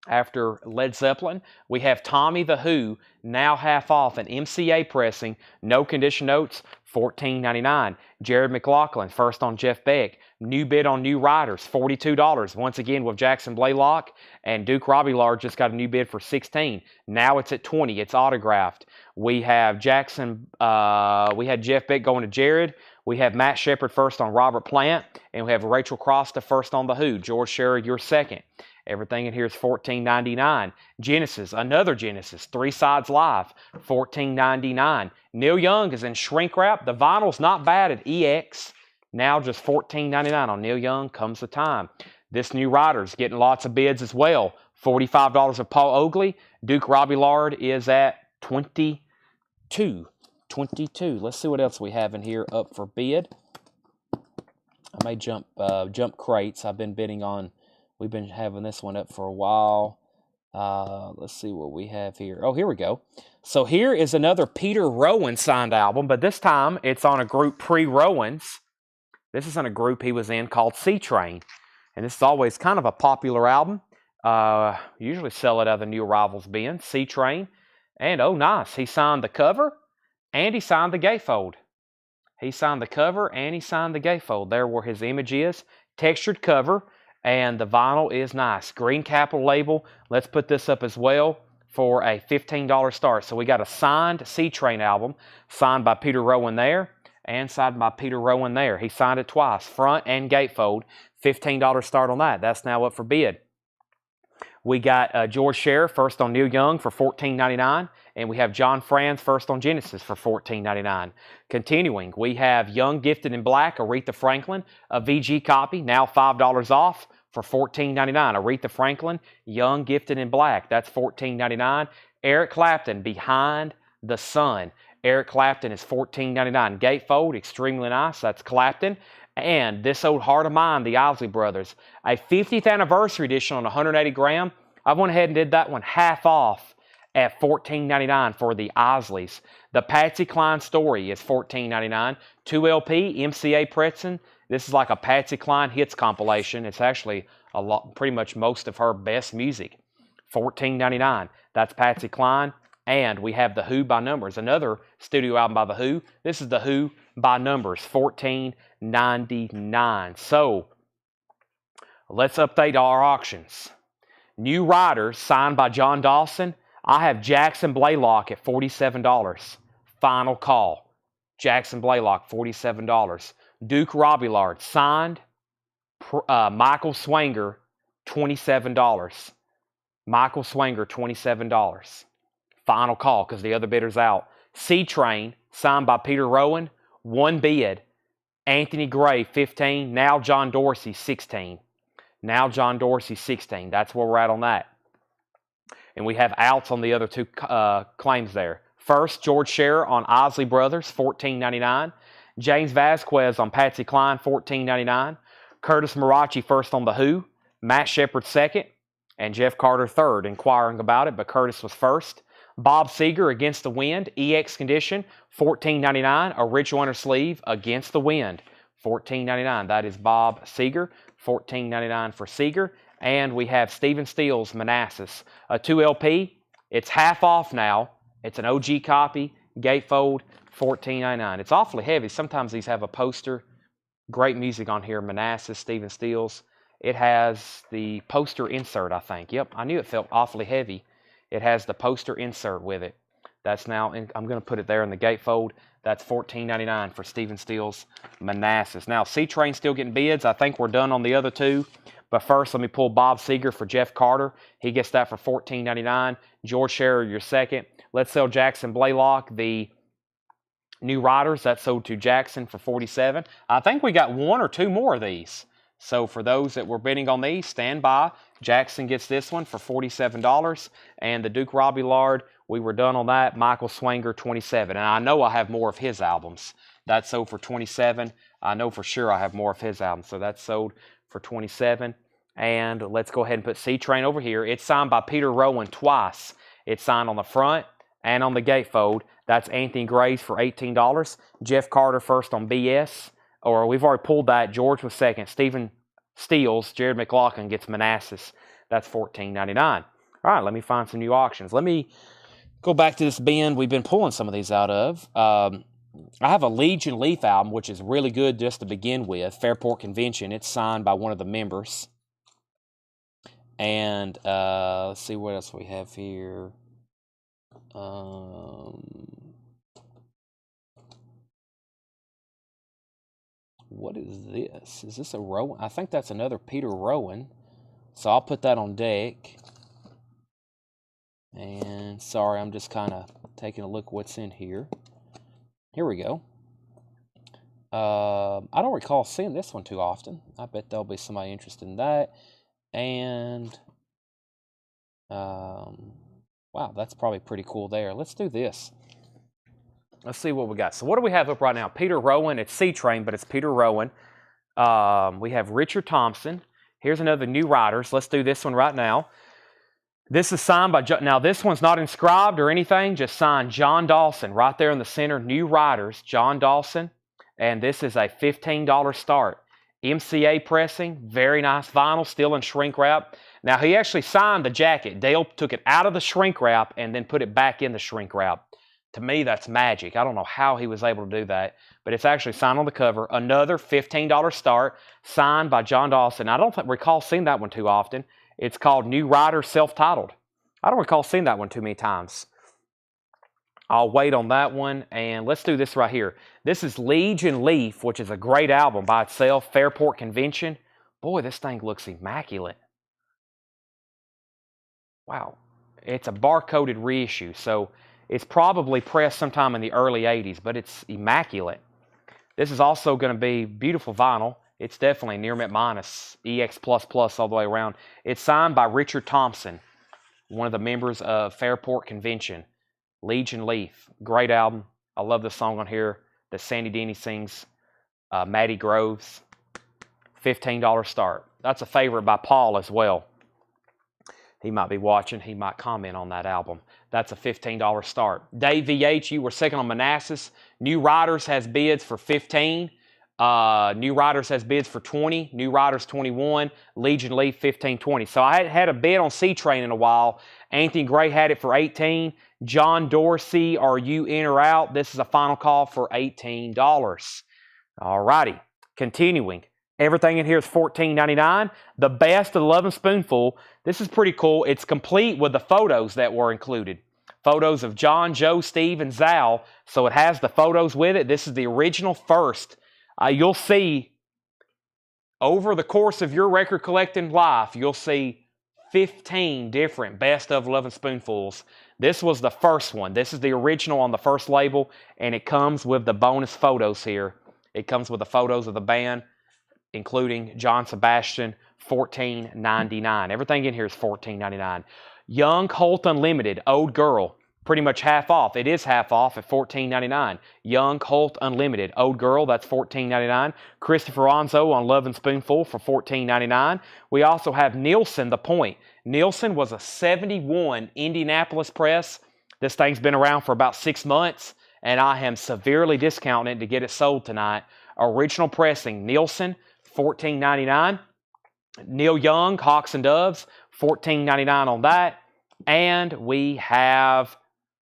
after Led Zeppelin. We have Tommy the Who, now half off, an MCA pressing, no condition notes, $14.99. Jared McLaughlin, first on Jeff Beck. New bid on New Riders, $42. Once again with Jackson Blaylock. And Duke Robillard just got a new bid for $16. Now it's at $20. It's autographed. We have we had Jeff Beck going to Jared. We have Matt Shepard first on Robert Plant. And we have Rachel Crosta first on The Who. George Sherrod, you're second. Everything in here is $14.99. Genesis, another Genesis, 3 Sides Live, $14.99. Neil Young is in shrink wrap. The vinyl's not bad at EX. Now just $14.99 on Neil Young, Comes the Time. This New Rider's getting lots of bids as well. $45 of Paul Oakley. Duke Robillard is at $22. Let's see what else we have in here up for bid. I may jump crates. I've been bidding on. We've been having this one up for a while. Let's see what we have here. Oh, here we go. So here is another Peter Rowan signed album, but this time it's on a group pre-Rowans. This is on a group he was in called C-Train. And this is always kind of a popular album. Usually sell it out of the New Arrivals bin. C-Train. And oh, nice. He signed the cover and he signed the gatefold. He signed the cover and he signed the gatefold. There where his image is. Textured cover. And the vinyl is nice. Green Capital label. Let's put this up as well for a $15 start. So we got a signed C-Train album. Signed by Peter Rowan there. And signed by Peter Rowan there. He signed it twice. Front and gatefold. $15 start on that. That's now up for bid. We got George Sherrod first on Neil Young for $14.99. And we have John Franz first on Genesis for $14.99. Continuing, we have Young Gifted in Black, Aretha Franklin, a VG copy, now $5 off for $14.99. Aretha Franklin, Young Gifted in Black, that's $14.99. Eric Clapton, Behind the Sun. Eric Clapton is $14.99. Gatefold, extremely nice. That's Clapton. And This Old Heart of Mine, the Isley Brothers. A 50th anniversary edition on 180 gram. I went ahead and did that one half off at $14.99 for the Isleys. The Patsy Cline Story is $14.99. 2LP, MCA Preston. This is like a Patsy Cline hits compilation. It's actually pretty much most of her best music. $14.99. That's Patsy Cline. And we have The Who by Numbers, another studio album by The Who. This is The Who by Numbers, $14.99. So let's update our auctions. New Riders signed by John Dawson. I have Jackson Blaylock at $47. Final call. Jackson Blaylock, $47. Duke Robillard signed. Michael Swanger, $27. Michael Swanger, $27. Final call because the other bidder's out. C-Train, signed by Peter Rowan, one bid. Anthony Gray, 15. Now John Dorsey, 16. Now John Dorsey, 16. That's where we're at on that. And we have outs on the other two claims there. First, George Scherer on Isley Brothers, $14.99. James Vasquez on Patsy Cline, $14.99. Curtis Marachi first on The Who. Matt Shepard second. And Jeff Carter third, inquiring about it, but Curtis was first. Bob Seger, Against the Wind, EX Condition, $14.99. A Rich Winter Sleeve, Against the Wind, $14.99. That is Bob Seger, $14.99 for Seger. And we have Stephen Steele's Manassas, a 2LP. It's half off now. It's an OG copy, gatefold, $14.99. It's awfully heavy. Sometimes these have a poster. Great music on here, Manassas, Stephen Steele's. It has the poster insert, I think. Yep, I knew it felt awfully heavy. It has the poster insert with it. That's now, I'm going to put it there in the gatefold. That's $14.99 for Stephen Steele's Manassas. Now, C-Train still getting bids. I think we're done on the other two. But first, let me pull Bob Seger for Jeff Carter. He gets that for $14.99. George Scherer, your second. Let's sell Jackson Blaylock, the New Riders. That's sold to Jackson for $47. I think we got one or two more of these. So for those that were bidding on these, stand by. Jackson gets this one for $47. And the Duke Robillard, we were done on that. Michael Swanger, $27. And I know I have more of his albums. That's sold for $27. I know for sure I have more of his albums. So that's sold for $27. And let's go ahead and put C-Train over here. It's signed by Peter Rowan twice. It's signed on the front and on the gatefold. That's Anthony Graves for $18. Jeff Carter first on BS. Or we've already pulled that. George was second. Stephen Steele's, Jared McLaughlin gets Manassas. That's $14.99. All right, let me find some new auctions. Let me go back to this bin we've been pulling some of these out of. I have a Legion Leaf album, which is really good just to begin with. Fairport Convention. It's signed by one of the members. And let's see what else we have here. What is this? Is this a Rowan? I think that's another Peter Rowan. So I'll put that on deck. And sorry, I'm just kind of taking a look what's in here. Here we go. I don't recall seeing this one too often. I bet there'll be somebody interested in that. And wow, that's probably pretty cool there. Let's do this. Let's see what we got. So what do we have up right now? Peter Rowan. It's C-Train, but it's Peter Rowan. We have Richard Thompson. Here's another New Riders. Let's do this one right now. This is signed by, now this one's not inscribed or anything, just signed John Dawson right there in the center. New Riders, John Dawson. And this is a $15 start. MCA pressing, very nice vinyl, still in shrink wrap. Now he actually signed the jacket. Dale took it out of the shrink wrap and then put it back in the shrink wrap. To me, that's magic. I don't know how he was able to do that, but it's actually signed on the cover. Another $15 start, signed by John Dawson. I don't recall seeing that one too often. It's called New Rider Self-Titled. I don't recall seeing that one too many times. I'll wait on that one, and let's do this right here. This is Legion Leaf, which is a great album by itself. Fairport Convention. Boy, this thing looks immaculate. Wow. It's a bar-coded reissue, so it's probably pressed sometime in the early 80s, but it's immaculate. This is also going to be beautiful vinyl. It's definitely near mint minus, EX++ all the way around. It's signed by Richard Thompson. one of the members of Fairport Convention. Legion Leaf, great album. I love the song on here that Sandy Denny sings, Maddie Groves. $15 start. That's a favorite by Paul as well. He might be watching. He might comment on that album. That's a $15 start. Dave VH, you were second on Manassas. New Riders has bids for 15. New Riders has bids for 20. New Riders 21. Legion Leaf 15, 20. So I hadn't had a bid on C-Train in a while. Anthony Gray had it for 18. John Dorsey, are you in or out? This is a final call for $18. All righty. Continuing. Everything in here is $14.99. The best of the Lovin' Spoonful. This is pretty cool. It's complete with the photos that were included. Photos of John, Joe, Steve, and Zal. So it has the photos with it. This is the original first. You'll see over the course of your record collecting life, you'll see 15 different best of Lovin' Spoonfuls. This was the first one. This is the original on the first label, and it comes with the bonus photos here. It comes with the photos of the band, including John Sebastian, $14.99. Everything in here is $14.99. Young Holt Unlimited, Old Girl, pretty much half off. It is half off at $14.99. Young Holt Unlimited, Old Girl, that's $14.99. Christopher Onzo on Lovin' Spoonful for $14.99. We also have Nielsen, The Point. Nielsen was a 71 Indianapolis press. This thing's been around for about 6 months, and I am severely discounting it to get it sold tonight. Original pressing, Nielsen, $14.99. Neil Young, Hawks and Doves, $14.99 on that. And we have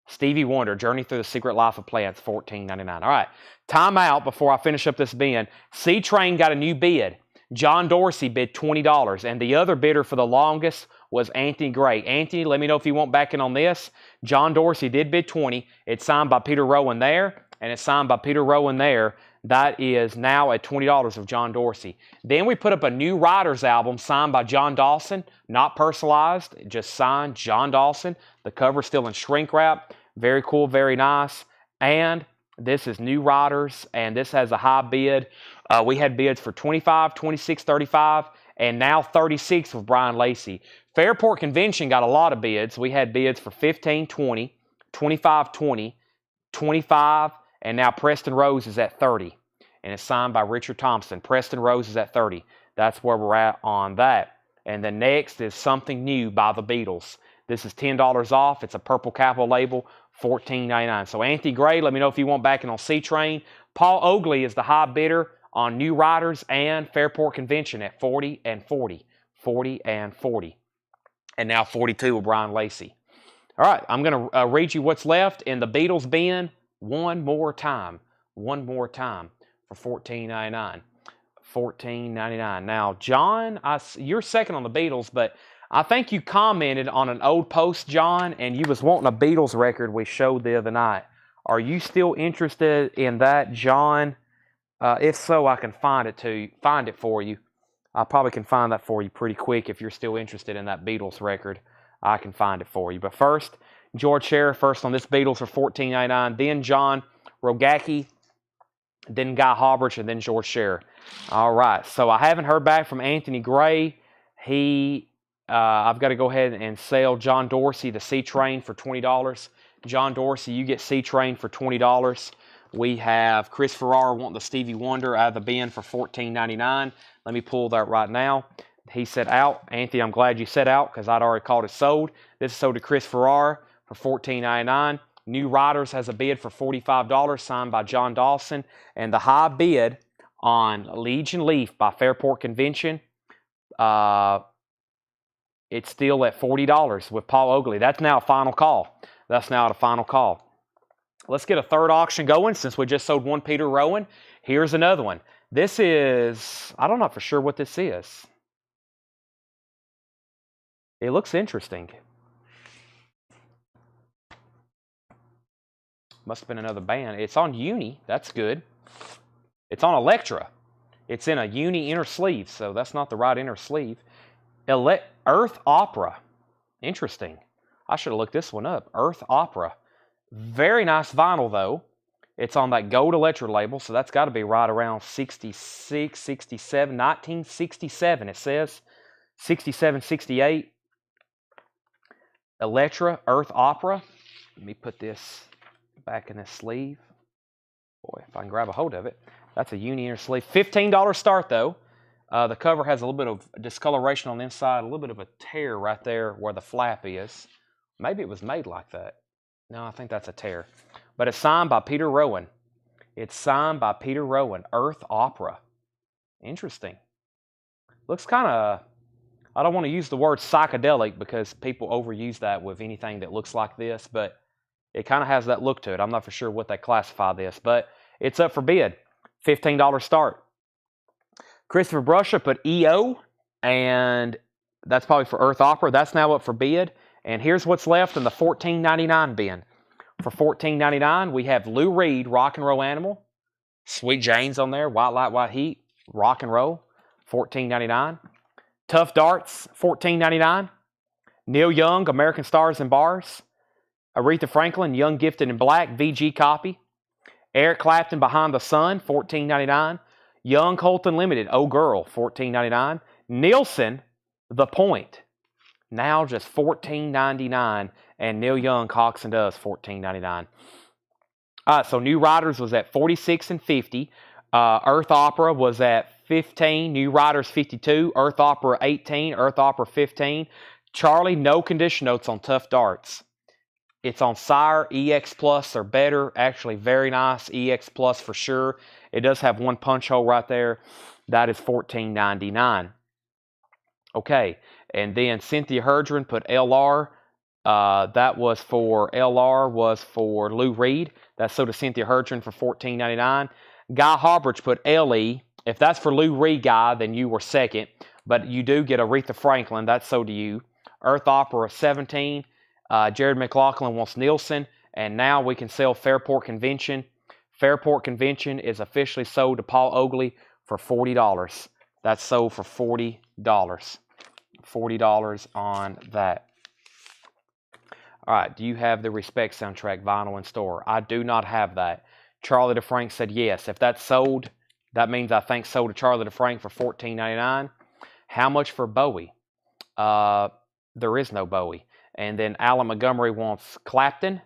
Stevie Wonder, Journey Through the Secret Life of Plants, $14.99. All right, time out before I finish up this bin. C-Train got a new bid. John Dorsey bid $20, and the other bidder for the longest was Anthony Gray. Anthony, let me know if you want back in on this. John Dorsey did bid $20. It's signed by Peter Rowan there, and it's signed by Peter Rowan there. That is now at $20 of John Dorsey. Then we put up a New Riders album signed by John Dawson, not personalized, just signed John Dawson. The cover's still in shrink wrap. Very cool, very nice. And this is New Riders, and this has a high bid. We had bids for 25, 26, 35, and now 36 with Brian Lacey. Fairport Convention got a lot of bids. We had bids for 15, 20, 25, 20, 25, and now Preston Rose is at 30. And it's signed by Richard Thompson. Preston Rose is at 30. That's where we're at on that. And the next is Something New by the Beatles. This is $10 off. It's a purple capital label, $14.99. So Anthony Gray, let me know if you want back in on C-Train. Paul Oakley is the high bidder on New Riders and Fairport Convention at 40 and 40. 40 and 40. And now 42 with Brian Lacey. All right, I'm going to read you what's left in the Beatles bin one more time for $14.99. $14.99. Now, John, you're second on the Beatles, but I think you commented on an old post, John, and you was wanting a Beatles record we showed the other night. Are you still interested in that, John? If so, I can find it for you. I probably can find that for you pretty quick if you're still interested in that Beatles record. I can find it for you. But first, George Sheriff first on this Beatles for $14.99. Then John Rogacki, then Guy Hobbrich, and then George Sheriff. All right. So I haven't heard back from Anthony Gray. I've got to go ahead and sell John Dorsey the C-Train for $20. John Dorsey, you get C-Train for $20. We have Chris Farrar wanting the Stevie Wonder out of the bin for $14.99. Let me pull that right now. He said out. Anthony, I'm glad you said out because I'd already called it sold. This is sold to Chris Farrar for $14.99. New Riders has a bid for $45 signed by John Dawson. And the high bid on Legion Leaf by Fairport Convention, it's still at $40 with Paul Oakley. That's now a final call. That's now a final call. Let's get a third auction going since we just sold one Peter Rowan. Here's another one. This is, I'm not for sure what this is. It looks interesting. Must have been another band. It's on Uni. That's good. It's on Electra. It's in a Uni inner sleeve, so that's not the right inner sleeve. Earth Opera. Interesting. I should have looked this one up. Earth Opera. Very nice vinyl, though. It's on that gold Electra label, so that's got to be right around 66, 67, 1967, it says. 67, 68. Electra, Earth Opera. Let me put this back in this sleeve. Boy, if I can grab a hold of it. That's a uni inner sleeve. $15 start, though. The cover has a little bit of discoloration on the inside, a little bit of a tear right there where the flap is. Maybe it was made like that. No, I think that's a tear. But it's signed by Peter Rowan. It's signed by Peter Rowan. Earth Opera. Interesting. Looks kind of, I don't want to use the word psychedelic because people overuse that with anything that looks like this, but it kind of has that look to it. I'm not for sure what they classify this, but it's up for bid. $15 start. Christopher Brusha put EO, and that's probably for Earth Opera. That's now up for bid. And here's what's left in the $14.99 bin. For $14.99, we have Lou Reed, Rock and Roll Animal. Sweet Jane's on there, White Light, White Heat, Rock and Roll, $14.99. Tough Darts, $14.99. Neil Young, American Stars and Bars. Aretha Franklin, Young, Gifted, and Black, VG copy. Eric Clapton, Behind the Sun, $14.99. Young Colton Limited, Oh Girl, $14.99. Nielsen, The Point, now just $14.99. And Neil Young, Cox and Does, $14.99. All right, so New Riders was at $46 and $50. Earth Opera was at $15. New Riders $52. Earth Opera $18. Earth Opera $15. Charlie, no condition notes on Tough Darts. It's on Sire, EX Plus or better. Actually, very nice. EX Plus for sure. It does have one punch hole right there. That is $14.99. Okay, and then Cynthia Herdron put LR. That was for LR was for Lou Reed. That's sold to Cynthia Herdron for $14.99. Guy Harbridge put LE. If that's for Lou Reed, Guy, then you were second. But you do get Aretha Franklin. That's sold to you. Earth Opera $17. Jared McLaughlin wants Nielsen. And now we can sell Fairport Convention. Fairport Convention is officially sold to Paul Oakley for $40. That's sold for $40. $40 on that. All right, do you have the Respect soundtrack vinyl in store? I do not have that. Charlie DeFrank said yes. If that's sold, that means I think sold to Charlie DeFrank for $14.99. How much for Bowie? There is no Bowie. And then Alan Montgomery wants Clapton.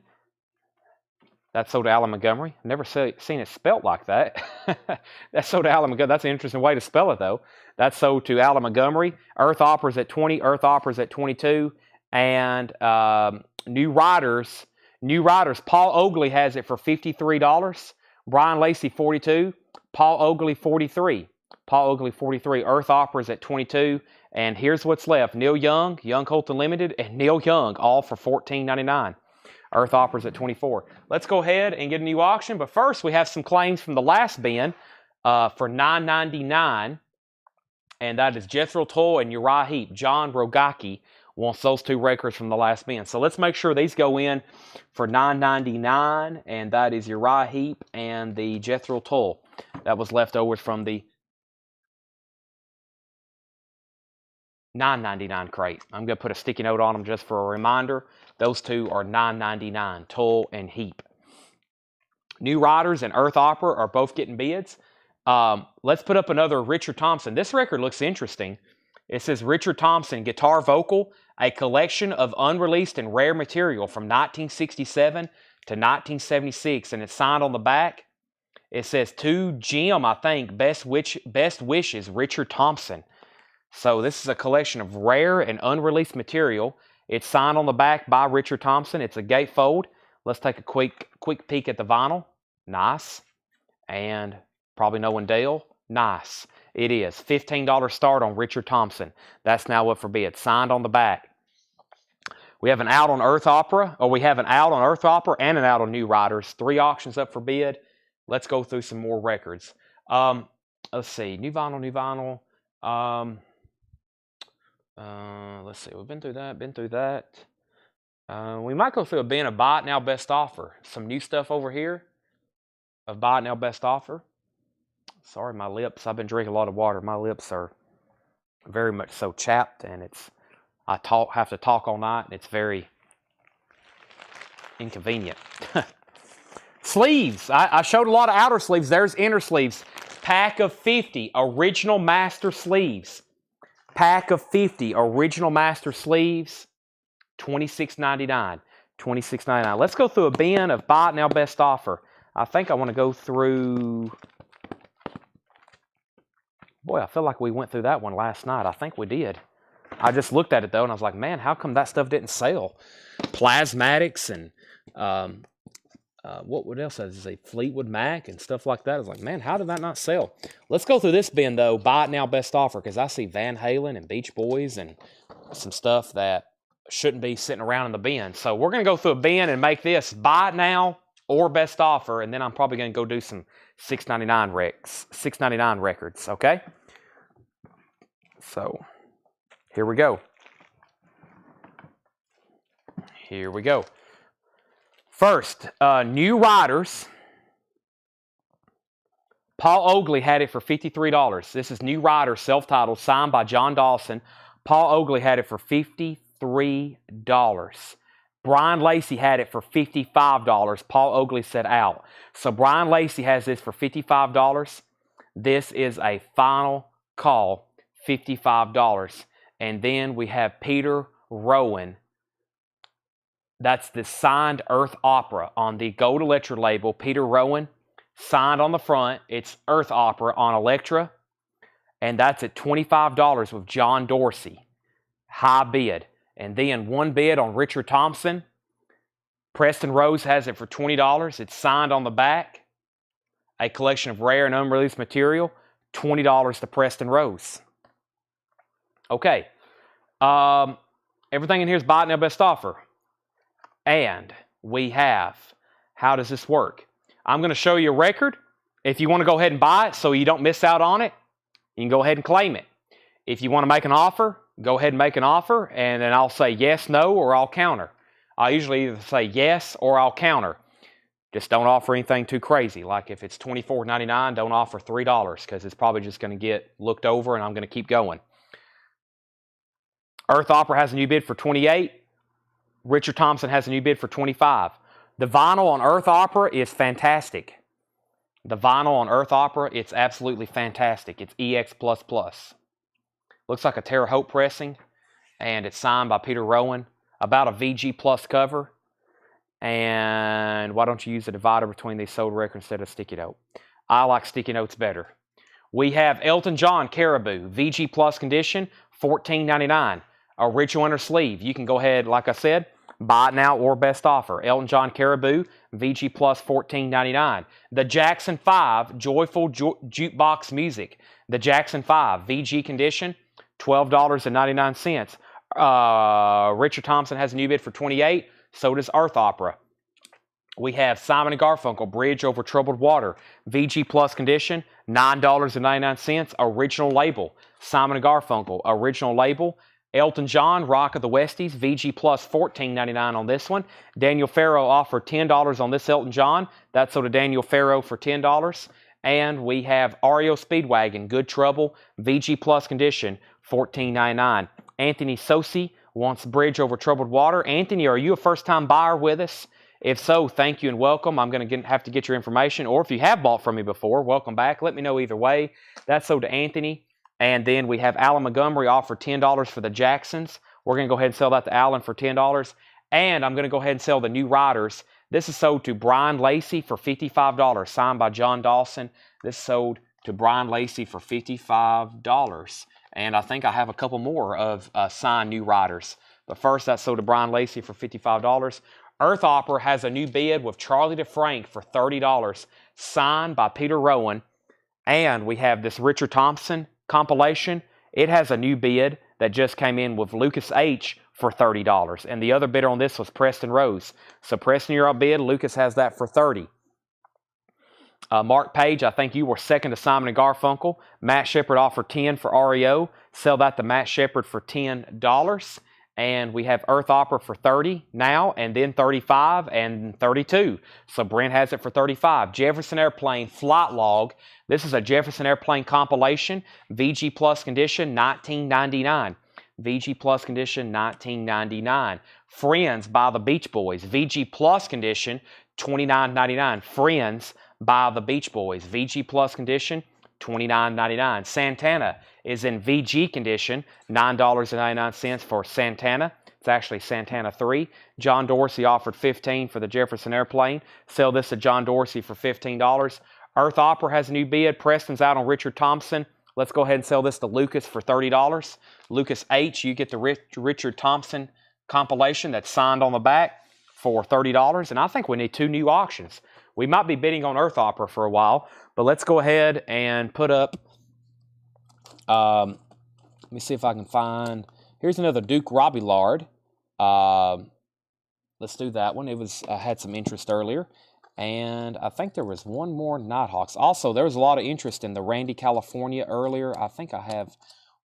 That's sold to Alan Montgomery. Never seen it spelt like that. That's sold to Alan Montgomery. That's an interesting way to spell it, though. That's sold to Alan Montgomery. Earth Opera's at $20. Earth Opera's at $22. And New Riders, Paul Oakley has it for $53. Brian Lacey, $42. Paul Oakley, $43. Paul Oakley, $43. Earth Opera's at $22. And here's what's left. Neil Young, Young Colton Limited, and Neil Young, all for $14.99. Earth Opera's at $24. Let's go ahead and get a new auction. But first, we have some claims from the last bin for $9.99. And that is Jethro Tull and Uriah Heep. John Rogacki wants those two records from the last bin. So let's make sure these go in for $9.99. And that is Uriah Heep and the Jethro Tull. That was leftovers from the $9.99 crate. I'm going to put a sticky note on them just for a reminder. Those two are $9.99, Tull and Heap. New Riders and Earth Opera are both getting bids. Let's put up another Richard Thompson. This record looks interesting. It says Richard Thompson, guitar vocal, a collection of unreleased and rare material from 1967 to 1976, and it's signed on the back. It says to Jim, I think, best wishes, Richard Thompson. So this is a collection of rare and unreleased material. It's signed on the back by Richard Thompson. It's a gatefold. Let's take a quick peek at the vinyl. Nice. And probably no one Dale. Nice. It is. $15 start on Richard Thompson. That's now up for bid. Signed on the back. We have an out on Earth Opera, or we have an out on Earth Opera and an out on New Riders. 3 auctions up for bid. Let's go through some more records. Let's see. New vinyl. Let's see. We've been through that. We might go through a bin of Buy It Now Best Offer. Some new stuff over here of Buy It Now Best Offer. Sorry, my lips. I've been drinking a lot of water. My lips are very much so chapped, and I have to talk all night, and it's very inconvenient. Sleeves. I showed a lot of outer sleeves. There's inner sleeves. Pack of 50 original master sleeves. Pack of 50 original master sleeves. $26.99. $26.99. Let's go through a bin of buy it now best offer. I think I want to go through. Boy, I feel like we went through that one last night. I think we did. I just looked at it though, and I was like, man, how come that stuff didn't sell? Plasmatics and what else does it say? Fleetwood Mac and stuff like that. I was like, man, how did that not sell? Let's go through this bin though. Buy it now best offer, because I see Van Halen and Beach Boys and some stuff that shouldn't be sitting around in the bin. So we're going to go through a bin and make this buy it now or best offer, and then I'm probably going to go do some $6.99 records, okay? So here we go. Here we go. First, New Riders. Paul Oakley had it for $53. This is New Riders, self-titled, signed by John Dawson. Paul Oakley had it for $53. Brian Lacey had it for $55. Paul Oakley said out. So Brian Lacey has this for $55. This is a final call, $55. And then we have Peter Rowan. That's the signed Earth Opera on the Gold Electra label. Peter Rowan, signed on the front. It's Earth Opera on Electra. And that's at $25 with John Dorsey. High bid. And then one bid on Richard Thompson. Preston Rose has it for $20. It's signed on the back. A collection of rare and unreleased material. $20 to Preston Rose. Okay. Everything in here is buy it now best offer. And we have, how does this work? I'm going to show you a record. If you want to go ahead and buy it so you don't miss out on it, you can go ahead and claim it. If you want to make an offer, go ahead and make an offer, and then I'll say yes, no, or I'll counter. I usually either say yes or I'll counter. Just don't offer anything too crazy. Like if it's $24.99, don't offer $3 because it's probably just going to get looked over and I'm going to keep going. Earth Opera has a new bid for $28. Richard Thompson has a new bid for $25. The vinyl on Earth Opera is fantastic. The vinyl on Earth Opera, it's absolutely fantastic. It's EX++. Looks like a Terre Haute pressing, and it's signed by Peter Rowan. About a VG Plus cover. And why don't you use a divider between these sold records instead of sticky note? I like sticky notes better. We have Elton John Caribou, VG Plus condition, $14.99. Original inner sleeve. You can go ahead, like I said, buy it now or best offer. Elton John Caribou, VG Plus, $14.99. The Jackson 5, Joyful Jukebox Music. The Jackson 5, VG condition, $12.99. Richard Thompson has a new bid for $28. So does Earth Opera. We have Simon & Garfunkel, Bridge Over Troubled Water. VG Plus condition, $9.99. Original label. Simon & Garfunkel, original label. Elton John, Rock of the Westies, VG Plus, $14.99 on this one. Daniel Farrow offered $10 on this Elton John. That's sold to Daniel Farrow for $10. And we have REO Speedwagon, Good Trouble, VG Plus condition, $14.99. Anthony Sosi wants Bridge Over Troubled Water. Anthony, are you a first-time buyer with us? If so, thank you and welcome. I'm going to have to get your information. Or if you have bought from me before, welcome back. Let me know either way. That's sold to Anthony. And then we have Alan Montgomery offered $10 for the Jacksons. We're going to go ahead and sell that to Alan for $10. And I'm going to go ahead and sell the New Riders. This is sold to Brian Lacey for $55, signed by John Dawson. This is sold to Brian Lacey for $55. And I think I have a couple more of signed New Riders. But first, that's sold to Brian Lacey for $55. Earth Opera has a new bid with Charlie DeFrank for $30, signed by Peter Rowan. And we have this Richard Thompson compilation. It has a new bid that just came in with Lucas H for $30. And the other bidder on this was Preston Rose. So Preston, you're outbid. Lucas has that for $30. Mark Page, I think you were second to Simon & Garfunkel. Matt Shepard offered $10 for REO. Sell that to Matt Shepard for $10. And we have Earth Opera for $30 now, and then $35 and $32. So Brent has it for $35. Jefferson Airplane Flight Log. This is a Jefferson Airplane compilation. VG Plus condition, $19.99. VG Plus condition, $19.99. Friends by the Beach Boys. VG Plus condition, $29.99. Friends by the Beach Boys. VG Plus condition, $29.99. Santana is in VG condition, $9.99 for Santana. It's It's actually Santana 3. John Dorsey offered $15 for the Jefferson airplane. Sell this to John Dorsey for $15. Earth Opera has a new bid. Preston's out on Richard Thompson. Let's go ahead and sell this to Lucas for $30. Lucas H, you get the Richard Thompson compilation that's signed on the back for $30. And I think we need 2 new auctions. We might be bidding on Earth Opera for a while, but let's go ahead and put up, let me see if I can find, here's another Duke Robillard. Let's do that one. It was had some interest earlier. And I think there was one more Nighthawks. Also, there was a lot of interest in the Randy California earlier. I think I have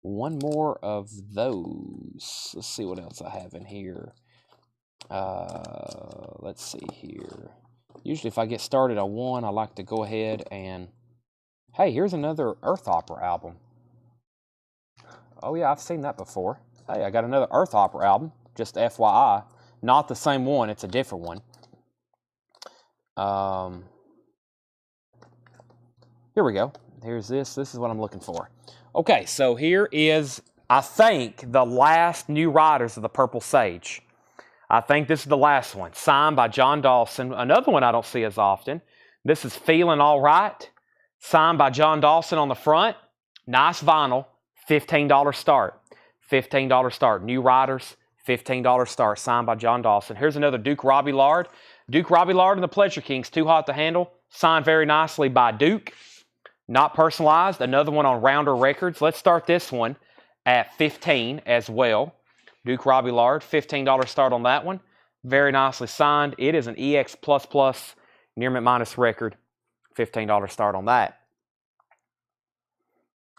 one more of those. Let's see what else I have in here. Let's see here. Usually if I get started on one, I like to go ahead and... Hey, here's another Earth Opera album. Oh yeah, I've seen that before. Hey, I got another Earth Opera album. Just FYI. Not the same one, it's a different one. Here we go. Here's this. This is what I'm looking for. Okay, so here is, I think, the last New Riders of the Purple Sage. I think this is the last one. Signed by John Dawson. Another one I don't see as often. This is Feeling All Right. Signed by John Dawson on the front. Nice vinyl. $15 start. $15 start. New Riders. $15 start. Signed by John Dawson. Here's another Duke Robillard. Duke Robillard and the Pleasure Kings, Too Hot to Handle, signed very nicely by Duke. Not personalized. Another one on Rounder Records. Let's start this one at $15 as well. Duke Robillard, $15 start on that one. Very nicely signed. It is an EX++ near mint minus record. $15 start on that.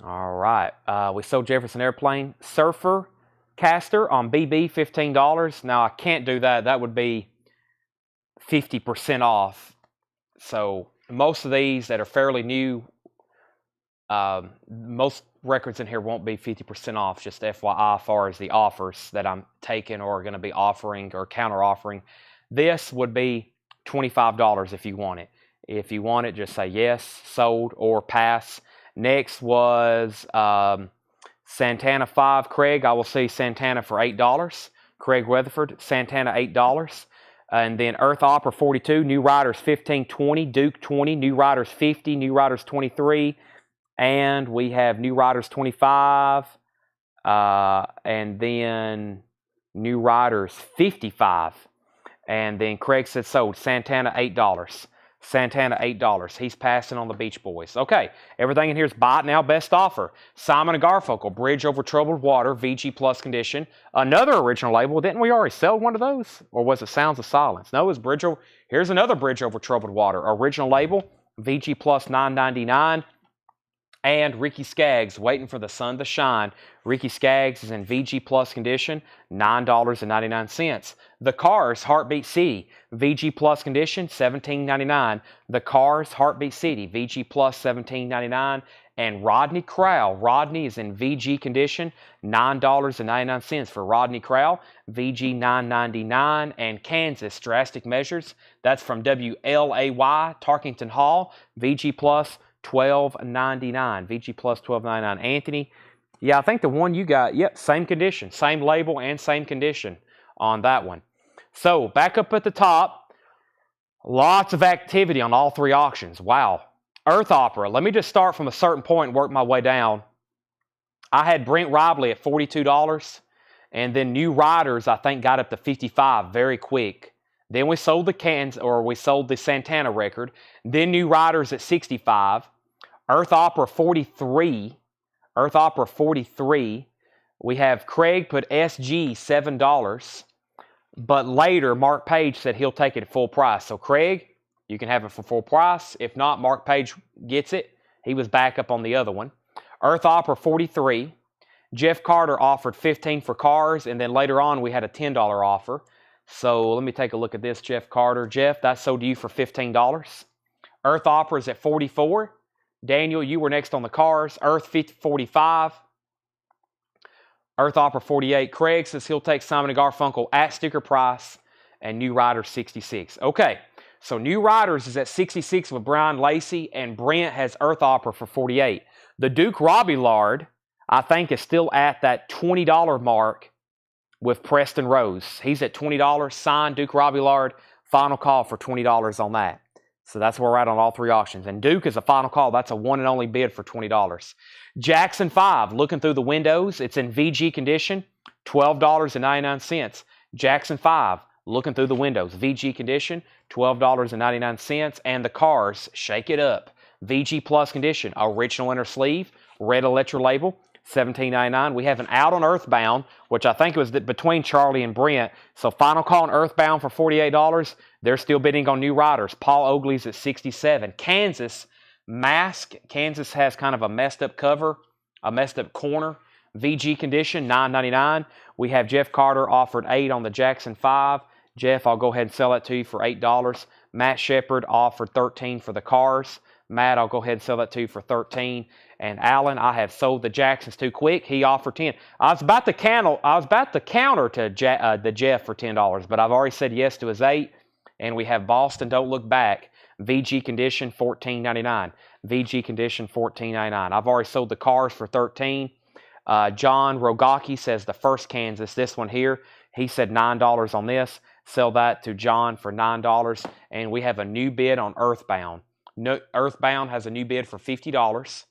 All right. We sold Jefferson Airplane. Surfer Caster on BB, $15. Now, I can't do that. That would be 50% off. So most of these that are fairly new, most records in here won't be 50% off, just FYI as far as the offers that I'm taking or going to be offering or counter offering. This would be $25 if you want it. If you want it, just say yes, sold, or pass. Next was Santana 5 Craig. I will see Santana for $8. Craig Weatherford, Santana $8. And then Earth Opera 42, New Riders 15, 20, Duke 20, New Riders 50, New Riders 23, and we have New Riders 25, and then New Riders 55. And then Craig said sold, Santana $8. Santana $8. He's passing on the Beach Boys. Okay, everything in here is buy it now, best offer. Simon & Garfunkel, Bridge Over Troubled Water, VG Plus condition. Another original label. Didn't we already sell one of those? Or was it Sounds of Silence? No, it was Bridge Over. Here's another Bridge Over Troubled Water. Original label, VG Plus $9.99. And Ricky Skaggs, Waiting for the Sun to Shine. Ricky Skaggs is in VG Plus condition, $9.99. The Cars, Heartbeat City, VG Plus condition, $17.99. The Cars, Heartbeat City, VG Plus, $17.99. And Rodney Crowell. Rodney is in VG condition, $9.99 for Rodney Crowell, VG $9.99. And Kansas, Drastic Measures, that's from WLAY, Tarkington Hall, VG Plus, $12.99. VG Plus $12.99. Anthony, yeah, I think the one you got, yep, same condition, same label and same condition on that one. So back up at the top, lots of activity on all three auctions. Wow. Earth Opera, let me just start from a certain point and work my way down. I had Brent Robley at $42, and then New Riders, I think, got up to $55 very quick. Then we sold the Santana record. Then New Riders at $65. Earth Opera 43. Earth Opera 43. We have Craig put SG $7. But later, Mark Page said he'll take it at full price. So Craig, you can have it for full price. If not, Mark Page gets it. He was back up on the other one. Earth Opera 43. Jeff Carter offered $15 for Cars. And then later on, we had a $10 offer. So let me take a look at this, Jeff Carter. Jeff, that sold to you for $15. Earth Opera is at $44. Daniel, you were next on the Cars. Earth 45. Earth Opera 48. Craig says he'll take Simon & Garfunkel at sticker price. And New Riders 66. Okay, so New Riders is at 66 with Brian Lacey. And Brent has Earth Opera for 48. The Duke Robillard, I think, is still at that $20 mark with Preston Rose. He's at $20. Signed Duke Robillard. Final call for $20 on that. So that's where we're at on all three auctions. And Duke is a final call. That's a one and only bid for $20. Jackson 5, looking through the windows. It's in VG condition, $12.99. Jackson 5, looking through the windows. VG condition, $12.99. And the cars, shake it up. VG Plus condition, original inner sleeve, red electro label, $17.99. We have an out on Earthbound, which I think was between Charlie and Brent. So final call on Earthbound for $48. They're still bidding on new riders. Paul Oakley's at $67. Kansas mask. Kansas has kind of a messed up cover, a messed up corner. VG condition, $9.99. We have Jeff Carter offered $8 on the Jackson 5. Jeff, I'll go ahead and sell that to you for $8. Matt Shepard offered $13 for the cars. Matt, I'll go ahead and sell that to you for $13. And Alan, I have sold the Jacksons too quick. He offered $10. I was about to counter to the Jeff for $10, but I've already said yes to his $8. And we have Boston Don't Look Back. VG condition, $14.99. VG condition, $14.99. I've already sold the cars for $13. John Rogaki says the first Kansas, this one here. He said $9 on this. Sell that to John for $9. And we have a new bid on Earthbound. Earthbound has a new bid for $50.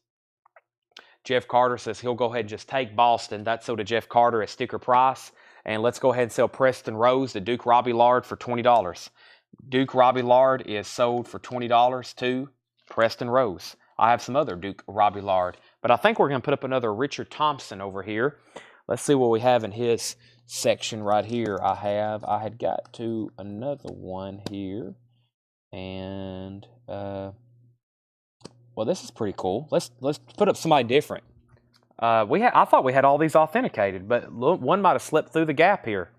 Jeff Carter says he'll go ahead and just take Boston. That's sold to Jeff Carter at sticker price. And let's go ahead and sell Preston Rose to Duke Robillard for $20. Duke Robillard is sold for $20 to Preston Rose. I have some other Duke Robillard, but I think we're going to put up another Richard Thompson over here. Let's see what we have in his section right here. I had got to another one here, and well, this is pretty cool. Let's put up somebody different. I thought we had all these authenticated, but one might have slipped through the gap here.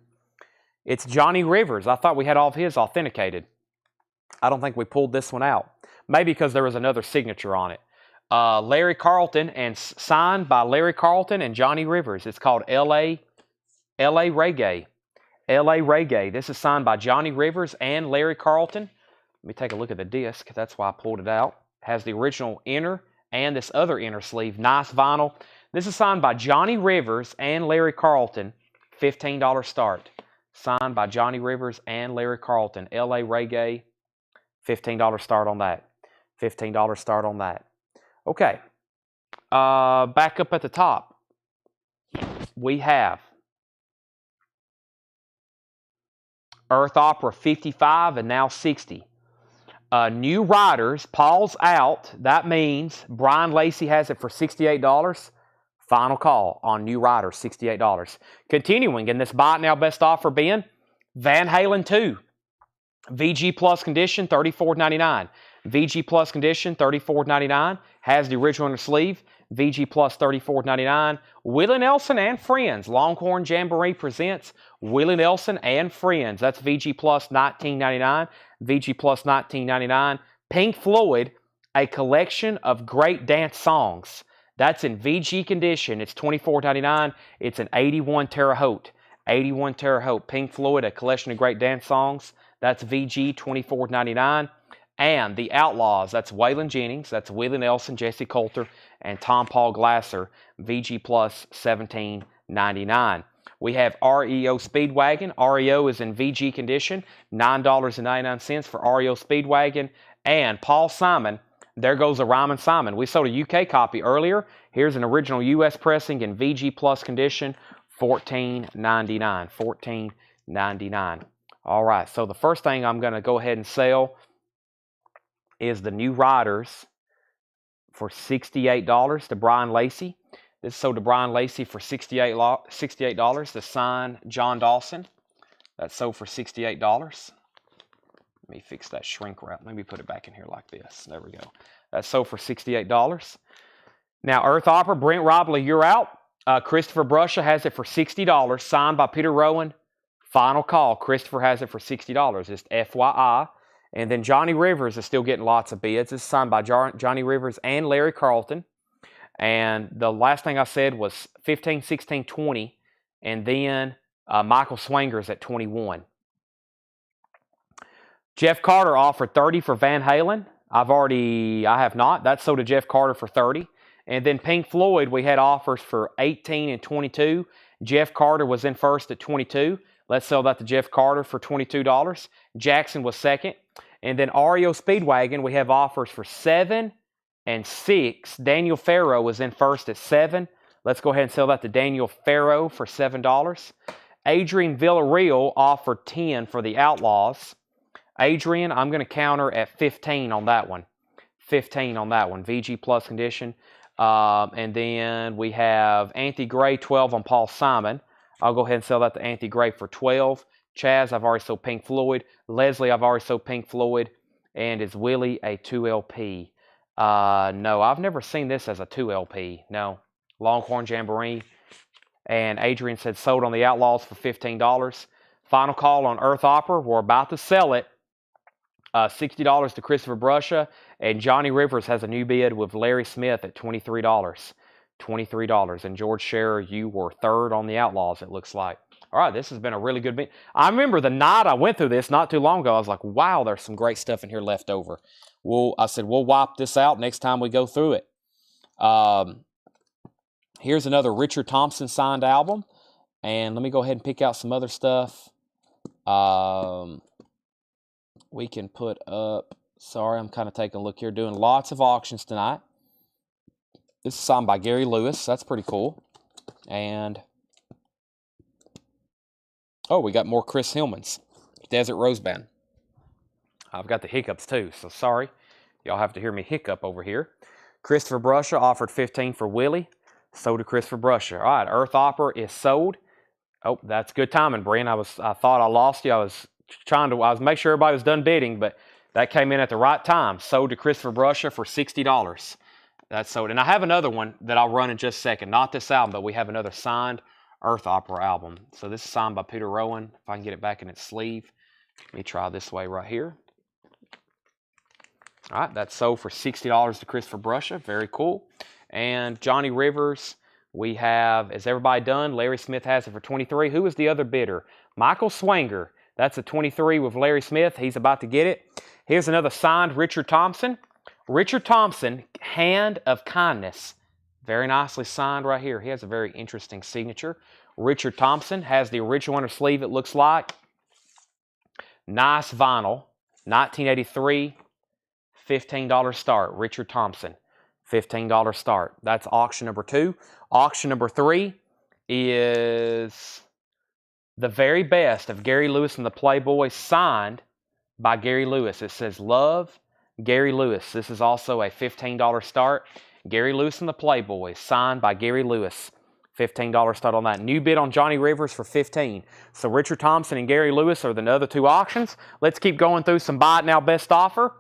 It's Johnny Rivers. I thought we had all of his authenticated. I don't think we pulled this one out. Maybe because there was another signature on it. Larry Carlton, and signed by Larry Carlton and Johnny Rivers. It's called LA Reggae. LA Reggae. This is signed by Johnny Rivers and Larry Carlton. Let me take a look at the disc. That's why I pulled it out. Has the original inner and this other inner sleeve. Nice vinyl. This is signed by Johnny Rivers and Larry Carlton. $15 start. Signed by Johnny Rivers and Larry Carlton. LA Reggae. $15 start on that. $15 start on that. Okay. Back up at the top. We have Earth Opera 55 and now 60. New riders. Paul's out. That means Brian Lacey has it for $68. Final call on new riders, $68. Continuing in this buy it now best offer bin, Van Halen 2. VG Plus condition, $34.99. VG Plus condition, $34.99. Has the original inner sleeve. VG Plus, $34.99. Willie Nelson and Friends. Longhorn Jamboree presents Willie Nelson and Friends. That's VG Plus, $19.99. VG Plus, $19.99. Pink Floyd, a collection of great dance songs. That's in VG condition. It's $24.99. It's an 81 Terre Haute. 81 Terre Haute. Pink Floyd, a collection of great dance songs. That's VG, $24.99. And the Outlaws, that's Waylon Jennings, that's Willie Nelson, Jesse Coulter, and Tom Paul Glasser. VG Plus, $17.99. We have REO Speedwagon. REO is in VG condition. $9.99 for REO Speedwagon. And Paul Simon. There goes a Ryman Simon. We sold a UK copy earlier. Here's an original US pressing in VG Plus condition, $14.99. $14.99. All right, so the first thing I'm going to go ahead and sell is the new riders for $68 to Brian Lacey. This is sold to Brian Lacey for $68. The sign John Dawson. That's sold for $68. Let me fix that shrink wrap. Let me put it back in here like this. There we go. That's sold for $68. Now, Earth Opera, Brent Robley, you're out. Christopher Brusha has it for $60. Signed by Peter Rowan. Final call. Christopher has it for $60. Just FYI. And then Johnny Rivers is still getting lots of bids. This is signed by Johnny Rivers and Larry Carlton. And the last thing I said was 15, 16, 20. And then Michael Swanger's at 21. Jeff Carter offered $30 for Van Halen. I have not. That's sold to Jeff Carter for $30. And then Pink Floyd, we had offers for $18 and $22. Jeff Carter was in first at 22. Let's sell that to Jeff Carter for $22. Jackson was second. And then REO Speedwagon, we have offers for 7 and 6. Daniel Farrow was in first at 7. Let's go ahead and sell that to Daniel Farrow for $7. Adrian Villarreal offered 10 for the Outlaws. Adrian, I'm going to counter at 15 on that one. 15 on that one. VG plus condition. And then we have Anthony Gray, 12 on Paul Simon. I'll go ahead and sell that to Anthony Gray for 12. Chaz, I've already sold Pink Floyd. Leslie, I've already sold Pink Floyd. And is Willie a 2LP? No, I've never seen this as a 2LP. No. Longhorn Jamboree. And Adrian said sold on the Outlaws for $15. Final call on Earth Opera. We're about to sell it. $60 to Christopher Bruscia. And Johnny Rivers has a new bid with Larry Smith at $23. $23. And George Scherer, you were third on the Outlaws, it looks like. All right, this has been a really good bid. I remember the night I went through this not too long ago. I was like, wow, there's some great stuff in here left over. I said, we'll wipe this out next time we go through it. Here's another Richard Thompson signed album. And let me go ahead and pick out some other stuff. We can put up, sorry, I'm kind of taking a look here, doing lots of auctions tonight. This is signed by Gary Lewis. That's pretty cool. And, oh, we got more Chris Hillman's Desert Rose Band. I've got the hiccups too, so sorry. Y'all have to hear me hiccup over here. Christopher Bruscia offered 15 for Willie. So did Christopher Bruscia. All right, Earth Opera is sold. Oh, that's good timing, Brian. I thought I lost you. I was making sure everybody was done bidding, but that came in at the right time. Sold to Christopher Bruscia for $60. That's sold. And I have another one that I'll run in just a second. Not this album, but we have another signed Earth Opera album. So this is signed by Peter Rowan. If I can get it back in its sleeve. Let me try this way right here. All right, that's sold for $60 to Christopher Bruscia. Very cool. And Johnny Rivers, we have, is everybody done? Larry Smith has it for $23. Who was the other bidder? Michael Swanger. That's a $23 with Larry Smith. He's about to get it. Here's another signed Richard Thompson. Richard Thompson, Hand of Kindness. Very nicely signed right here. He has a very interesting signature. Richard Thompson has the original on her sleeve, it looks like. Nice vinyl. 1983. $15 start. Richard Thompson. $15 start. That's auction number 2. Auction number 3 is the very best of Gary Lewis and the Playboys, signed by Gary Lewis. It says Love, Gary Lewis. This is also a $15 start. Gary Lewis and the Playboys, signed by Gary Lewis. $15 start on that. New bid on Johnny Rivers for $15. So Richard Thompson and Gary Lewis are the other 2 auctions. Let's keep going through some buy it now best offer.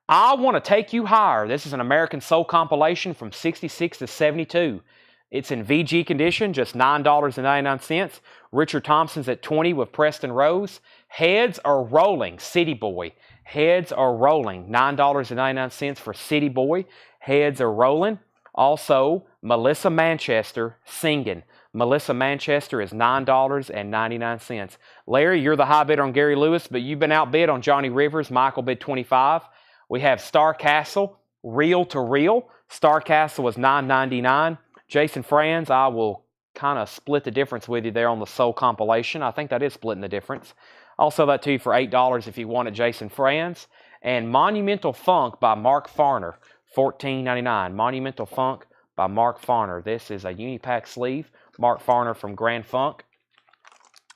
I Want to Take You Higher. This is an American Soul compilation from 66 to 72. It's in VG condition, just $9.99. Richard Thompson's at 20 with Preston Rose. Heads Are Rolling, City Boy. Heads Are Rolling, $9.99 for City Boy. Heads Are Rolling. Also, Melissa Manchester, Singing. Melissa Manchester is $9.99. Larry, you're the high bidder on Gary Lewis, but you've been outbid on Johnny Rivers. Michael bid 25. We have Star Castle, Reel to Reel. Star Castle was $9.99. Jason Franz, I will kind of split the difference with you there on the Soul compilation. I think that is splitting the difference. I'll sell that to you for $8 if you want it, Jason Franz. And Monumental Funk by Mark Farner, $14.99. Monumental Funk by Mark Farner. This is a Unipack sleeve. Mark Farner from Grand Funk.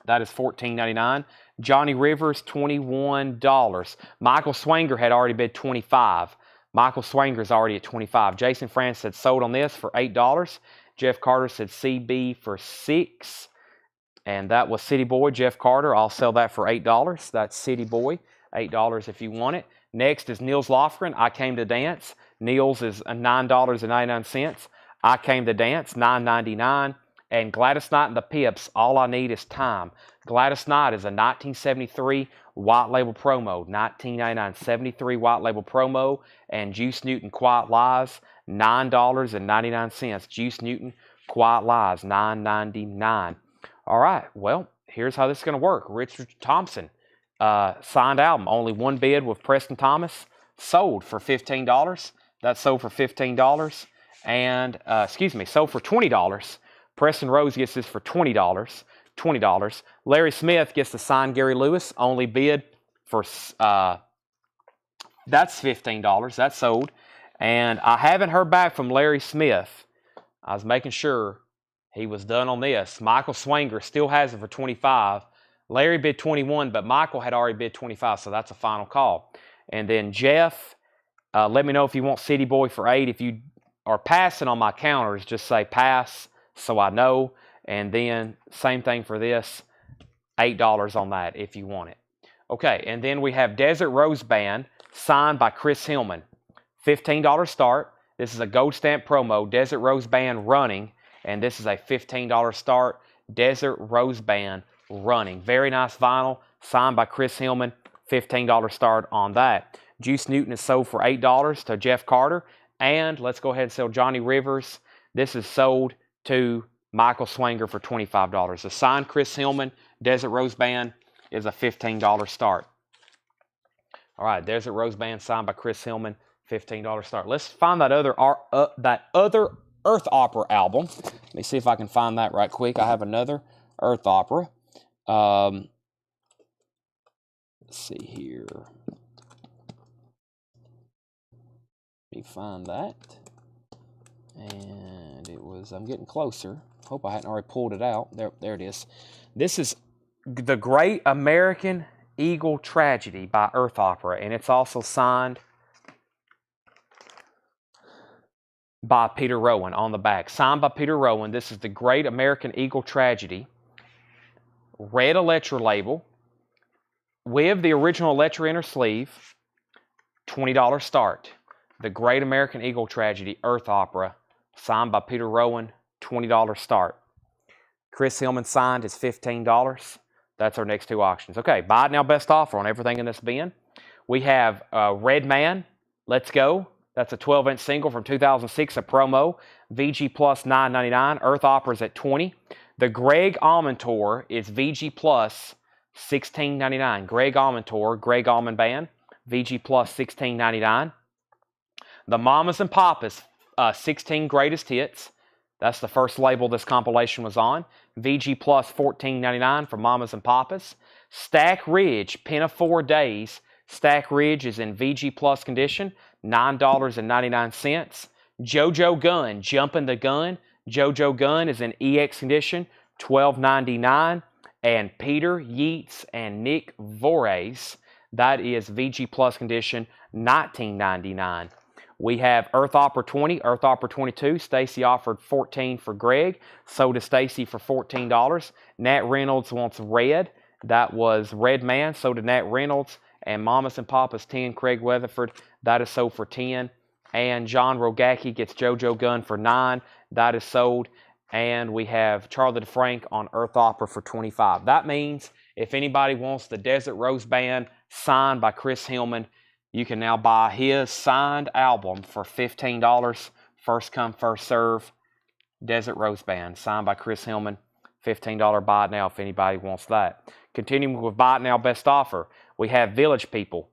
That is $14.99. Johnny Rivers, $21. Michael Swanger had already bid $25. Michael Swanger is already at $25. Jason France said sold on this for $8. Jeff Carter said CB for $6. And that was City Boy, Jeff Carter. I'll sell that for $8. That's City Boy, $8 if you want it. Next is Niels Lofgren, I Came to Dance. Niels is $9.99. I Came to Dance, $9.99. And Gladys Knight and the Pips, All I Need Is Time. Gladys Knight is a 1973 white label promo, $19.99, 73 white label promo. And Juice Newton, Quiet Lies, $9.99. Juice Newton, Quiet Lies, $9.99. All right, well, here's how this is going to work. Richard Thompson, signed album, only one bid with Preston Thomas, sold for $15. That's sold for $15. And, sold for $20. Preston Rose gets this for $20. $20. Larry Smith gets the signed Gary Lewis. Only bid for, that's $15. That's sold. And I haven't heard back from Larry Smith. I was making sure he was done on this. Michael Swanger still has it for $25. Larry bid $21, but Michael had already bid $25, so that's a final call. And then Jeff, let me know if you want City Boy for $8. If you are passing on my counters, just say pass so I know. And then same thing for this, $8 on that if you want it. Okay, and then we have Desert Rose Band signed by Chris Hillman. $15 start. This is a gold stamp promo, Desert Rose Band running, and this is a $15 start, Desert Rose Band running. Very nice vinyl, signed by Chris Hillman, $15 start on that. Juice Newton is sold for $8 to Jeff Carter, and let's go ahead and sell Johnny Rivers. This is sold to Michael Swanger for $25. The signed Chris Hillman Desert Rose Band is a $15 start. All right, Desert Rose Band signed by Chris Hillman, $15 start. Let's find that other Earth Opera album. Let me see if I can find that right quick. I have another Earth Opera. Let's see here. Let me find that. And it was, I'm getting closer. Hope I hadn't already pulled it out. There it is. This is The Great American Eagle Tragedy by Earth Opera, and it's also signed by Peter Rowan on the back. Signed by Peter Rowan. This is The Great American Eagle Tragedy. Red Electra label. With the original Electra inner sleeve. $20 start. The Great American Eagle Tragedy, Earth Opera. Signed by Peter Rowan. $20 start. Chris Hillman signed is $15. That's our next two auctions. Okay, buy it now, best offer on everything in this bin. We have Red Man, Let's Go. That's a 12-inch single from 2006, a promo. VG Plus $9.99. Earth Opera's at $20. The Greg Allman Tour is VG Plus $16.99. Greg Allman Tour, Greg Allman Band, VG Plus $16.99. The Mamas and Papas 16 Greatest Hits. That's the first label this compilation was on. VG Plus $14.99 for Mamas and Papas. Stack Ridge, Pin of 4 Days. Stack Ridge is in VG Plus condition, $9.99. JoJo Gun, Jumpin' the Gun. JoJo Gun is in EX condition, $12.99. And Peter Yeats and Nick Voray's, that is VG Plus condition, $19.99. We have Earth Opera 20, Earth Opera 22. Stacy offered $14 for Greg. So does Stacy for $14. Nat Reynolds wants Red. That was Red Man. So did Nat Reynolds. And Mamas and Papas 10, Craig Weatherford. That is sold for $10. And John Rogacki gets JoJo Gun for $9. That is sold. And we have Charlie DeFrank on Earth Opera for $25. That means if anybody wants the Desert Rose Band signed by Chris Hillman, you can now buy his signed album for $15. First come, first serve. Desert Rose Band, signed by Chris Hillman. $15 buy it now if anybody wants that. Continuing with buy it now best offer, we have Village People.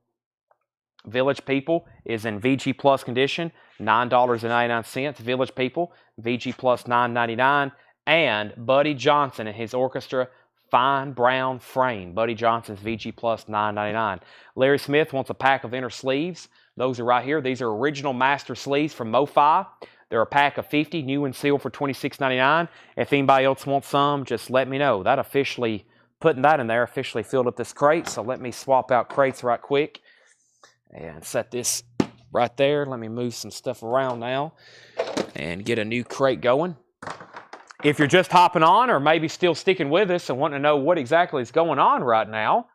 Village People is in VG Plus condition, $9.99. Village People, VG Plus $9.99. And Buddy Johnson and his orchestra, Fine Brown Frame. Buddy Johnson's VG Plus $9.99. Larry Smith wants a pack of inner sleeves. Those are right here. These are original master sleeves from MoFi. They're a pack of 50, new and sealed for $26.99. If anybody else wants some, just let me know. That officially, putting that in there, officially filled up this crate. So let me swap out crates right quick and set this right there. Let me move some stuff around now and get a new crate going. If you're just hopping on or maybe still sticking with us and wanting to know what exactly is going on right now,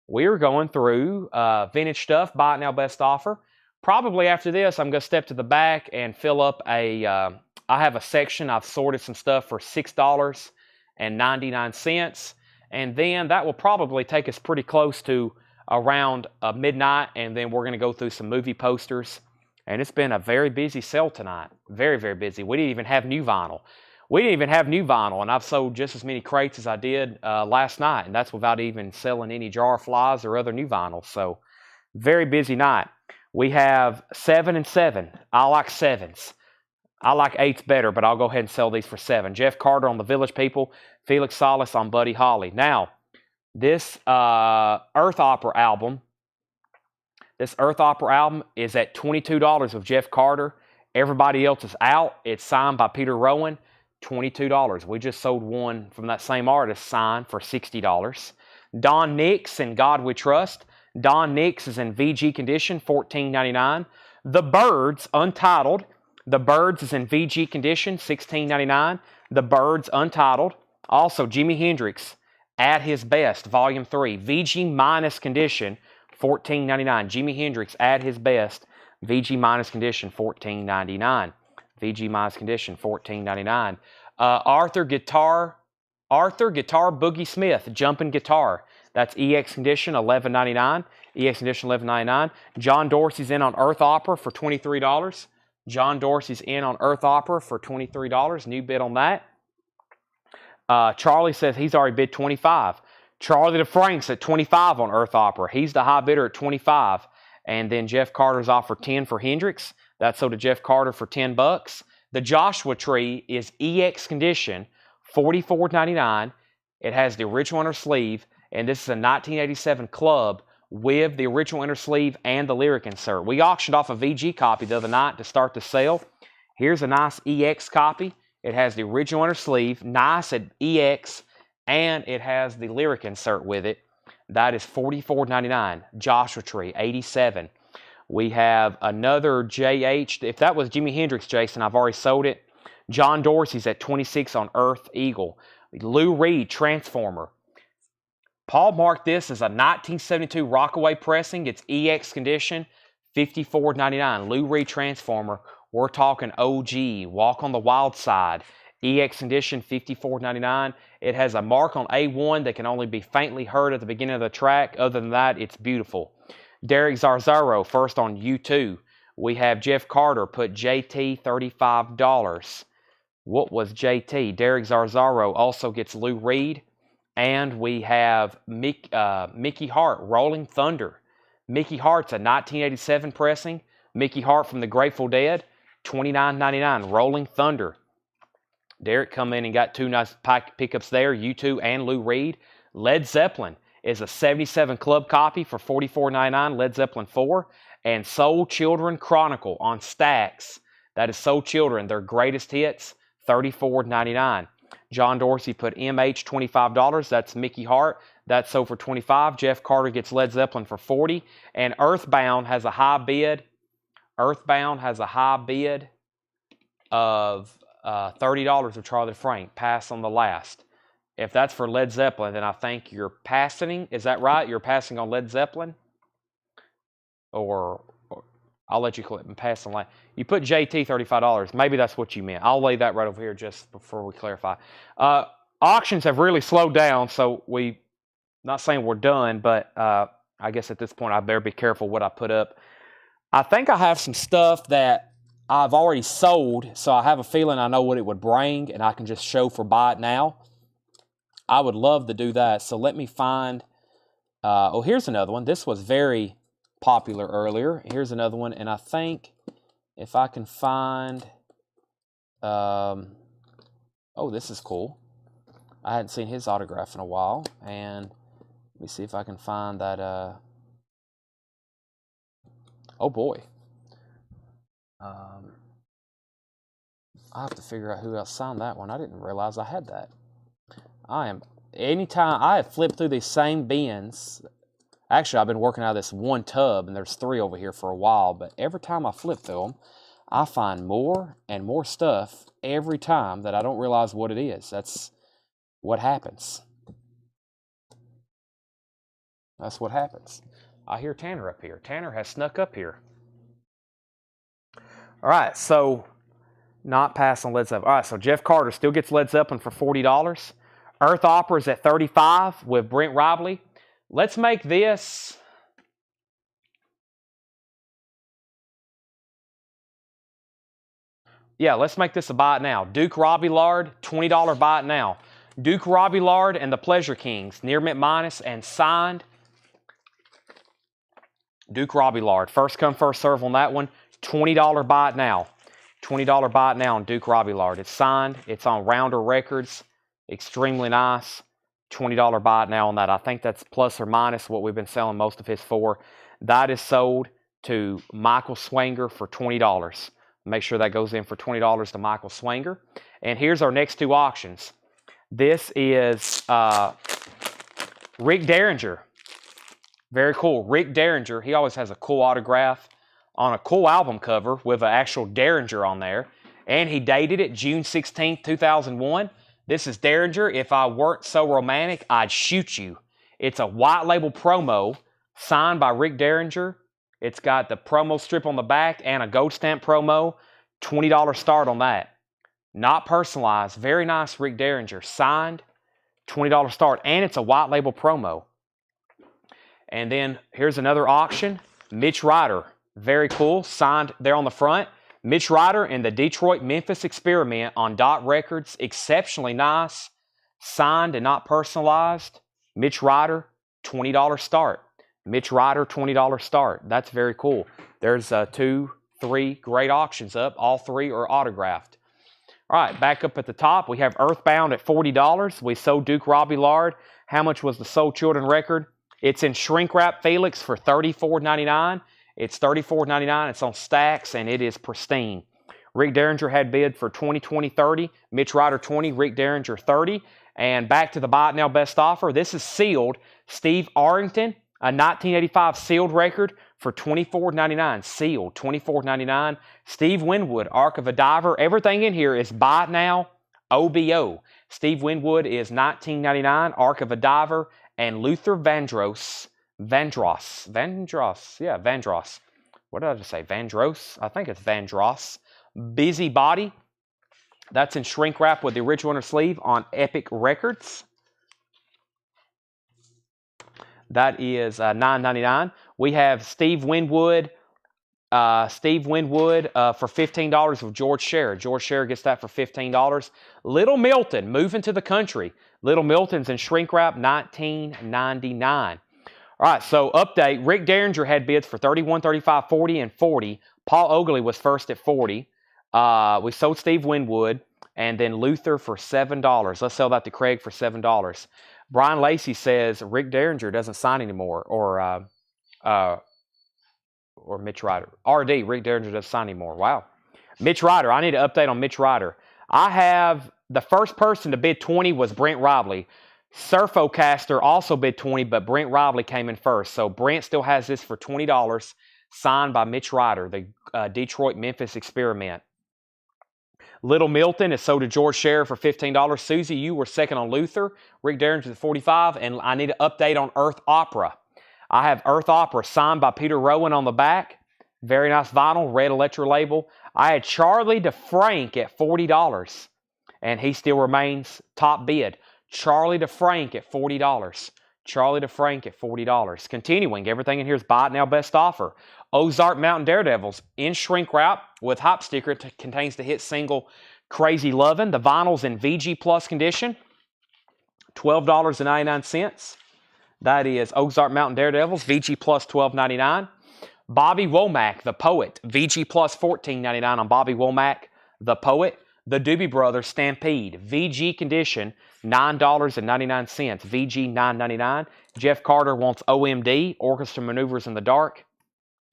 we're going through vintage stuff, buy it now, best offer. Probably after this, I'm going to step to the back and fill up a, I have a section, I've sorted some stuff for $6.99. And then that will probably take us pretty close to around midnight. And then we're going to go through some movie posters. And it's been a very busy sale tonight. Very, very busy. We didn't even have new vinyl. And I've sold just as many crates as I did last night, and that's without even selling any jar flies or other new vinyls. So, very busy night. We have 7 and 7. I like 7s. I like 8s better, but I'll go ahead and sell these for 7. Jeff Carter on the Village People. Felix Salas on Buddy Holly. Now, this Earth Opera album is at $22 with Jeff Carter. Everybody else is out. It's signed by Peter Rowan, $22. We just sold one from that same artist signed for $60. Don Nix and God We Trust. Don Nix is in VG condition, $14.99. The Birds, Untitled. The Birds is in VG condition, $16.99. The Birds, Untitled. Also, Jimi Hendrix, At His Best, Volume 3, VG minus condition, $14.99. Jimi Hendrix, At His Best, VG minus condition, $14.99. VG minus condition, $14.99. Arthur Guitar Boogie Smith, Jumpin' Guitar. That's EX condition, $11.99. EX condition, $11.99. John Dorsey's in on Earth Opera for $23. John Dorsey's in on Earth Opera for $23. New bid on that. Charlie says he's already bid $25. Charlie DeFrank's at $25 on Earth Opera. He's the high bidder at $25. And then Jeff Carter's offered $10 for Hendrix. That's sold to Jeff Carter for $10. The Joshua Tree is EX condition, $44.99. It has the original inner sleeve, and this is a 1987 club with the original inner sleeve and the lyric insert. We auctioned off a VG copy the other night to start the sale. Here's a nice EX copy. It has the original inner sleeve, nice at EX, and it has the lyric insert with it. That is $44.99. Joshua Tree, 87. We have another JH. If that was Jimi Hendrix, Jason, I've already sold it. John Dorsey's at $26 on Earth Eagle. Lou Reed, Transformer. Paul marked this as a 1972 Rockaway pressing. It's EX condition, $54.99. Lou Reed Transformer. We're talking OG, Walk on the Wild Side. EX condition, $54.99. It has a mark on A1 that can only be faintly heard at the beginning of the track. Other than that, it's beautiful. Derek Zarzaro, first on U2. We have Jeff Carter, put JT $35. What was JT? Derek Zarzaro also gets Lou Reed. And we have Mickey Hart, Rolling Thunder. Mickey Hart's a 1987 pressing. Mickey Hart from the Grateful Dead, $29.99. Rolling Thunder. Derek come in and got two nice pickups there, U2 and Lou Reed. Led Zeppelin is a 77 club copy for $44.99, Led Zeppelin 4. And Soul Children Chronicle on Stax. That is Soul Children, their greatest hits, $34.99. John Dorsey put MH $25. That's Mickey Hart. That's sold for $25. Jeff Carter gets Led Zeppelin for $40. And Earthbound has a high bid. Earthbound has a high bid of $30 with Charlie Frank. Pass on the last. If that's for Led Zeppelin, then I think you're passing. Is that right? You're passing on Led Zeppelin? Or I'll let you click and pass on. You put JT $35. Maybe that's what you meant. I'll lay that right over here just before we clarify. Auctions have really slowed down, so not saying we're done, but I guess at this point I better be careful what I put up. I think I have some stuff that I've already sold, so I have a feeling I know what it would bring, and I can just show for buy it now. I would love to do that, so let me find... here's another one. This was very popular earlier. Here's another one, and I think if I can find... this is cool. I hadn't seen his autograph in a while, and let me see if I can find that... oh boy. I have to figure out who else signed that one. I didn't realize I had that. Anytime I have flipped through these same bins, actually I've been working out of this one tub, and there's 3 over here for a while, but every time I flip through them, I find more and more stuff every time that I don't realize what it is. That's what happens. That's what happens. I hear Tanner up here. Tanner has snuck up here. All right, so not pass on Led Zeppelin. All right, so Jeff Carter still gets Led Zeppelin for $40. Earth Opera is at $35 with Brent Ribley. Let's make this... yeah, let's make this a buy it now. Duke Robillard, $20 buy it now. Duke Robillard and the Pleasure Kings, near mint minus and signed. Duke Robillard, first come, first serve on that one. $20 buy it now. $20 buy it now on Duke Robillard. It's signed. It's on Rounder Records. Extremely nice. $20 buy it now on that. I think that's plus or minus what we've been selling most of his for. That is sold to Michael Swanger for $20. Make sure that goes in for $20 to Michael Swanger. And here's our next two auctions. This is Rick Derringer. Very cool. Rick Derringer. He always has a cool autograph on a cool album cover with an actual Derringer on there. And he dated it June 16th, 2001. This is Derringer. If I weren't so romantic, I'd shoot you. It's a white label promo signed by Rick Derringer. It's got the promo strip on the back and a gold stamp promo. $20 start on that. Not personalized. Very nice Rick Derringer. Signed. $20 start. And it's a white label promo. And then here's another auction. Mitch Ryder. Very cool. Signed there on the front. Mitch Ryder and the Detroit-Memphis Experiment on Dot Records. Exceptionally nice. Signed and not personalized. Mitch Ryder, $20 start. Mitch Ryder, $20 start. That's very cool. There's 2, 3 great auctions up. All 3 are autographed. All right, back up at the top, we have Earthbound at $40. We sold Duke Robillard. How much was the Soul Children record? It's in shrink wrap Felix for $34.99. It's $34.99. It's on stacks, and it is pristine. Rick Derringer had bid for $20, $20, $30. Mitch Ryder, $20. Rick Derringer, $30. And back to the Buy It Now Best Offer. This is sealed. Steve Arrington, a 1985 sealed record for $24.99. Sealed, $24.99. Steve Winwood, Ark of a Diver. Everything in here is Buy It Now, OBO. Steve Winwood is $19.99. Ark of a Diver. And Luther Vandross. Vandross. What did I just say? Vandross? I think it's Vandross. Busy Body. That's in shrink wrap with the original inner sleeve on Epic Records. That is $9.99. We have Steve Winwood. For $15 with George Scherer. George Scherer gets that for $15. Little Milton, moving to the country. Little Milton's in shrink wrap, $19.99. All right, so update. Rick Derringer had bids for $31, $35, $40, and $40. Paul Oakley was first at $40. We sold Steve Winwood, and then Luther for $7. Let's sell that to Craig for $7. Brian Lacey says Rick Derringer doesn't sign anymore, or Mitch Ryder. RD, Rick Derringer doesn't sign anymore. Wow. Mitch Ryder, I need an update on Mitch Ryder. I have, the first person to bid 20 was Brent Robley. Surfocaster also bid 20, but Brent Robley came in first. So Brent still has this for $20, signed by Mitch Ryder, the Detroit-Memphis Experiment. Little Milton is sold to George Scherer for $15. Susie, you were second on Luther. Rick Derringer at $45. And I need an update on Earth Opera. I have Earth Opera signed by Peter Rowan on the back. Very nice vinyl, red Electra label. I had Charlie DeFrank at $40. And he still remains top bid. Charlie DeFrank at $40. Charlie DeFrank at $40. Continuing, everything in here is Buy It Now Best Offer. Ozark Mountain Daredevils in shrink wrap with hop sticker. It contains the hit single Crazy Lovin'. The vinyl's in VG Plus condition. $12.99. That is Ozark Mountain Daredevils, VG Plus $12.99. Bobby Womack, The Poet, VG Plus $14.99 on Bobby Womack, The Poet. The Doobie Brothers Stampede, VG condition, $9.99. VG $9.99. Jeff Carter wants OMD, Orchestra Maneuvers in the Dark.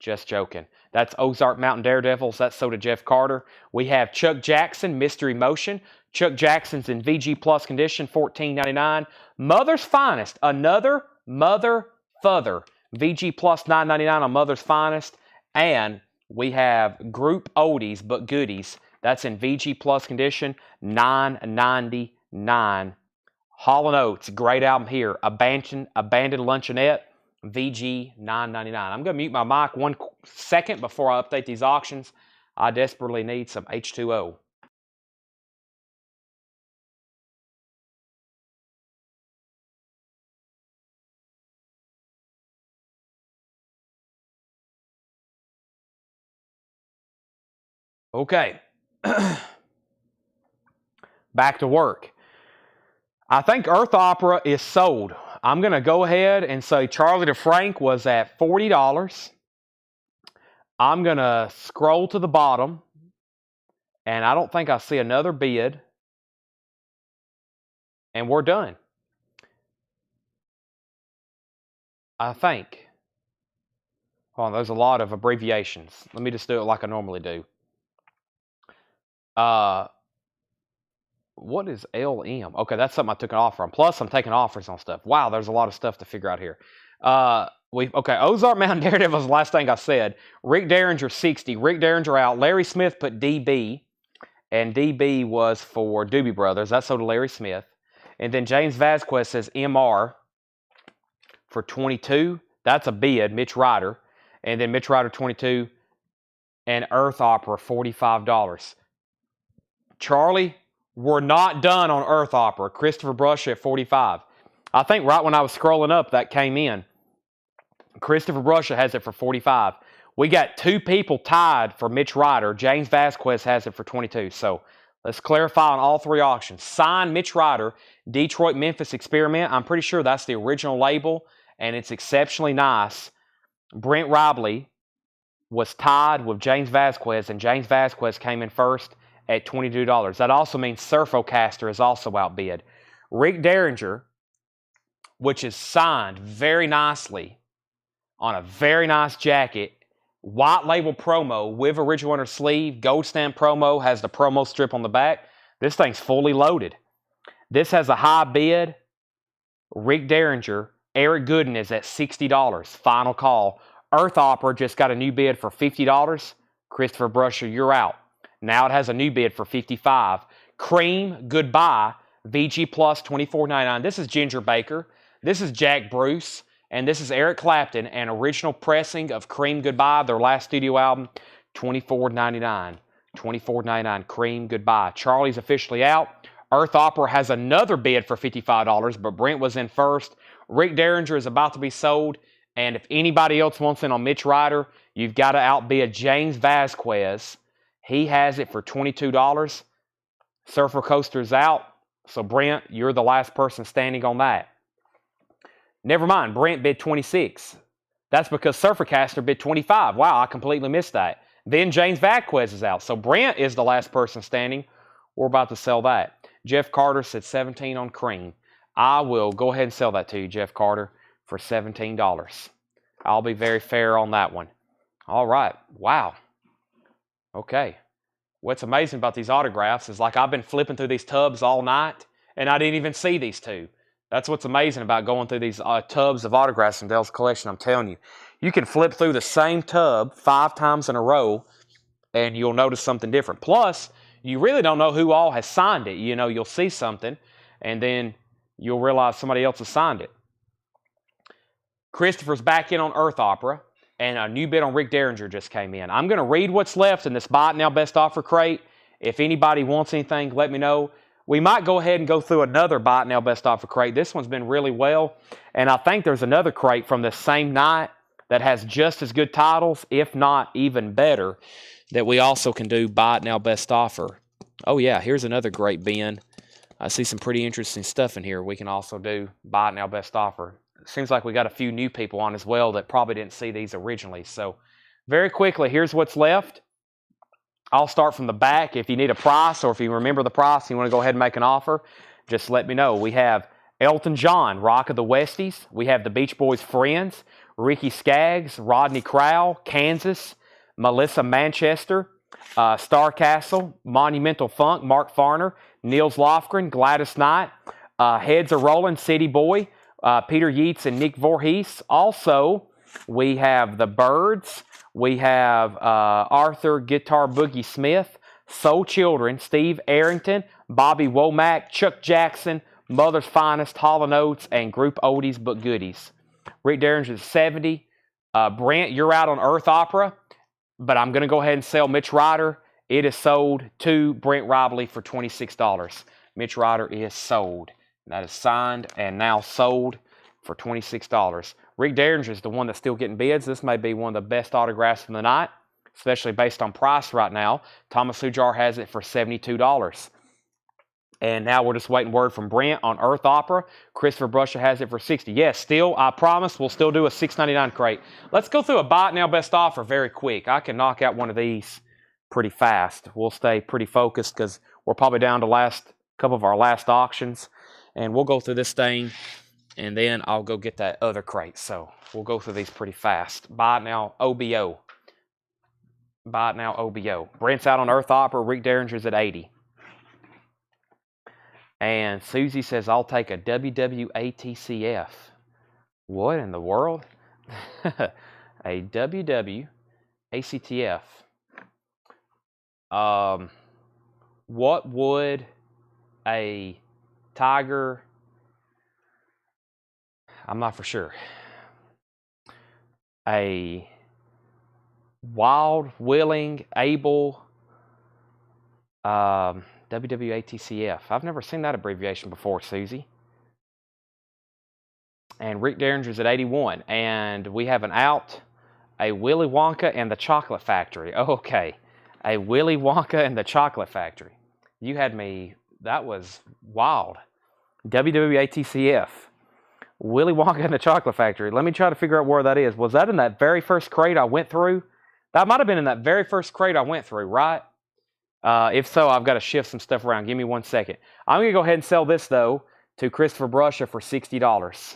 Just joking. That's Ozark Mountain Daredevils. That's so to Jeff Carter. We have Chuck Jackson, Mystery Motion. Chuck Jackson's in VG Plus condition, $14.99. Mother's Finest, another Mother Further. VG Plus $9.99 on Mother's Finest. And we have Group Oldies but Goodies. That's in VG Plus condition, $9.99. Hall & Oates, great album here. Abandoned Luncheonette, VG $9.99. I'm going to mute my mic 1 second before I update these auctions. I desperately need some H2O. Okay. Back to work. I think Earth Opera is sold. I'm going to go ahead and say Charlie DeFrank was at $40. I'm going to scroll to the bottom And I don't think I see another bid. And we're done. I think. Hold on, there's a lot of abbreviations. Let me just do it like I normally do. What is LM? Okay, that's something I took an offer on. Plus, I'm taking offers on stuff. Wow, there's a lot of stuff to figure out here. Okay, Ozark Mountain Daredevil was the last thing I said. Rick Derringer, 60. Rick Derringer out. Larry Smith put DB, and DB was for Doobie Brothers. That's sold to Larry Smith. And then James Vasquez says MR for 22. That's a bid, Mitch Ryder. And then Mitch Ryder, 22. And Earth Opera, $45. Charlie, we're not done on Earth Opera. Christopher Brush at 45. I think right when I was scrolling up, that came in. Christopher Brusha has it for 45. We got 2 people tied for Mitch Ryder. James Vasquez has it for 22. So let's clarify on all 3 auctions. Signed Mitch Ryder, Detroit Memphis Experiment. I'm pretty sure that's the original label, and it's exceptionally nice. Brent Robley was tied with James Vasquez, and James Vasquez came in first at $22. That also means Surfocaster is also outbid. Rick Derringer, which is signed very nicely on a very nice jacket, white label promo with original winner sleeve, gold stamp promo, has the promo strip on the back. This thing's fully loaded. This has a high bid. Rick Derringer, Eric Gooden is at $60. Final call. Earth Opera just got a new bid for $50. Christopher Brusher, you're out. Now it has a new bid for $55. Cream, goodbye. VG Plus, $24.99. This is Ginger Baker. This is Jack Bruce. And this is Eric Clapton, an original pressing of Cream Goodbye, their last studio album, $24.99. $24.99, Cream Goodbye. Charlie's officially out. Earth Opera has another bid for $55, but Brent was in first. Rick Derringer is about to be sold. And if anybody else wants in on Mitch Ryder, you've got to outbid James Vasquez. He has it for $22. Surfer Coaster's out. So, Brent, you're the last person standing on that. Never mind, Brent bid 26. That's because Surfercaster bid 25. Wow, I completely missed that. Then James Vasquez is out. So Brent is the last person standing. We're about to sell that. Jeff Carter said 17 on Cream. I will go ahead and sell that to you, Jeff Carter, for $17. I'll be very fair on that one. All right. Wow. Okay. What's amazing about these autographs is like I've been flipping through these tubs all night, and I didn't even see these 2. That's what's amazing about going through these tubs of autographs in Dale's collection. I'm telling you, you can flip through the same tub 5 times in a row, and you'll notice something different. Plus, you really don't know who all has signed it. You know, you'll see something, and then you'll realize somebody else has signed it. Christopher's back in on Earth Opera, and a new bid on Rick Derringer just came in. I'm going to read what's left in this Buy It Now Best Offer crate. If anybody wants anything, let me know. We might go ahead and go through another Buy It Now Best Offer crate. This one's been really well. And I think there's another crate from the same night that has just as good titles, if not even better, that we also can do Buy It Now Best Offer. Oh, yeah, here's another great bin. I see some pretty interesting stuff in here. We can also do Buy It Now Best Offer. It seems like we got a few new people on as well that probably didn't see these originally. So very quickly, here's what's left. I'll start from the back. If you need a price or if you remember the price and you want to go ahead and make an offer, just let me know. We have Elton John, Rock of the Westies. We have the Beach Boys' Friends, Ricky Skaggs, Rodney Crowell, Kansas, Melissa Manchester, Starcastle, Monumental Funk, Mark Farner, Niels Lofgren, Gladys Knight, Heads Are Rolling, City Boy, Peter Yeats and Nick Voorhees. Also, we have the Byrds. We have Arthur Guitar Boogie Smith, Soul Children, Steve Arrington, Bobby Womack, Chuck Jackson, Mother's Finest, Hall & Oates, and Group Oldies But Goodies. Rick Derringer is 70. Brent, you're out on Earth Opera, but I'm going to go ahead and sell Mitch Ryder. It is sold to Brent Robley for $26. Mitch Ryder is sold. That is signed and now sold for $26. Rick Derringer is the one that's still getting bids. This may be one of the best autographs from the night, especially based on price right now. Thomas Hujar has it for $72. And now we're just waiting word from Brent on Earth Opera. Christopher Brusha has it for $60. Yes, still, I promise, we'll still do a $6.99 crate. Let's go through a Buy It Now Best Offer very quick. I can knock out one of these pretty fast. We'll stay pretty focused because we're probably down to last couple of our last auctions, and we'll go through this thing, and then I'll go get that other crate. So we'll go through these pretty fast. Buy it now, OBO. Buy it now, OBO. Brent's out on Earth Opera. Rick Derringer's at 80. And Susie says, I'll take a WWATCF. What in the world? A WWACTF. What would a tiger... I'm not for sure. A wild, willing, able... WWATCF. I've never seen that abbreviation before, Susie. And Rick Derringer's at 81. And we have an out, a Willy Wonka and the Chocolate Factory. Oh, okay. A Willy Wonka and the Chocolate Factory. You had me, that was wild. WWATCF. Willy Wonka and the Chocolate Factory. Let me try to figure out where that is. Was that in that very first crate I went through? That might have been in that very first crate I went through, right? If so, I've got to shift some stuff around. Give me 1 second. I'm going to go ahead and sell this, though, to Christopher Brusha for $60.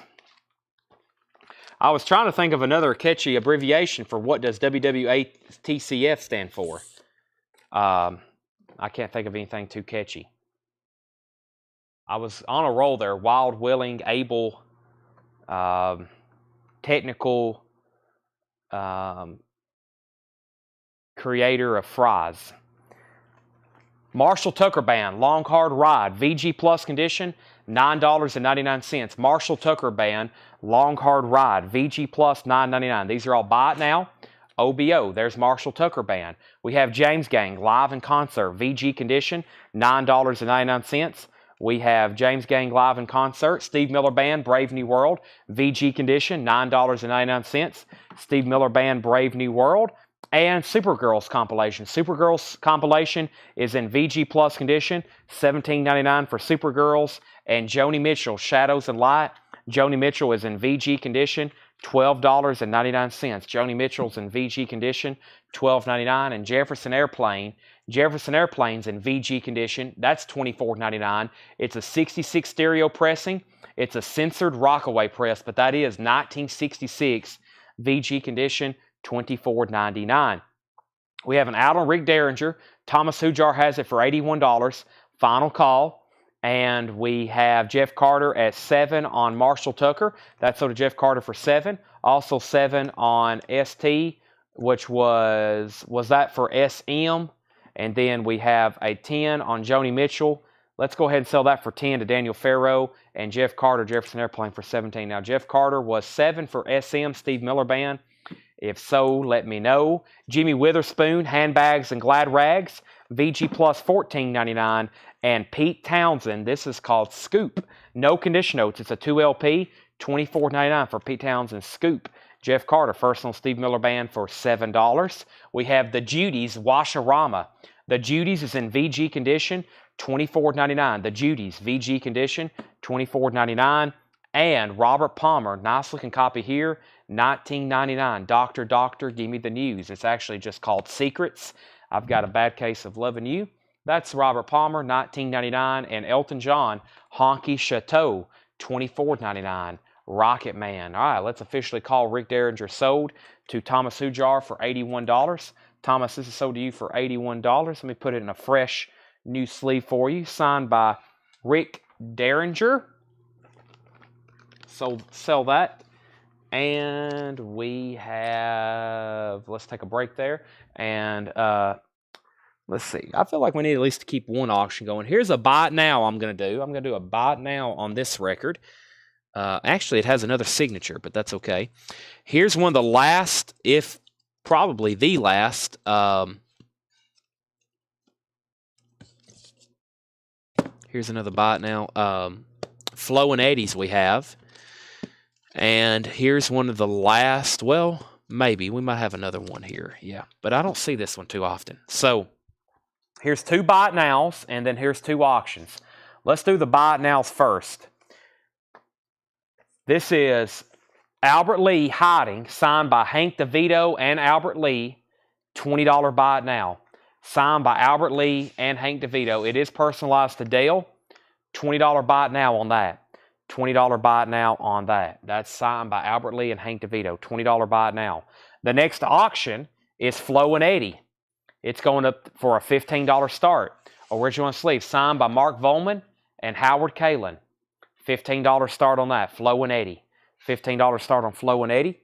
I was trying to think of another catchy abbreviation for what does WWATCF stand for. I can't think of anything too catchy. I was on a roll there. Wild, willing, able, technical, creator of fries. Marshall Tucker Band, long hard ride, VG Plus condition, $9.99. Marshall Tucker Band, long hard ride, VG Plus, $9.99. These are all buy it now. OBO, there's Marshall Tucker Band. We have James Gang, live in concert, VG condition, $9.99. We have James Gang live in concert, Steve Miller Band, Brave New World, VG condition, $9.99. Steve Miller Band, Brave New World. And Supergirls compilation. Supergirls compilation is in VG Plus condition, $17.99 for Supergirls. And Joni Mitchell, Shadows and Light. Joni Mitchell is in VG condition, $12.99. Joni Mitchell's in VG condition, $12.99. And Jefferson Airplane's in VG condition, that's $24.99. It's a 66 stereo pressing. It's a censored Rockaway press, but that is 1966 VG condition, $24.99. We have an out on Rick Derringer. Thomas Hujar has it for $81. Final call. And we have Jeff Carter at 7 on Marshall Tucker. That's sold to Jeff Carter for 7. Also 7 on ST, which was that for SM? And then we have a 10 on Joni Mitchell. Let's go ahead and sell that for 10 to Daniel Farrow and Jeff Carter, Jefferson Airplane for 17. Now, Jeff Carter was 7 for SM, Steve Miller Band. If so, let me know. Jimmy Witherspoon, Handbags and Glad Rags, VG Plus $14.99. And Pete Townsend, this is called Scoop. No condition notes. It's a 2LP, $24.99 for Pete Townsend Scoop. Jeff Carter, first on Steve Miller Band for $7. We have the Judies, Washarama. The Judies is in VG condition, $24.99. The Judies, VG condition, $24.99. And Robert Palmer, nice looking copy here, $19.99. Doctor, give me the news. It's actually just called Secrets. I've got a bad case of loving you. That's Robert Palmer, $19.99. And Elton John, Honky Chateau, $24.99. Rocket Man. All right, let's officially call Rick Derringer sold to Thomas Hujar for $81. Thomas, this is sold to you for $81. Let me put it in a fresh new sleeve for you. Signed by Rick Derringer. So sell that. And we have, let's take a break there. And let's see. I feel like we need at least to keep one auction going. Here's a buy it now I'm going to do. I'm going to do a buy it now on this record. Actually, it has another signature, but that's okay. Here's one of the last, if probably the last, here's another buy it now. Flo and Eddie's we have. And here's one of the last, well, maybe. We might have another one here, yeah. But I don't see this one too often. So here's 2 buy it nows, and then here's 2 auctions. Let's do the buy it nows first. This is Albert Lee Hiding, signed by Hank DeVito and Albert Lee, $20 buy it now. Signed by Albert Lee and Hank DeVito. It is personalized to Dale. $20 buy it now on that. $20 buy it now on that. That's signed by Albert Lee and Hank DeVito. $20 buy it now. The next auction is Flo and Eddie. It's going up for a $15 start. Original sleeve signed by Mark Volman and Howard Kalin. $15 start on that. Flo and Eddie. $15 start on Flo and Eddie.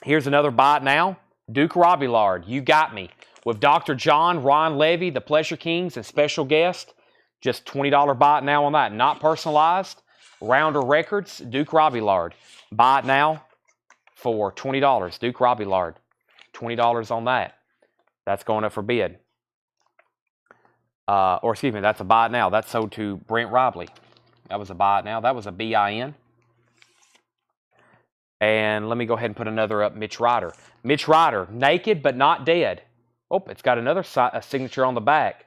Here's another buy it now. Duke Robillard, You Got Me. With Dr. John, Ron Levy, the Pleasure Kings, and special guest. Just $20 buy it now on that. Not personalized. Rounder Records, Duke Robillard. Buy it now for $20. Duke Robillard. $20 on that. That's going up for bid. Or excuse me, that's a buy it now. That's sold to Brent Robley. That was a buy it now. That was a BIN. And let me go ahead and put another up, Mitch Ryder. Mitch Ryder, Naked But Not Dead. Oh, it's got another signature on the back.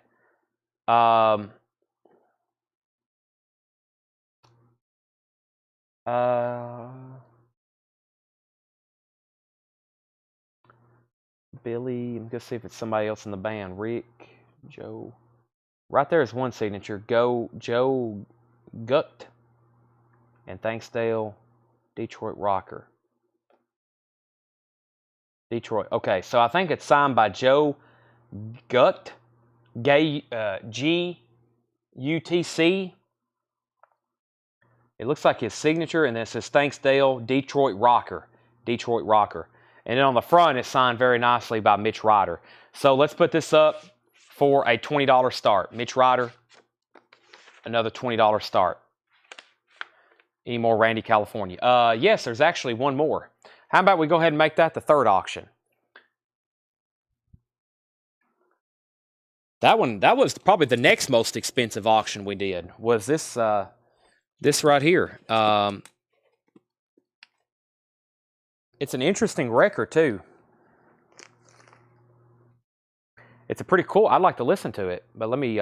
Billy, I'm going to see if it's somebody else in the band. Rick, Joe. Right there is one signature. Joe Gut. And thanks, Dale. Detroit Rocker. Detroit. Okay, so I think it's signed by Joe Gut. G-U-T-C. It looks like his signature, and then it says, thanks, Dale, Detroit Rocker. Detroit Rocker. And then on the front, it's signed very nicely by Mitch Ryder. So let's put this up for a $20 start. Mitch Ryder, another $20 start. Any more Randy California? Yes, there's actually one more. How about we go ahead and make that the third auction? That was probably the next most expensive auction we did. Was this this right here? It's an interesting record too. It's a pretty cool. I'd like to listen to it, but let me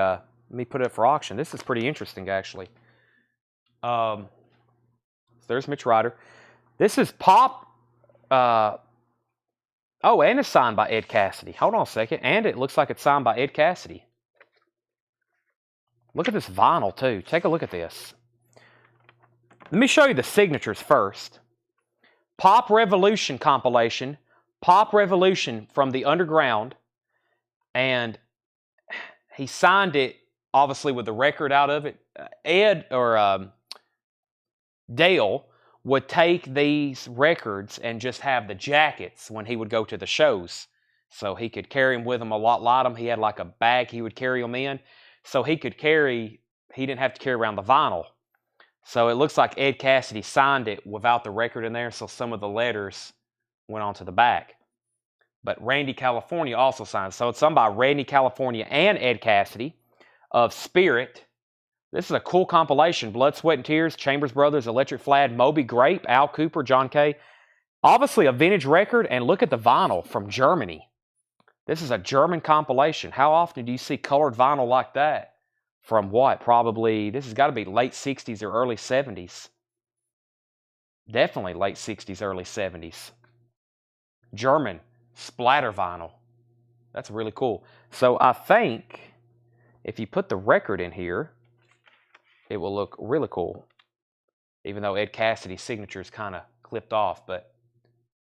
put it up for auction. This is pretty interesting, actually. So there's Mitch Ryder. This is Pop. Oh, and it's signed by Ed Cassidy. Hold on a second. And it looks like it's signed by Ed Cassidy. Look at this vinyl, too. Take a look at this. Let me show you the signatures first. Pop Revolution compilation. Pop Revolution from the Underground. And he signed it, obviously, with the record out of it. Ed, or Dale, would take these records and just have the jackets when he would go to the shows. So he could carry them with him a lot lighter. He had like a bag he would carry them in. So he didn't have to carry around the vinyl. So it looks like Ed Cassidy signed it without the record in there, so some of the letters went onto the back. But Randy California also signed. So it's signed by Randy California and Ed Cassidy of Spirit. This is a cool compilation. Blood, Sweat, and Tears, Chambers Brothers, Electric Flag, Moby Grape, Al Cooper, John Kay. Obviously a vintage record, and look at the vinyl from Germany. This is a German compilation. How often do you see colored vinyl like that? From what? Probably, this has got to be late 60s or early 70s. Definitely late 60s, early 70s. German splatter vinyl. That's really cool. So I think if you put the record in here, it will look really cool. Even though Ed Cassidy's signature is kind of clipped off, but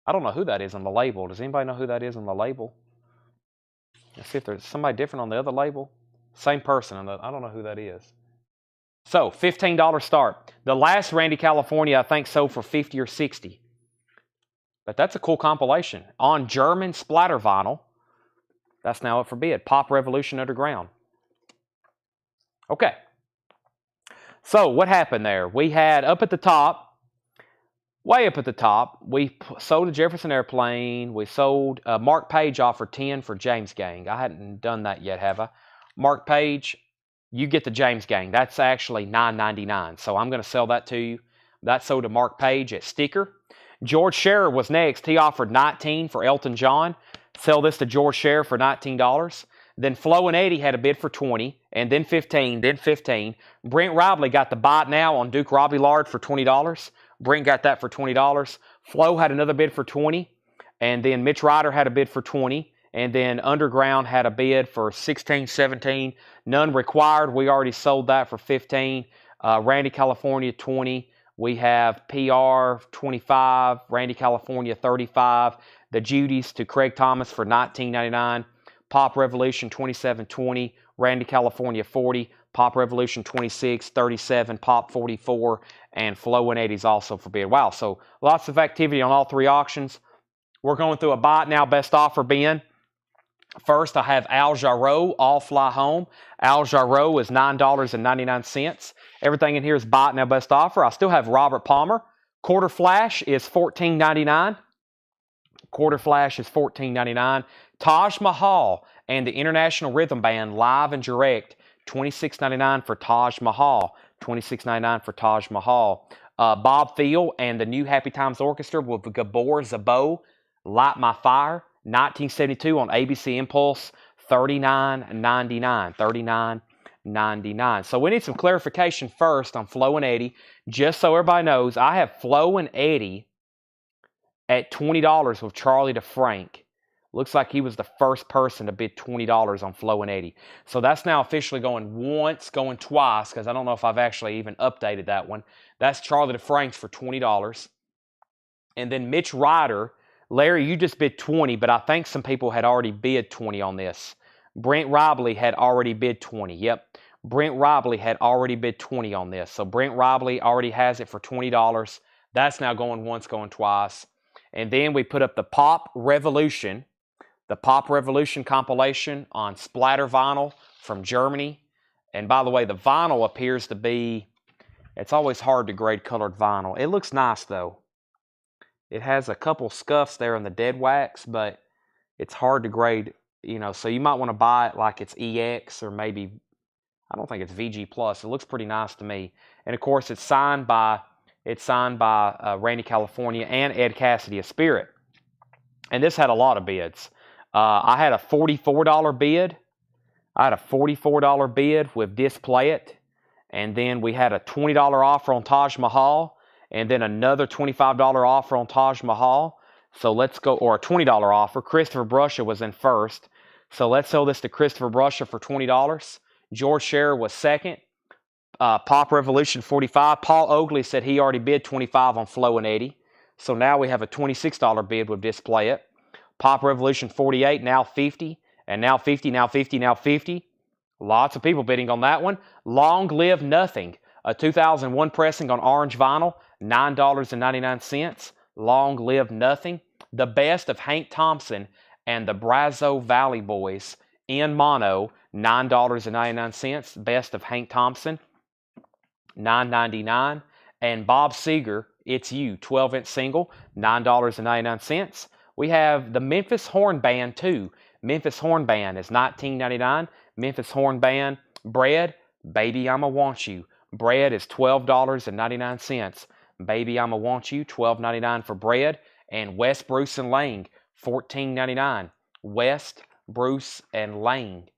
I don't know who that is on the label. Does anybody know who that is on the label? Let's see if there's somebody different on the other label. Same person. I don't know who that is. So, $15 start. The last Randy California, I think, sold for $50 or $60. But that's a cool compilation. On German splatter vinyl. That's now up for bid. Pop Revolution Underground. Okay. So, what happened there? We had up at the top, way up at the top, we sold a Jefferson Airplane. We sold, Mark Page offered 10 for James Gang. I hadn't done that yet, have I? Mark Page, you get the James Gang. That's actually $9.99. So I'm going to sell that to you. That sold to Mark Page at Sticker. George Scherer was next. He offered 19 for Elton John. Sell this to George Scherer for $19. Then Flo and Eddie had a bid for 20, and then 15, then 15. Brent Robley got the buy it now on Duke Robillard for $20. Brent got that for $20. Flo had another bid for 20, and then Mitch Ryder had a bid for 20, And then Underground had a bid for 16, 17. None required. We already sold that for 15. Randy California 20. We have PR 25. Randy California 35. The Judies to Craig Thomas for $19.99. Pop Revolution 27.20. Randy California 40. Pop Revolution 26, 37, Pop 44, and Flow 180 is also for bid. Wow, so lots of activity on all three auctions. We're going through a buy it now best offer bin. First, I have Al Jarreau, All Fly Home. Al Jarreau is $9.99. Everything in here is buy it now best offer. I still have Robert Palmer. Quarter Flash is $14.99. Quarter Flash is $14.99. Taj Mahal and the International Rhythm Band live and direct, $26.99 for Taj Mahal. $26.99 for Taj Mahal. Bob Thiel and the New Happy Times Orchestra with Gabor Szabo, Light My Fire, 1972 on ABC Impulse, $39.99. $39.99. So we need some clarification first on Flow and Eddie. Just so everybody knows, I have Flow and Eddie at $20 with Charlie DeFrank. Looks like he was the first person to bid $20 on Flow and Eddie. So that's now officially going once, going twice, because I don't know if I've actually even updated that one. That's Charlie DeFrank's for $20. And then Mitch Ryder, Larry, you just bid 20, but I think some people had already bid 20 on this. Brent Robley had already bid 20. Yep, Brent Robley had already bid 20 on this. So Brent Robley already has it for $20. That's now going once, going twice. And then we put up the Pop Revolution. The Pop Revolution compilation on splatter vinyl from Germany. And by the way, the vinyl appears to be, it's always hard to grade colored vinyl. It looks nice though. It has a couple scuffs there in the dead wax, but it's hard to grade, you know, so you might want to buy it like it's EX or maybe, I don't think it's VG Plus. It looks pretty nice to me. And of course, it's signed by Randy California and Ed Cassidy of Spirit. And this had a lot of bids. I had a $44 bid. I had a $44 bid with Display It. And then we had a $20 offer on Taj Mahal. And then another $25 offer on Taj Mahal. So let's go, or a $20 offer. Christopher Brusha was in first. So let's sell this to Christopher Brusha for $20. George Scherer was second. Pop Revolution 45. Paul Oakley said he already bid 25 on Flow and Eddie. So now we have a $26 bid with Display It. Pop Revolution 48, now 50, and now 50, now 50, now 50. Lots of people bidding on that one. Long Live Nothing, a 2001 pressing on orange vinyl, $9.99. Long Live Nothing. The Best of Hank Thompson and the Brazos Valley Boys in mono, $9.99. Best of Hank Thompson, $9.99. And Bob Seger, It's You, 12-inch single, $9.99. We have the Memphis Horn Band, too. Memphis Horn Band is $19.99. Memphis Horn Band. Bread, Baby I'ma Want You. Bread is $12.99. Baby I'ma Want You, $12.99 for bread. And West, Bruce, and Lang, $14.99. West, Bruce, and Lang.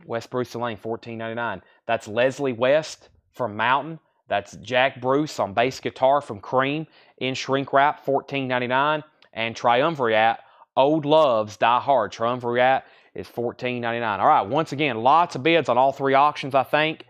West, Bruce, and Lang, $14.99. That's Leslie West from Mountain. That's Jack Bruce on bass guitar from Cream in shrink wrap, $14.99. And Triumvirate, Old Loves Die Hard. Triumvirate is $14.99. All right, once again, lots of bids on all three auctions, I think.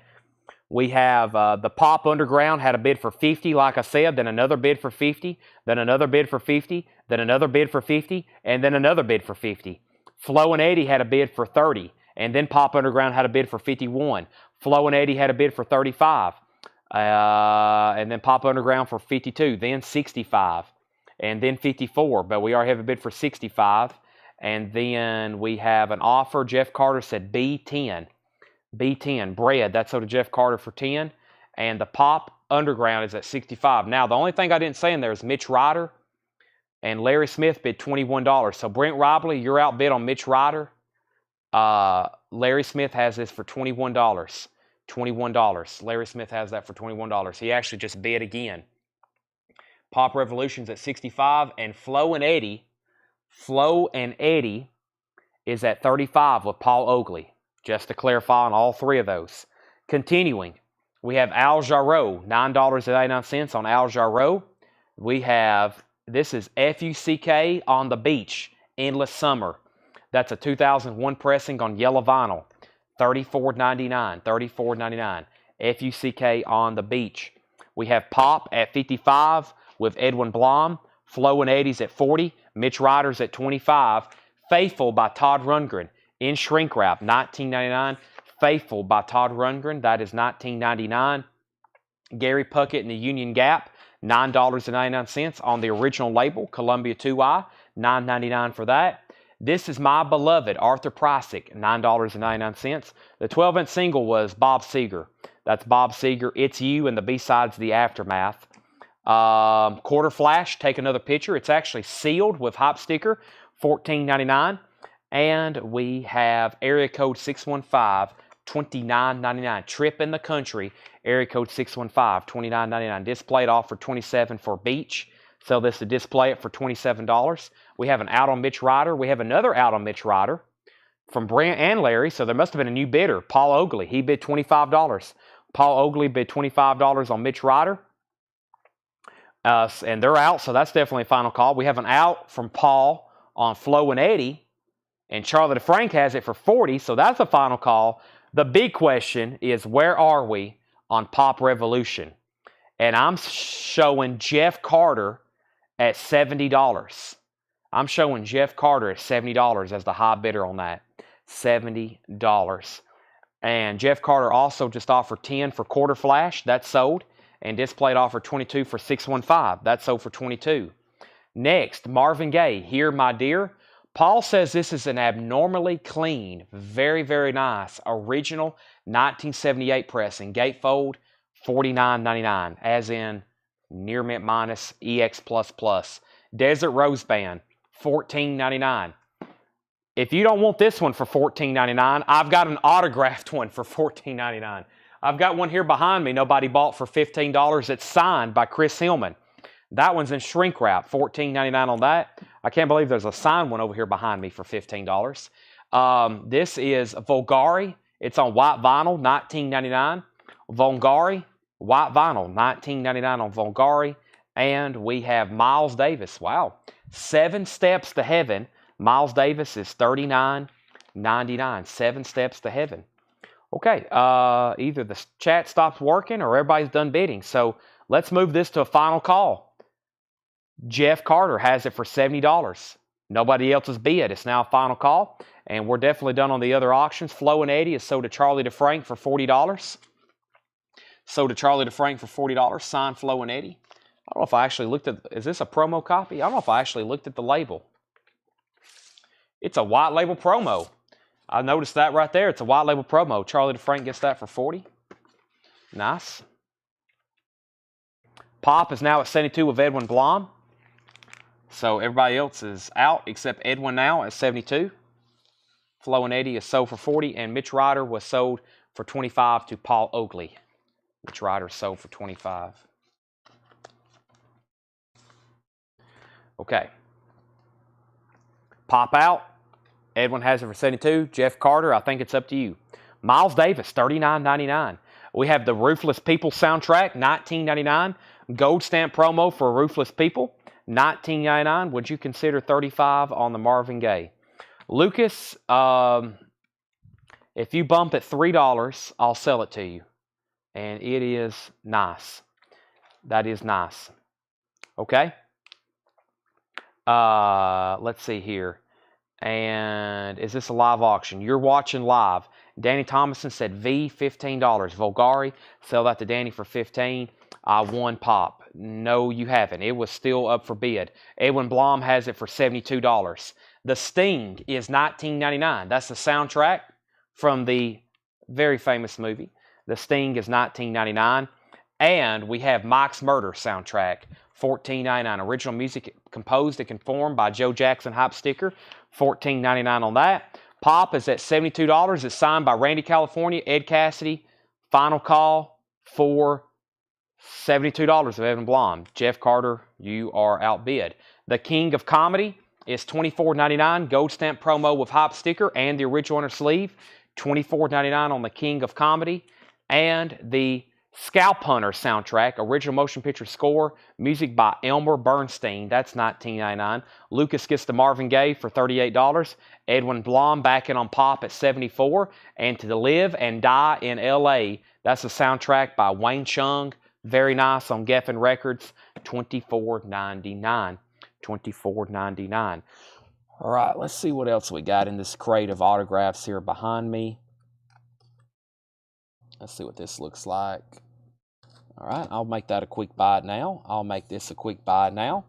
We have the Pop Underground had a bid for 50, like I said, then another bid for 50, then another bid for 50, then another bid for 50, and then another bid for 50. Flow and Eddie had a bid for 30, and then Pop Underground had a bid for 51. Flow and Eddie had a bid for 35, and then Pop Underground for 52, then 65. And then 54, but we already have a bid for 65. And then we have an offer. Jeff Carter said B10. B10, bread. That's so to Jeff Carter for 10. And the Pop Underground is at 65. Now, the only thing I didn't say in there is Mitch Ryder and Larry Smith bid $21. So Brent Robley, you're outbid on Mitch Ryder. Larry Smith has this for $21. $21. Larry Smith has that for $21. He actually just bid again. Pop Revolution's at 65, and Flow and Eddie is at 35 with Paul Oakley. Just to clarify on all three of those. Continuing, we have Al Jarreau, $9.89 on Al Jarreau. We have, this is FUCK on the Beach, Endless Summer. That's a 2001 pressing on yellow vinyl. $34.99. $34.99. FUCK on the Beach. We have Pop at 55 with Edwin Blom. Flo and Eddie's at 40. Mitch Ryder's at 25. Faithful by Todd Rundgren. In shrink wrap, $19.99. Faithful by Todd Rundgren. That is $19.99. Gary Puckett and the Union Gap, $9.99 on the original label, Columbia 2i, $9.99 for that. This is My Beloved, Arthur Pricek, $9.99. The 12-inch single was Bob Seger. That's Bob Seger, It's You, and the B-sides, The Aftermath. Quarter Flash, Take Another Picture. It's actually sealed with hop sticker, $14.99. And we have area code 615, $29.99. Trip in the Country, area code 615, $29.99. Displayed off for $27 for Beach. Sell this to display it for $27. We have an out on Mitch Ryder. We have another out on Mitch Ryder from Brant and Larry. So there must have been a new bidder. Paul Oakley. He bid $25. Paul Oakley bid $25 on Mitch Ryder. And they're out, so that's definitely a final call. We have an out from Paul on Flo and Eddie. And Charlie DeFrank has it for $40, so that's a final call. The big question is, where are we on Pop Revolution? And I'm showing Jeff Carter at $70. I'm showing Jeff Carter at $70 as the high bidder on that. $70. And Jeff Carter also just offered 10 for Quarter Flash. That's sold. And Displayed offered 22 for 615. That's sold for 22. Next, Marvin Gaye, Here My Dear. Paul says this is an abnormally clean, very, very nice, original 1978 pressing. Gatefold, $49.99, as in near mint minus EX++. Desert Rose Band, $14.99. If you don't want this one for $14.99, I've got an autographed one for $14.99. I've got one here behind me nobody bought for $15. It's signed by Chris Hillman. That one's in shrink wrap, $14.99 on that. I can't believe there's a signed one over here behind me for $15. This is Vulgari. It's on white vinyl, $19.99. Vulgari, white vinyl, $19.99 on Vulgari. And we have Miles Davis. Wow. 7 Steps to Heaven. Miles Davis is $39.99. 7 Steps to Heaven. Okay, either the chat stops working or everybody's done bidding. So let's move this to a final call. Jeff Carter has it for $70. Nobody else has bid. It's now a final call. And we're definitely done on the other auctions. Flo and Eddie is sold to Charlie DeFrank for $40. Sold to Charlie DeFrank for $40. Signed Flo and Eddie. I don't know if I actually looked at... Is this a promo copy? I don't know if I actually looked at the label. It's a white label promo. I noticed that right there. It's a white label promo. Charlie DeFrank gets that for $40. Nice. Pop is now at 72 with Edwin Blom. So everybody else is out except Edwin now at 72. Flo and Eddie is sold for $40, and Mitch Ryder was sold for $25 to Paul Oakley. Mitch Ryder sold for $25. Okay. Pop out. Edwin has it for $72. Jeff Carter, I think it's up to you. Miles Davis, $39.99. We have the Ruthless People soundtrack, $19.99. Gold stamp promo for Ruthless People, $19.99. Would you consider $35 on the Marvin Gaye? Lucas, if you bump at $3, I'll sell it to you. And it is nice. That is nice. Okay? Let's see here. And is this a live auction? You're watching live. Danny Thomason said V, $15. Vulgari, sell that to Danny for $15. I won Pop. No, you haven't. It was still up for bid. Edwin Blom has it for $72. The Sting is $19.99. That's the soundtrack from the very famous movie. The Sting is $19.99. And we have Mike's Murder soundtrack, $14.99. Original music composed and conformed by Joe Jackson Hype Sticker, $14.99 on that. Pop is at $72. It's signed by Randy California, Ed Cassidy. Final call for $72 of Evan Blom. Jeff Carter, you are outbid. The King of Comedy is $24.99. Gold stamp promo with Hype Sticker and the original inner sleeve. $24.99 on the King of Comedy. And the Scalp Hunter soundtrack, original motion picture score, music by Elmer Bernstein. That's $19.99. Lucas gets the Marvin Gaye for $38. Edwin Blom back in on pop at 74. And To Live and Die in L.A., that's a soundtrack by Wayne Chung. Very nice on Geffen Records, $24.99. $24.99. All right, let's see what else we got in this crate of autographs here behind me. Let's see what this looks like. All right, I'll make that a quick buy now. I'll make this a quick buy now.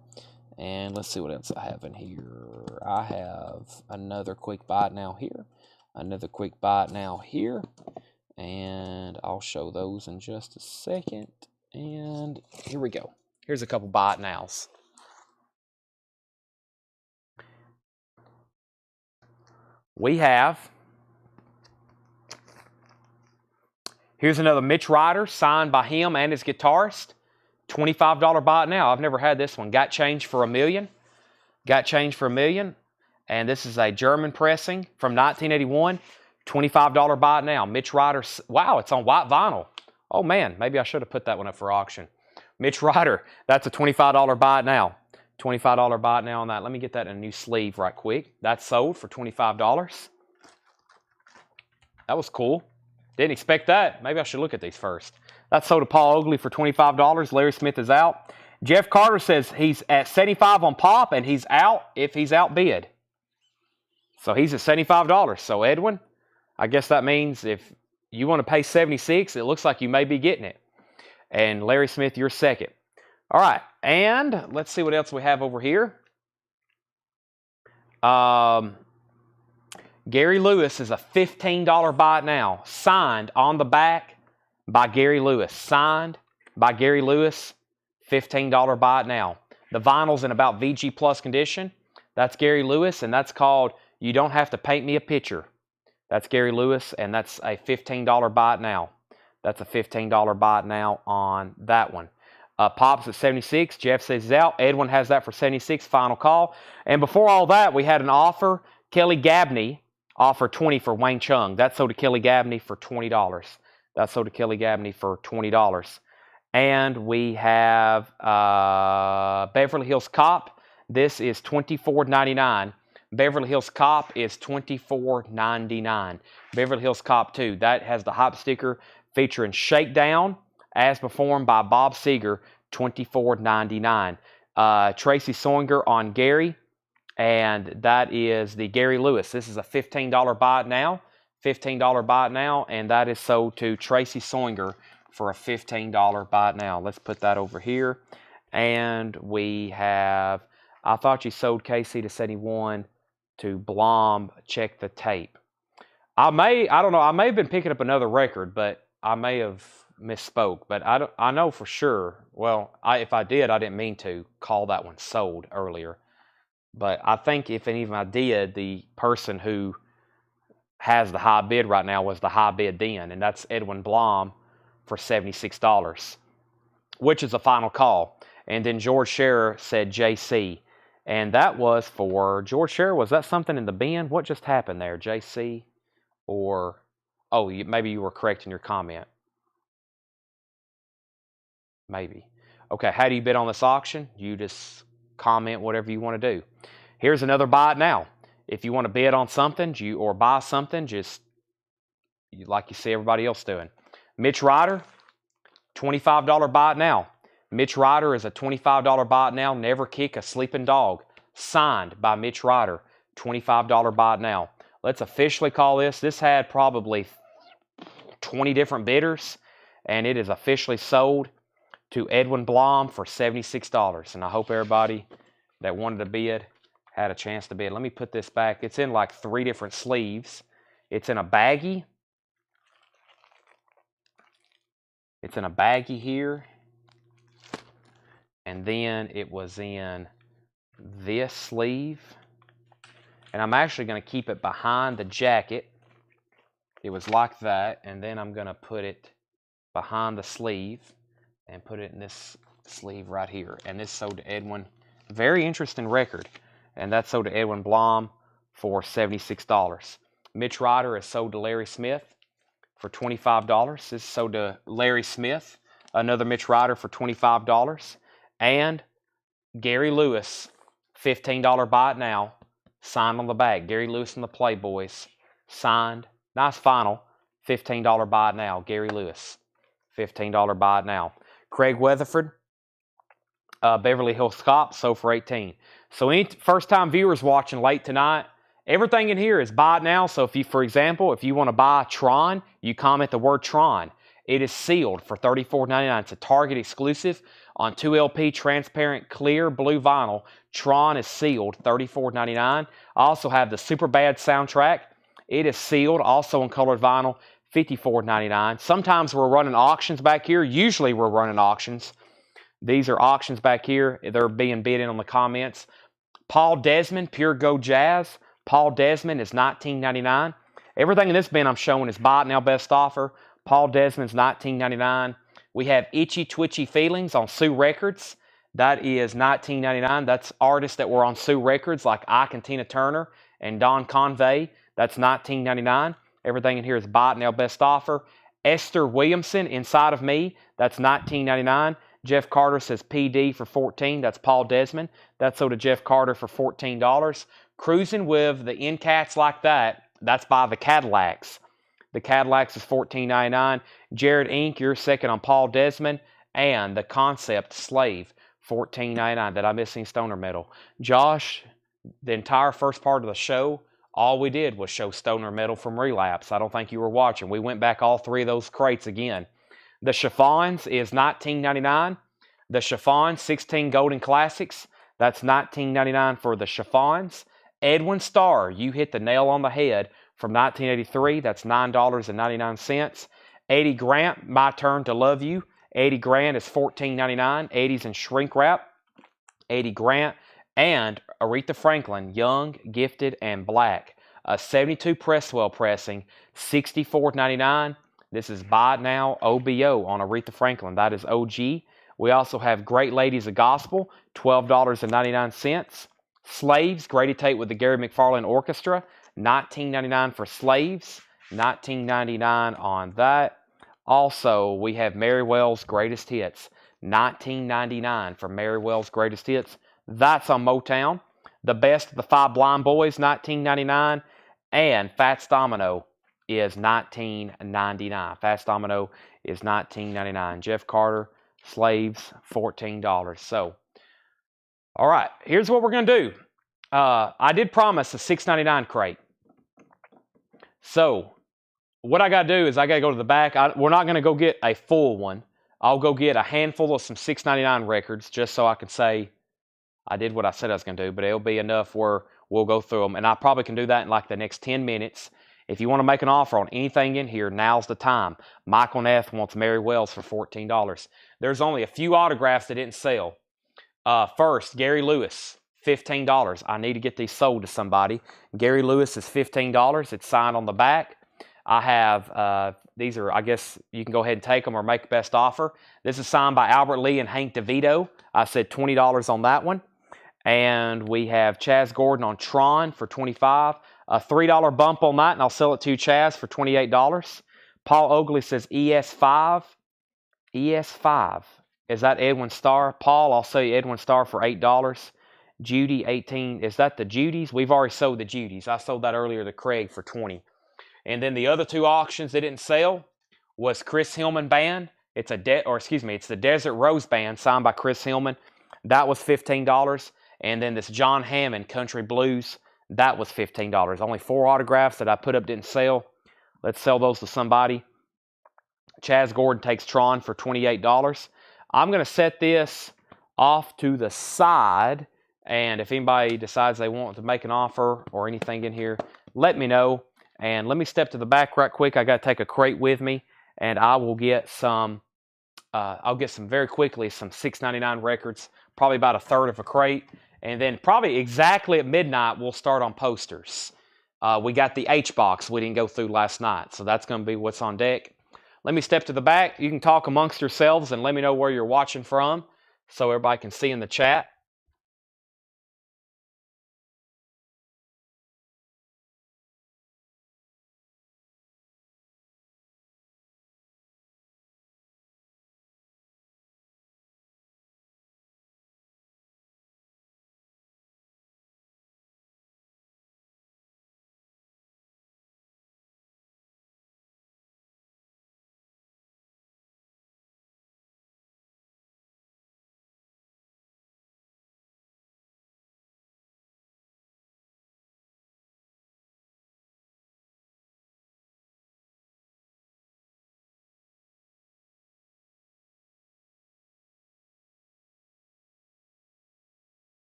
And let's see what else I have in here. I have another quick buy now here. Another quick buy now here. And I'll show those in just a second. And here we go. Here's a couple buy nows. We have, here's another Mitch Ryder signed by him and his guitarist. $25 buy it now. I've never had this one. Got Change for $1 Million. Got Change for $1 Million. And this is a German pressing from 1981. $25 buy it now. Mitch Ryder. Wow, it's on white vinyl. Oh, man. Maybe I should have put that one up for auction. Mitch Ryder. That's a $25 buy it now. $25 buy it now on that. Let me get that in a new sleeve right quick. That's sold for $25. That was cool. Didn't expect that. Maybe I should look at these first. That's sold to Paul Oakley for $25. Larry Smith is out. Jeff Carter says he's at 75 on pop and he's out if he's outbid. So he's at $75. So Edwin, I guess that means if you want to pay $76, it looks like you may be getting it. And Larry Smith, you're second. All right, and let's see what else we have over here. Gary Lewis is a $15 buy it now. Signed on the back by Gary Lewis. Signed by Gary Lewis. $15 buy it now. The vinyl's in about VG Plus condition. That's Gary Lewis, and that's called You Don't Have to Paint Me a Picture. That's Gary Lewis, and that's a $15 buy it now. That's a $15 buy it now on that one. Pop's at 76. Jeff says he's out. Edwin has that for 76. Final call. And before all that, we had an offer. Kelly Gabney offered 20 for Wayne Chung. That sold to Kelly Gabney for $20. That sold to Kelly Gabney for $20. And we have Beverly Hills Cop. This is $24.99. Beverly Hills Cop is $24.99. Beverly Hills Cop 2. That has the hop sticker featuring Shakedown, as performed by Bob Seger, $24.99. Tracy Soinger on Gary, and that is the Gary Lewis. This is a $15 buy it now. $15 buy it now, and that is sold to Tracy Soinger for a $15 buy it now. Let's put that over here. And we have, I thought you sold KC to 71 to Blom. Check the tape. I don't know, I may have been picking up another record, but I may have misspoke, but I know for sure. Well, if I did, I didn't mean to call that one sold earlier. But I think if even I did, the person who has the high bid right now was the high bid then, and that's Edwin Blom for $76, which is a final call. And then George Scherer said JC, and that was for George Scherer. Was that something in the bin? What just happened there, JC? Or, oh, maybe you were correct in your comment. Maybe. Okay, how do you bid on this auction? You just comment whatever you want to do. Here's another buy it now. If you want to bid on something or buy something, just like you see everybody else doing. Mitch Ryder, $25 buy it now. Mitch Ryder is a $25 buy it now. Never Kick a Sleeping Dog. Signed by Mitch Ryder, $25 buy it now. Let's officially call this. This had probably 20 different bidders, and it is officially sold to Edwin Blom for $76. And I hope everybody that wanted to bid had a chance to bid. Let me put this back. It's in like 3 different sleeves. It's in a baggie. It's in a baggie here. And then it was in this sleeve. And I'm actually going to keep it behind the jacket. It was like that. And then I'm going to put it behind the sleeve and put it in this sleeve right here. And this sold to Edwin. Very interesting record. And that's sold to Edwin Blom for $76. Mitch Ryder is sold to Larry Smith for $25. This is sold to Larry Smith. Another Mitch Ryder for $25. And Gary Lewis, $15 buy it now. signed on the back. Gary Lewis and the Playboys, signed. Nice final. $15 buy it now. Gary Lewis, $15 buy it now. Craig Weatherford, Beverly Hills Cop, sold for $18. So any first-time viewers watching late tonight, everything in here is buy it now. So if you, for example, if you want to buy Tron, you comment the word Tron. It is sealed for $34.99. It's a Target exclusive on 2LP transparent clear blue vinyl. Tron is sealed, $34.99. I also have the Superbad soundtrack. It is sealed, also on colored vinyl, $54.99. Sometimes we're running auctions back here. Usually we're running auctions. These are auctions back here. They're being bid in on the comments. Paul Desmond, Pure Gold Jazz. Paul Desmond is $19.99. Everything in this bin I'm showing is buy it now best offer. Paul Desmond's $19.99. We have Itchy Twitchy Feelings on Sue Records. That is $19.99. That's artists that were on Sue Records like Ike and Tina Turner and Don Convey. That's $19.99. Everything in here is buy it now best offer. Esther Williamson, Inside of Me. That's $19.99. Jeff Carter says PD for $14. That's Paul Desmond. That's sold to Jeff Carter for $14. Cruising with the In Cats Like That. That's by the Cadillacs. The Cadillacs is $14.99. Jared Inc., you're second on Paul Desmond. And the Concept Slave, $14.99. Did I miss any stoner metal? Josh, the entire first part of the show, all we did was show stoner metal from Relapse. I don't think you were watching. We went back all three of those crates again. The Chiffons is $19.99. The Chiffons, 16 Golden Classics. That's $19.99 for the Chiffons. Edwin Starr, you hit the nail on the head, from 1983. That's $9.99. 80 Grant, My Turn to Love You. 80 Grant is $14.99. 80s in shrink wrap. 80 Grant. And Aretha Franklin, Young, Gifted, and Black. A 72 Presswell pressing, $64.99. This is buy it now, OBO on Aretha Franklin. That is OG. We also have Great Ladies of Gospel, $12.99. Slaves, Grady Tate with the Gary McFarland Orchestra, $19.99 for Slaves, $19.99 on that. Also, we have Mary Wells' Greatest Hits, $19.99 for Mary Wells' Greatest Hits. That's on Motown. The Best of the Five Blind Boys, $19.99. And Fats Domino is $19.99. Fats Domino is $19.99. Jeff Carter, Slaves, $14. So, all right, here's what we're going to do. I did promise a $6.99 crate. So, what I got to do is I got to go to the back. We're not going to go get a full one. I'll go get a handful of some $6.99 records just so I can say I did what I said I was going to do, but it'll be enough where we'll go through them. And I probably can do that in like the next 10 minutes. If you want to make an offer on anything in here, now's the time. Michael Neff wants Mary Wells for $14. There's only a few autographs that didn't sell. First, Gary Lewis, $15. I need to get these sold to somebody. Gary Lewis is $15. It's signed on the back. I have, these are, I guess you can go ahead and take them or make the best offer. This is signed by Albert Lee and Hank DeVito. I said $20 on that one. And we have Chaz Gordon on Tron for $25. A $3 bump on that, and I'll sell it to Chaz for $28. Paul Oakley says ES5. ES5. Is that Edwin Starr? Paul, I'll sell you Edwin Starr for $8. Judy, 18. Is that the Judys? We've already sold the Judys. I sold that earlier to Craig for $20. And then the other two auctions that didn't sell was Chris Hillman Band. It's it's the Desert Rose Band signed by Chris Hillman. That was $15. And then this John Hammond Country Blues, that was $15. Only 4 autographs that I put up didn't sell. Let's sell those to somebody. Chaz Gordon takes Tron for $28. I'm going to set this off to the side. And if anybody decides they want to make an offer or anything in here, let me know. And let me step to the back right quick. I got to take a crate with me. And I will get some, I'll get some very quickly, some $6.99 records. Probably about a third of a crate. And then probably exactly at midnight, we'll start on posters. We got the H-Box we didn't go through last night. So that's going to be what's on deck. Let me step to the back. You can talk amongst yourselves and let me know where you're watching from so everybody can see in the chat.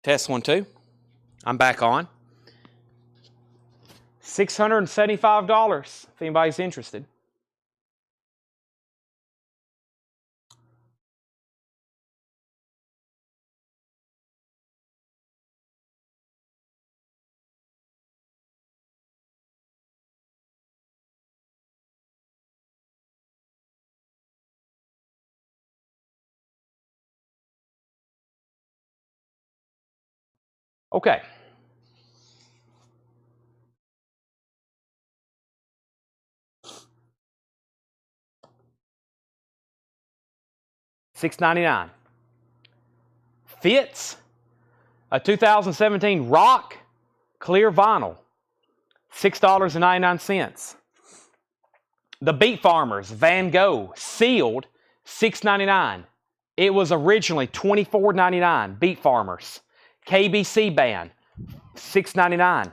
Test 1, 2. I'm back on. $675 if anybody's interested. Okay. $6.99. Fitz, a 2017 Rock Clear Vinyl, $6.99. The Beat Farmers Van Gogh sealed, $6.99. It was originally $24.99. Beat Farmers. KBC Band, $6.99.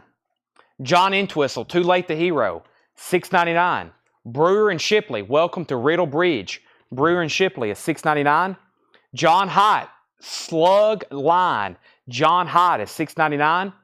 John Entwistle, Too Late the Hero, $6.99. Brewer and Shipley, Welcome to Riddle Bridge. Brewer and Shipley is $6.99. John Hyatt, Slug Line. John Hyatt is $6.99.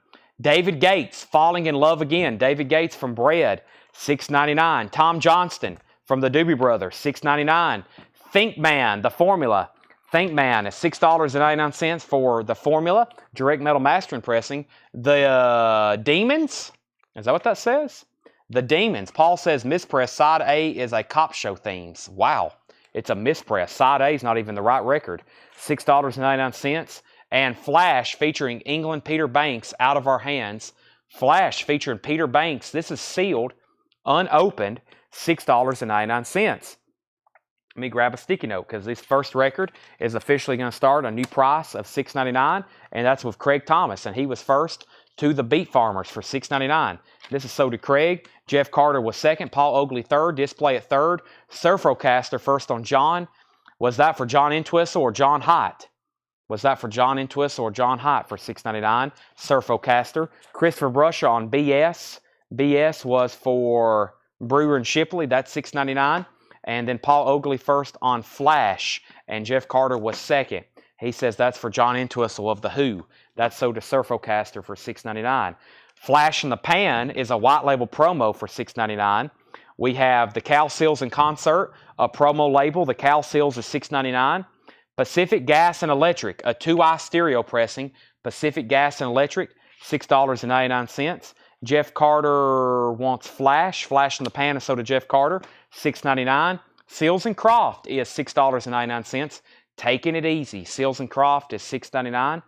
David Gates, Falling in Love Again. David Gates from Bread, $6.99. Tom Johnston from the Doobie Brothers, $6.99. Think Man, The Formula. Think Man is $6.99 for The Formula. Direct Metal Mastering Pressing. The Demons, is that what that says? The Demons. Paul says mispress. Side A is a cop show themes. Wow. It's a mispress. Side A is not even the right record. $6.99. And Flash featuring England Peter Banks, Out of Our Hands. Flash featuring Peter Banks. This is sealed, unopened, $6.99. Let me grab a sticky note because this first record is officially going to start a new price of $6.99, and that's with Craig Thomas, and he was first to the Beat Farmers for $6.99. This is so to Craig. Jeff Carter was second. Paul Oakley third. Display at third. Surfrocaster first on John. Was that for John Entwistle or John Hyatt? Was that for John Entwistle or John Hyatt for $6.99? Surfocaster. Christopher Brusha on BS. BS was for Brewer and Shipley. That's $6.99. And then Paul Oakley first on Flash. And Jeff Carter was second. He says that's for John Entwistle of The Who. That's sold to Surfocaster for $6.99. Flash in the Pan is a white label promo for $6.99. We have the Cal Seals in Concert, a promo label. The Cal Seals is $6.99. Pacific Gas and Electric, a 2i stereo pressing. Pacific Gas and Electric, $6.99. Jeff Carter wants Flash. Flash in the Pan is sold to Jeff Carter, $6.99. Seals and Croft is $6.99. Taking it easy. Seals and Croft is $6.99.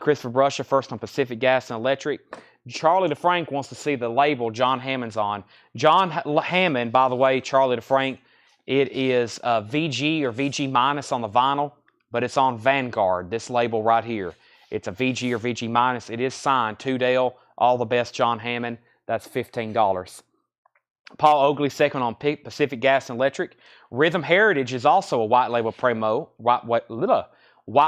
Christopher Brusha first on Pacific Gas and Electric. Charlie DeFrank wants to see the label John Hammond's on. John Hammond, by the way, Charlie DeFrank, it is VG or VG minus on the vinyl, but it's on Vanguard, this label right here. It's a VG or VG minus. It is signed, Tudale, All the Best John Hammond. That's $15. Paul Oakley second on Pacific Gas and Electric. Rhythm Heritage is also a white label promo. White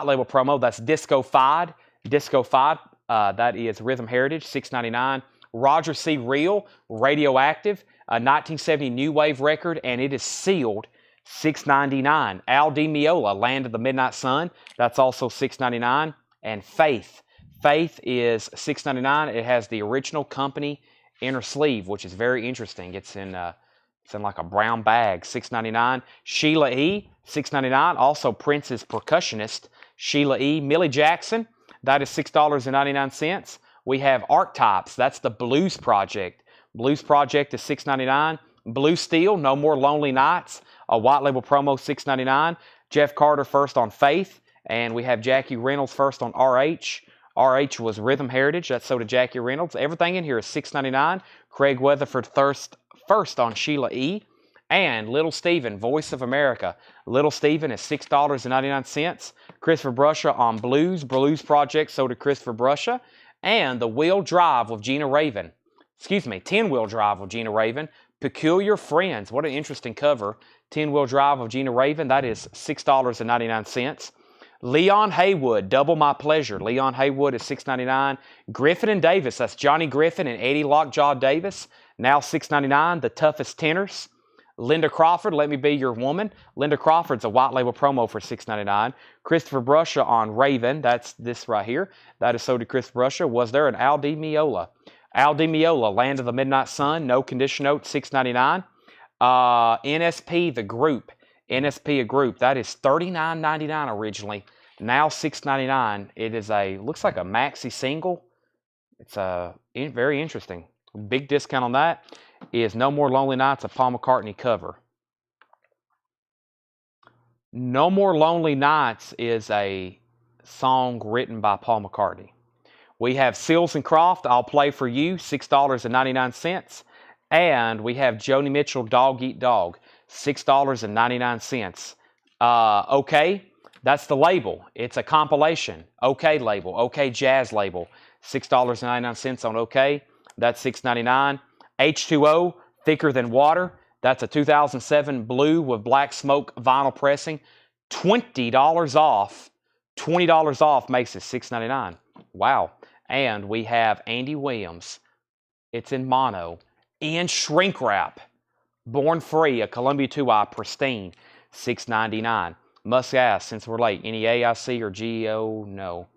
label promo. That's Disco Fied. Disco Fied. That is Rhythm Heritage, $6.99. Roger C. Real, Radioactive, a 1970 new wave record, and it is sealed, $6.99. Al Di Meola, Land of the Midnight Sun, that's also $6.99. And Faith. Faith is $6.99. It has the original company inner sleeve, which is very interesting. It's in like a brown bag, $6.99. Sheila E., $6.99. Also Prince's percussionist, Sheila E. Millie Jackson, that is $6.99. We have Archetypes. That's the Blues Project. Blues Project is $6.99. Blue Steel, No More Lonely Nights, a white label promo, $6.99. Jeff Carter first on Faith. And we have Jackie Reynolds first on RH. RH was Rhythm Heritage. That's so to Jackie Reynolds. Everything in here is $6.99. Craig Weatherford first on Sheila E. And Little Steven, Voice of America. Little Steven is $6.99. Christopher Brusha on Blues. Blues Project, so to Christopher Brusha. And the Wheel Drive with Gina Raven. 10-Wheel Drive with Gina Raven. Peculiar Friends. What an interesting cover. 10-Wheel Drive with Gina Raven. That is $6.99. Leon Haywood, Double My Pleasure. Leon Haywood is $6.99. Griffin and Davis. That's Johnny Griffin and Eddie Lockjaw Davis. Now $6.99. The Toughest Tenors. Linda Crawford, Let Me Be Your Woman. Linda Crawford's a white label promo for $6.99. Christopher Bruscia on Raven. That's this right here. That is sold to Christopher Bruscia. Was there an Al Di Meola? Al Di Meola, Land of the Midnight Sun. No condition note, $6.99. NSP, the group. NSP, a group. That is $39.99 originally. Now $6.99. It is looks like a maxi single. It's very interesting. Big discount on that is No More Lonely Nights, a Paul McCartney cover. No More Lonely Nights is a song written by Paul McCartney. We have Seals and Croft, I'll Play For You, $6.99. And we have Joni Mitchell, Dog Eat Dog, $6.99. Okay, that's the label. It's a compilation. Okay label, okay jazz label, $6.99 on OK. That's $6.99. H2O, Thicker Than Water. That's a 2007 blue with black smoke vinyl pressing. $20 off. $20 off makes it $6.99. Wow. And we have Andy Williams. It's in mono. In shrink wrap. Born Free, a Columbia 2i pristine. $6.99. Must ask, since we're late, any AIC or GEO? No.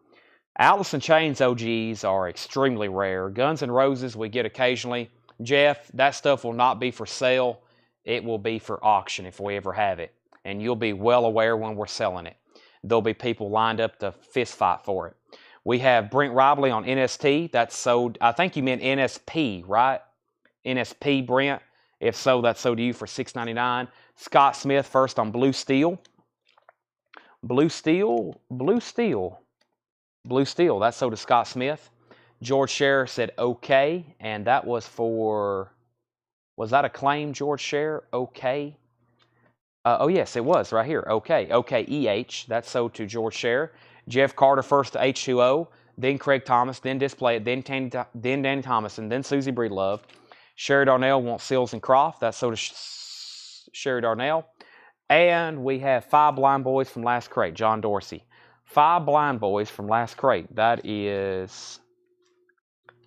Atlas and Chains OGs are extremely rare. Guns N' Roses we get occasionally. Jeff, that stuff will not be for sale. It will be for auction if we ever have it. And you'll be well aware when we're selling it. There'll be people lined up to fist fight for it. We have Brent Robley on NST. That's sold, I think you meant NSP, right? NSP, Brent. If so, that's sold to you for $6.99. Scott Smith first on Blue Steel. Blue Steel. That's sold to Scott Smith. George Scherer said okay, and that was for, was that a claim, George Scherer? Okay. Oh, yes, it was right here. Okay. OKEH. That's sold to George Scherer. Jeff Carter first to H2O, then Craig Thomas, then Display It, then Danny Thomason, then Susie Breedlove. Sherry Darnell wants Seals and Croft. That's sold to Sherry Darnell. And we have 5 Blind Boys from Last Crate, John Dorsey. 5 Blind Boys from Last Crate. That is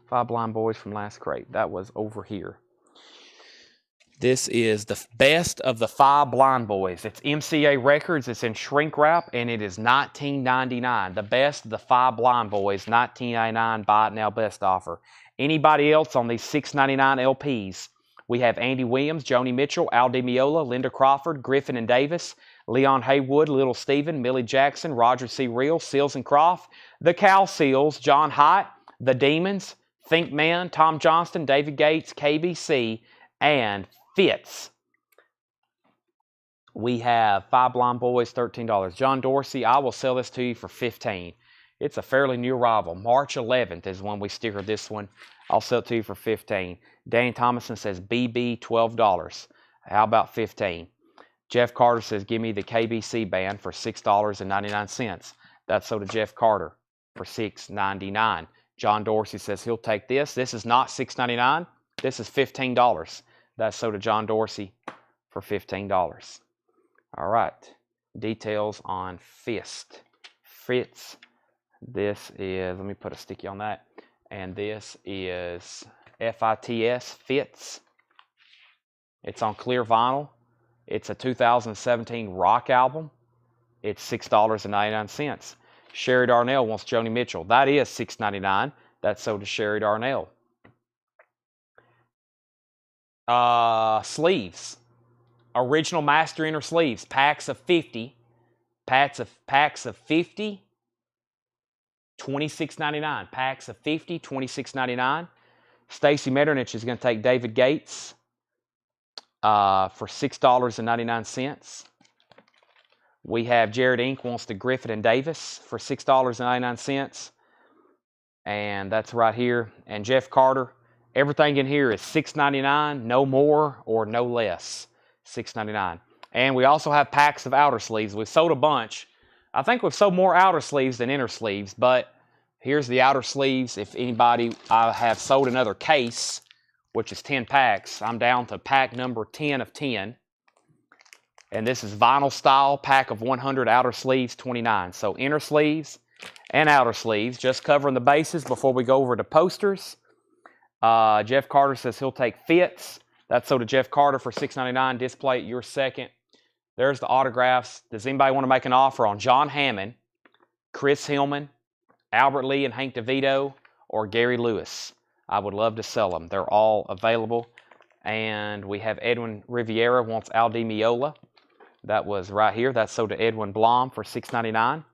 5 Blind Boys from Last Crate. That was over here. This is the best of the 5 Blind Boys. It's MCA Records. It's in shrink wrap, and it is $19.99. The best of the 5 Blind Boys, $19.99. Buy it now, best offer. Anybody else on these $6.99 LPs? We have Andy Williams, Joni Mitchell, Al Di Meola, Linda Crawford, Griffin and Davis, Leon Haywood, Little Steven, Millie Jackson, Roger C. Real, Seals and Croft, The Cow Seals, John Haidt, The Demons, Think Man, Tom Johnston, David Gates, KBC, and Fitz. We have 5 Blind Boys, $13. John Dorsey, I will sell this to you for $15. It's a fairly new arrival. March 11th is when we stickered this one. I'll sell it to you for $15. Danny Thomason says BB, $12. How about $15? Jeff Carter says, give me the KBC band for $6.99. That's sold to Jeff Carter for $6.99. John Dorsey says he'll take this. This is not $6.99. This is $15. That's sold to John Dorsey for $15. All right. Details on Fitz. This is, let me put a sticky on that. And this is FITS, Fitz. It's on clear vinyl. It's a 2017 rock album. It's $6.99. Sherry Darnell wants Joni Mitchell. That is $6.99. That's sold to Sherry Darnell. Sleeves. Original master inner sleeves. Packs of 50. Packs of 50. $26.99. Packs of 50. $26.99. Stacy Metternich is going to take David Gates for $6.99. We have Jared Inc. wants the Griffin and Davis for $6.99. And that's right here. And Jeff Carter, everything in here is $6.99, no more or no less. $6.99. And we also have packs of outer sleeves. We've sold a bunch. I think we've sold more outer sleeves than inner sleeves, but here's the outer sleeves. If anybody, I have sold another case, which is 10 packs. I'm down to pack number 10 of 10. And this is vinyl style, pack of 100, outer sleeves, $29. So inner sleeves and outer sleeves, just covering the bases before we go over to posters. Jeff Carter says he'll take Fitz That's sold to Jeff Carter for $6.99. Display at your second. There's the autographs. Does anybody want to make an offer on John Hammond, Chris Hillman, Albert Lee and Hank DeVito, or Gary Lewis? I would love to sell them. They're all available. And we have Edwin Riviera wants Al Di Meola. That was right here. That's sold to Edwin Blom for $6.99.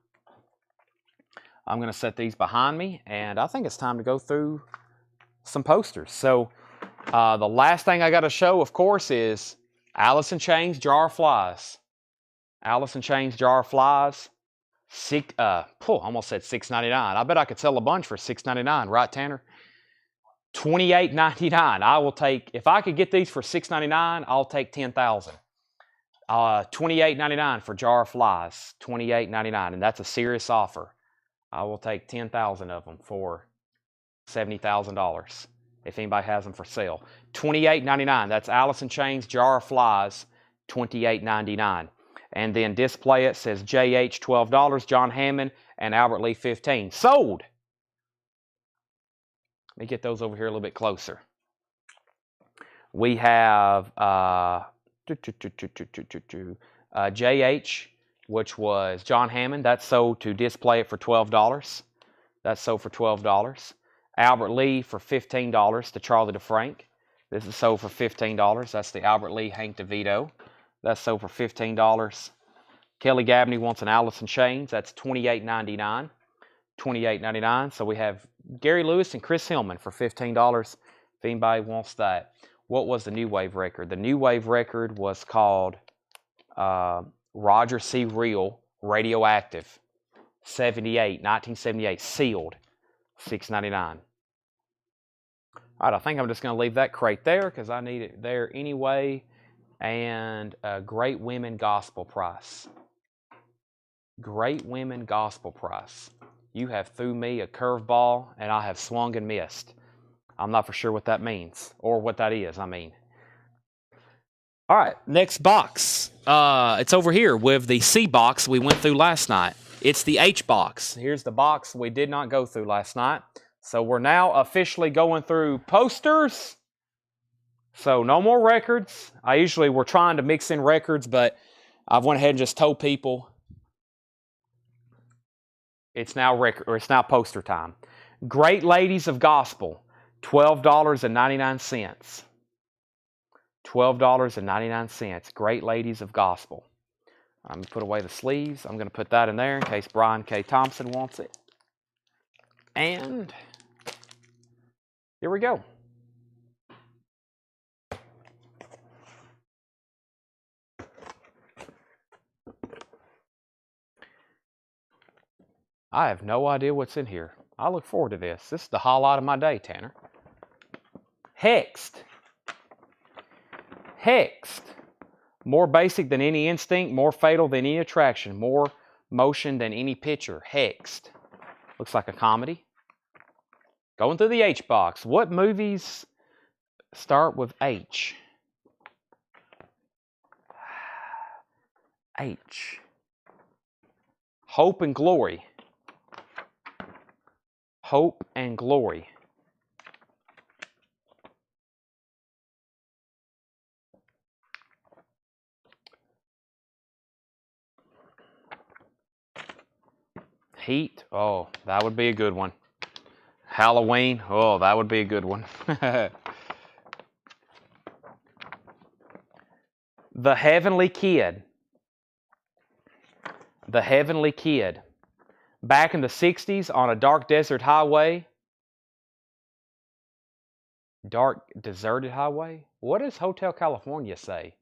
I'm going to set these behind me, and I think it's time to go through some posters. So the last thing I got to show, of course, is Alice in Chains Jar of Flies. Alice in Chains Jar of Flies. Almost said $6.99. I bet I could sell a bunch for $6.99, right, Tanner? $28.99. I will take, if I could get these for $6.99, I'll take 10,000. $28.99 for Jar of Flies. $28.99, and that's a serious offer. I will take 10,000 of them for $70,000 if anybody has them for sale. $28.99. That's Alice in Chains Jar of Flies. $28.99. And then display it says JH $12, John Hammond and Albert Lee $15. Sold. Let me get those over here a little bit closer. We have JH, which was John Hammond. That's sold to display it for $12. That's sold for $12. Albert Lee for $15 to Charlie DeFrank. This is sold for $15. That's the Albert Lee Hank DeVito. That's sold for $15. Kelly Gabney wants an Alice in Chains. That's $28.99. $28.99. So we have Gary Lewis and Chris Hillman for $15 if anybody wants that. What was the New Wave record? The New Wave record was called Roger C. Real Radioactive 1978, sealed, $6.99. All right, I think I'm just going to leave that crate there because I need it there anyway. And Great Women Gospel Price. Great Women Gospel Price. You have threw me a curveball and I have swung and missed. I'm not for sure what that means or what that is, I mean. All right, next box. It's over here with the C box we went through last night. It's the H box. Here's the box we did not go through last night. So we're now officially going through posters. So no more records. We're trying to mix in records, but I've went ahead and just told people it's now poster time. Great Ladies of Gospel, $12.99. $12.99. Great Ladies of Gospel. I'm going to put away the sleeves. I'm going to put that in there in case Brian K. Thompson wants it. And here we go. I have no idea what's in here. I look forward to this. This is the highlight of my day, Tanner. Hexed. Hexed. More basic than any instinct, more fatal than any attraction, more motion than any picture. Hexed. Looks like a comedy. Going through the H box. What movies start with H? H. Hope and Glory. Hope and Glory. Heat. Oh, that would be a good one. Halloween. Oh, that would be a good one. The Heavenly Kid. The Heavenly Kid. Back in the 60s on a dark desert highway. Dark deserted highway? What does Hotel California say?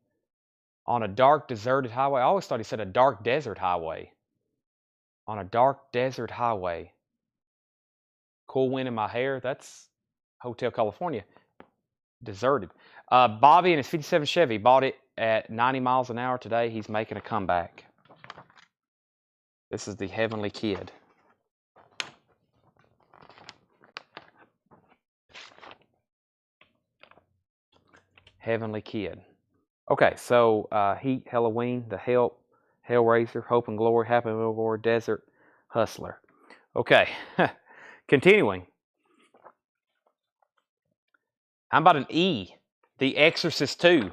On a dark deserted highway? I always thought he said a dark desert highway. On a dark desert highway. Cool wind in my hair. That's Hotel California. Deserted. Bobby and his 57 Chevy bought it at 90 miles an hour today. He's making a comeback. This is the Heavenly Kid. Heavenly Kid. Okay, so Heat, Halloween, The Help, Hellraiser, Hope and Glory, Happy Meal, Desert Hustler. Okay, continuing. How about an E? The Exorcist 2.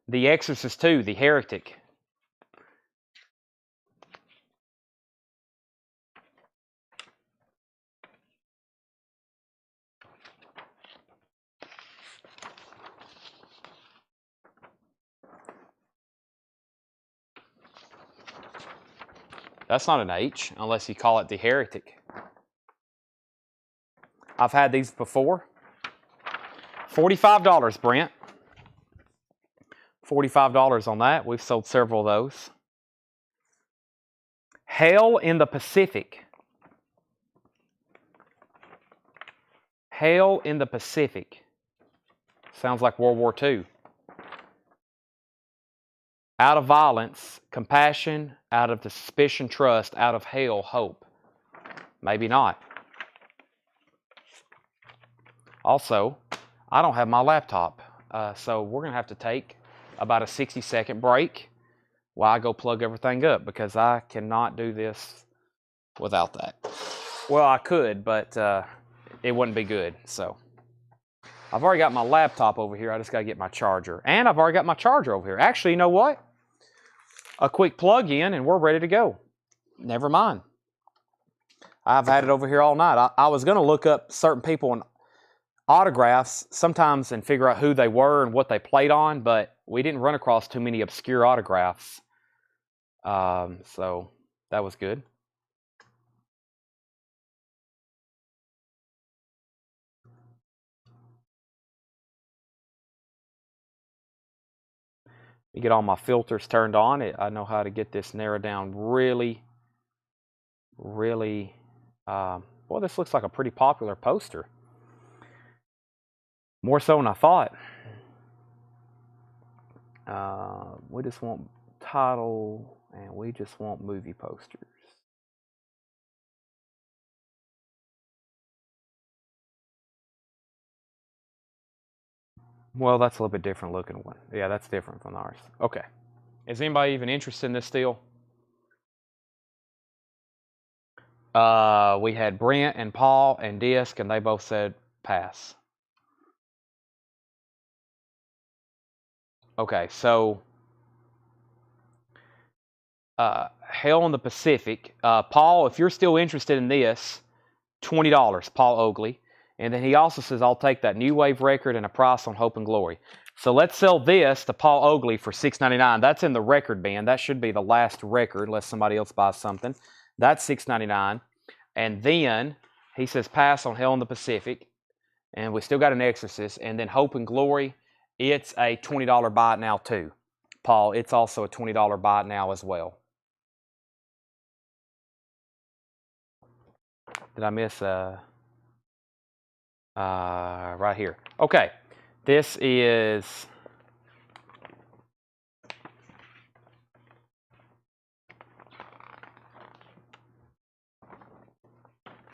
The Exorcist 2, The Heretic. That's not an H, unless you call it The Heretic. I've had these before. $45, Brent. $45 on that. We've sold several of those. Hell in the Pacific. Hell in the Pacific. Sounds like World War II. Out of violence, compassion. Out of the suspicion, trust. Out of hell, hope. Maybe not. Also, I don't have my laptop, so we're going to have to take about a 60-second break while I go plug everything up, because I cannot do this without that. Well, I could, but it wouldn't be good. So I've already got my laptop over here. I just got to get my charger. And I've already got my charger over here. Actually, you know what? A quick plug in and we're ready to go. Never mind. I've had it over here all night. I was going to look up certain people and autographs sometimes and figure out who they were and what they played on, but we didn't run across too many obscure autographs. So that was good. You get all my filters turned on. I know how to get this narrowed down really. Well, this looks like a pretty popular poster. More so than I thought. We just want title and we just want movie posters. Well, that's a little bit different looking one. Yeah, that's different from ours. Okay. Is anybody even interested in this deal? We had Brent and Paul and Disc, and they both said pass. Okay, so Hell in the Pacific. Paul, if you're still interested in this, $20, Paul Oakley. And then he also says, I'll take that New Wave record and a price on Hope and Glory. So let's sell this to Paul Oakley for $6.99. That's in the record bin. That should be the last record, unless somebody else buys something. That's $6.99. And then he says, pass on Hell in the Pacific. And we still got an Exorcist. And then Hope and Glory, it's a $20 buy it now too. Paul, it's also a $20 buy it now as well. Did I miss right here? Okay, this is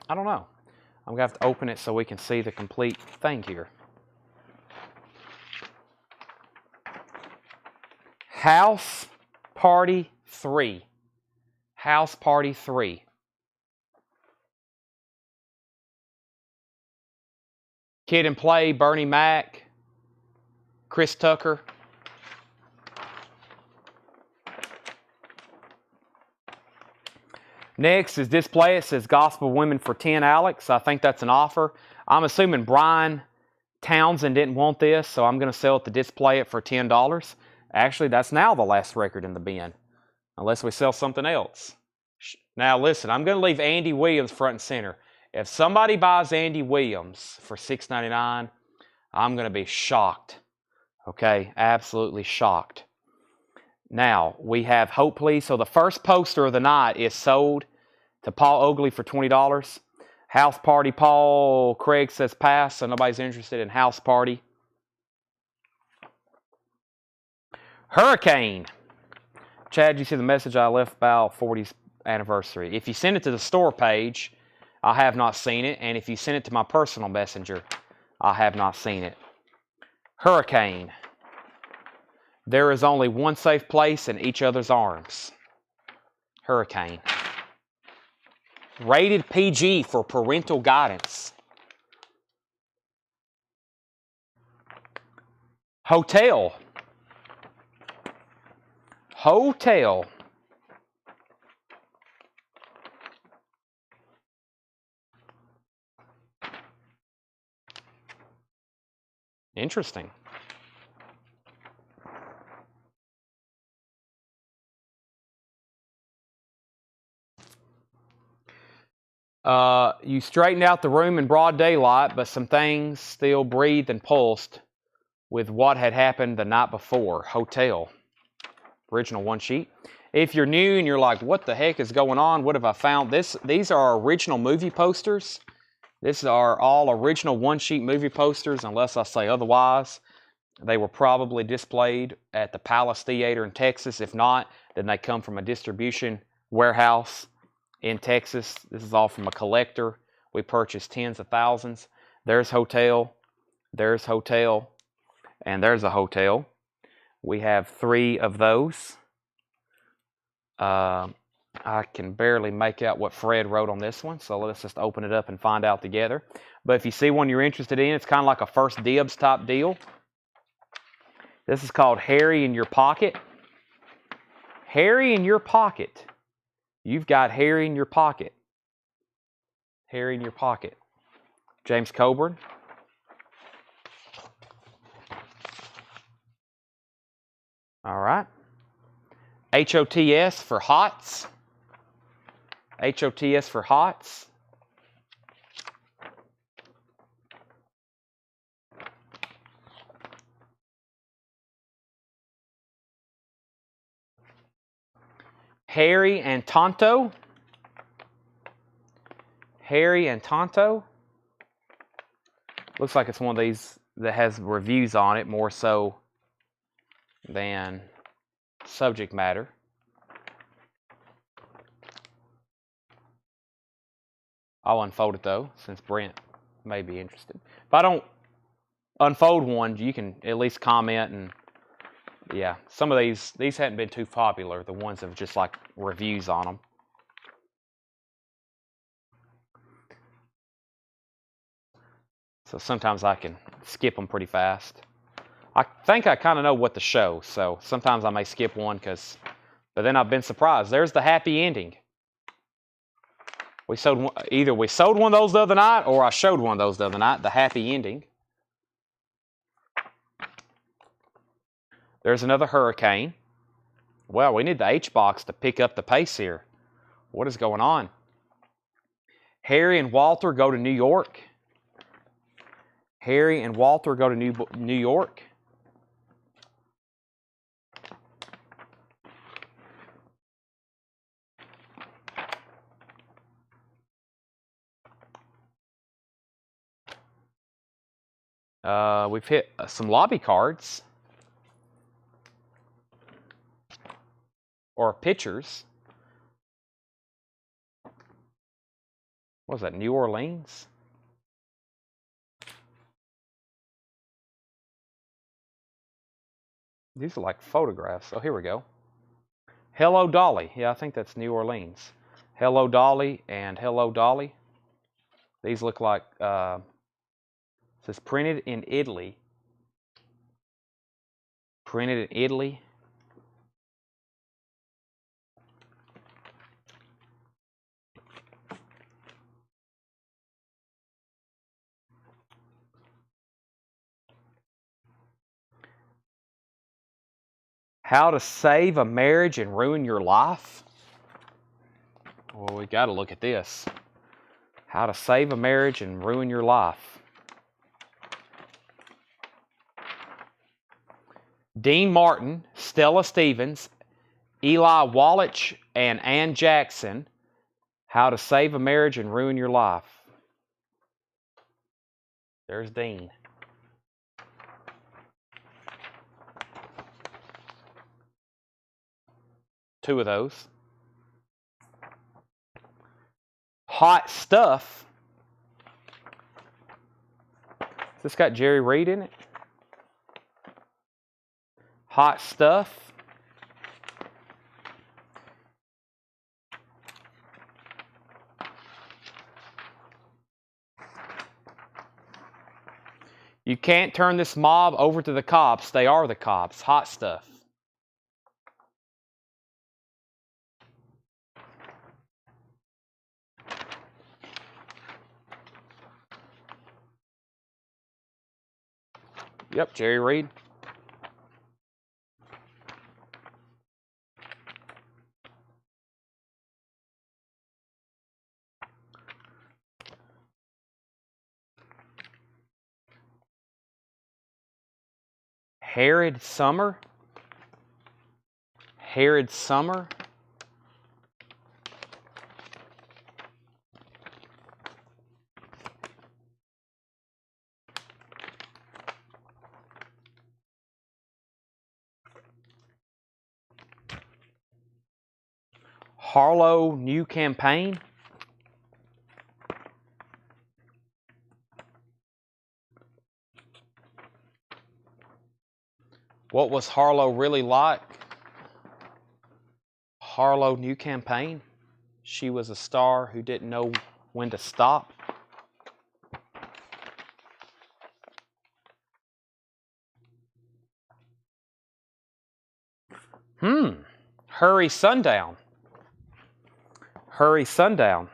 I don't know. I'm gonna have to open it so we can see the complete thing here. House Party 3. House Party 3. Kid and Play, Bernie Mac, Chris Tucker. Next is Display. It says Gospel Women for 10, Alex. I think that's an offer. I'm assuming Brian Townsend didn't want this, so I'm going to sell it to Display it for $10. Actually, that's now the last record in the bin, unless we sell something else. Now, listen, I'm going to leave Andy Williams front and center. If somebody buys Andy Williams for $6.99, I'm going to be shocked. Okay, absolutely shocked. Now, we have Hope Please. So the first poster of the night is sold to Paul Oakley for $20. House Party, Paul Craig says pass, so nobody's interested in House Party. Hurricane. Chad, you see the message I left about 40th anniversary. If you send it to the store page, I have not seen it. And if you send it to my personal messenger, I have not seen it. Hurricane. There is only one safe place in each other's arms. Hurricane. Rated PG for parental guidance. Hotel. Hotel. Interesting. You straightened out the room in broad daylight, but some things still breathed and pulsed with what had happened the night before. Hotel. Original one sheet. If you're new and you're like, what the heck is going on? What have I found? These are original movie posters. These are all original one-sheet movie posters, unless I say otherwise. They were probably displayed at the Palace Theater in Texas. If not, then they come from a distribution warehouse in Texas. This is all from a collector. We purchased tens of thousands. There's Hotel, there's Hotel, and there's a Hotel. We have 3 of those. I can barely make out what Fred wrote on this one, so let's just open it up and find out together. But if you see one you're interested in, it's kind of like a first dibs type deal. This is called Harry in Your Pocket. Harry in Your Pocket. You've got Harry in your pocket. Harry in Your Pocket. James Coburn. All right. HOTS for HOTS. HOTS for HOTS. Harry and Tonto. Harry and Tonto. Looks like it's one of these that has reviews on it more so than subject matter. I'll unfold it though, since Brent may be interested. If I don't unfold one, you can at least comment. And yeah, some of these hadn't been too popular, the ones that have just like reviews on them. So sometimes I can skip them pretty fast. I think I kind of know what to show, so sometimes I may skip one, but then I've been surprised. There's the happy ending. Either we sold one of those the other night, or I showed one of those the other night, the happy ending. There's another hurricane. Well, we need the H-box to pick up the pace here. What is going on? Harry and Walter go to New York. Harry and Walter go to New York. We've hit some lobby cards. Or pictures. What was that, New Orleans? These are like photographs. Oh, here we go. Hello, Dolly. Yeah, I think that's New Orleans. Hello, Dolly and Hello, Dolly. These look like, it says printed in Italy. Printed in Italy. How to save a marriage and ruin your life? Well, we got to look at this. How to save a marriage and ruin your life. Dean Martin, Stella Stevens, Eli Wallach, and Ann Jackson. How to save a marriage and ruin your life. There's Dean. Two of those. Hot Stuff. Has this got Jerry Reed in it? Hot Stuff. You can't turn this mob over to the cops. They are the cops. Hot stuff. Yep, Jerry Reed. Herod Summer. Herod Summer. Harlow New Campaign. What was Harlow really like? Harlow New Campaign. She was a star who didn't know when to stop. Hurry Sundown. Hurry Sundown.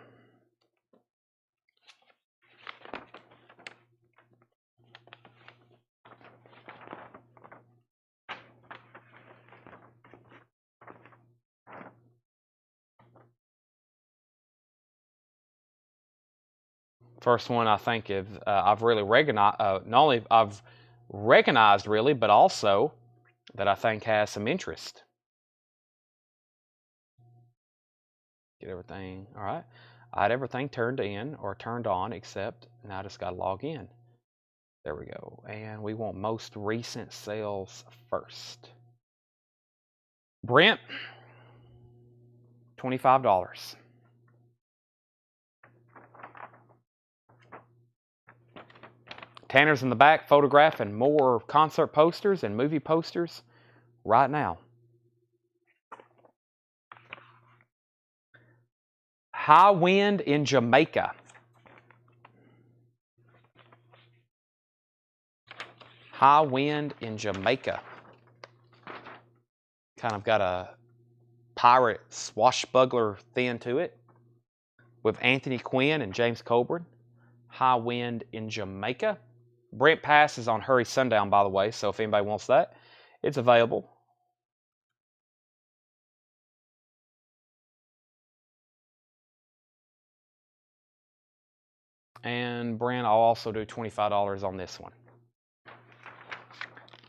First one I think is I've really recognized, not only I've recognized really, but also that I think has some interest. Get everything, all right. I had everything turned in or turned on except now I just got to log in. There we go. And we want most recent sales first. Brent, $25. Tanner's in the back photographing more concert posters and movie posters right now. High Wind in Jamaica. High Wind in Jamaica. Kind of got a pirate swashbuckler thing to it with Anthony Quinn and James Coburn. High Wind in Jamaica. Brent Pass is on Hurry Sundown, by the way, so if anybody wants that, it's available. And Brent, I'll also do $25 on this one.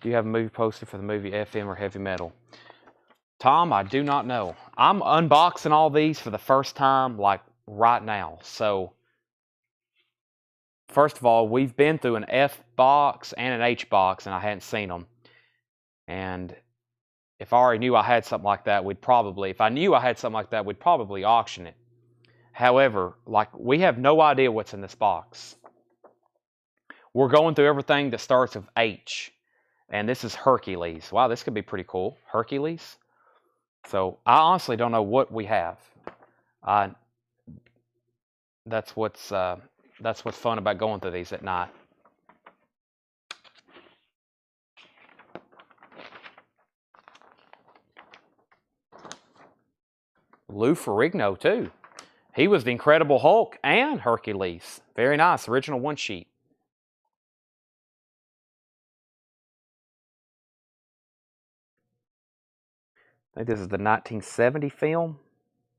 Do you have a movie poster for the movie FM or Heavy Metal? Tom, I do not know. I'm unboxing all these for the first time, like right now. So, first of all, we've been through an F box and an H box, and I hadn't seen them. And if I already knew I had something like that, if I knew I had something like that, we'd probably auction it. However, like, we have no idea what's in this box. We're going through everything that starts with H. And this is Hercules. Wow, this could be pretty cool. Hercules. So I honestly don't know what we have. That's what's fun about going through these at night. Lou Ferrigno too. He was the Incredible Hulk and Hercules. Very nice. Original one sheet. I think this is the 1970 film.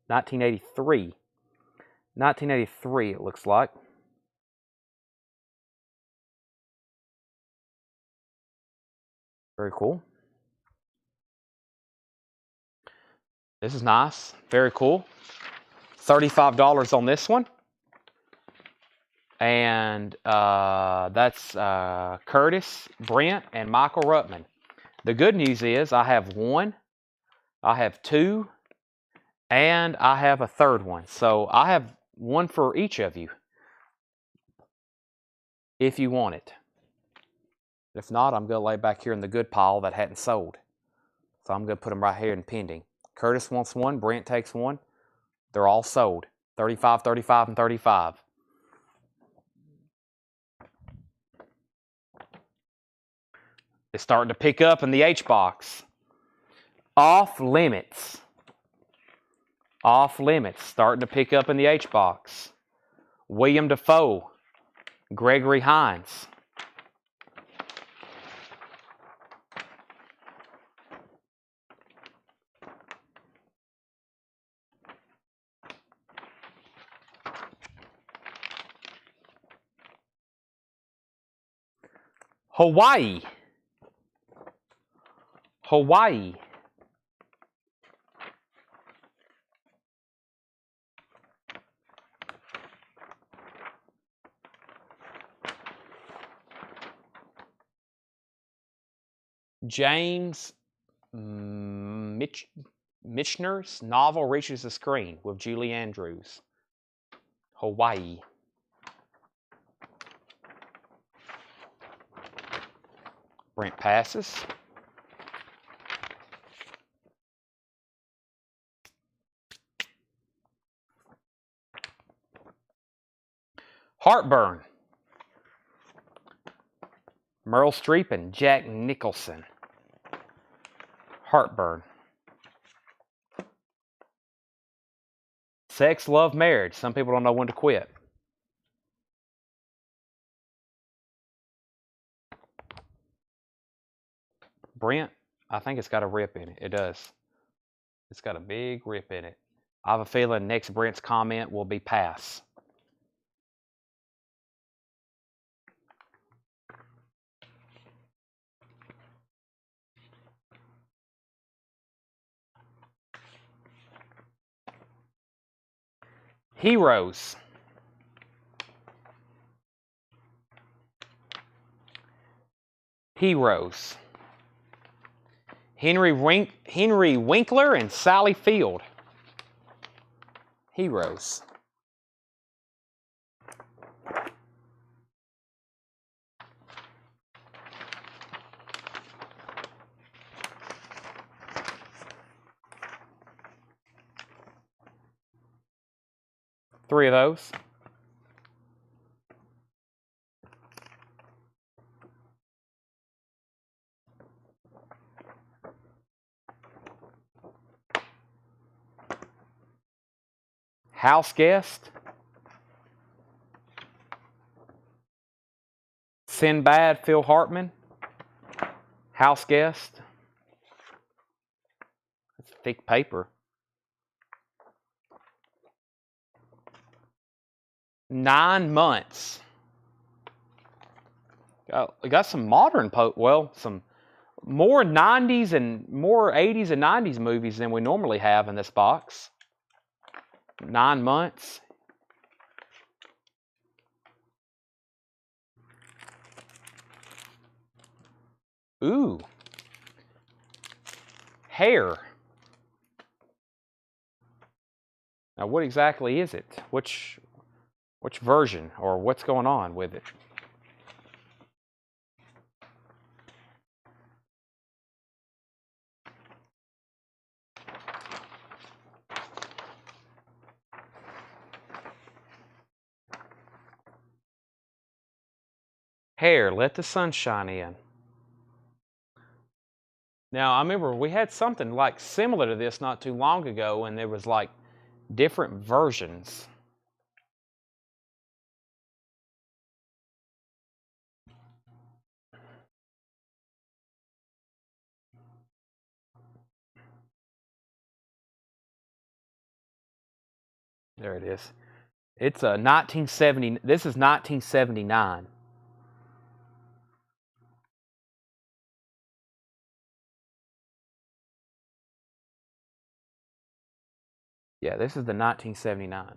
1983. 1983 it looks like. Very cool. This is nice. Very cool. $35 on this one. And that's Curtis, Brent, and Michael Ruttman. The good news is I have one, I have two, and I have a third one. So I have one for each of you if you want it. If not, I'm going to lay back here in the good pile that hadn't sold. So I'm going to put them right here in pending. Curtis wants one, Brent takes one. They're all sold. 35, 35, and 35. It's starting to pick up in the H box. Off Limits. Off Limits. Starting to pick up in the H box. William Dafoe. Gregory Hines. Hawaii. Hawaii. James Michener's novel reaches the screen with Julie Andrews. Hawaii. Brent passes. Heartburn. Meryl Streep and Jack Nicholson. Heartburn. Sex, Love, Marriage. Some people don't know when to quit. Brent, I think it's got a rip in it. It does. It's got a big rip in it. I have a feeling next Brent's comment will be pass. Heroes. Heroes. Henry Winkler and Sally Field. Heroes. Three of those. House Guest. Sinbad, Phil Hartman. House Guest. That's thick paper. 9 months. We got some modern, some more 90s and more 80s and 90s movies than we normally have in this box. 9 months. Ooh. Hair. Now, what exactly is it? Which version, or what's going on with it? Hair, Let the Sun Shine In. Now, I remember we had something like similar to this not too long ago, and there was like different versions. There it is. It's a 1970. This is 1979. Yeah, this is the 1979.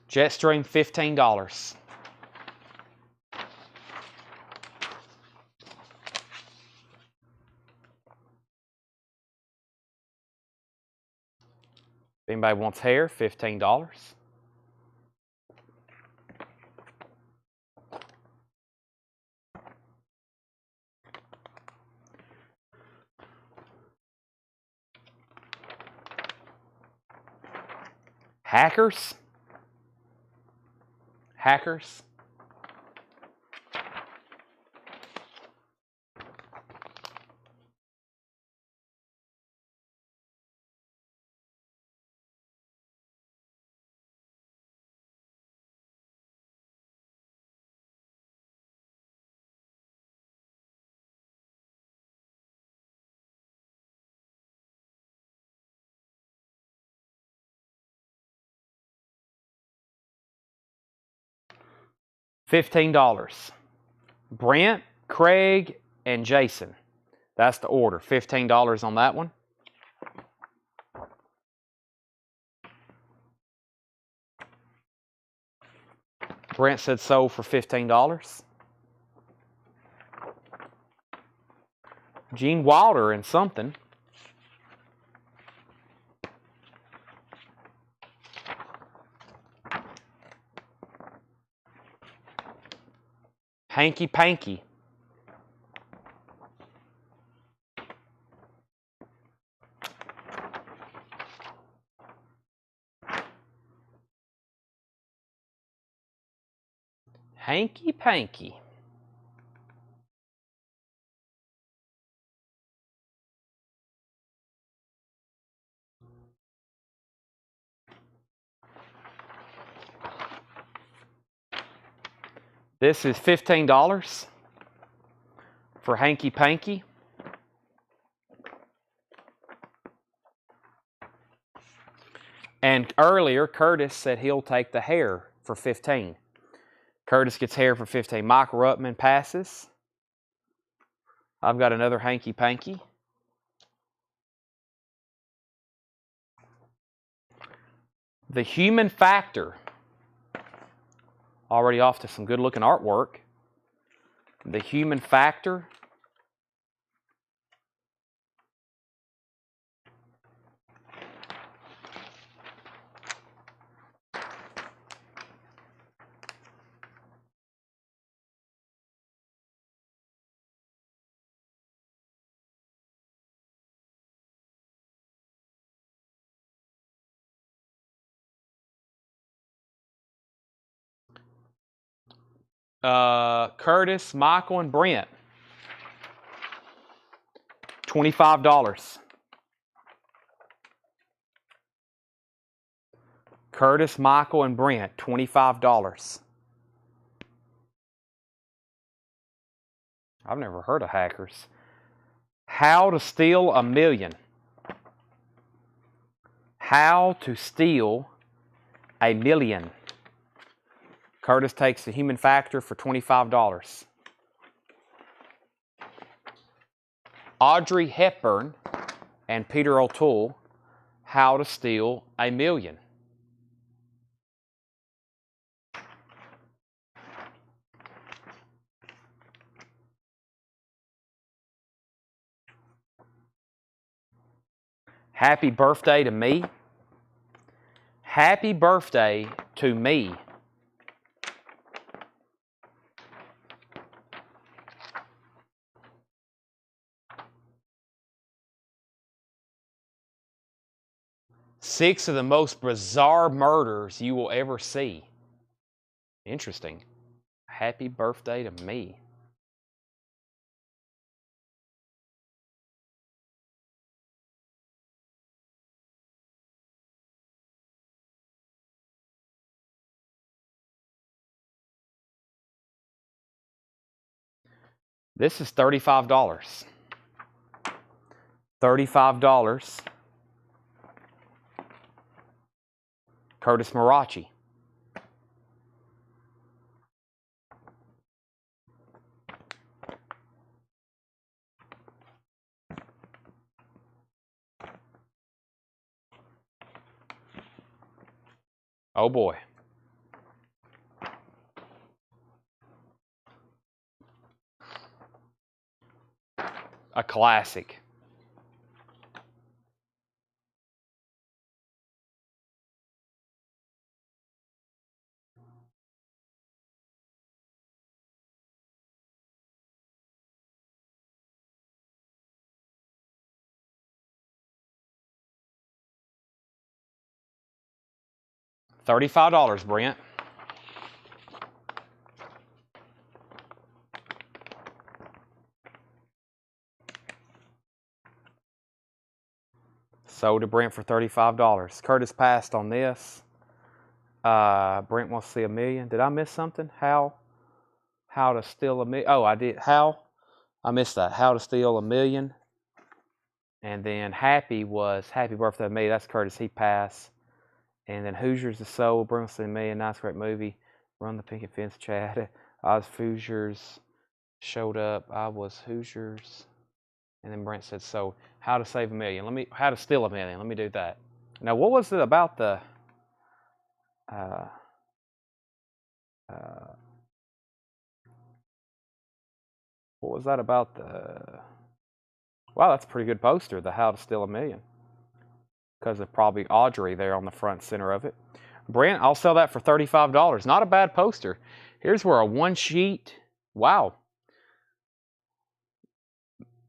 Jetstream, $15. If anybody wants hair, $15. Hackers. Hackers. $15. Brent, Craig, and Jason. That's the order. $15 on that one. Brent said sold for $15. Gene Wilder and something. Hanky Panky. Hanky Panky. This is $15 for Hanky Panky. And earlier, Curtis said he'll take the hair for $15. Curtis gets hair for $15. Mike Ruttman passes. I've got another Hanky Panky. The Human Factor. Already off to some good looking artwork. The Human Factor. Curtis, Michael, and Brent. $25. Curtis, Michael, and Brent. $25. I've never heard of hackers. How to Steal a Million. How to Steal a Million. Curtis takes the Human Factor for $25. Audrey Hepburn and Peter O'Toole, How to Steal a Million. Happy Birthday to Me. Happy Birthday to Me. Six of the most bizarre murders you will ever see. Interesting. Happy Birthday to Me. This is $35. $35. Curtis Marachi. Oh boy. A classic. $35, Brent. Sold to Brent for $35. Curtis passed on this. Brent wants to see a million. Did I miss something? How to Steal a Million? Oh, I did. I missed that. How to Steal a Million. And then Happy was Happy Birthday to Me. That's Curtis. He passed. And then Hoosiers the Soul, Brent wants to see a million. Nice, great movie. Run the picket fence chat. I was Hoosiers. Showed up. I was Hoosiers. And then Brent said, so how to save $1 million. How to steal $1 million. Let me do that. Now, what was it about the, what was that about the, wow, that's a pretty good poster, the How to Steal $1 Million. Because of probably Audrey there on the front center of it. Brent, I'll sell that for $35. Not a bad poster. Here's where a one sheet, wow.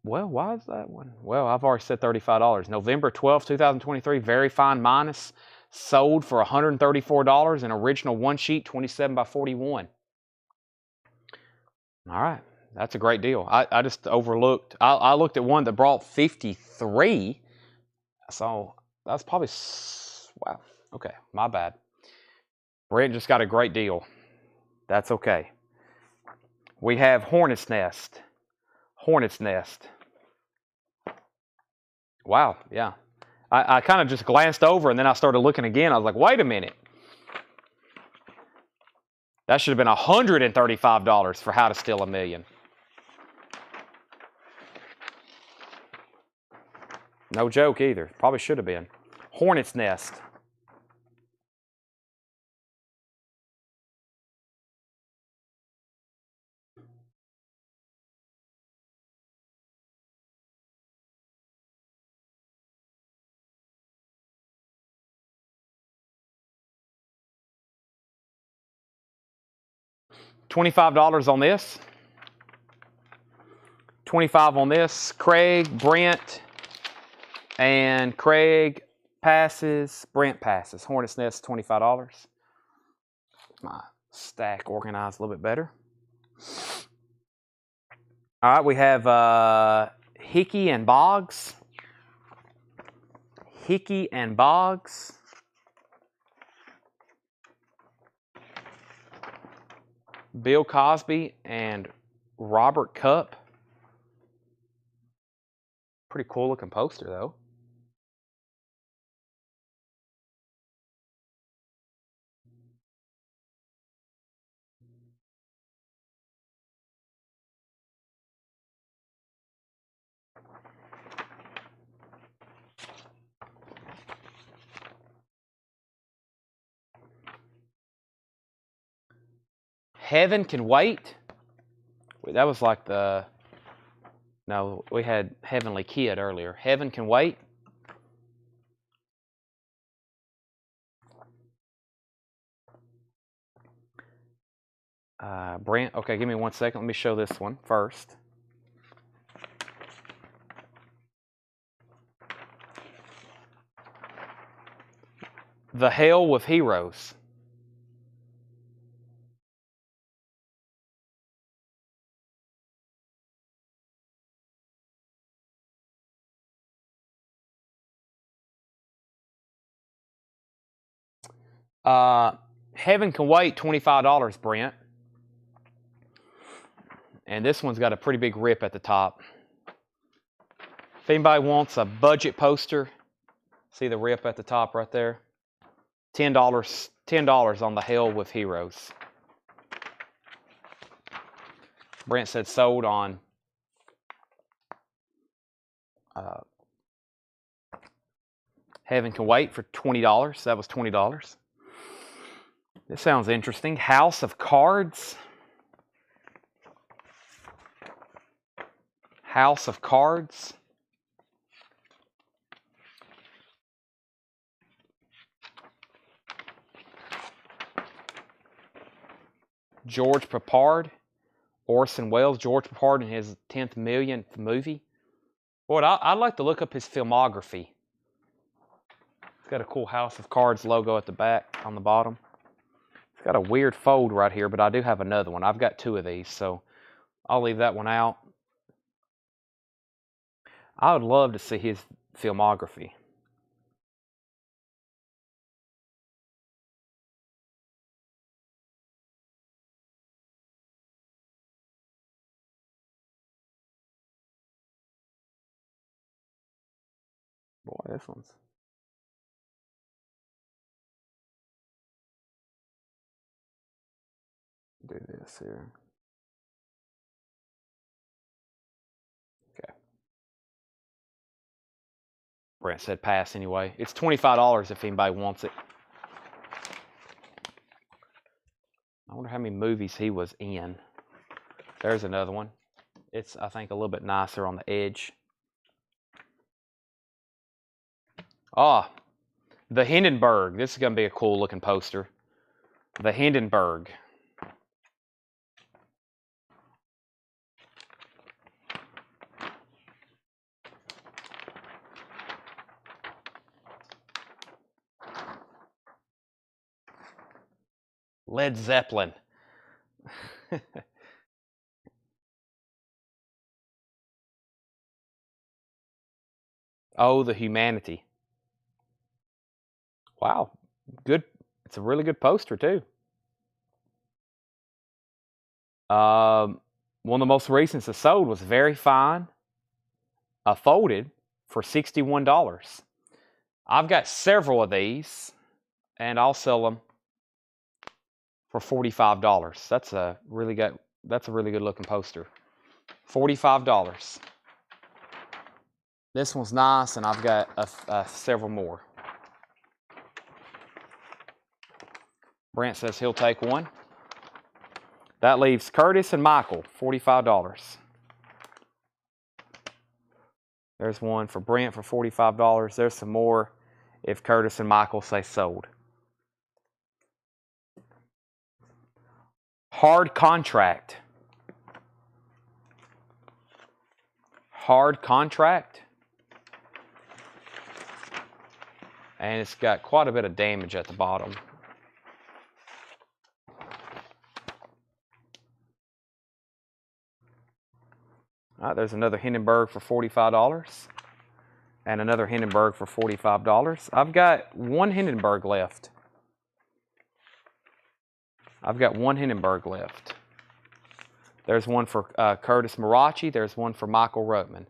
Well, why is that one? Well, I've already said $35. November 12th, 2023, very fine minus. Sold for $134. An original one sheet, 27 by 41. All right. That's a great deal. I just overlooked. I looked at one that brought 53. So that's probably, wow. Okay, my bad. Brent just got a great deal. That's okay. We have Hornet's Nest. Hornet's Nest. Wow, yeah. I kind of just glanced over and then I started looking again. I was like, wait a minute. That should have been $135 for How to Steal $1 Million. No joke either. Probably should have been. Hornet's Nest. $25 on this. 25 on this. Craig, Brent, and Craig passes. Brent passes. Hornet's Nest, $25. My stack organized a little bit better. All right, we have Hickey and Boggs. Hickey and Boggs. Bill Cosby and Robert Cupp. Pretty cool looking poster though. Heaven Can Wait. That was like the, no, we had Heavenly Kid earlier. Heaven Can Wait. Brent, okay, give me 1 second. Let me show this one first. The Hell with Heroes. Heaven Can Wait, $25, Brent. And this one's got a pretty big rip at the top. If anybody wants a budget poster, see the rip at the top right there? $10 on The Hell with Heroes. Brent said sold on Heaven Can Wait for $20. That was $20. This sounds interesting. House of Cards. House of Cards. George Peppard. Orson Welles. George Peppard in his 10th millionth movie. Boy, I'd like to look up his filmography. It's got a cool House of Cards logo at the back on the bottom. It's got a weird fold right here, but I do have another one. I've got 2 of these, so I'll leave that one out. I would love to see his filmography. Boy, this one's... do this here. Okay. Brent said pass anyway. It's $25 if anybody wants it. I wonder how many movies he was in. There's another one. It's, I think, a little bit nicer on the edge. Ah, the Hindenburg. This is going to be a cool looking poster. The Hindenburg. Led Zeppelin. Oh, the Humanity. Wow, good. It's a really good poster too. One of the most recent that sold was Very Fine, folded for $61. I've got several of these, and I'll sell them for $45. That's a really good looking poster. $45. This one's nice, and I've got several more. Brent says he'll take one. That leaves Curtis and Michael, $45. There's one for Brent for $45. There's some more if Curtis and Michael say sold. Hard contract. Hard contract. And it's got quite a bit of damage at the bottom. All right, there's another Hindenburg for $45 and another Hindenburg for $45. I've got one Hindenburg left. There's one for Curtis Marachi. There's one for Michael Rotman.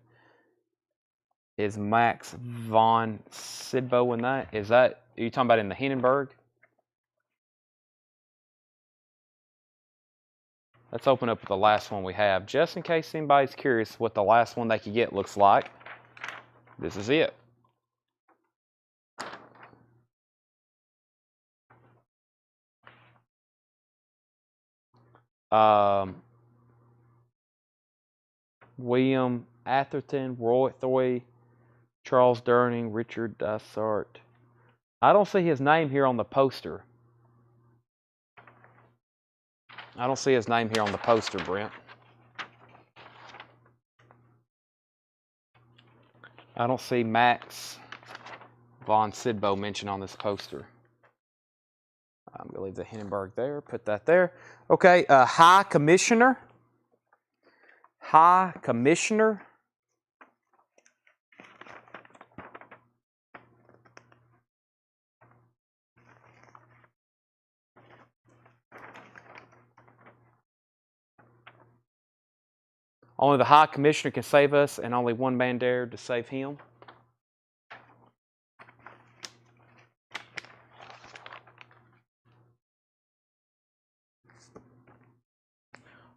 Is Max von Sydow in that? Are you talking about in the Hindenburg? Let's open up the last one we have, just in case anybody's curious what the last one they could get looks like. This is it. William Atherton, Roy Thoy, Charles Durning, Richard Dysart. I don't see his name here on the poster. Brent. I don't see Max von Sydow mentioned on this poster. I'm going to leave the Hindenburg there, put that there. Okay, High Commissioner. High Commissioner. Only the High Commissioner can save us, and only one man dared to save him.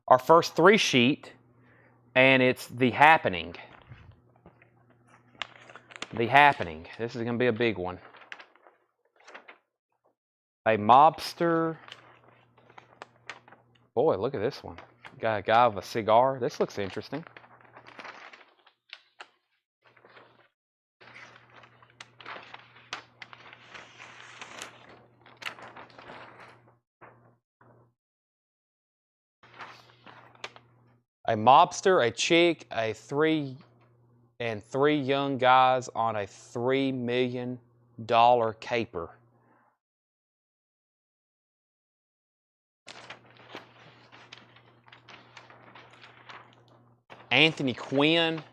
Our first 3 sheet, and it's The Happening. The Happening. This is going to be a big one. A mobster. Boy, look at this one. Got a guy with a cigar. This looks interesting. A mobster, a chick, three young guys on a $3 million caper. Anthony Quinn,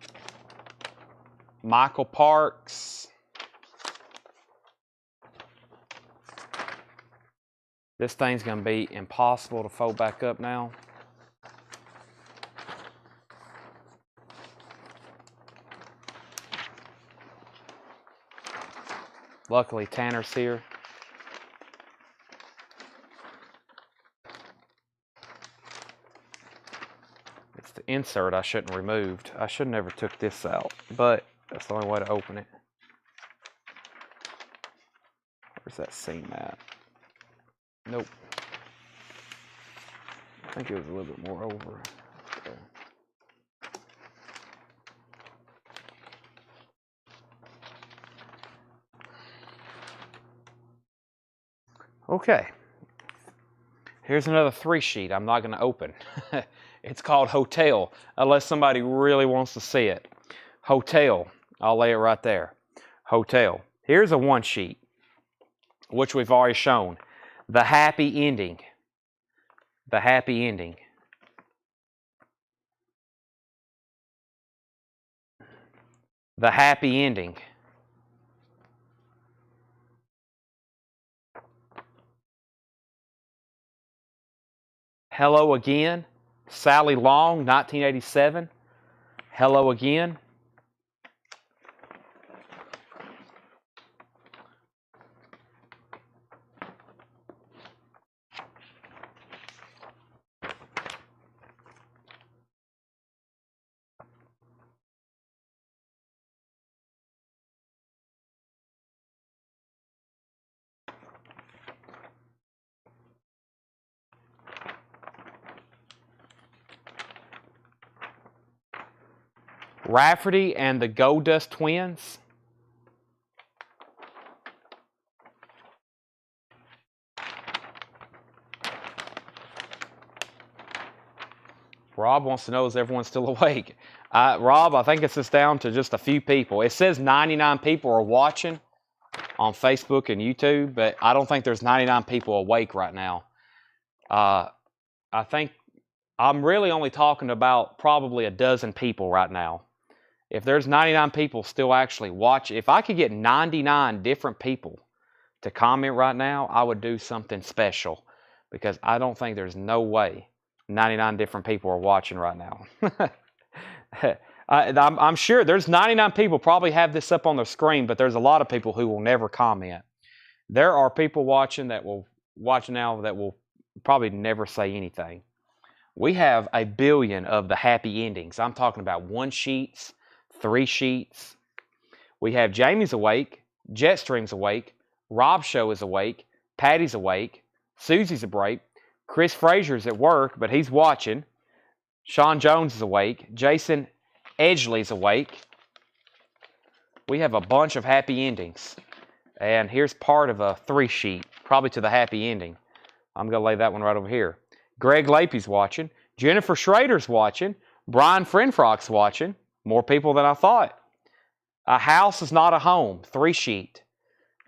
Michael Parks. This thing's going to be impossible to fold back up now. Luckily, Tanner's here. insert I shouldn't have removed. I should never took this out, but that's the only way to open it. Where's that seam at? Nope. I think it was a little bit more over. Okay. Okay. Here's another 3 sheet I'm not going to open. It's called Hotel, unless somebody really wants to see it. Hotel. I'll lay it right there. Hotel. Here's a 1 sheet, which we've already shown. The happy ending. The happy ending. The happy ending. Hello Again. Sally Long, 1987. Hello Again. Rafferty and the Gold Dust Twins. Rob wants to know, is everyone still awake? Rob, I think it's just down to just a few people. It says 99 people are watching on Facebook and YouTube, but I don't think there's 99 people awake right now. I think I'm really only talking about probably a dozen people right now. If there's 99 people still actually watching, if I could get 99 different people to comment right now, I would do something special, because I don't think there's no way 99 different people are watching right now. I'm sure there's 99 people probably have this up on their screen, but there's a lot of people who will never comment. There are people watching that will watch now that will probably never say anything. We have a billion of the happy endings. I'm talking about 1 sheets, 3 sheets. We have Jamie's awake, Jetstream's awake, Rob's show is awake, Patty's awake, Susie's awake, Chris Frazier's at work, but he's watching. Sean Jones is awake. Jason Edgley's awake. We have a bunch of happy endings. And here's part of a 3 sheet, probably to the happy ending. I'm going to lay that one right over here. Greg Lapey's watching. Jennifer Schrader's watching. Brian Frenfrock's watching. More people than I thought. A house is not a home. 3 sheet.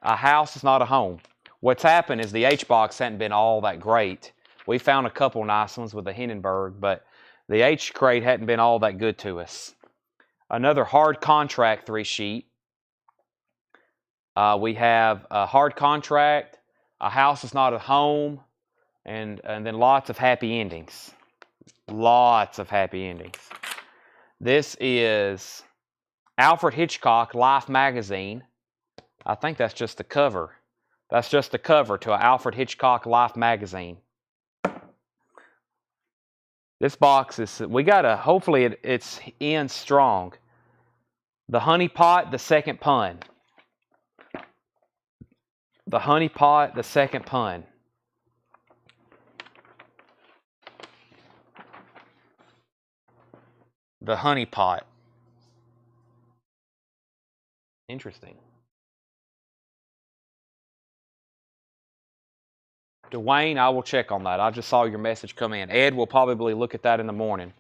A house is not a home. What's happened is the H-box hadn't been all that great. We found a couple nice ones with the Hindenburg, but the H-crate hadn't been all that good to us. Another hard contract 3 sheet. We have a hard contract, a house is not a home, and then lots of happy endings. Lots of happy endings. This is Alfred Hitchcock Life magazine. I think that's just the cover. That's just the cover to an Alfred Hitchcock Life magazine. This box is, we gotta, hopefully it's in strong. The Honey Pot, the Second Pun. The Honey Pot, the Second Pun. The Honey Pot. Interesting. Dwayne, I will check on that. I just saw your message come in. Ed will probably look at that in the morning.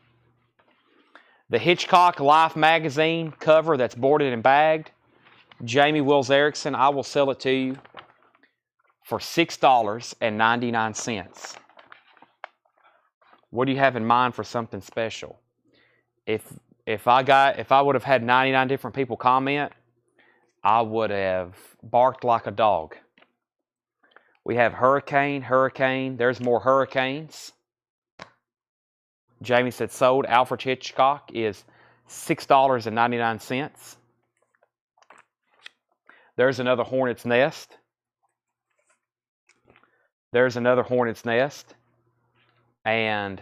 The Hitchcock Life magazine cover that's boarded and bagged. Jamie Wills Erickson, I will sell it to you for $6.99. What do you have in mind for something special? If I would have had 99 different people comment, I would have barked like a dog. We have Hurricane. There's more hurricanes. Jamie said sold. Alfred Hitchcock is $6.99. There's another Hornet's Nest. There's another Hornet's Nest. And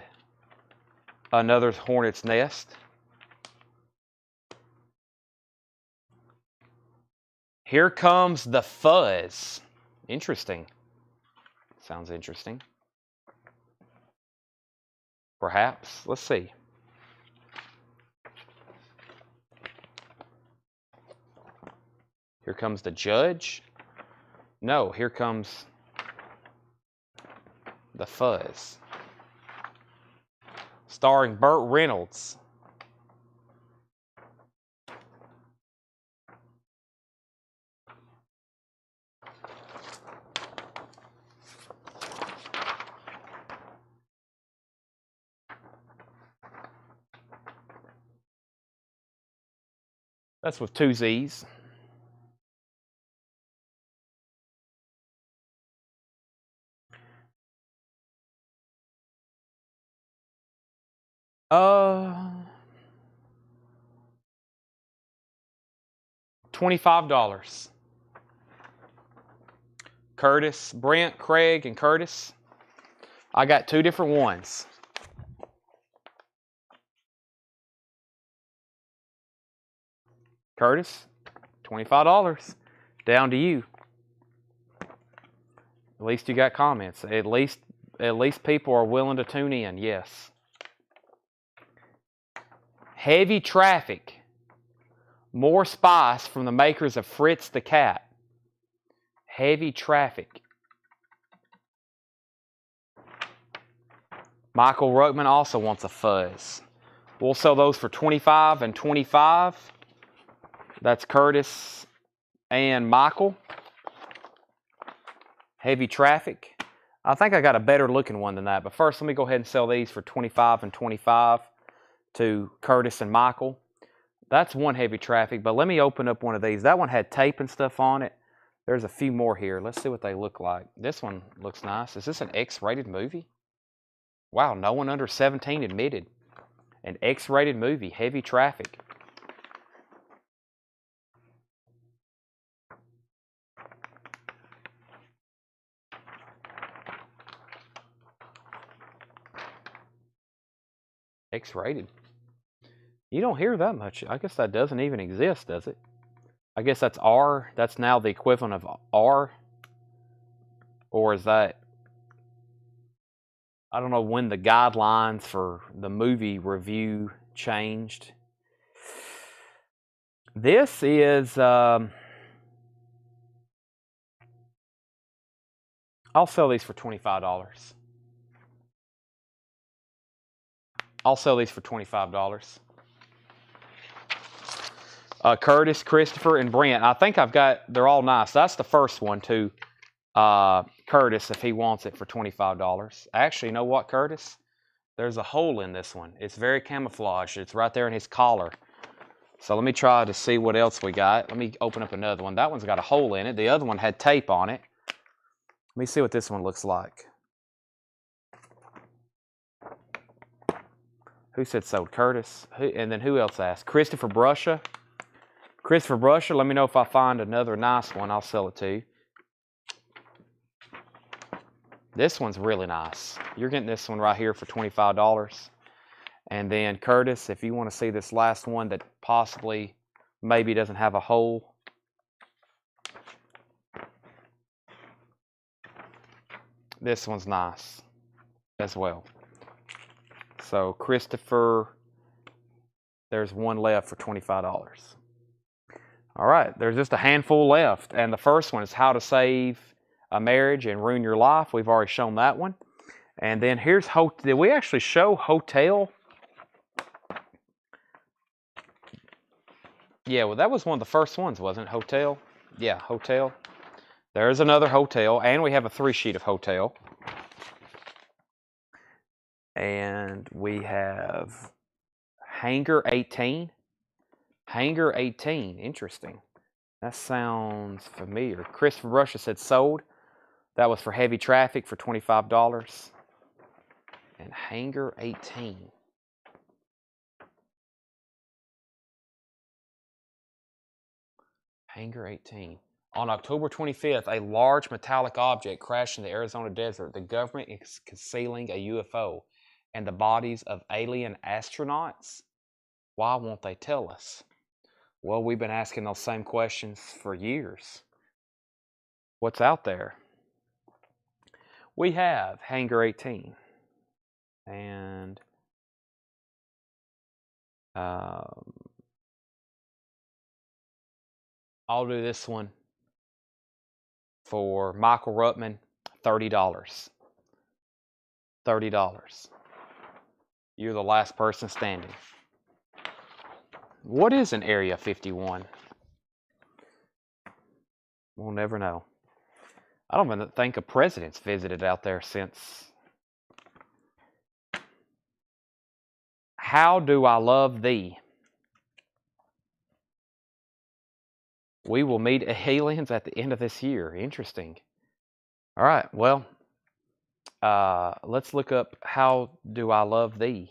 Another hornet's nest. Here comes the fuzz. Interesting. Sounds interesting. Perhaps. Let's see. Here comes the judge. No, here comes the fuzz. Starring Burt Reynolds. That's with 2 Z's. $25. Curtis, Brent, Craig, and Curtis. I got 2 different ones. Curtis, $25. Down to you. At least you got comments. At least people are willing to tune in. Yes. Heavy traffic. More spice from the makers of Fritz the Cat. Heavy traffic. Michael Ruckman also wants a fuzz. We'll sell those for $25 and $25. That's Curtis and Michael. Heavy traffic. I think I got a better looking one than that. But first, let me go ahead and sell these for $25 and $25 to Curtis and Michael. That's one heavy traffic, but let me open up one of these. That one had tape and stuff on it. There's a few more here. Let's see what they look like. This one looks nice. Is this an X-rated movie? Wow, no one under 17 admitted. An X-rated movie, heavy traffic. X-rated. You don't hear that much. I guess that doesn't even exist, does it? I guess that's R. That's now the equivalent of R. Or is that... I don't know when the guidelines for the movie review changed. This is... I'll sell these for $25. I'll sell these for $25. Curtis, Christopher, and Brent. I think I've got, they're all nice. That's the first one to Curtis if he wants it for $25. Actually, you know what, Curtis? There's a hole in this one. It's very camouflaged. It's right there in his collar. So let me try to see what else we got. Let me open up another one. That one's got a hole in it. The other one had tape on it. Let me see what this one looks like. Who said sold? Curtis. And then who else asked? Christopher Brusha. Christopher Brusha, let me know if I find another nice one. I'll sell it to you. This one's really nice. You're getting this one right here for $25. And then Curtis, if you want to see this last one that possibly maybe doesn't have a hole. This one's nice as well. So Christopher, there's one left for $25. All right, there's just a handful left. And the first one is how to save a marriage and ruin your life. We've already shown that one. And then here's, did we actually show hotel? Yeah, well, that was one of the first ones, wasn't it? Hotel? Yeah, hotel. There's another hotel. And we have a 3-sheet of hotel. And we have Hanger 18. Hanger 18. Interesting. That sounds familiar. Christopher Russia said sold. That was for heavy traffic for $25. And Hanger 18. Hanger 18. On October 25th, a large metallic object crashed in the Arizona desert. The government is concealing a UFO. and the bodies of alien astronauts? Why won't they tell us? Well, we've been asking those same questions for years. What's out there? We have Hangar 18. And I'll do this one for Michael Ruttman, $30. $30. You're the last person standing. What is an Area 51? We'll never know. I don't even think a president's visited out there since. How do I love thee? We will meet aliens at the end of this year. Interesting. All right, well, let's look up How Do I Love Thee?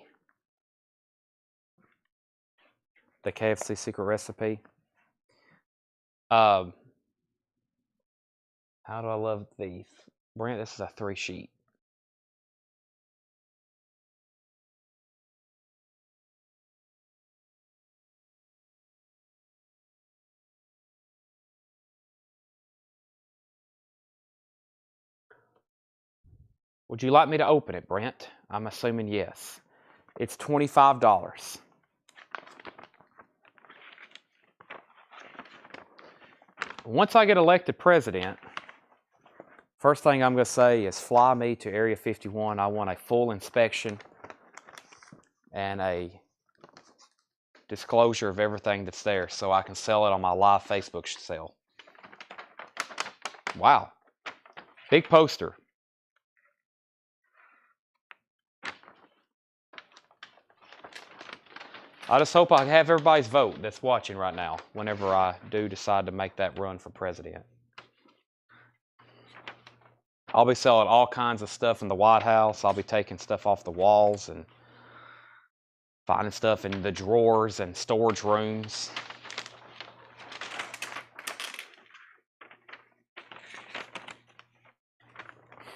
The KFC secret recipe. How do I love thee? Brent, this is a 3-sheet. Would you like me to open it, Brent? I'm assuming yes. It's $25. Once I get elected president, first thing I'm going to say is fly me to Area 51. I want a full inspection and a disclosure of everything that's there so I can sell it on my live Facebook sale. Wow. Big poster. I just hope I have everybody's vote that's watching right now whenever I do decide to make that run for president. I'll be selling all kinds of stuff in the White House. I'll be taking stuff off the walls and finding stuff in the drawers and storage rooms.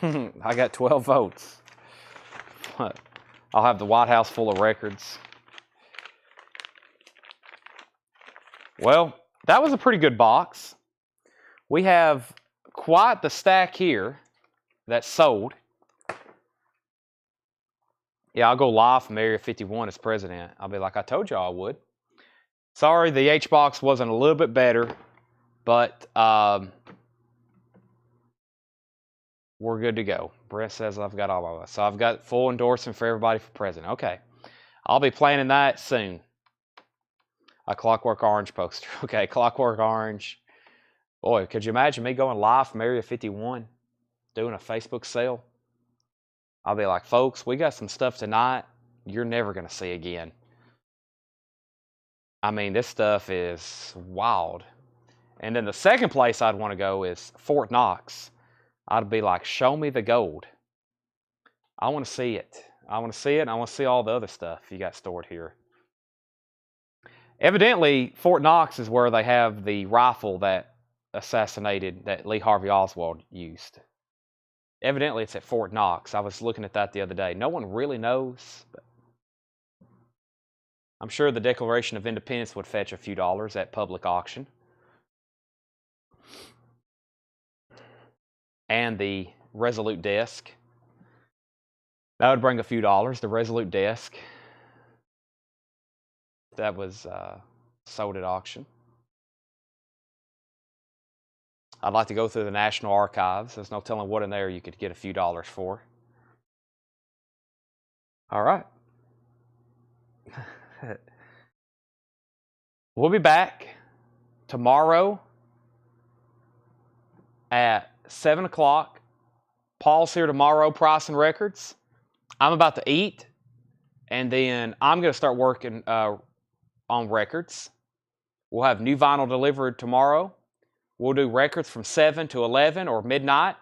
I got 12 votes. I'll have the White House full of records. Well, that was a pretty good box. We have quite the stack here that's sold. Yeah, I'll go live from Area 51 as president. I'll be like, I told y'all I would. Sorry, the H-box wasn't a little bit better, but we're good to go. Brett says I've got all of us. So I've got full endorsement for everybody for president. Okay. I'll be planning that soon. A Clockwork Orange poster. Okay, Clockwork Orange. Boy, could you imagine me going live from Area 51, doing a Facebook sale? I'll be like, folks, we got some stuff tonight you're never going to see again. I mean, this stuff is wild. And then the second place I'd want to go is Fort Knox. I'd be like, show me the gold. I want to see it. I want to see it, and I want to see all the other stuff you got stored here. Evidently, Fort Knox is where they have the rifle that assassinated, that Lee Harvey Oswald used. Evidently, it's at Fort Knox. I was looking at that the other day. No one really knows, but I'm sure the Declaration of Independence would fetch a few dollars at public auction. And the Resolute desk. That would bring a few dollars, the Resolute desk. That was sold at auction. I'd like to go through the National Archives. There's no telling what in there you could get a few dollars for. All right. We'll be back tomorrow at 7 o'clock. Paul's here tomorrow, pricing records. I'm about to eat, and then I'm going to start working on records. We'll have new vinyl delivered tomorrow. We'll do records from 7 to 11 or midnight,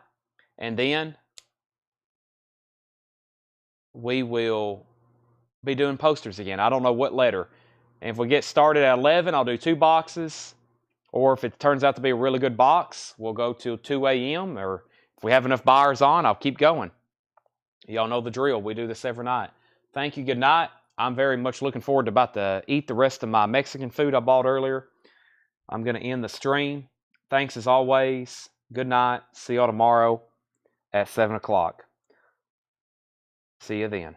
and then we will be doing posters again. I don't know what letter. And if we get started at 11, I'll do 2 boxes. Or if it turns out to be a really good box, we'll go till 2 a.m. Or if we have enough buyers on, I'll keep going. Y'all know the drill. We do this every night. Thank you. Good night. I'm very much looking forward to about to eat the rest of my Mexican food I bought earlier. I'm going to end the stream. Thanks as always. Good night. See y'all tomorrow at 7 o'clock. See you then.